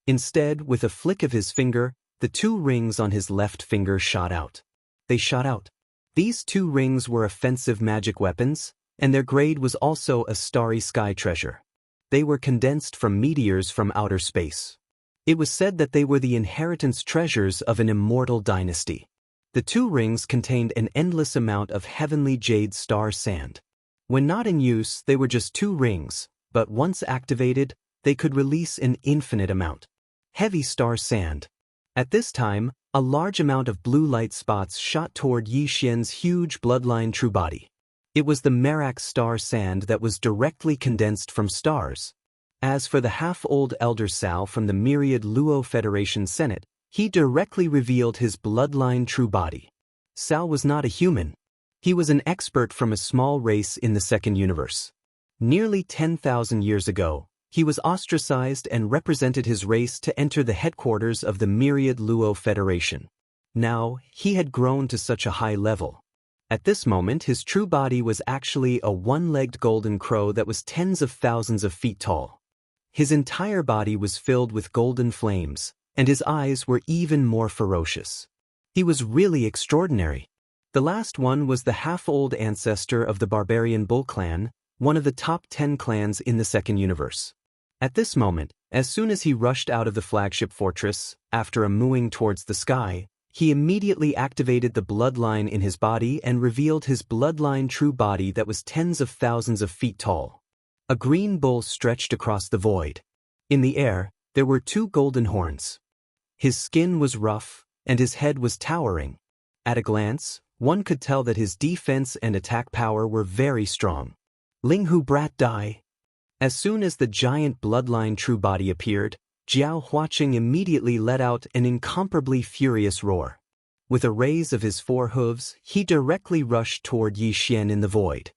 Instead, with a flick of his finger, the 2 rings on his left finger shot out. They shot out. These 2 rings were offensive magic weapons, and their grade was also a starry sky treasure. They were condensed from meteors from outer space. It was said that they were the inheritance treasures of an immortal dynasty. The 2 rings contained an endless amount of heavenly jade star sand. When not in use, they were just 2 rings, but once activated, they could release an infinite amount. Heavy star sand. At this time, a large amount of blue light spots shot toward Yi Xian's huge bloodline true body. It was the Merak star sand that was directly condensed from stars. As for the half-old Elder Cao from the myriad Luo Federation Senate, he directly revealed his bloodline true body. Cao was not a human. He was an expert from a small race in the Second Universe. Nearly 10,000 years ago, he was ostracized and represented his race to enter the headquarters of the myriad Luo Federation. Now, he had grown to such a high level. At this moment, his true body was actually a 1-legged golden crow that was tens of thousands of feet tall. His entire body was filled with golden flames, and his eyes were even more ferocious. He was really extraordinary. The last one was the half-old ancestor of the Barbarian Bull Clan, one of the top 10 clans in the Second Universe. At this moment, as soon as he rushed out of the flagship fortress, after a mooing towards the sky, he immediately activated the bloodline in his body and revealed his bloodline true body that was tens of thousands of feet tall. A green bull stretched across the void. In the air, there were 2 golden horns. His skin was rough, and his head was towering. At a glance, one could tell that his defense and attack power were very strong. Ling Hu Brat Die. As soon as the giant bloodline true body appeared, Jiao Huaqing immediately let out an incomparably furious roar. With a raise of his 4 hooves, he directly rushed toward Yi Xian in the void.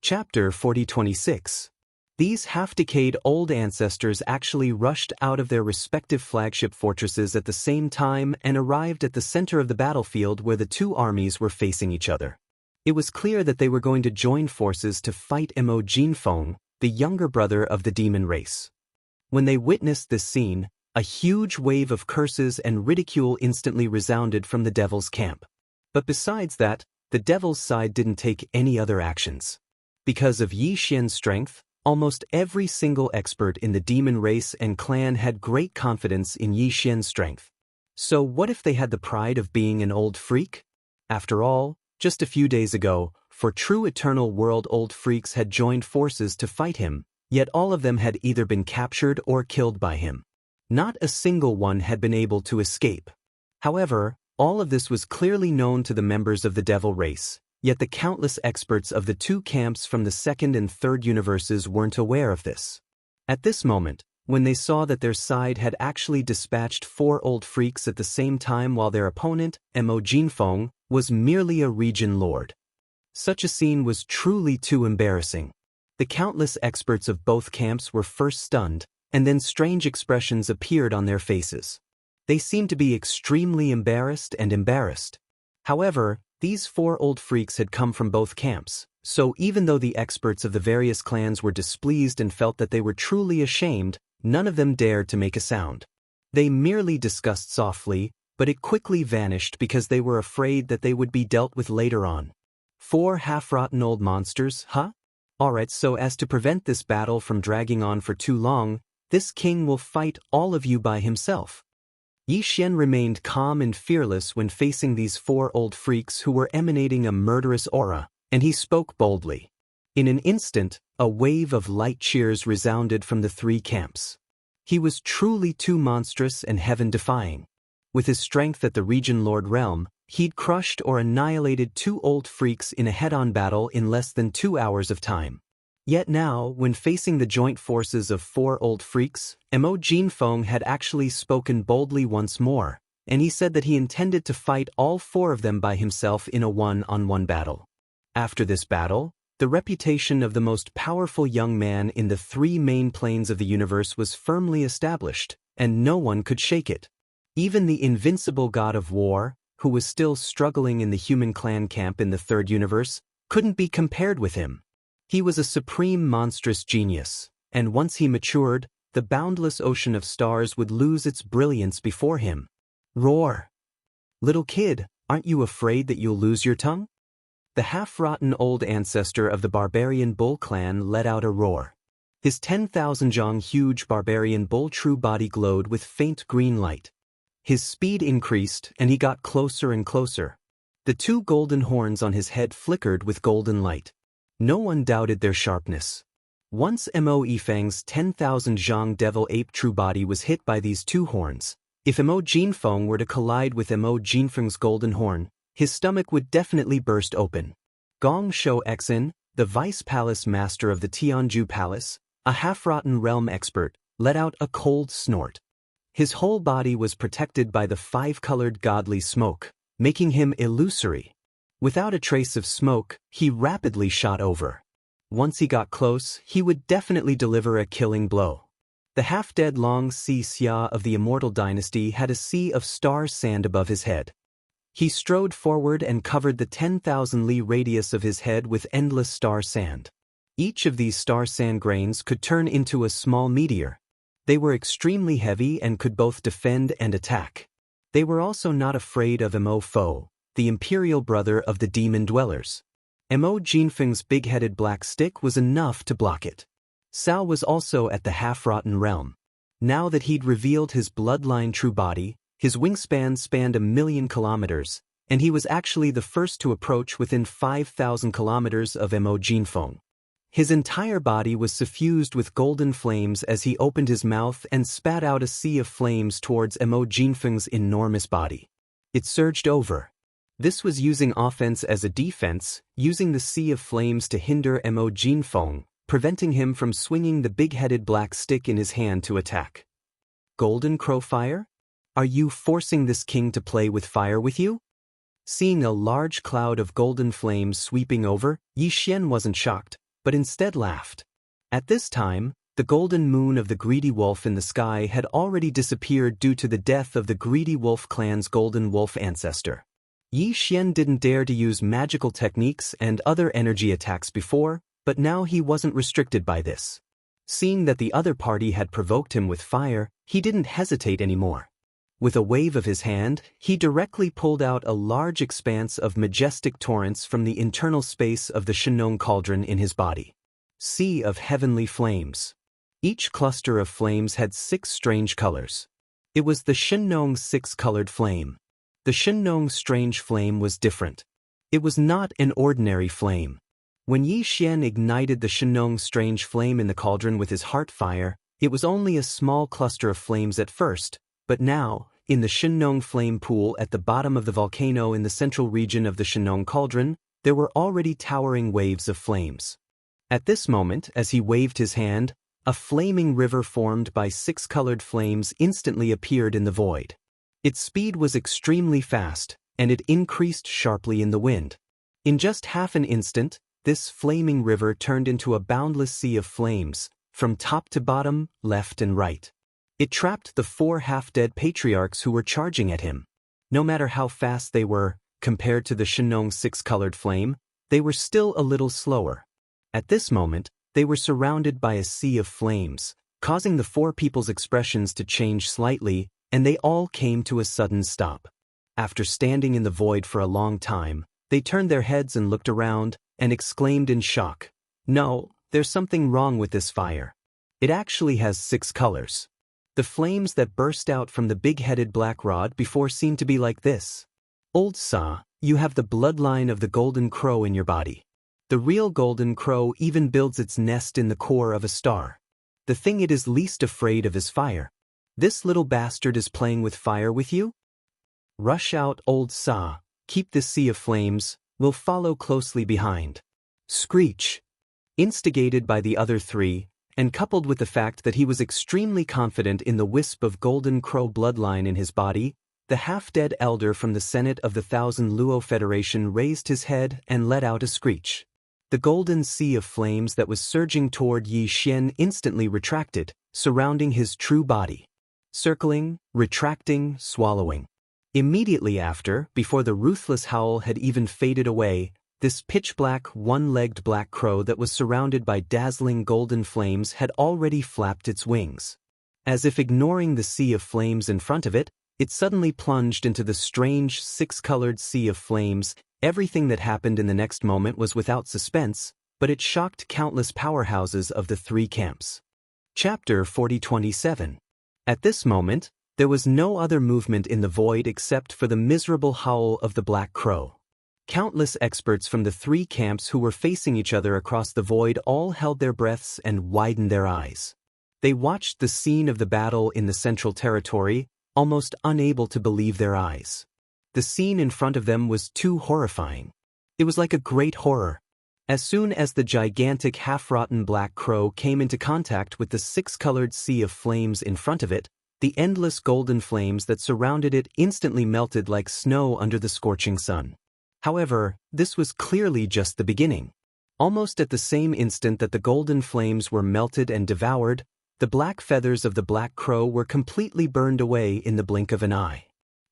Chapter 4026. These half-decayed old ancestors actually rushed out of their respective flagship fortresses at the same time and arrived at the center of the battlefield where the two armies were facing each other. It was clear that they were going to join forces to fight Mo Jinfeng, the younger brother of the demon race. When they witnessed this scene, a huge wave of curses and ridicule instantly resounded from the devil's camp. But besides that, the devil's side didn't take any other actions. Because of Yi Xian's strength, almost every single expert in the demon race and clan had great confidence in Yi Xian's strength. So what if they had the pride of being an old freak? After all, just a few days ago, for true eternal world old freaks had joined forces to fight him, yet all of them had either been captured or killed by him. Not a single one had been able to escape. However, all of this was clearly known to the members of the devil race, yet the countless experts of the two camps from the second and third universes weren't aware of this. At this moment, when they saw that their side had actually dispatched 4 old freaks at the same time while their opponent, Mo Jinfeng, was merely a region lord. Such a scene was truly too embarrassing. The countless experts of both camps were first stunned, and then strange expressions appeared on their faces. They seemed to be extremely embarrassed. However, these 4 old freaks had come from both camps, so even though the experts of the various clans were displeased and felt that they were truly ashamed, none of them dared to make a sound. They merely discussed softly, but it quickly vanished because they were afraid that they would be dealt with later on. 4 half-rotten old monsters, huh? Alright, so as to prevent this battle from dragging on for too long, this king will fight all of you by himself. Yi Xian remained calm and fearless when facing these 4 old freaks who were emanating a murderous aura, and he spoke boldly. In an instant, a wave of light cheers resounded from the 3 camps. He was truly too monstrous and heaven-defying. With his strength at the Region Lord realm, he'd crushed or annihilated 2 old freaks in a head-on battle in less than 2 hours of time. Yet now, when facing the joint forces of 4 old freaks, Mo Jinfeng had actually spoken boldly once more, and he said that he intended to fight all 4 of them by himself in a one-on-one battle. After this battle, the reputation of the most powerful young man in the 3 main planes of the universe was firmly established, and no one could shake it. Even the invincible god of war, who was still struggling in the human clan camp in the 3rd universe, couldn't be compared with him. He was a supreme monstrous genius, and once he matured, the boundless ocean of stars would lose its brilliance before him. Roar! Little kid, aren't you afraid that you'll lose your tongue? The half-rotten old ancestor of the barbarian bull clan let out a roar. His 10,000 zhang huge barbarian bull true body glowed with faint green light. His speed increased and he got closer and closer. The 2 golden horns on his head flickered with golden light. No one doubted their sharpness. Once Mo Yifeng's 10,000 zhang devil ape true body was hit by these 2 horns, if Mo Jinfeng were to collide with Mo Jinfeng's golden horn, his stomach would definitely burst open. Gong Shou Exin, the vice palace master of the Tianju Palace, a half-rotten realm expert, let out a cold snort. His whole body was protected by the 5-colored godly smoke, making him illusory. Without a trace of smoke, he rapidly shot over. Once he got close, he would definitely deliver a killing blow. The half-dead Long Si Xia of the Immortal Dynasty had a sea of star sand above his head. He strode forward and covered the 10,000 li radius of his head with endless star sand. Each of these star sand grains could turn into a small meteor. They were extremely heavy and could both defend and attack. They were also not afraid of Mo Fo, the imperial brother of the demon dwellers. Mo Jinfeng's big-headed black stick was enough to block it. Cao was also at the half-rotten realm. Now that he'd revealed his bloodline true body, his wingspan spanned 1,000,000 kilometers, and he was actually the first to approach within 5,000 kilometers of Mo Jinfeng. His entire body was suffused with golden flames as he opened his mouth and spat out a sea of flames towards Mo Jinfeng's enormous body. It surged over. This was using offense as a defense, using the sea of flames to hinder Mo Jinfeng, preventing him from swinging the big-headed black stick in his hand to attack. Golden Crow Fire? Are you forcing this king to play with fire with you? Seeing a large cloud of golden flames sweeping over, Yi Xian wasn't shocked, but instead laughed. At this time, the golden moon of the greedy wolf in the sky had already disappeared due to the death of the greedy wolf clan's golden wolf ancestor. Yi Xian didn't dare to use magical techniques and other energy attacks before, but now he wasn't restricted by this. Seeing that the other party had provoked him with fire, he didn't hesitate anymore. With a wave of his hand, he directly pulled out a large expanse of majestic torrents from the internal space of the Shenong cauldron in his body. Sea of heavenly flames. Each cluster of flames had 6 strange colors. It was the Shenong 6-colored flame. The Shenong strange flame was different. It was not an ordinary flame. When Yi Xian ignited the Shenong strange flame in the cauldron with his heart fire, it was only a small cluster of flames at first, but now, in the Shenong flame pool at the bottom of the volcano in the central region of the Shenong cauldron, there were already towering waves of flames. At this moment, as he waved his hand, a flaming river formed by 6-colored flames instantly appeared in the void. Its speed was extremely fast, and it increased sharply in the wind. In just half an instant, this flaming river turned into a boundless sea of flames, from top to bottom, left and right. It trapped the 4 half-dead patriarchs who were charging at him. No matter how fast they were, compared to the Shenong 6-colored flame, they were still a little slower. At this moment, they were surrounded by a sea of flames, causing the 4 people's expressions to change slightly, and they all came to a sudden stop. After standing in the void for a long time, they turned their heads and looked around, and exclaimed in shock, "No, there's something wrong with this fire. It actually has 6 colors. The flames that burst out from the big-headed black rod before seemed to be like this. Old Sa, you have the bloodline of the golden crow in your body. The real golden crow even builds its nest in the core of a star. The thing it is least afraid of is fire. This little bastard is playing with fire with you? Rush out, Old Sa, keep this sea of flames, we'll follow closely behind." Screech. Instigated by the other 3, and coupled with the fact that he was extremely confident in the wisp of golden crow bloodline in his body, the half-dead elder from the Senate of the Thousand Luo Federation raised his head and let out a screech. The golden sea of flames that was surging toward Yi Xian instantly retracted, surrounding his true body. Circling, retracting, swallowing. Immediately after, before the ruthless howl had even faded away, this pitch-black, one-legged black crow that was surrounded by dazzling golden flames had already flapped its wings. As if ignoring the sea of flames in front of it, it suddenly plunged into the strange 6-colored sea of flames. Everything that happened in the next moment was without suspense, but it shocked countless powerhouses of the 3 camps. Chapter 4027. At this moment, there was no other movement in the void except for the miserable howl of the black crow. Countless experts from the 3 camps who were facing each other across the void all held their breaths and widened their eyes. They watched the scene of the battle in the central territory, almost unable to believe their eyes. The scene in front of them was too horrifying. It was like a great horror. As soon as the gigantic half-rotten black crow came into contact with the 6-colored sea of flames in front of it, the endless golden flames that surrounded it instantly melted like snow under the scorching sun. However, this was clearly just the beginning. Almost at the same instant that the golden flames were melted and devoured, the black feathers of the black crow were completely burned away in the blink of an eye.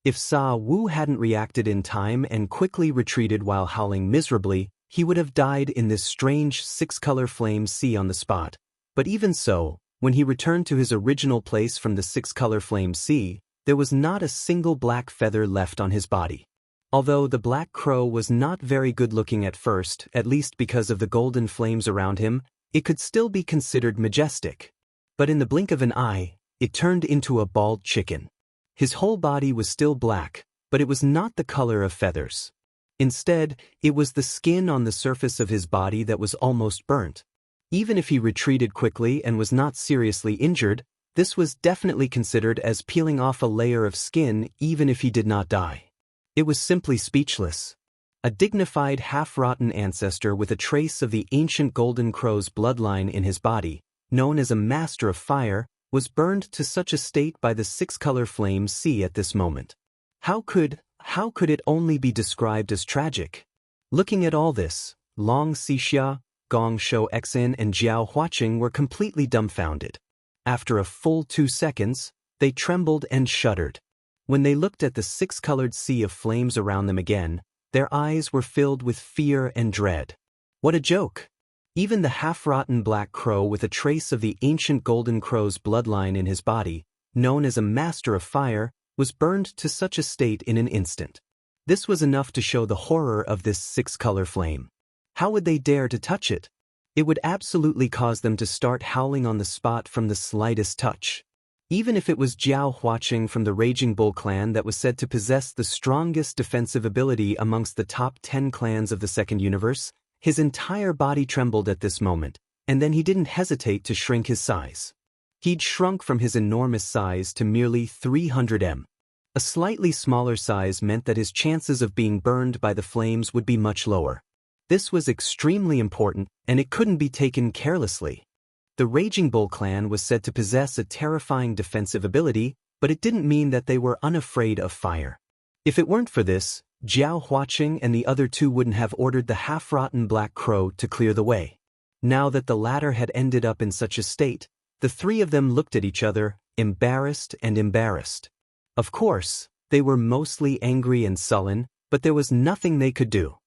If Sa Wu hadn't reacted in time and quickly retreated while howling miserably, he would have died in this strange 6-color flame sea on the spot. But even so, when he returned to his original place from the 6-color flame sea, there was not a single black feather left on his body. Although the black crow was not very good-looking at first, at least because of the golden flames around him, it could still be considered majestic. But in the blink of an eye, it turned into a bald chicken. His whole body was still black, but it was not the color of feathers. Instead, it was the skin on the surface of his body that was almost burnt. Even if he retreated quickly and was not seriously injured, this was definitely considered as peeling off a layer of skin even if he did not die. It was simply speechless. A dignified half-rotten ancestor with a trace of the ancient Golden Crow's bloodline in his body, known as a master of fire, was burned to such a state by the six-color flame sea at this moment. How could it only be described as tragic? Looking at all this, Long Xixia, Gong Shou Xin and Jiao Huaqing were completely dumbfounded. After a full 2 seconds, they trembled and shuddered. When they looked at the six-colored sea of flames around them again, their eyes were filled with fear and dread. What a joke! Even the half-rotten black crow with a trace of the ancient Golden Crow's bloodline in his body, known as a master of fire, was burned to such a state in an instant. This was enough to show the horror of this six-color flame. How would they dare to touch it? It would absolutely cause them to start howling on the spot from the slightest touch. Even if it was Jiao Huaqing from the Raging Bull clan that was said to possess the strongest defensive ability amongst the top 10 clans of the Second Universe, his entire body trembled at this moment, and then he didn't hesitate to shrink his size. He'd shrunk from his enormous size to merely 300 m. A slightly smaller size meant that his chances of being burned by the flames would be much lower. This was extremely important, and it couldn't be taken carelessly. The Raging Bull clan was said to possess a terrifying defensive ability, but it didn't mean that they were unafraid of fire. If it weren't for this, Jiao Huaqing and the other two wouldn't have ordered the half-rotten black crow to clear the way. Now that the latter had ended up in such a state, the three of them looked at each other, embarrassed and embarrassed. Of course, they were mostly angry and sullen, but there was nothing they could do.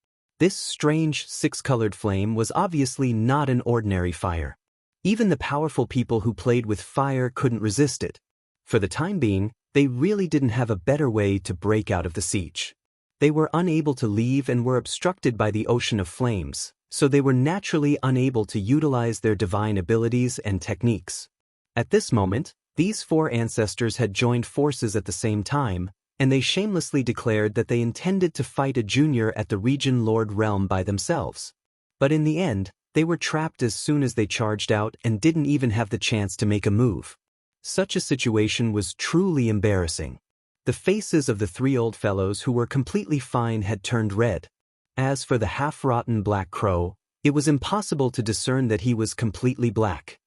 This strange six-colored flame was obviously not an ordinary fire. Even the powerful people who played with fire couldn't resist it. For the time being, they really didn't have a better way to break out of the siege. They were unable to leave and were obstructed by the ocean of flames, so they were naturally unable to utilize their divine abilities and techniques. At this moment, these four ancestors had joined forces at the same time, and they shamelessly declared that they intended to fight a junior at the Region Lord realm by themselves. But in the end, they were trapped as soon as they charged out and didn't even have the chance to make a move. Such a situation was truly embarrassing. The faces of the three old fellows who were completely fine had turned red. As for the half-rotten black crow, it was impossible to discern that he was completely black.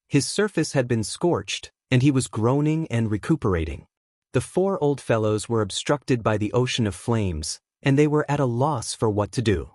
His surface had been scorched, and he was groaning and recuperating. The four old fellows were obstructed by the ocean of flames, and they were at a loss for what to do.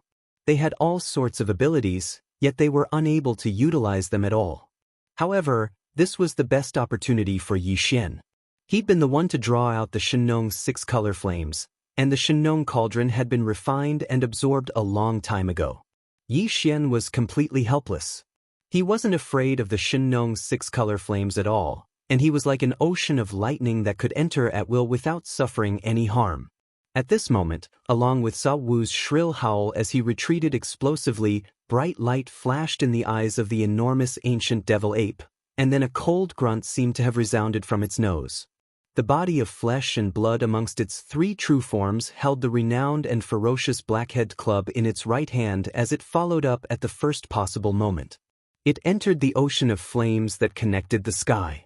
They had all sorts of abilities, yet they were unable to utilize them at all. However, this was the best opportunity for Yi Xian. He'd been the one to draw out the Shenong six-color flames, and the Shenong cauldron had been refined and absorbed a long time ago. Yi Xian was completely helpless. He wasn't afraid of the Shenong six-color flames at all, and he was like an ocean of lightning that could enter at will without suffering any harm. At this moment, along with Sa Wu's shrill howl as he retreated explosively, bright light flashed in the eyes of the enormous ancient devil ape, and then a cold grunt seemed to have resounded from its nose. The body of flesh and blood amongst its three true forms held the renowned and ferocious Blackhead Club in its right hand as it followed up at the first possible moment. It entered the ocean of flames that connected the sky.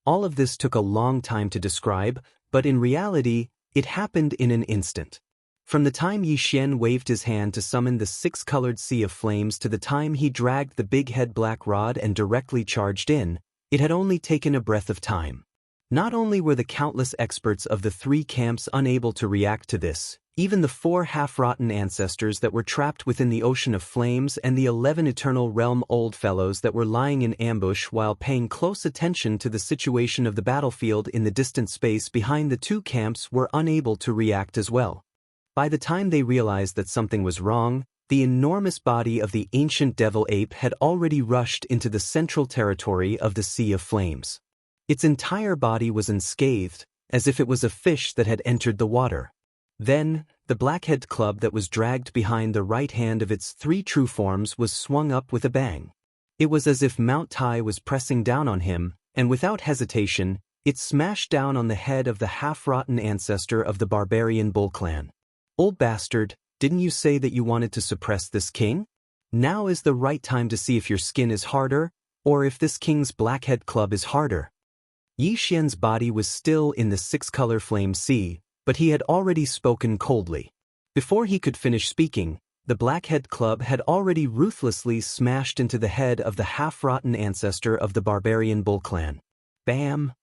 All of this took a long time to describe, but in reality, it happened in an instant. From the time Yi Xian waved his hand to summon the six-colored sea of flames to the time he dragged the big head black rod and directly charged in, it had only taken a breath of time. Not only were the countless experts of the three camps unable to react to this, even the four half-rotten ancestors that were trapped within the ocean of flames and the 11 Eternal Realm old fellows that were lying in ambush while paying close attention to the situation of the battlefield in the distant space behind the two camps were unable to react as well. By the time they realized that something was wrong, the enormous body of the ancient devil ape had already rushed into the central territory of the Sea of Flames. Its entire body was unscathed, as if it was a fish that had entered the water. Then, the Blackhead Club that was dragged behind the right hand of its three true forms was swung up with a bang. It was as if Mount Tai was pressing down on him, and without hesitation, it smashed down on the head of the half-rotten ancestor of the barbarian Bull clan. "Old bastard, didn't you say that you wanted to suppress this king? Now is the right time to see if your skin is harder, or if this king's Blackhead Club is harder." Yi Xian's body was still in the six-color flame sea, but he had already spoken coldly. Before he could finish speaking, the Blackhead Club had already ruthlessly smashed into the head of the half-rotten ancestor of the barbarian bull clan. Bam!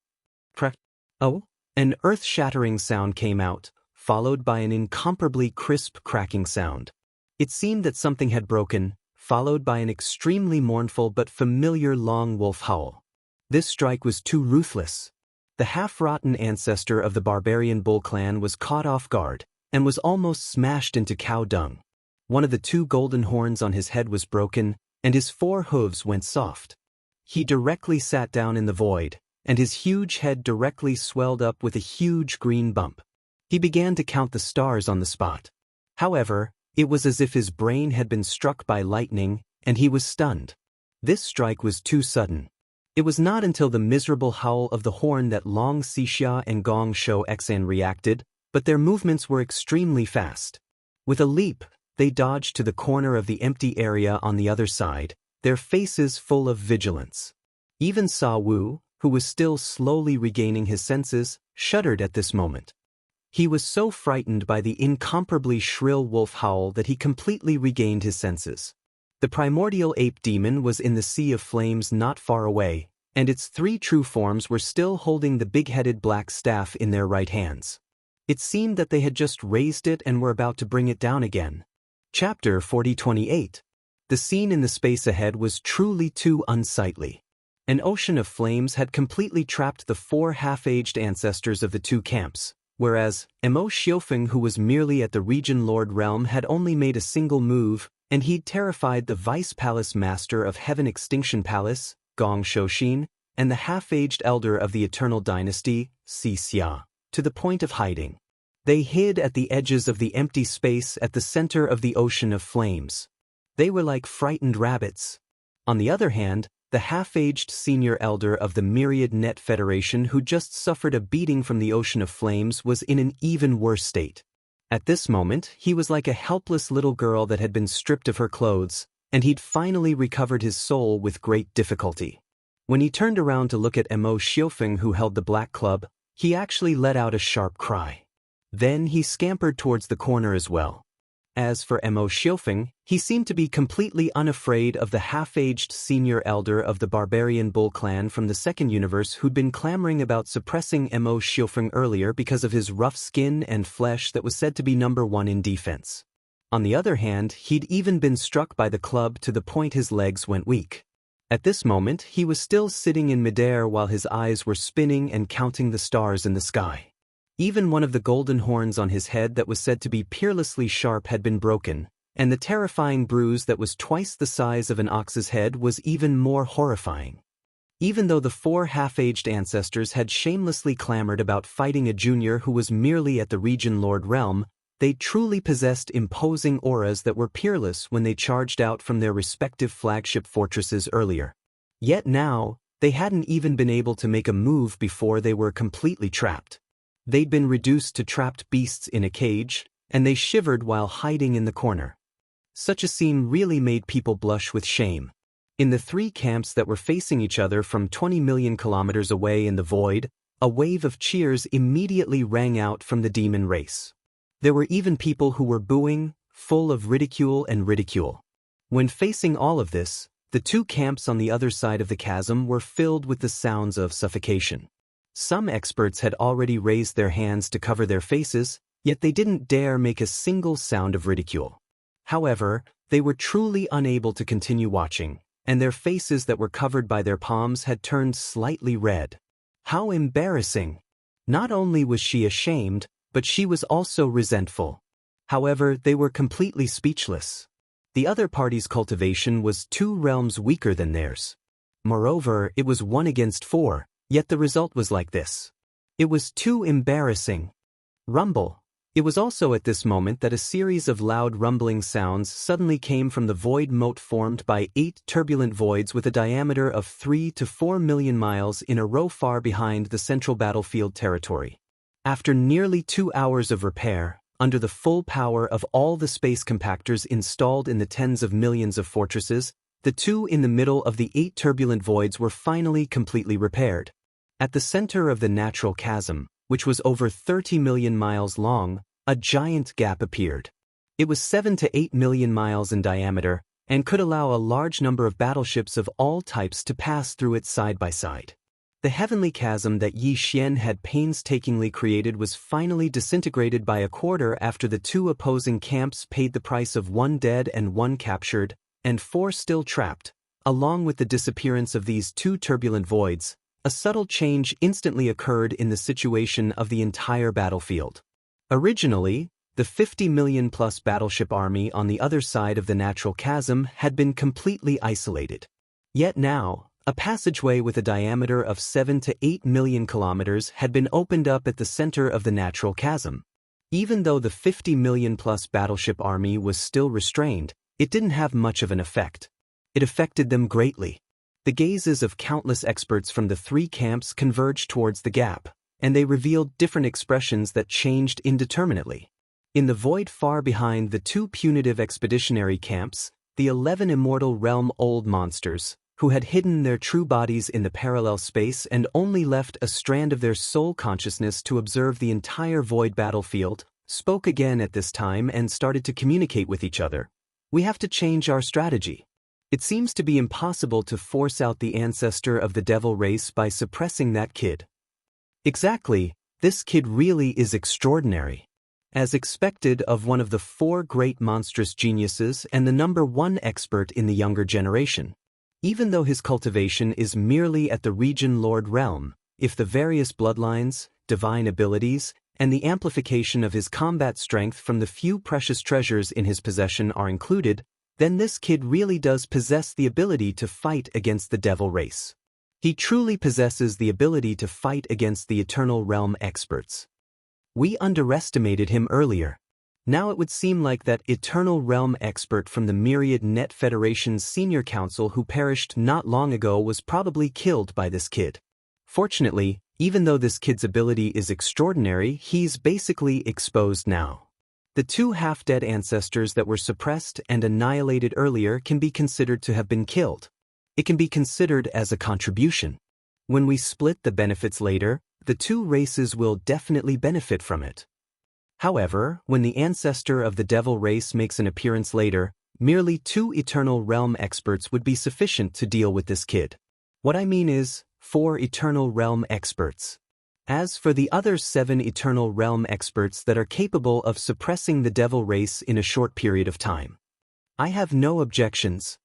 Crack! Oh! An earth-shattering sound came out, followed by an incomparably crisp cracking sound. It seemed that something had broken, followed by an extremely mournful but familiar long wolf howl. This strike was too ruthless. The half-rotten ancestor of the barbarian bull clan was caught off guard, and was almost smashed into cow dung. One of the two golden horns on his head was broken, and his 4 hooves went soft. He directly sat down in the void, and his huge head directly swelled up with a huge green bump. He began to count the stars on the spot. However, it was as if his brain had been struck by lightning, and he was stunned. This strike was too sudden. It was not until the miserable howl of the horn that Long Xixia and Gong Shou Xan reacted, but their movements were extremely fast. With a leap, they dodged to the corner of the empty area on the other side, their faces full of vigilance. Even Sa Wu, who was still slowly regaining his senses, shuddered at this moment. He was so frightened by the incomparably shrill wolf howl that he completely regained his senses. The primordial ape demon was in the sea of flames not far away, and its 3 true forms were still holding the big-headed black staff in their right hands. It seemed that they had just raised it and were about to bring it down again. Chapter 4028. The scene in the space ahead was truly too unsightly. An ocean of flames had completely trapped the 4 half-aged ancestors of the 2 camps, whereas Mo Xiufeng, who was merely at the Region Lord realm, had only made a single move, and he'd terrified the Vice Palace Master of Heaven Extinction Palace, Gong Shouxin, and the half-aged elder of the Eternal Dynasty, Si Xia, to the point of hiding. They hid at the edges of the empty space at the center of the ocean of flames. They were like frightened rabbits. On the other hand, the half-aged senior elder of the Myriad Net Federation, who just suffered a beating from the ocean of flames, was in an even worse state. At this moment, he was like a helpless little girl that had been stripped of her clothes, and he'd finally recovered his soul with great difficulty. When he turned around to look at Mo Xiufeng, who held the Black Club, he actually let out a sharp cry. Then he scampered towards the corner as well. As for Mo Xiufeng, he seemed to be completely unafraid of the half-aged senior elder of the barbarian bull clan from the second universe who'd been clamoring about suppressing Mo Xiufeng earlier because of his rough skin and flesh that was said to be number 1 in defense. On the other hand, he'd even been struck by the club to the point his legs went weak. At this moment, he was still sitting in midair while his eyes were spinning and counting the stars in the sky. Even one of the golden horns on his head that was said to be peerlessly sharp had been broken, and the terrifying bruise that was twice the size of an ox's head was even more horrifying. Even though the 4 half-aged ancestors had shamelessly clamored about fighting a junior who was merely at the Region Lord realm, they truly possessed imposing auras that were peerless when they charged out from their respective flagship fortresses earlier. Yet now, they hadn't even been able to make a move before they were completely trapped. They'd been reduced to trapped beasts in a cage, and they shivered while hiding in the corner. Such a scene really made people blush with shame. In the 3 camps that were facing each other from 20 million kilometers away in the void, a wave of cheers immediately rang out from the demon race. There were even people who were booing, full of ridicule and ridicule. When facing all of this, the 2 camps on the other side of the chasm were filled with the sounds of suffocation. Some experts had already raised their hands to cover their faces, yet they didn't dare make a single sound of ridicule. However, they were truly unable to continue watching, and their faces that were covered by their palms had turned slightly red. How embarrassing! Not only was she ashamed, but she was also resentful. However, they were completely speechless. The other party's cultivation was 2 realms weaker than theirs. Moreover, it was 1 against 4. Yet the result was like this. It was too embarrassing. Rumble. It was also at this moment that a series of loud rumbling sounds suddenly came from the void moat formed by 8 turbulent voids with a diameter of 3 to 4 million miles in a row far behind the central battlefield territory. After nearly 2 hours of repair, under the full power of all the space compactors installed in the tens of millions of fortresses, the 2 in the middle of the 8 turbulent voids were finally completely repaired. At the center of the natural chasm, which was over 30 million miles long, a giant gap appeared. It was 7 to 8 million miles in diameter and could allow a large number of battleships of all types to pass through it side by side. The heavenly chasm that Yi Xian had painstakingly created was finally disintegrated by a quarter after the two opposing camps paid the price of 1 dead and 1 captured, and 4 still trapped. Along with the disappearance of these 2 turbulent voids, a subtle change instantly occurred in the situation of the entire battlefield. Originally, the 50 million-plus battleship army on the other side of the natural chasm had been completely isolated. Yet now, a passageway with a diameter of 7 to 8 million kilometers had been opened up at the center of the natural chasm. Even though the 50 million-plus battleship army was still restrained, it didn't have much of an effect. It affected them greatly. The gazes of countless experts from the 3 camps converged towards the gap, and they revealed different expressions that changed indeterminately. In the void far behind the 2 punitive expeditionary camps, the 11 immortal realm old monsters, who had hidden their true bodies in the parallel space and only left a strand of their soul consciousness to observe the entire void battlefield, spoke again at this time and started to communicate with each other. We have to change our strategy. It seems to be impossible to force out the ancestor of the devil race by suppressing that kid. Exactly, this kid really is extraordinary. As expected of one of the 4 great monstrous geniuses and the #1 expert in the younger generation. Even though his cultivation is merely at the region lord realm, if the various bloodlines, divine abilities, and the amplification of his combat strength from the few precious treasures in his possession are included, then this kid really does possess the ability to fight against the devil race. He truly possesses the ability to fight against the eternal realm experts. We underestimated him earlier. Now it would seem like that eternal realm expert from the Myriad Net Federation's senior council who perished not long ago was probably killed by this kid. Fortunately, even though this kid's ability is extraordinary, he's basically exposed now. The 2 half-dead ancestors that were suppressed and annihilated earlier can be considered to have been killed. It can be considered as a contribution. When we split the benefits later, the 2 races will definitely benefit from it. However, when the ancestor of the devil race makes an appearance later, merely 2 eternal realm experts would be sufficient to deal with this kid. What I mean is, 4 eternal realm experts. As for the other 7 eternal realm experts that are capable of suppressing the devil race in a short period of time, I have no objections.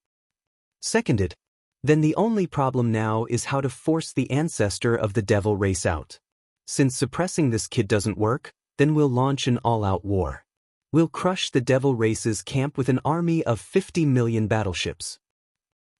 Seconded. Then the only problem now is how to force the ancestor of the devil race out. Since suppressing this kid doesn't work, then we'll launch an all-out war. We'll crush the devil race's camp with an army of 50 million battleships.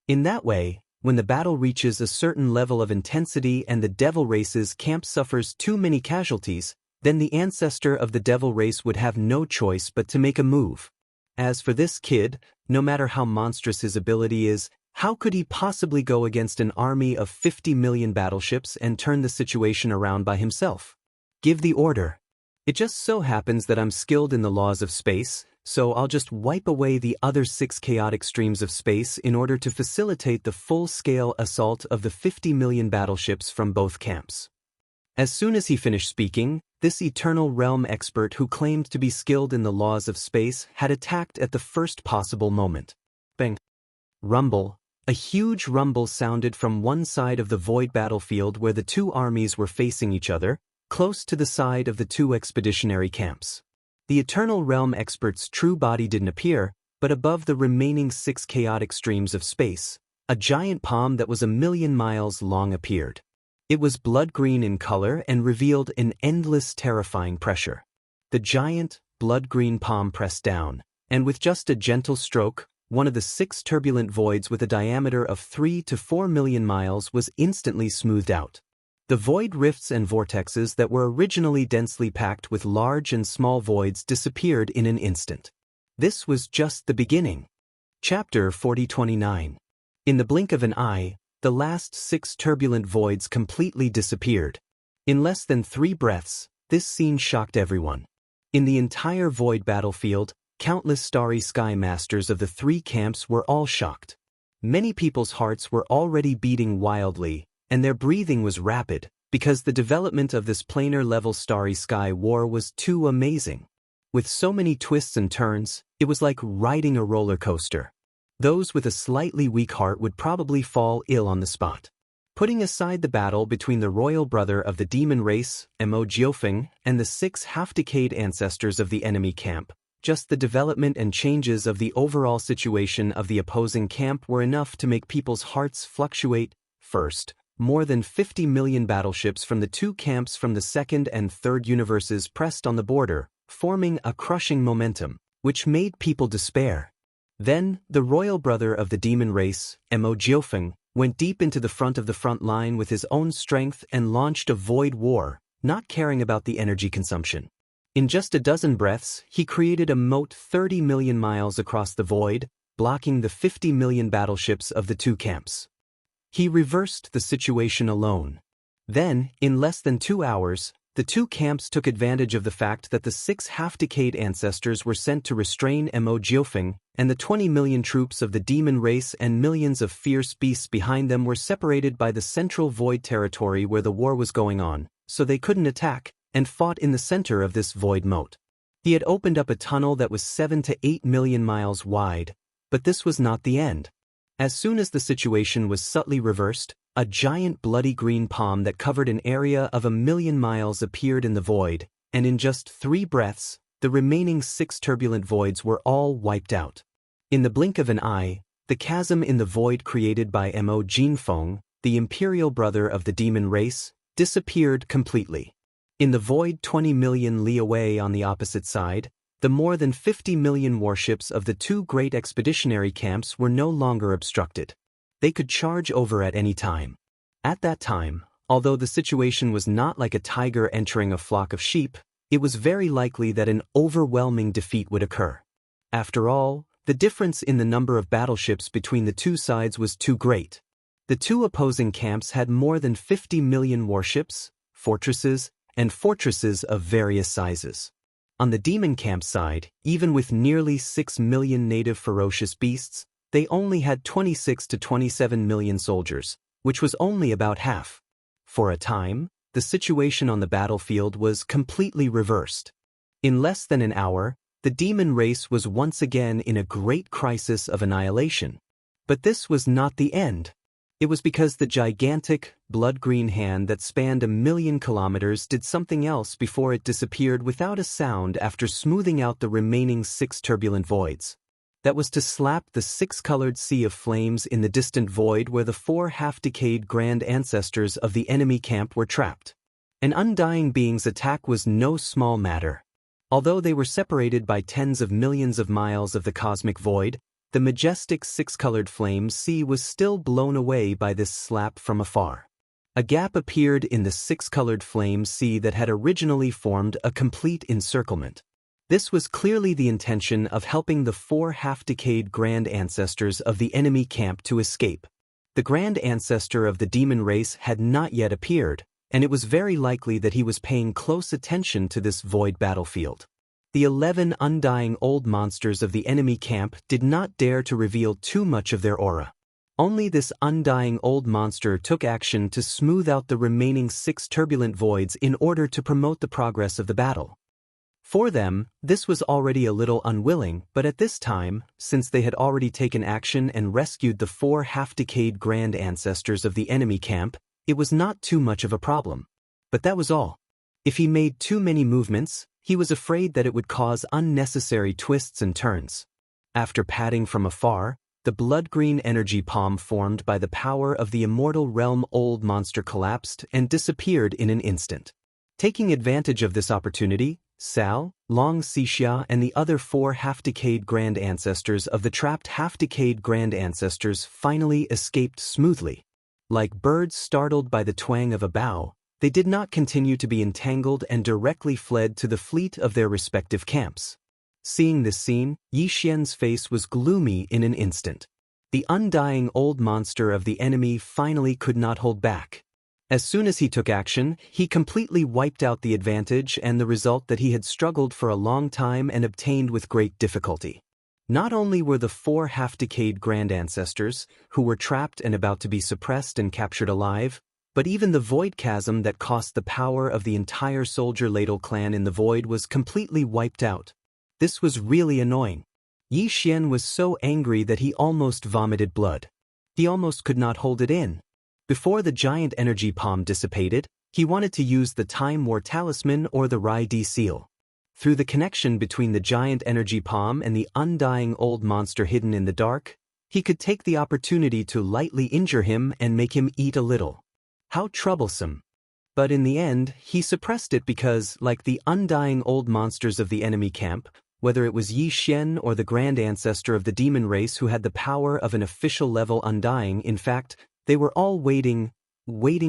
In that way, when the battle reaches a certain level of intensity and the devil race's camp suffers too many casualties, then the ancestor of the devil race would have no choice but to make a move. As for this kid, no matter how monstrous his ability is, how could he possibly go against an army of 50 million battleships and turn the situation around by himself? Give the order. It just so happens that I'm skilled in the laws of space, so I'll just wipe away the other 6 chaotic streams of space in order to facilitate the full-scale assault of the 50 million battleships from both camps. As soon as he finished speaking, this eternal realm expert who claimed to be skilled in the laws of space had attacked at the first possible moment. Bang! Rumble. A huge rumble sounded from one side of the void battlefield where the 2 armies were facing each other, close to the side of the 2 expeditionary camps. The Eternal Realm expert's true body didn't appear, but above the remaining 6 chaotic streams of space, a giant palm that was 1,000,000 miles long appeared. It was blood-green in color and revealed an endless terrifying pressure. The giant, blood-green palm pressed down, and with just a gentle stroke, one of the 6 turbulent voids with a diameter of 3 to 4 million miles was instantly smoothed out. The void rifts and vortexes that were originally densely packed with large and small voids disappeared in an instant. This was just the beginning. Chapter 4029. In the blink of an eye, the last 6 turbulent voids completely disappeared. In less than 3 breaths, this scene shocked everyone. In the entire void battlefield, countless starry sky masters of the 3 camps were all shocked. Many people's hearts were already beating wildly, and their breathing was rapid, because the development of this planar-level starry sky war was too amazing. With so many twists and turns, it was like riding a roller coaster. Those with a slightly weak heart would probably fall ill on the spot. Putting aside the battle between the royal brother of the demon race, Mo, and the 6 half-decayed ancestors of the enemy camp, just the development and changes of the overall situation of the opposing camp were enough to make people's hearts fluctuate. First, more than 50 million battleships from the 2 camps from the second and third universes pressed on the border, forming a crushing momentum, which made people despair. Then, the royal brother of the demon race, Mo, went deep into the front line with his own strength and launched a void war, not caring about the energy consumption. In just a dozen breaths, he created a moat 30 million miles across the void, blocking the 50 million battleships of the 2 camps. He reversed the situation alone. Then, in less than 2 hours, the 2 camps took advantage of the fact that the 6 half-decayed ancestors were sent to restrain Mo, and the 20 million troops of the demon race and millions of fierce beasts behind them were separated by the central void territory where the war was going on, so they couldn't attack, and fought in the center of this void moat. He had opened up a tunnel that was 7 to 8 million miles wide, but this was not the end. As soon as the situation was subtly reversed, a giant bloody green palm that covered an area of 1 million miles appeared in the void, and in just 3 breaths, the remaining 6 turbulent voids were all wiped out. In the blink of an eye, the chasm in the void created by Mo, the imperial brother of the demon race, disappeared completely. In the void 20 million li away on the opposite side, the more than 50 million warships of the 2 great expeditionary camps were no longer obstructed. They could charge over at any time. At that time, although the situation was not like a tiger entering a flock of sheep, it was very likely that an overwhelming defeat would occur. After all, the difference in the number of battleships between the 2 sides was too great. The 2 opposing camps had more than 50 million warships, fortresses, and fortresses of various sizes. On the demon camp side, even with nearly 6 million native ferocious beasts, they only had 26 to 27 million soldiers, which was only about half. For a time, the situation on the battlefield was completely reversed. In less than an hour, the demon race was once again in a great crisis of annihilation. But this was not the end. It was because the gigantic, blood-green hand that spanned 1 million kilometers did something else before it disappeared without a sound after smoothing out the remaining 6 turbulent voids. That was to slap the 6-colored sea of flames in the distant void where the 4 half-decayed grand ancestors of the enemy camp were trapped. An undying being's attack was no small matter. Although they were separated by tens of millions of miles of the cosmic void, the majestic 6-colored flame sea was still blown away by this slap from afar. A gap appeared in the 6-colored flame sea that had originally formed a complete encirclement. This was clearly the intention of helping the 4 half-decayed grand ancestors of the enemy camp to escape. The grand ancestor of the demon race had not yet appeared, and it was very likely that he was paying close attention to this void battlefield. The 11 undying old monsters of the enemy camp did not dare to reveal too much of their aura. Only this undying old monster took action to smooth out the remaining 6 turbulent voids in order to promote the progress of the battle. For them, this was already a little unwilling, but at this time, since they had already taken action and rescued the 4 half-decayed grand ancestors of the enemy camp, it was not too much of a problem. But that was all. If he made too many movements, he was afraid that it would cause unnecessary twists and turns. After patting from afar, the blood-green energy palm formed by the power of the immortal realm old monster collapsed and disappeared in an instant. Taking advantage of this opportunity, Sal, Long Xixia and the other 4 half-decayed grand ancestors of the trapped half-decayed grand ancestors finally escaped smoothly. Like birds startled by the twang of a bow, they did not continue to be entangled and directly fled to the fleet of their respective camps. Seeing this scene, Yi Xian's face was gloomy in an instant. The undying old monster of the enemy finally could not hold back. As soon as he took action, he completely wiped out the advantage and the result that he had struggled for a long time and obtained with great difficulty. Not only were the 4 half-decayed grand ancestors, who were trapped and about to be suppressed and captured alive, but even the void chasm that cost the power of the entire soldier ladle clan in the void was completely wiped out, This was really annoying. Yi Xian was so angry that he almost vomited blood. He almost could not hold it in. Before the giant energy palm dissipated, he wanted to use the Time War Talisman or the Rai Di Seal. Through the connection between the giant energy palm and the undying old monster hidden in the dark, he could take the opportunity to lightly injure him and make him eat a little. How troublesome. But in the end, he suppressed it because, like the undying old monsters of the enemy camp, whether it was Yi Xian or the grand ancestor of the demon race who had the power of an official level undying, in fact, they were all waiting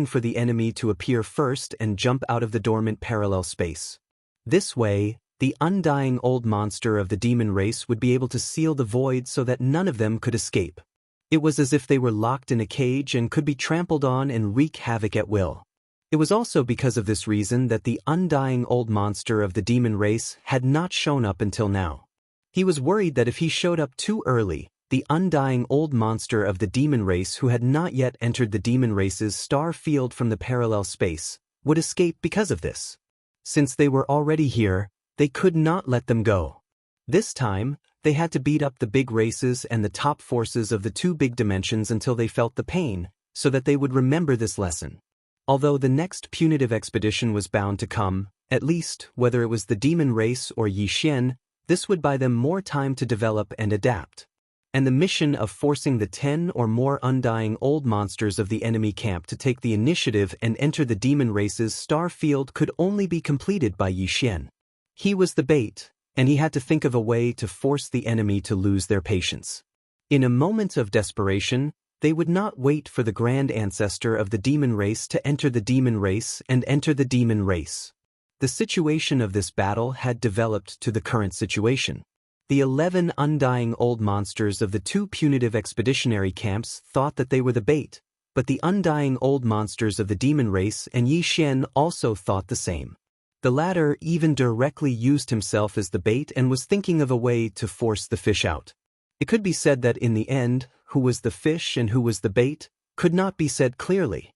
for the enemy to appear first and jump out of the dormant parallel space. This way, the undying old monster of the demon race would be able to seal the void so that none of them could escape. It was as if they were locked in a cage and could be trampled on and wreak havoc at will. It was also because of this reason that the undying old monster of the demon race had not shown up until now. He was worried that if he showed up too early, the undying old monster of the demon race who had not yet entered the demon race's star field from the parallel space would escape because of this. Since they were already here, they could not let them go. This time, they had to beat up the big races and the top forces of the two big dimensions until they felt the pain, so that they would remember this lesson. Although the next punitive expedition was bound to come, at least, whether it was the demon race or Yi Xian, this would buy them more time to develop and adapt. And the mission of forcing the 10 or more undying old monsters of the enemy camp to take the initiative and enter the demon race's star field could only be completed by Yi Xian. He was the bait, and he had to think of a way to force the enemy to lose their patience. In a moment of desperation, they would not wait for the grand ancestor of the demon race to enter the demon race and enter the demon race. The situation of this battle had developed to the current situation. The 11 undying old monsters of the two punitive expeditionary camps thought that they were the bait, but the undying old monsters of the demon race and Yi Xian also thought the same. The latter even directly used himself as the bait and was thinking of a way to force the fish out. It could be said that in the end, who was the fish and who was the bait, could not be said clearly.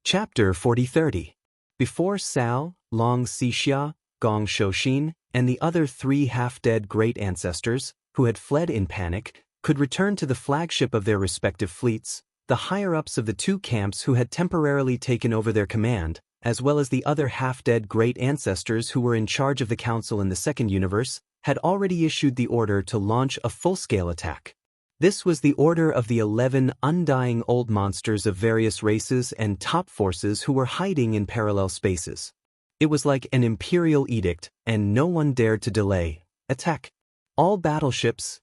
Chapter 40-30. Before Cao, Long Xixia, Gong Shouxin, and the other 3 half-dead great ancestors, who had fled in panic, could return to the flagship of their respective fleets, the higher-ups of the two camps who had temporarily taken over their command, as well as the other half-dead great ancestors who were in charge of the council in the second universe, had already issued the order to launch a full-scale attack. This was the order of the 11 undying old monsters of various races and top forces who were hiding in parallel spaces. It was like an imperial edict, and no one dared to delay. Attack. All battleships,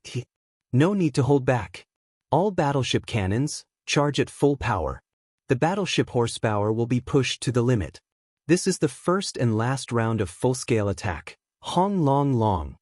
no need to hold back. All battleship cannons, charge at full power. The battleship horsepower will be pushed to the limit. This is the first and last round of full-scale attack. Hong long long.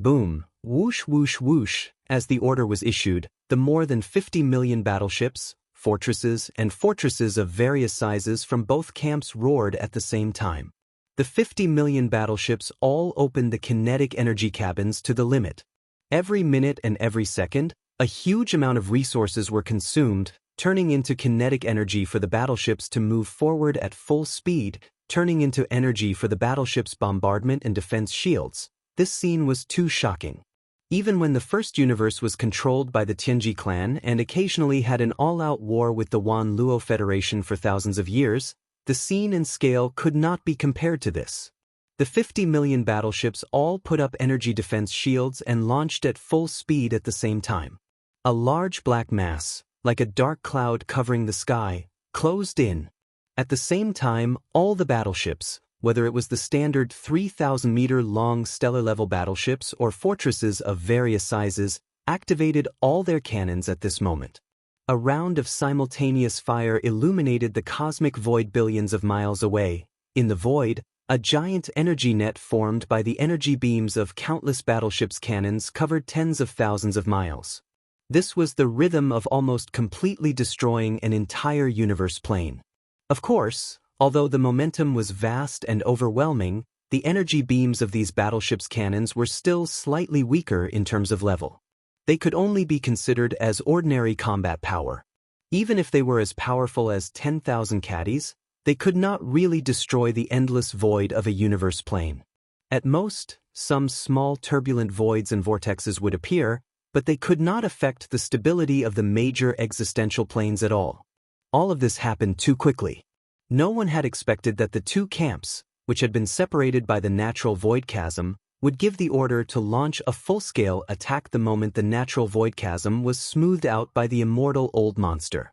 Boom, whoosh whoosh whoosh. As the order was issued, the more than 50 million battleships, fortresses, and fortresses of various sizes from both camps roared at the same time. The 50 million battleships all opened the kinetic energy cabins to the limit. Every minute and every second, a huge amount of resources were consumed, turning into kinetic energy for the battleships to move forward at full speed, turning into energy for the battleships' bombardment and defense shields. This scene was too shocking. Even when the first universe was controlled by the Tianji clan and occasionally had an all-out war with the Wan Luo Federation for thousands of years, the scene and scale could not be compared to this. The 50 million battleships all put up energy defense shields and launched at full speed at the same time. A large black mass, like a dark cloud covering the sky, closed in. At the same time, all the battleships, whether it was the standard 3,000-meter-long stellar-level battleships or fortresses of various sizes, activated all their cannons at this moment. A round of simultaneous fire illuminated the cosmic void billions of miles away. In the void, a giant energy net formed by the energy beams of countless battleships' cannons covered tens of thousands of miles. This was the rhythm of almost completely destroying an entire universe plane. Of course, although the momentum was vast and overwhelming, the energy beams of these battleships' cannons were still slightly weaker in terms of level. They could only be considered as ordinary combat power. Even if they were as powerful as 10,000 caddies, they could not really destroy the endless void of a universe plane. At most, some small turbulent voids and vortexes would appear, but they could not affect the stability of the major existential planes at all. All of this happened too quickly. No one had expected that the two camps, which had been separated by the natural void chasm, would give the order to launch a full-scale attack the moment the natural void chasm was smoothed out by the immortal old monster.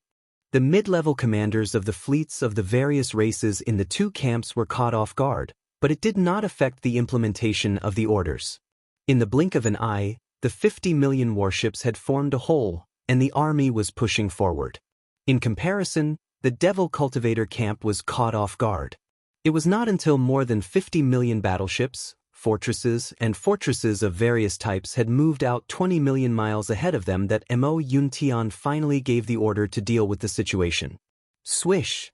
The mid-level commanders of the fleets of the various races in the two camps were caught off guard, but it did not affect the implementation of the orders. In the blink of an eye, the 50 million warships had formed a whole, and the army was pushing forward. In comparison, the Devil Cultivator camp was caught off guard. It was not until more than 50 million battleships, fortresses, and fortresses of various types had moved out 20 million miles ahead of them that Mo Yuntian finally gave the order to deal with the situation. Swish!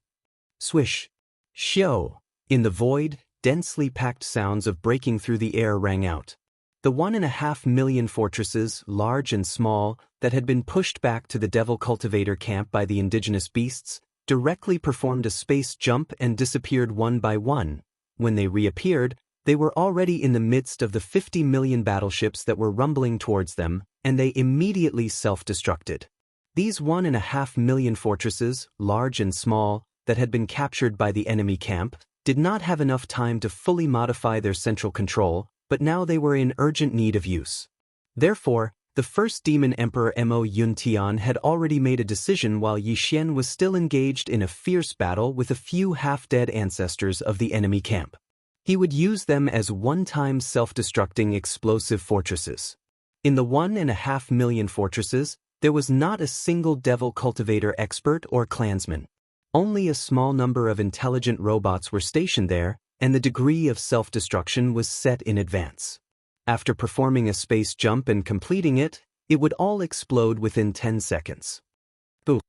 Swish! Shio! In the void, densely packed sounds of breaking through the air rang out. The 1.5 million fortresses, large and small, that had been pushed back to the Devil Cultivator camp by the indigenous beasts, directly performed a space jump and disappeared one by one. When they reappeared, they were already in the midst of the 50 million battleships that were rumbling towards them, and they immediately self-destructed. These 1.5 million fortresses, large and small, that had been captured by the enemy camp, did not have enough time to fully modify their central control, but now they were in urgent need of use. Therefore, the first Demon Emperor Mo Yuntian had already made a decision while Yi Xian was still engaged in a fierce battle with a few half-dead ancestors of the enemy camp. He would use them as one-time self-destructing explosive fortresses. In the 1.5 million fortresses, there was not a single Devil Cultivator expert or clansman. Only a small number of intelligent robots were stationed there, and the degree of self-destruction was set in advance. After performing a space jump and completing it, it would all explode within 10 seconds. Boom.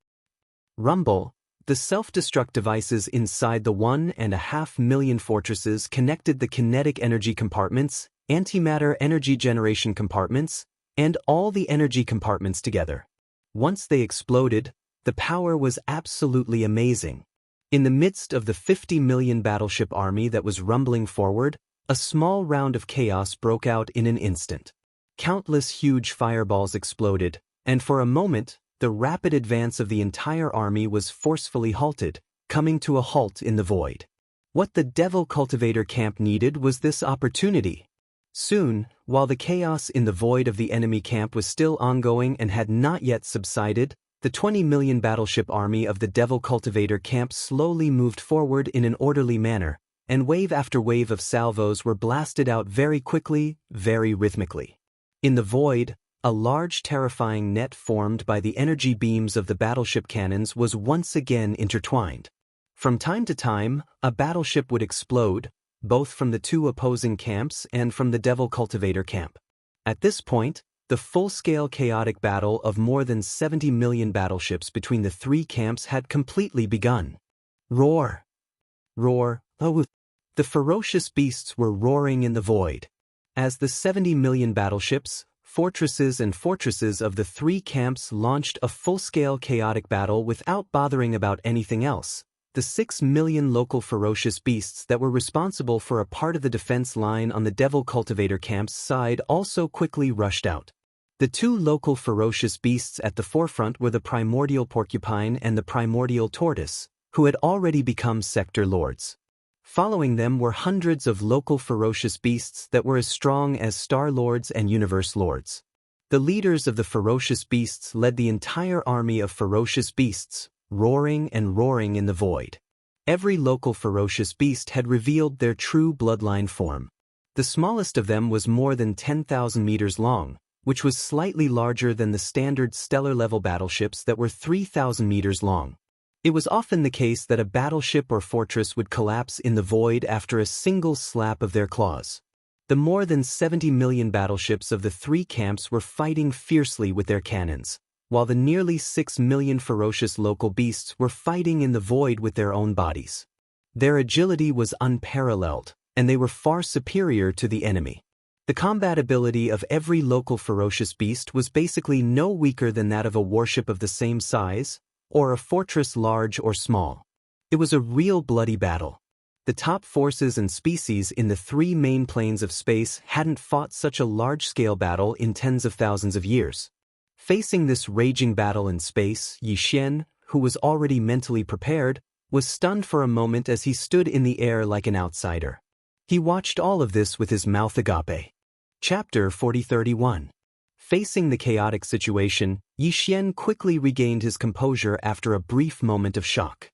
Rumble. The self-destruct devices inside the 1.5 million fortresses connected the kinetic energy compartments, antimatter energy generation compartments, and all the energy compartments together. Once they exploded, the power was absolutely amazing. In the midst of the 50 million battleship army that was rumbling forward, a small round of chaos broke out in an instant. Countless huge fireballs exploded, and for a moment, the rapid advance of the entire army was forcefully halted, coming to a halt in the void. What the Devil Cultivator camp needed was this opportunity. Soon, while the chaos in the void of the enemy camp was still ongoing and had not yet subsided, the 20 million battleship army of the Devil Cultivator camp slowly moved forward in an orderly manner, and wave after wave of salvos were blasted out very quickly, very rhythmically. In the void, a large terrifying net formed by the energy beams of the battleship cannons was once again intertwined. From time to time, a battleship would explode, both from the two opposing camps and from the Devil Cultivator camp. At this point, the full-scale chaotic battle of more than 70 million battleships between the three camps had completely begun. Roar! Roar! Oh! The ferocious beasts were roaring in the void. As the 70 million battleships, fortresses and fortresses of the three camps launched a full-scale chaotic battle without bothering about anything else, the 6 million local ferocious beasts that were responsible for a part of the defense line on the Devil Cultivator camp's side also quickly rushed out. The two local ferocious beasts at the forefront were the primordial porcupine and the primordial tortoise, who had already become sector lords. Following them were hundreds of local ferocious beasts that were as strong as Star Lords and Universe Lords. The leaders of the ferocious beasts led the entire army of ferocious beasts, roaring and roaring in the void. Every local ferocious beast had revealed their true bloodline form. The smallest of them was more than 10,000 meters long, which was slightly larger than the standard stellar-level battleships that were 3,000 meters long. It was often the case that a battleship or fortress would collapse in the void after a single slap of their claws. The more than 70 million battleships of the three camps were fighting fiercely with their cannons, while the nearly 6 million ferocious local beasts were fighting in the void with their own bodies. Their agility was unparalleled, and they were far superior to the enemy. The combat ability of every local ferocious beast was basically no weaker than that of a warship of the same size, or a fortress large or small. It was a real bloody battle. The top forces and species in the three main planes of space hadn't fought such a large-scale battle in tens of thousands of years. Facing this raging battle in space, Yi Xian, who was already mentally prepared, was stunned for a moment as he stood in the air like an outsider. He watched all of this with his mouth agape. Chapter 4031. Facing the chaotic situation, Yi Xian quickly regained his composure after a brief moment of shock.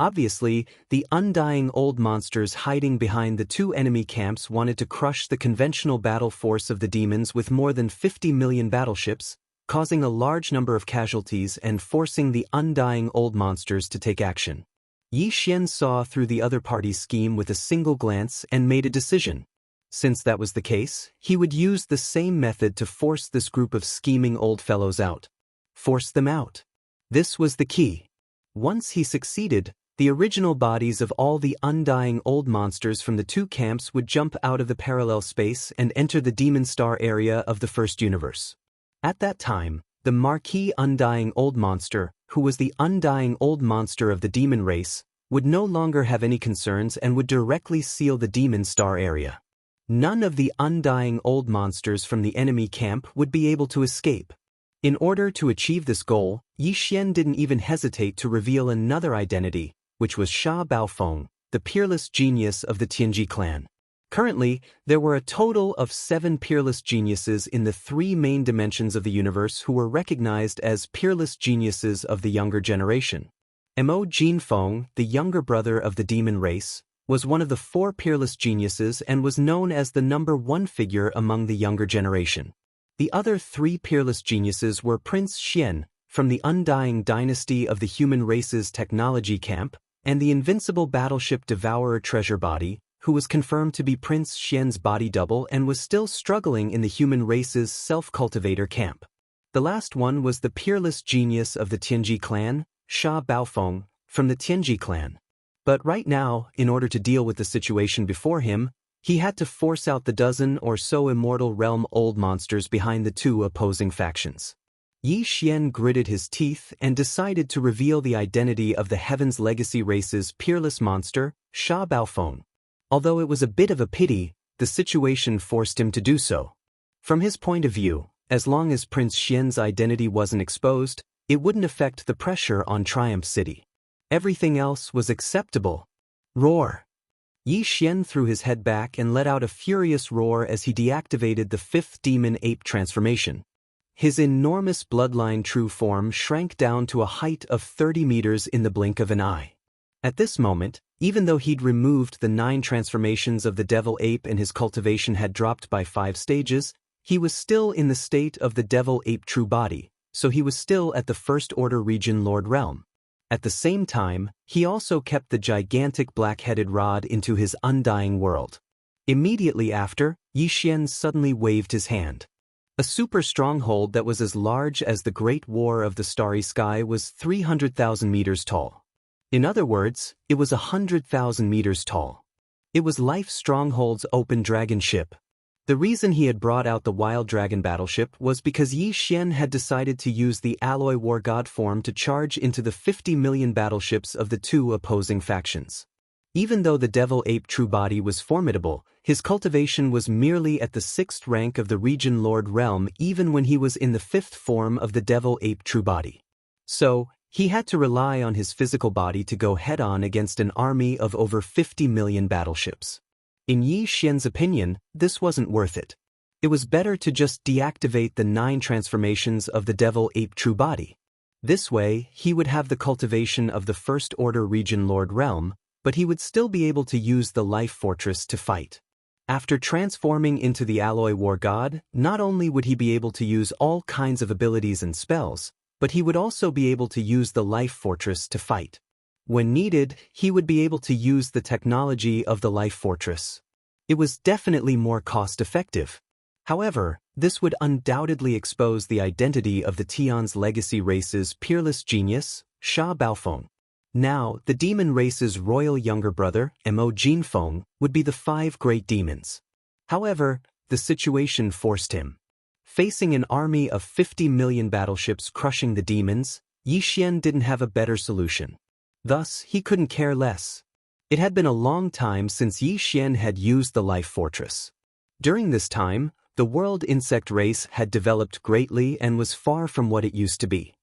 Obviously, the undying old monsters hiding behind the two enemy camps wanted to crush the conventional battle force of the demons with more than 50 million battleships, causing a large number of casualties and forcing the undying old monsters to take action. Yi Xian saw through the other party's scheme with a single glance and made a decision. Since that was the case, he would use the same method to force this group of scheming old fellows out. Force them out. This was the key. Once he succeeded, the original bodies of all the undying old monsters from the two camps would jump out of the parallel space and enter the demon star area of the first universe. At that time, the marquee undying old monster, who was the undying old monster of the demon race, would no longer have any concerns and would directly seal the demon star area. None of the undying old monsters from the enemy camp would be able to escape. In order to achieve this goal, Yi Xian didn't even hesitate to reveal another identity, which was Sha Baofeng, the peerless genius of the Tianji clan. Currently, there were a total of 7 peerless geniuses in the 3 main dimensions of the universe who were recognized as peerless geniuses of the younger generation. Mo Jinfeng, the younger brother of the demon race, was one of the 4 peerless geniuses and was known as the #1 figure among the younger generation. The other 3 peerless geniuses were Prince Xian, from the undying dynasty of the human race's technology camp, and the invincible battleship Devourer treasure body, who was confirmed to be Prince Xian's body double and was still struggling in the human race's self-cultivator camp. The last one was the peerless genius of the Tianji clan, Sha Baofeng, from the Tianji clan. But right now, in order to deal with the situation before him, he had to force out the dozen or so immortal realm old monsters behind the 2 opposing factions. Yi Xian gritted his teeth and decided to reveal the identity of the Heaven's Legacy race's peerless monster, Sha Baofeng. Although it was a bit of a pity, the situation forced him to do so. From his point of view, as long as Prince Xian's identity wasn't exposed, it wouldn't affect the pressure on Triumph City. Everything else was acceptable. Roar! Yi Xian threw his head back and let out a furious roar as he deactivated the 5th demon ape transformation. His enormous bloodline true form shrank down to a height of 30 meters in the blink of an eye. At this moment, even though he'd removed the 9 transformations of the devil ape and his cultivation had dropped by 5 stages, he was still in the state of the devil ape true body, so he was still at the First Order region Lord Realm. At the same time, he also kept the gigantic black-headed rod into his undying world. Immediately after, Yi Xian suddenly waved his hand. A super stronghold that was as large as the Great War of the Starry Sky was 300,000 meters tall. In other words, it was 100,000 meters tall. It was Life Stronghold's open dragon ship. The reason he had brought out the Wild Dragon battleship was because Yi Xian had decided to use the Alloy War God form to charge into the 50 million battleships of the 2 opposing factions. Even though the Devil Ape True Body was formidable, his cultivation was merely at the 6th rank of the region Lord Realm even when he was in the 5th form of the Devil Ape True Body. So, he had to rely on his physical body to go head-on against an army of over 50 million battleships. In Yi Xian's opinion, this wasn't worth it. It was better to just deactivate the 9 transformations of the Devil Ape True Body. This way, he would have the cultivation of the First Order region Lord Realm, but he would still be able to use the Life Fortress to fight. After transforming into the Alloy War God, not only would he be able to use all kinds of abilities and spells, but he would also be able to use the Life Fortress to fight. When needed, he would be able to use the technology of the Life Fortress. It was definitely more cost-effective. However, this would undoubtedly expose the identity of the Tian's Legacy race's peerless genius, Sha Baofeng. Now, the demon race's royal younger brother, Mo Jinfeng, would be the 5 great demons. However, the situation forced him. Facing an army of 50 million battleships crushing the demons, Yi Xian didn't have a better solution. Thus, he couldn't care less. It had been a long time since Yi Xian had used the life fortress. During this time, the world insect race had developed greatly and was far from what it used to be.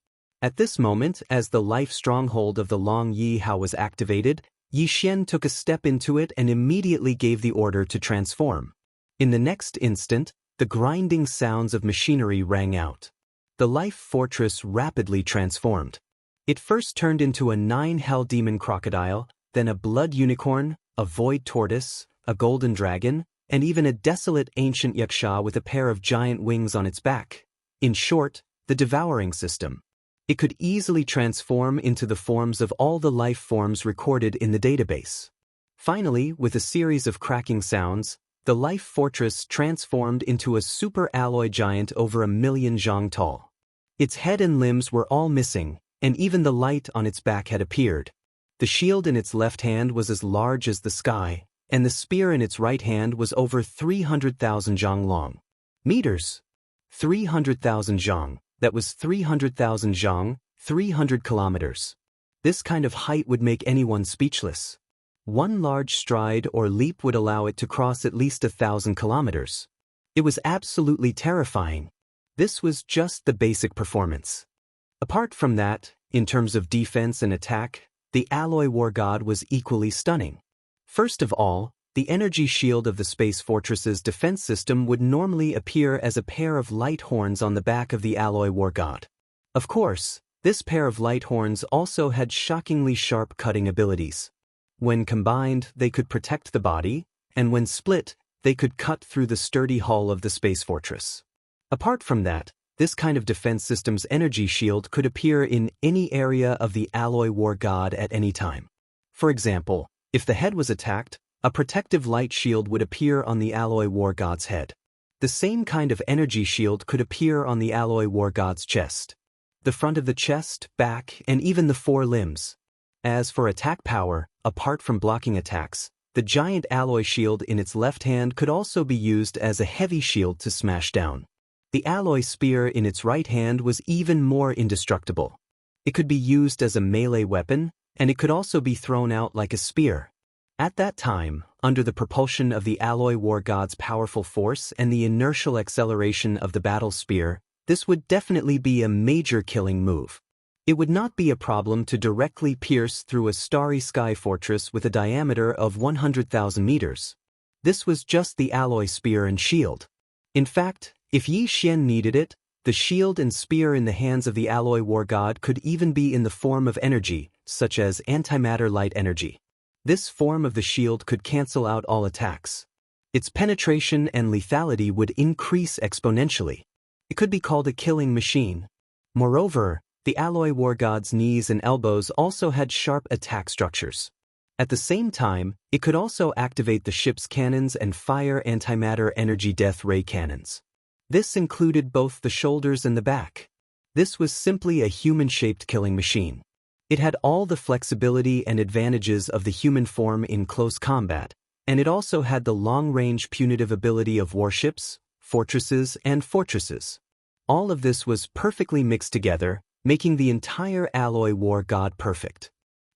At this moment, as the life stronghold of the Long Yi Hao was activated, Yi Xian took a step into it and immediately gave the order to transform. In the next instant, the grinding sounds of machinery rang out. The life fortress rapidly transformed. It first turned into a 9-hell demon crocodile, then a blood unicorn, a void tortoise, a golden dragon, and even a desolate ancient yaksha with a pair of giant wings on its back. In short, the devouring system. It could easily transform into the forms of all the life forms recorded in the database. Finally, with a series of cracking sounds, the life fortress transformed into a super alloy giant over 1,000,000 zhang tall. Its head and limbs were all missing, and even the light on its back had appeared. The shield in its left hand was as large as the sky, and the spear in its right hand was over 300,000 zhang long. Meters. 300,000 zhang, that was 300,000 zhang, 300 kilometers. This kind of height would make anyone speechless. One large stride or leap would allow it to cross at least 1,000 kilometers. It was absolutely terrifying. This was just the basic performance. Apart from that, in terms of defense and attack, the alloy war god was equally stunning. First of all, the energy shield of the space fortress's defense system would normally appear as a pair of light horns on the back of the alloy war god. Of course, this pair of light horns also had shockingly sharp cutting abilities. When combined, they could protect the body, and when split, they could cut through the sturdy hull of the space fortress. Apart from that, this kind of defense system's energy shield could appear in any area of the alloy war god at any time. For example, if the head was attacked, a protective light shield would appear on the alloy war god's head. The same kind of energy shield could appear on the alloy war god's chest, the front of the chest, back, and even the 4 limbs. As for attack power, apart from blocking attacks, the giant alloy shield in its left hand could also be used as a heavy shield to smash down. The alloy spear in its right hand was even more indestructible. It could be used as a melee weapon, and it could also be thrown out like a spear. At that time, under the propulsion of the alloy war god's powerful force and the inertial acceleration of the battle spear, this would definitely be a major killing move. It would not be a problem to directly pierce through a starry sky fortress with a diameter of 100,000 meters. This was just the alloy spear and shield. In fact, if Yi Xian needed it, the shield and spear in the hands of the alloy war god could even be in the form of energy, such as antimatter light energy. This form of the shield could cancel out all attacks. Its penetration and lethality would increase exponentially. It could be called a killing machine. Moreover, the alloy war god's knees and elbows also had sharp attack structures. At the same time, it could also activate the ship's cannons and fire antimatter energy death ray cannons. This included both the shoulders and the back. This was simply a human-shaped killing machine. It had all the flexibility and advantages of the human form in close combat, and it also had the long-range punitive ability of warships, fortresses, and fortresses. All of this was perfectly mixed together, making the entire alloy war god perfect.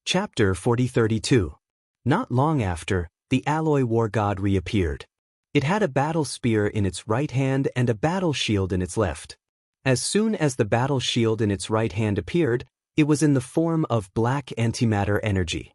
Chapter 4032. Not long after, the alloy war god reappeared. It had a battle spear in its right hand and a battle shield in its left. As soon as the battle shield in its right hand appeared, it was in the form of black antimatter energy.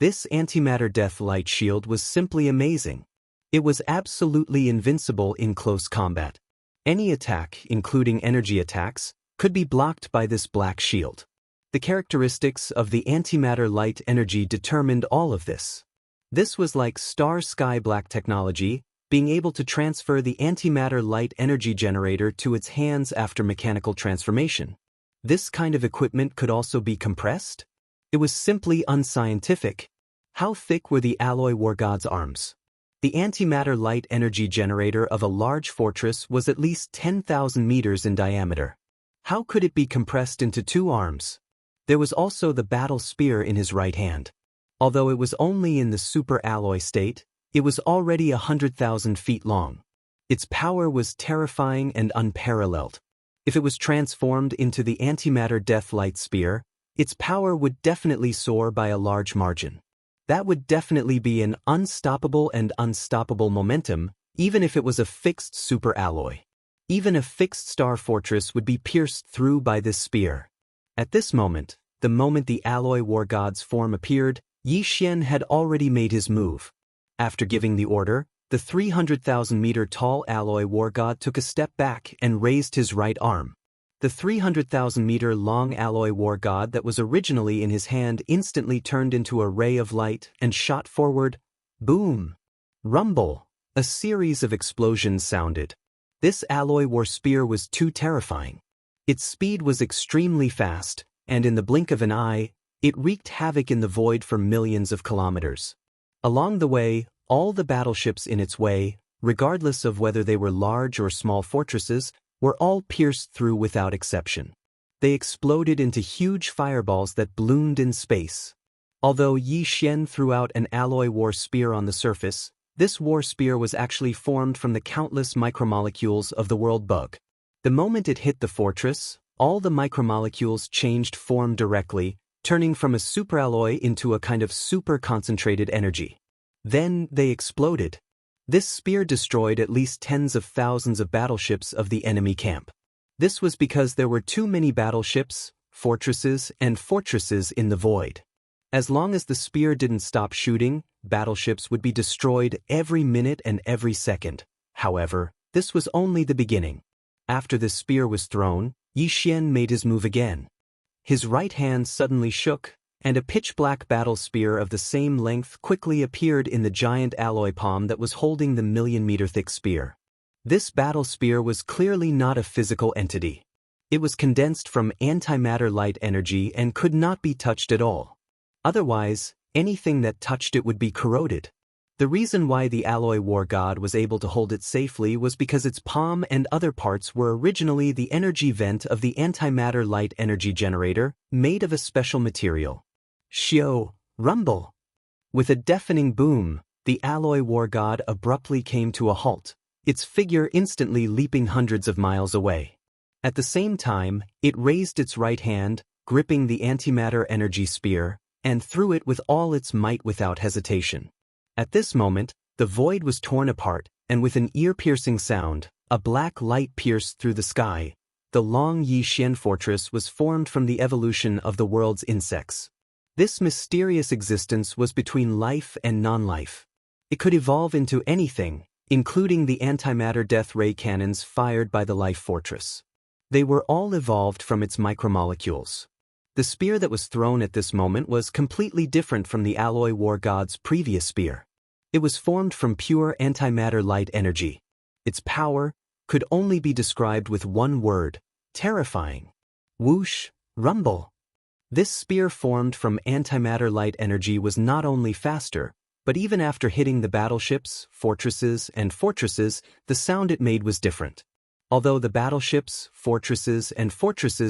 This antimatter death light shield was simply amazing. It was absolutely invincible in close combat. Any attack, including energy attacks, could be blocked by this black shield. The characteristics of the antimatter light energy determined all of this. This was like star sky black technology, being able to transfer the antimatter light energy generator to its hands after mechanical transformation. This kind of equipment could also be compressed? It was simply unscientific. How thick were the alloy war god's arms? The antimatter light energy generator of a large fortress was at least 10,000 meters in diameter. How could it be compressed into 2 arms? There was also the battle spear in his right hand. Although it was only in the super alloy state, it was already 100,000 feet long. Its power was terrifying and unparalleled. If it was transformed into the antimatter death light spear, its power would definitely soar by a large margin. That would definitely be an unstoppable and unstoppable momentum, even if it was a fixed superalloy. Even a fixed star fortress would be pierced through by this spear. At this moment, the moment the alloy war god's form appeared, Yi Xian had already made his move. After giving the order, the 300,000-meter-tall alloy war god took a step back and raised his right arm. The 300,000-meter-long alloy war god that was originally in his hand instantly turned into a ray of light and shot forward. Boom! Rumble! A series of explosions sounded. This alloy war spear was too terrifying. Its speed was extremely fast, and in the blink of an eye, it wreaked havoc in the void for millions of kilometers. Along the way, all the battleships in its way, regardless of whether they were large or small fortresses, were all pierced through without exception. They exploded into huge fireballs that bloomed in space. Although Yi Xian threw out an alloy war spear on the surface, this war spear was actually formed from the countless micromolecules of the world bug. The moment it hit the fortress, all the micromolecules changed form directly, turning from a superalloy into a kind of super-concentrated energy. Then they exploded. This spear destroyed at least tens of thousands of battleships of the enemy camp. This was because there were too many battleships, fortresses, and fortresses in the void. As long as the spear didn't stop shooting, battleships would be destroyed every minute and every second. However, this was only the beginning. After the spear was thrown, Yi Xian made his move again. His right hand suddenly shook, and a pitch-black battle spear of the same length quickly appeared in the giant alloy palm that was holding the million-meter-thick spear. This battle spear was clearly not a physical entity. It was condensed from antimatter light energy and could not be touched at all. Otherwise, anything that touched it would be corroded. The reason why the alloy war god was able to hold it safely was because its palm and other parts were originally the energy vent of the antimatter light energy generator, made of a special material. Xiao, rumble! With a deafening boom, the alloy war god abruptly came to a halt, its figure instantly leaping hundreds of miles away. At the same time, it raised its right hand, gripping the antimatter energy spear, and threw it with all its might without hesitation. At this moment, the void was torn apart, and with an ear-piercing sound, a black light pierced through the sky. The long Yi Xian fortress was formed from the evolution of the world's insects. This mysterious existence was between life and non-life. It could evolve into anything, including the antimatter death ray cannons fired by the life fortress. They were all evolved from its micromolecules. The spear that was thrown at this moment was completely different from the alloy war god's previous spear. It was formed from pure antimatter light energy. Its power could only be described with one word: terrifying. Whoosh, rumble. This spear formed from antimatter light energy was not only faster, but even after hitting the battleships, fortresses, the sound it made was different. Although the battleships, fortresses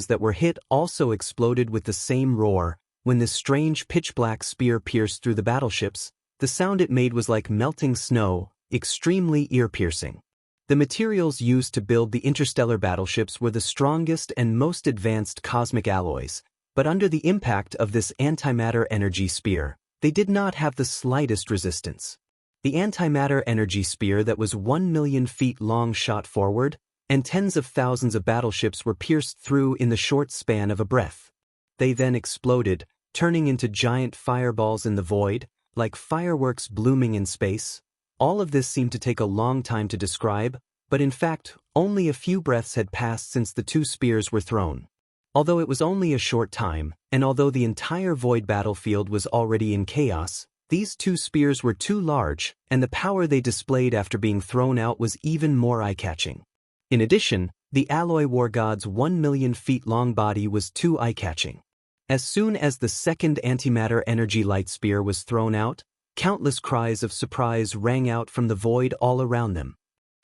that were hit also exploded with the same roar, when this strange pitch-black spear pierced through the battleships, the sound it made was like melting snow, extremely ear-piercing. The materials used to build the interstellar battleships were the strongest and most advanced cosmic alloys, but under the impact of this antimatter energy spear, they did not have the slightest resistance. The antimatter energy spear that was 1 million feet long shot forward, and tens of thousands of battleships were pierced through in the short span of a breath. They then exploded, turning into giant fireballs in the void, like fireworks blooming in space. All of this seemed to take a long time to describe, but in fact, only a few breaths had passed since the two spears were thrown. Although it was only a short time, and although the entire void battlefield was already in chaos, these two spears were too large, and the power they displayed after being thrown out was even more eye-catching. In addition, the alloy war god's 1 million feet long body was too eye-catching. As soon as the second antimatter energy light spear was thrown out, countless cries of surprise rang out from the void all around them.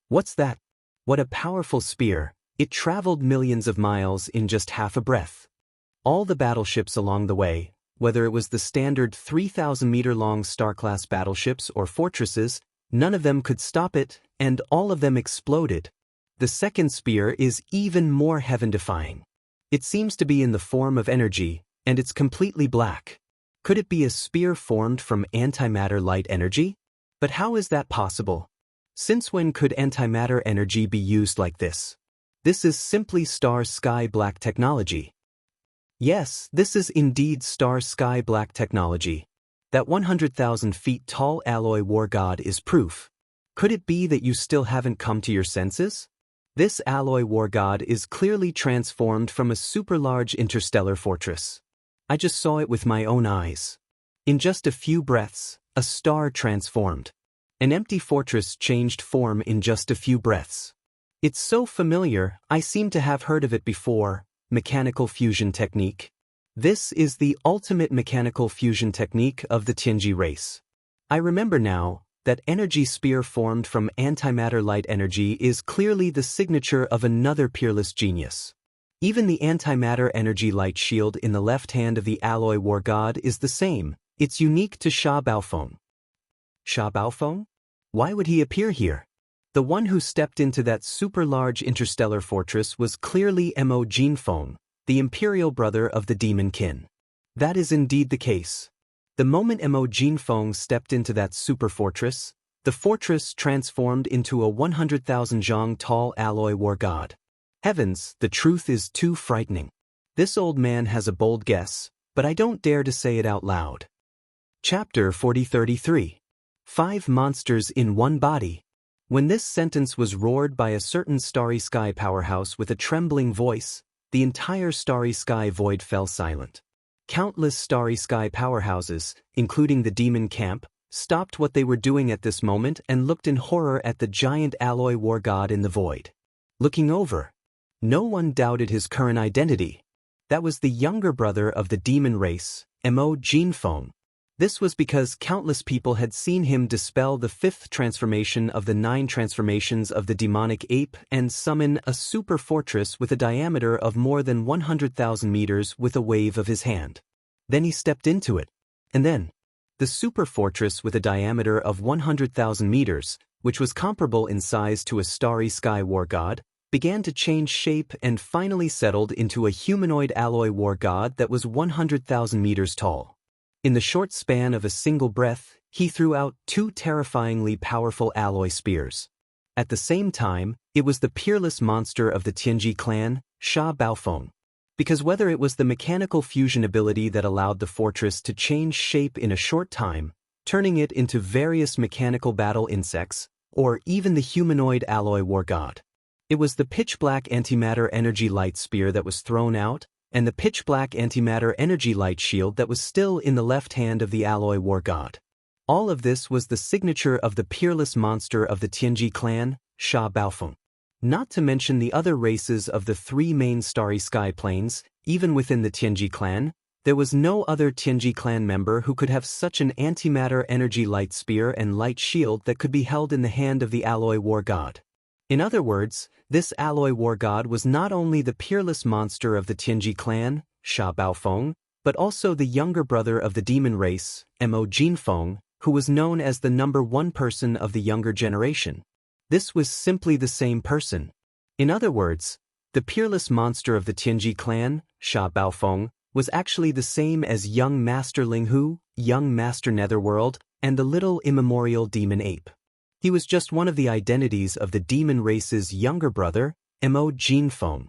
What's that? What a powerful spear! It traveled millions of miles in just half a breath. All the battleships along the way, whether it was the standard 3,000-meter-long star-class battleships or fortresses, none of them could stop it, and all of them exploded. The second spear is even more heaven-defying. It seems to be in the form of energy, and it's completely black. Could it be a spear formed from antimatter light energy? But how is that possible? Since when could antimatter energy be used like this? This is simply star sky black technology. Yes, this is indeed star sky black technology. That 100,000 feet tall alloy war god is proof. Could it be that you still haven't come to your senses? This alloy war god is clearly transformed from a super large interstellar fortress. I just saw it with my own eyes. In just a few breaths, a star transformed. An empty fortress changed form in just a few breaths. It's so familiar, I seem to have heard of it before. Mechanical fusion technique. This is the ultimate mechanical fusion technique of the Tianji race. I remember now, that energy spear formed from antimatter light energy is clearly the signature of another peerless genius. Even the antimatter energy light shield in the left hand of the alloy war god is the same. It's unique to Sha Baofeng. Sha Baofeng? Why would he appear here? The one who stepped into that super-large interstellar fortress was clearly Mo Jinfeng, the imperial brother of the demon Qin. That is indeed the case. The moment Mo Jinfeng stepped into that super fortress, the fortress transformed into a 100,000 zhang tall alloy war god. Heavens, the truth is too frightening. This old man has a bold guess, but I don't dare to say it out loud. Chapter 4033. 5 monsters in one body. When this sentence was roared by a certain starry sky powerhouse with a trembling voice, the entire starry sky void fell silent. Countless starry sky powerhouses, including the demon camp, stopped what they were doing at this moment and looked in horror at the giant alloy war god in the void. Looking over, no one doubted his current identity. That was the younger brother of the demon race, Mo Jinfeng. This was because countless people had seen him dispel the 5th transformation of the 9 transformations of the demonic ape and summon a super fortress with a diameter of more than 100,000 meters with a wave of his hand. Then he stepped into it. And then, the super fortress with a diameter of 100,000 meters, which was comparable in size to a starry sky war god, began to change shape and finally settled into a humanoid alloy war god that was 100,000 meters tall. In the short span of a single breath, he threw out 2 terrifyingly powerful alloy spears. At the same time, it was the peerless monster of the Tianji clan, Sha Baofeng. Because whether it was the mechanical fusion ability that allowed the fortress to change shape in a short time, turning it into various mechanical battle insects, or even the humanoid alloy war god. It was the pitch-black antimatter energy light spear that was thrown out, and the pitch-black antimatter energy light shield that was still in the left hand of the alloy war god. All of this was the signature of the peerless monster of the Tianji clan, Sha Baofeng. Not to mention the other races of the 3 main starry sky planes, even within the Tianji clan, there was no other Tianji clan member who could have such an antimatter energy light spear and light shield that could be held in the hand of the alloy war god. In other words, this alloy war god was not only the peerless monster of the Tianji clan, Sha Baofeng, but also the younger brother of the demon race, Mo Jinfeng, who was known as the number 1 person of the younger generation. This was simply the same person. In other words, the peerless monster of the Tianji clan, Sha Baofeng, was actually the same as young Master Linghu, young Master Netherworld, and the little immemorial demon ape. He was just one of the identities of the demon race's younger brother, Mo Jinfeng.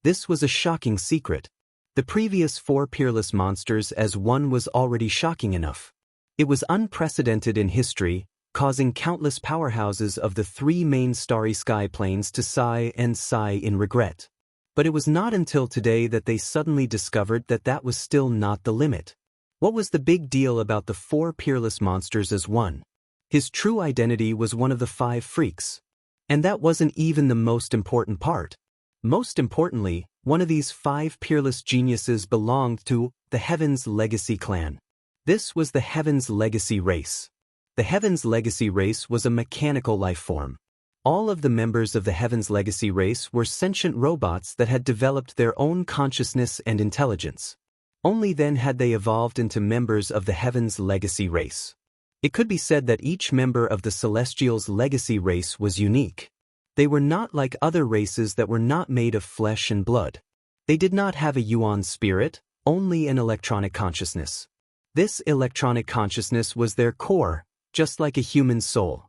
This was a shocking secret. The previous 4 peerless monsters as one was already shocking enough. It was unprecedented in history, causing countless powerhouses of the 3 main starry sky planes to sigh and sigh in regret. But it was not until today that they suddenly discovered that that was still not the limit. What was the big deal about the 4 peerless monsters as one? His true identity was one of the 5 freaks. And that wasn't even the most important part. Most importantly, one of these 5 peerless geniuses belonged to the Heaven's Legacy clan. This was the Heaven's Legacy race. The Heaven's Legacy race was a mechanical life form. All of the members of the Heaven's Legacy race were sentient robots that had developed their own consciousness and intelligence. Only then had they evolved into members of the Heaven's Legacy race. It could be said that each member of the Celestials' legacy race was unique. They were not like other races that were not made of flesh and blood. They did not have a yuan spirit, only an electronic consciousness. This electronic consciousness was their core, just like a human soul.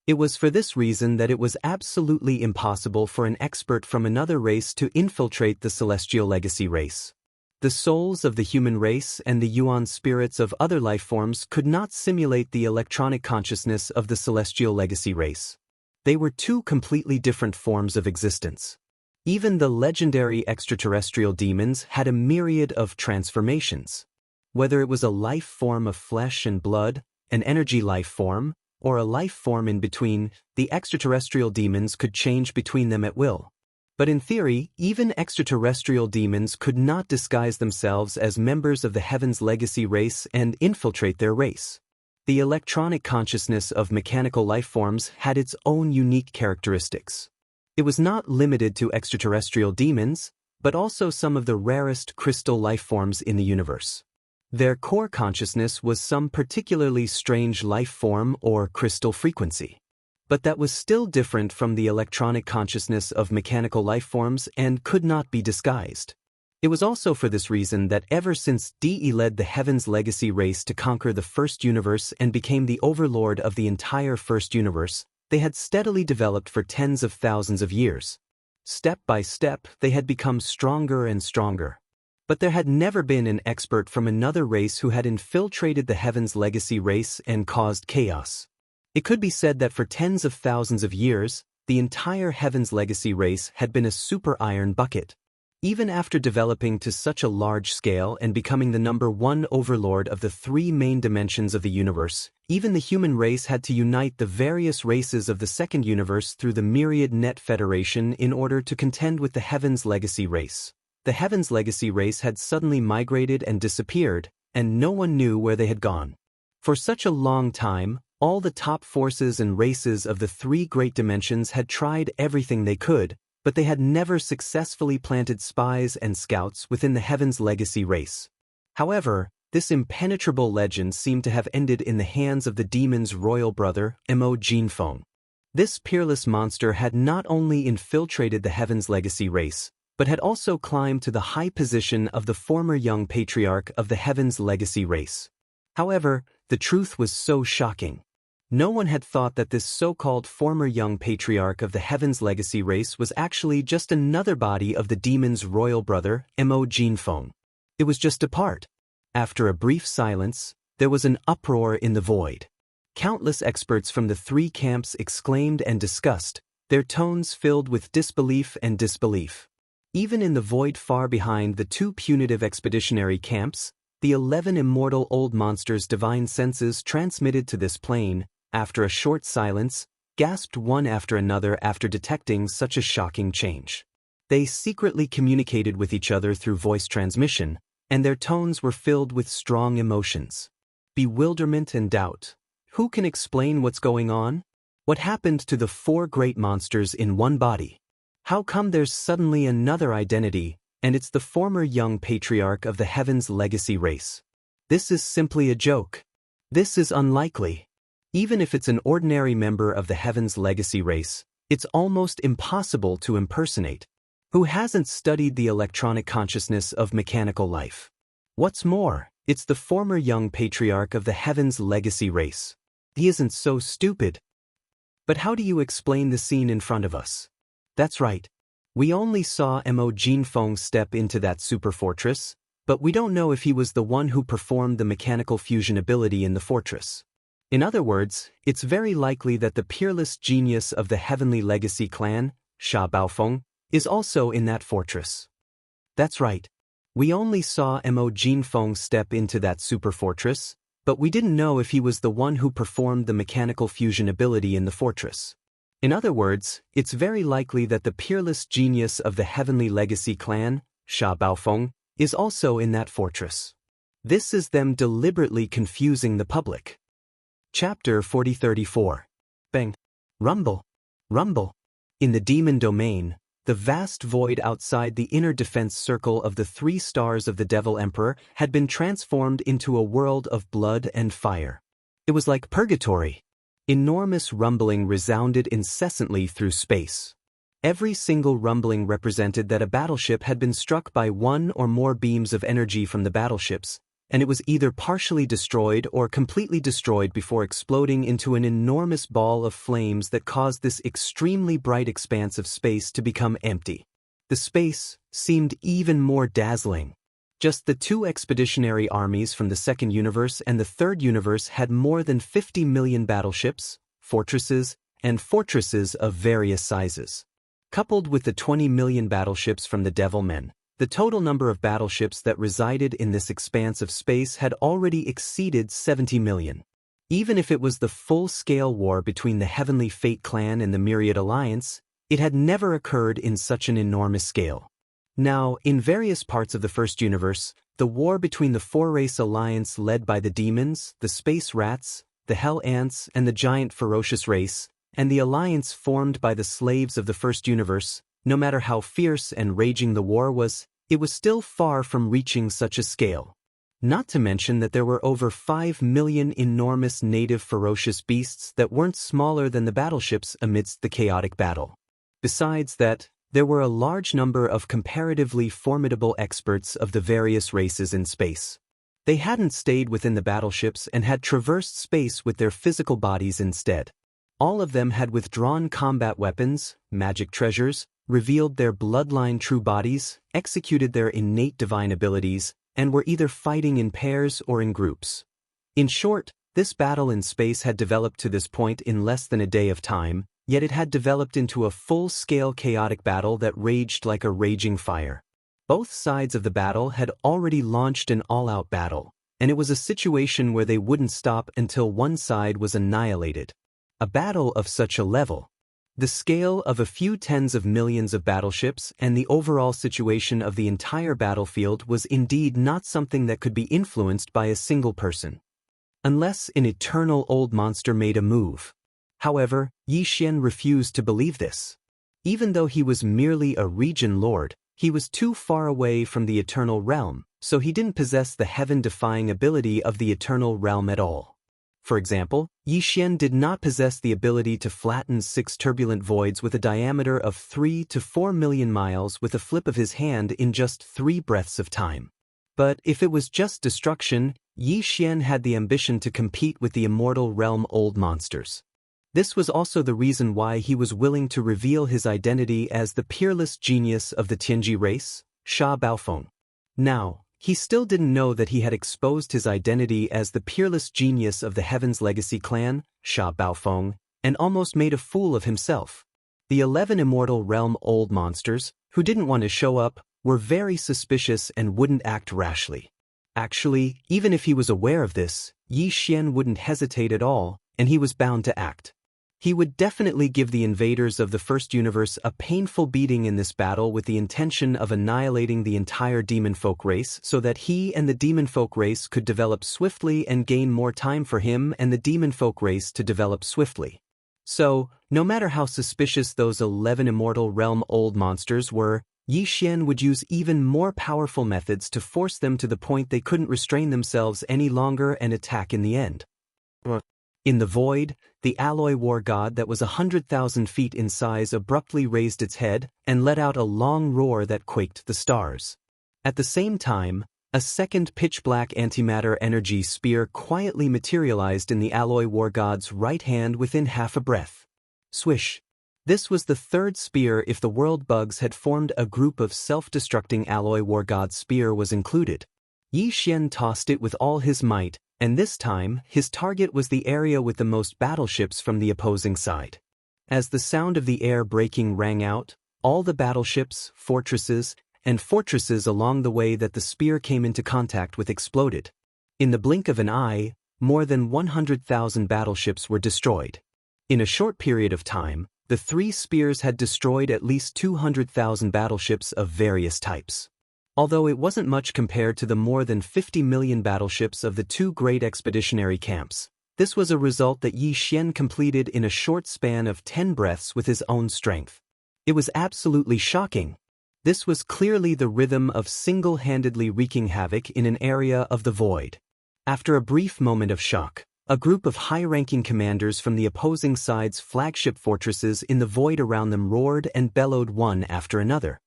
It was for this reason that it was absolutely impossible for an expert from another race to infiltrate the celestial legacy race. The souls of the human race and the yuan spirits of other life forms could not simulate the electronic consciousness of the celestial legacy race. They were two completely different forms of existence. Even the legendary extraterrestrial demons had a myriad of transformations. Whether it was a life form of flesh and blood, an energy life form, or a life form in between, the extraterrestrial demons could change between them at will. But in theory, even extraterrestrial demons could not disguise themselves as members of the Heaven's legacy race and infiltrate their race. The electronic consciousness of mechanical life forms had its own unique characteristics. It was not limited to extraterrestrial demons, but also some of the rarest crystal life forms in the universe. Their core consciousness was some particularly strange life form or crystal frequency. But that was still different from the electronic consciousness of mechanical life forms and could not be disguised. It was also for this reason that ever since DE led the Heaven's legacy race to conquer the first universe and became the overlord of the entire first universe, they had steadily developed for tens of thousands of years. Step by step, they had become stronger and stronger. But there had never been an expert from another race who had infiltrated the Heaven's legacy race and caused chaos. It could be said that for tens of thousands of years, the entire Heaven's legacy race had been a super iron bucket. Even after developing to such a large scale and becoming the #1 overlord of the three main dimensions of the universe, even the human race had to unite the various races of the second universe through the myriad net federation in order to contend with the Heaven's legacy race. The Heaven's legacy race had suddenly migrated and disappeared, and no one knew where they had gone. For such a long time, all the top forces and races of the three great dimensions had tried everything they could, but they had never successfully planted spies and scouts within the Heaven's legacy race. However, this impenetrable legend seemed to have ended in the hands of the demon's royal brother, Mo Jinfeng. This peerless monster had not only infiltrated the Heaven's legacy race, but had also climbed to the high position of the former young patriarch of the Heaven's legacy race. However, the truth was so shocking. No one had thought that this so-called former young patriarch of the Heaven's legacy race was actually just another body of the demon's royal brother, Mo Jinfeng. It was just a part. After a brief silence, there was an uproar in the void. Countless experts from the three camps exclaimed and discussed, their tones filled with disbelief and disbelief. Even in the void far behind the two punitive expeditionary camps, the 11 immortal old monsters' divine senses transmitted to this plane, after a short silence, gasped one after another after detecting such a shocking change. They secretly communicated with each other through voice transmission, and their tones were filled with strong emotions. Bewilderment and doubt. Who can explain what's going on? What happened to the four great monsters in one body? How come there's suddenly another identity, and it's the former young patriarch of the Heaven's legacy race? This is simply a joke. This is unlikely. Even if it's an ordinary member of the Heaven's legacy race, it's almost impossible to impersonate. Who hasn't studied the electronic consciousness of mechanical life? What's more, it's the former young patriarch of the Heaven's legacy race. He isn't so stupid. But how do you explain the scene in front of us? That's right. We only saw Mo Jinfeng step into that super fortress, but we don't know if he was the one who performed the mechanical fusion ability in the fortress. In other words, it's very likely that the peerless genius of the Heavenly Legacy clan, Sha Baofeng, is also in that fortress. That's right. We only saw Mo Jinfeng step into that super fortress, but we didn't know if he was the one who performed the mechanical fusion ability in the fortress. In other words, it's very likely that the peerless genius of the Heavenly Legacy clan, Sha Baofeng, is also in that fortress. This is them deliberately confusing the public. Chapter 4034. Bang. Rumble. Rumble. In the demon domain, the vast void outside the inner defense circle of the 3 stars of the Devil Emperor had been transformed into a world of blood and fire. It was like purgatory. Enormous rumbling resounded incessantly through space. Every single rumbling represented that a battleship had been struck by one or more beams of energy from the battleships, and it was either partially destroyed or completely destroyed before exploding into an enormous ball of flames that caused this extremely bright expanse of space to become empty. The space seemed even more dazzling. Just the two expeditionary armies from the second universe and the third universe had more than 50 million battleships, fortresses, and fortresses of various sizes. Coupled with the 20 million battleships from the Devilmen, the total number of battleships that resided in this expanse of space had already exceeded 70 million. Even if it was the full-scale war between the Heavenly Fate clan and the Myriad Alliance, it had never occurred in such an enormous scale. Now, in various parts of the first universe, the war between the four-race alliance led by the demons, the space rats, the hell ants, and the giant ferocious race, and the alliance formed by the slaves of the first universe, no matter how fierce and raging the war was, it was still far from reaching such a scale. Not to mention that there were over 5 million enormous native ferocious beasts that weren't smaller than the battleships amidst the chaotic battle. Besides that, there were a large number of comparatively formidable experts of the various races in space. They hadn't stayed within the battleships and had traversed space with their physical bodies instead. All of them had withdrawn combat weapons, magic treasures, revealed their bloodline true bodies, executed their innate divine abilities, and were either fighting in pairs or in groups. In short, this battle in space had developed to this point in less than a day of time, yet it had developed into a full-scale chaotic battle that raged like a raging fire. Both sides of the battle had already launched an all-out battle, and it was a situation where they wouldn't stop until one side was annihilated. A battle of such a level. The scale of a few tens of millions of battleships and the overall situation of the entire battlefield was indeed not something that could be influenced by a single person. Unless an eternal old monster made a move. However, Yi Xian refused to believe this. Even though he was merely a region lord, he was too far away from the eternal realm, so he didn't possess the heaven-defying ability of the eternal realm at all. For example, Yi Xian did not possess the ability to flatten 6 turbulent voids with a diameter of 3 to 4 million miles with a flip of his hand in just 3 breaths of time. But if it was just destruction, Yi Xian had the ambition to compete with the immortal realm old monsters. This was also the reason why he was willing to reveal his identity as the peerless genius of the Tianji race, Sha Baofeng. Now, he still didn't know that he had exposed his identity as the peerless genius of the Heaven's Legacy clan, Sha Baofeng, and almost made a fool of himself. The 11 immortal realm old monsters, who didn't want to show up, were very suspicious and wouldn't act rashly. Actually, even if he was aware of this, Yi Xian wouldn't hesitate at all, and he was bound to act. He would definitely give the invaders of the first universe a painful beating in this battle with the intention of annihilating the entire demon folk race so that he and the demon folk race could develop swiftly and gain more time for him and the demon folk race to develop swiftly. So, no matter how suspicious those 11 immortal realm old monsters were, Yi Xian would use even more powerful methods to force them to the point they couldn't restrain themselves any longer and attack in the end. In the void, the alloy war god that was 100,000 feet in size abruptly raised its head and let out a long roar that quaked the stars. At the same time, a second pitch-black antimatter energy spear quietly materialized in the alloy war god's right hand within half a breath. Swish. This was the third spear if the world bugs had formed a group of self-destructing alloy war god's spear was included. Yi Xian tossed it with all his might, and this time, his target was the area with the most battleships from the opposing side. As the sound of the air breaking rang out, all the battleships, fortresses, and fortresses along the way that the spear came into contact with exploded. In the blink of an eye, more than 100,000 battleships were destroyed. In a short period of time, the 3 spears had destroyed at least 200,000 battleships of various types. Although it wasn't much compared to the more than 50 million battleships of the 2 great expeditionary camps, this was a result that Yi Xian completed in a short span of 10 breaths with his own strength. It was absolutely shocking. This was clearly the rhythm of single-handedly wreaking havoc in an area of the void. After a brief moment of shock, a group of high-ranking commanders from the opposing side's flagship fortresses in the void around them roared and bellowed one after another.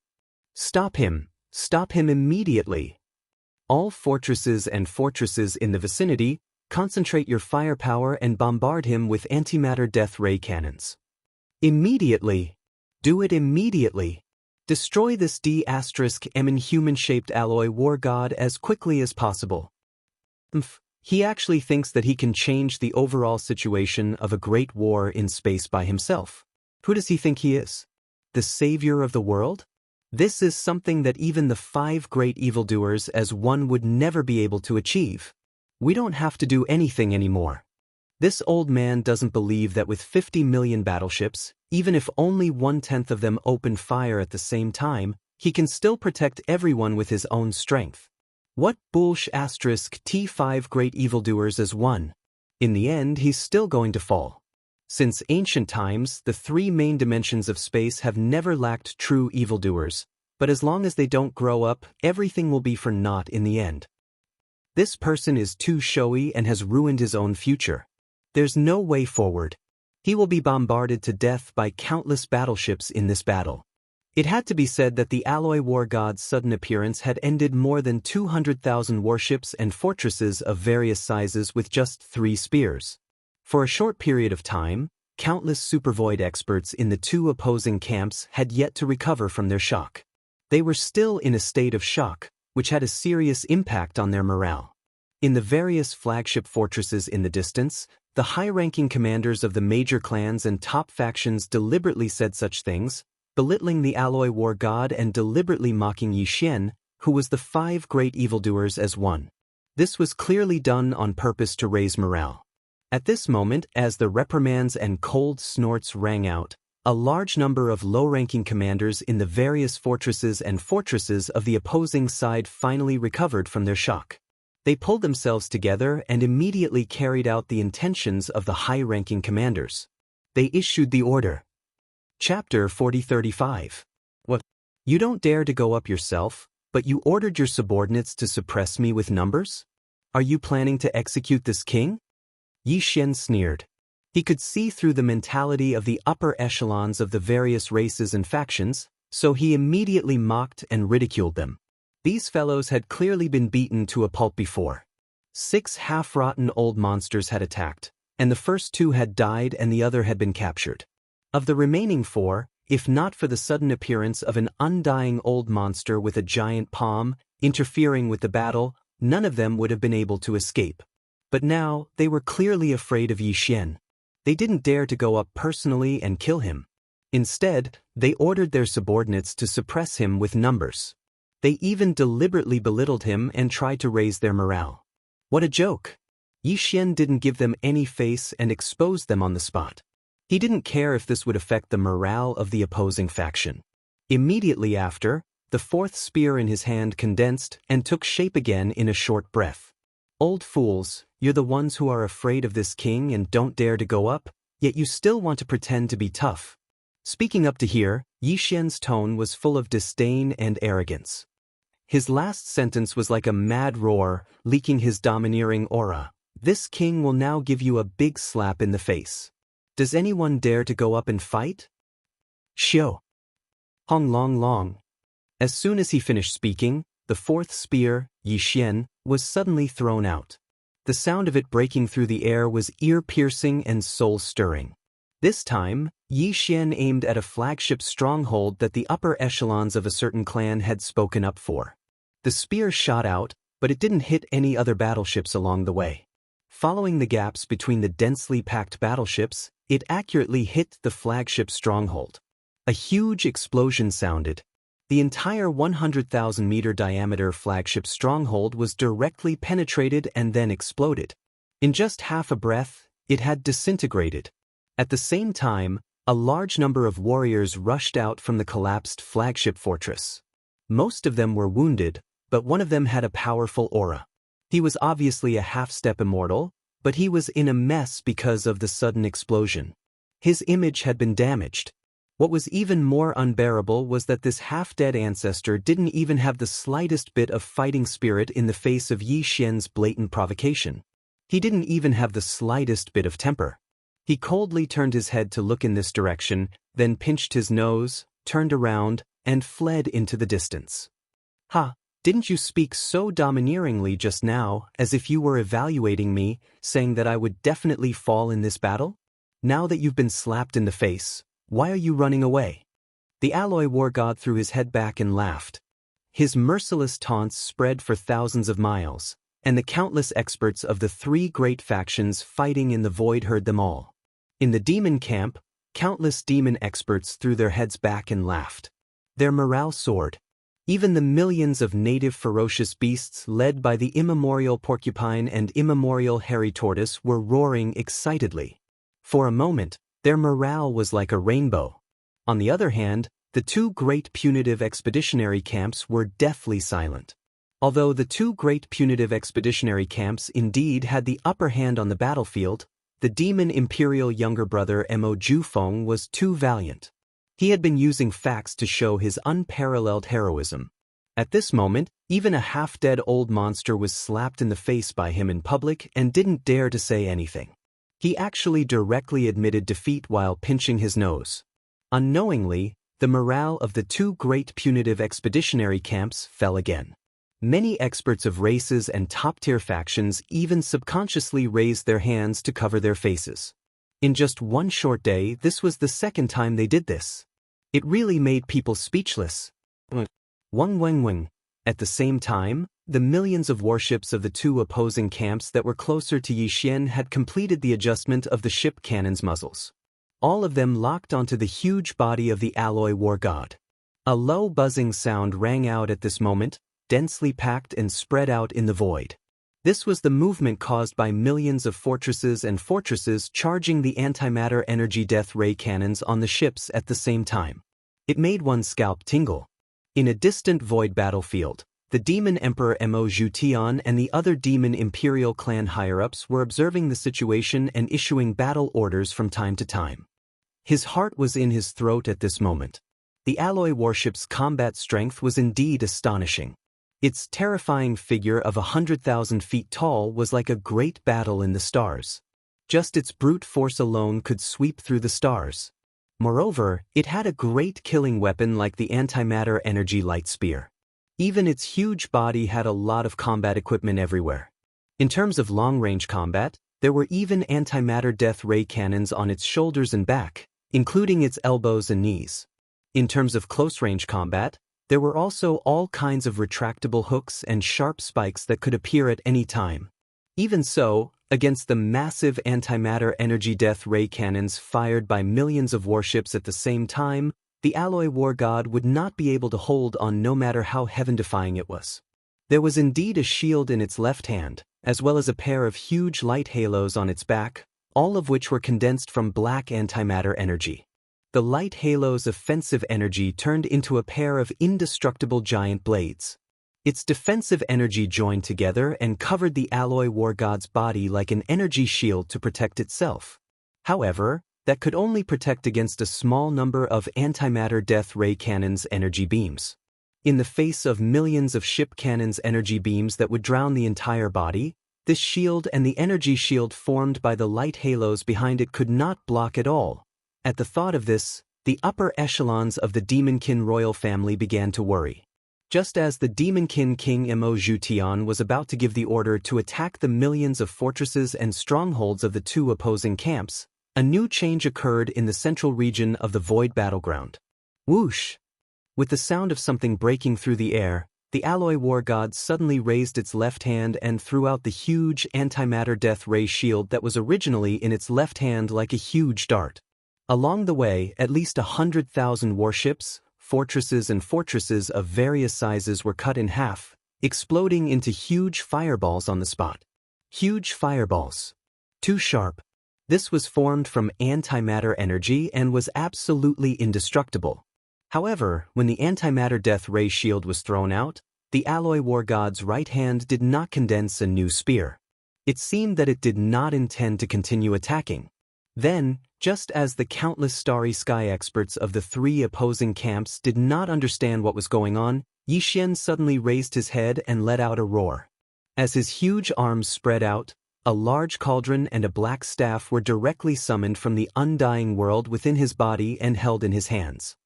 "Stop him! Stop him immediately!" All fortresses in the vicinity, concentrate your firepower and bombard him with antimatter death ray cannons. Immediately. Do it immediately. Destroy this D*M human-shaped alloy war god as quickly as possible. He actually thinks that he can change the overall situation of a great war in space by himself. Who does he think he is? The savior of the world? This is something that even the 5 great evildoers as one would never be able to achieve. We don't have to do anything anymore. This old man doesn't believe that with 50 million battleships, even if only 1/10 of them open fire at the same time, he can still protect everyone with his own strength. What bullsh** T5 great evildoers as one? In the end, he's still going to fall. Since ancient times, the 3 main dimensions of space have never lacked true evildoers, but as long as they don't grow up, everything will be for naught in the end. This person is too showy and has ruined his own future. There's no way forward. He will be bombarded to death by countless battleships in this battle. It had to be said that the alloy war god's sudden appearance had ended more than 200,000 warships and fortresses of various sizes with just 3 spears. For a short period of time, countless supervoid experts in the 2 opposing camps had yet to recover from their shock. They were still in a state of shock, which had a serious impact on their morale. In the various flagship fortresses in the distance, the high-ranking commanders of the major clans and top factions deliberately said such things, belittling the alloy war god and deliberately mocking Yi Xian, who was the 5 great evildoers as one. This was clearly done on purpose to raise morale. At this moment, as the reprimands and cold snorts rang out, a large number of low-ranking commanders in the various fortresses of the opposing side finally recovered from their shock. They pulled themselves together and immediately carried out the intentions of the high-ranking commanders. They issued the order. Chapter 4035. What? You don't dare to go up yourself, but you ordered your subordinates to suppress me with numbers? Are you planning to execute this king? Yi Xian sneered. He could see through the mentality of the upper echelons of the various races and factions, so he immediately mocked and ridiculed them. These fellows had clearly been beaten to a pulp before. 6 half-rotten old monsters had attacked, and the first 2 had died and the other had been captured. Of the remaining 4, if not for the sudden appearance of an undying old monster with a giant palm, interfering with the battle, none of them would have been able to escape. But now, they were clearly afraid of Yi Xian. They didn't dare to go up personally and kill him. Instead, they ordered their subordinates to suppress him with numbers. They even deliberately belittled him and tried to raise their morale. What a joke! Yi Xian didn't give them any face and exposed them on the spot. He didn't care if this would affect the morale of the opposing faction. Immediately after, the 4th spear in his hand condensed and took shape again in a short breath. Old fools, you're the ones who are afraid of this king and don't dare to go up, yet you still want to pretend to be tough. Speaking up to here, Yi Xian's tone was full of disdain and arrogance. His last sentence was like a mad roar, leaking his domineering aura. This king will now give you a big slap in the face. Does anyone dare to go up and fight? Xiao. Hong Long Long. As soon as he finished speaking, the 4th spear, Yi Xian, was suddenly thrown out. The sound of it breaking through the air was ear-piercing and soul-stirring. This time, Yi Xian aimed at a flagship stronghold that the upper echelons of a certain clan had spoken up for. The spear shot out, but it didn't hit any other battleships along the way. Following the gaps between the densely packed battleships, it accurately hit the flagship stronghold. A huge explosion sounded. The entire 100,000-meter diameter flagship stronghold was directly penetrated and then exploded. In just half a breath, it had disintegrated. At the same time, a large number of warriors rushed out from the collapsed flagship fortress. Most of them were wounded, but one of them had a powerful aura. He was obviously a half-step immortal, but he was in a mess because of the sudden explosion. His image had been damaged. What was even more unbearable was that this half-dead ancestor didn't even have the slightest bit of fighting spirit in the face of Yi Xian's blatant provocation. He didn't even have the slightest bit of temper. He coldly turned his head to look in this direction, then pinched his nose, turned around, and fled into the distance. Ha! Didn't you speak so domineeringly just now, as if you were evaluating me, saying that I would definitely fall in this battle? Now that you've been slapped in the face, why are you running away?" The alloy war god threw his head back and laughed. His merciless taunts spread for thousands of miles, and the countless experts of the three great factions fighting in the void heard them all. In the demon camp, countless demon experts threw their heads back and laughed. Their morale soared. Even the millions of native ferocious beasts led by the immemorial porcupine and immemorial hairy tortoise were roaring excitedly. For a moment, their morale was like a rainbow. On the other hand, the two great punitive expeditionary camps were deathly silent. Although the two great punitive expeditionary camps indeed had the upper hand on the battlefield, the demon imperial younger brother Mo Jufeng was too valiant. He had been using facts to show his unparalleled heroism. At this moment, even a half-dead old monster was slapped in the face by him in public and didn't dare to say anything. He actually directly admitted defeat while pinching his nose. Unknowingly, the morale of the two great punitive expeditionary camps fell again. Many experts of races and top-tier factions even subconsciously raised their hands to cover their faces. In just one short day, this was the second time they did this. It really made people speechless. Wang. At the same time, the millions of warships of the two opposing camps that were closer to Yixian had completed the adjustment of the ship cannons' muzzles. All of them locked onto the huge body of the alloy war god. A low buzzing sound rang out at this moment, densely packed and spread out in the void. This was the movement caused by millions of fortresses and fortresses charging the antimatter energy death ray cannons on the ships at the same time. It made one's scalp tingle. In a distant void battlefield, the demon emperor Mo Zhutian and the other demon imperial clan higher-ups were observing the situation and issuing battle orders from time to time. His heart was in his throat at this moment. The alloy warship's combat strength was indeed astonishing. Its terrifying figure of 100,000 feet tall was like a great battle in the stars. Just its brute force alone could sweep through the stars. Moreover, it had a great killing weapon like the antimatter energy light spear. Even its huge body had a lot of combat equipment everywhere. In terms of long-range combat, there were even antimatter death ray cannons on its shoulders and back, including its elbows and knees. In terms of close-range combat, there were also all kinds of retractable hooks and sharp spikes that could appear at any time. Even so, against the massive antimatter energy death ray cannons fired by millions of warships at the same time, the alloy war god would not be able to hold on no matter how heaven-defying it was. There was indeed a shield in its left hand, as well as a pair of huge light halos on its back, all of which were condensed from black antimatter energy. The light halo's offensive energy turned into a pair of indestructible giant blades. Its defensive energy joined together and covered the alloy war god's body like an energy shield to protect itself. However, that could only protect against a small number of antimatter death ray cannons' energy beams. In the face of millions of ship cannons' energy beams that would drown the entire body, this shield and the energy shield formed by the light halos behind it could not block at all. At the thought of this, the upper echelons of the Demonkin royal family began to worry. Just as the Demonkin king Mo Zhutian was about to give the order to attack the millions of fortresses and strongholds of the two opposing camps, a new change occurred in the central region of the void battleground. Whoosh! With the sound of something breaking through the air, the alloy war god suddenly raised its left hand and threw out the huge antimatter death ray shield that was originally in its left hand like a huge dart. Along the way, at least 100,000 warships, fortresses and fortresses of various sizes were cut in half, exploding into huge fireballs on the spot. Huge fireballs. Too sharp. This was formed from antimatter energy and was absolutely indestructible. However, when the antimatter death ray shield was thrown out, the alloy war god's right hand did not condense a new spear. It seemed that it did not intend to continue attacking. Then, just as the countless starry sky experts of the three opposing camps did not understand what was going on, Yixian suddenly raised his head and let out a roar. As his huge arms spread out, a large cauldron and a black staff were directly summoned from the undying world within his body and held in his hands.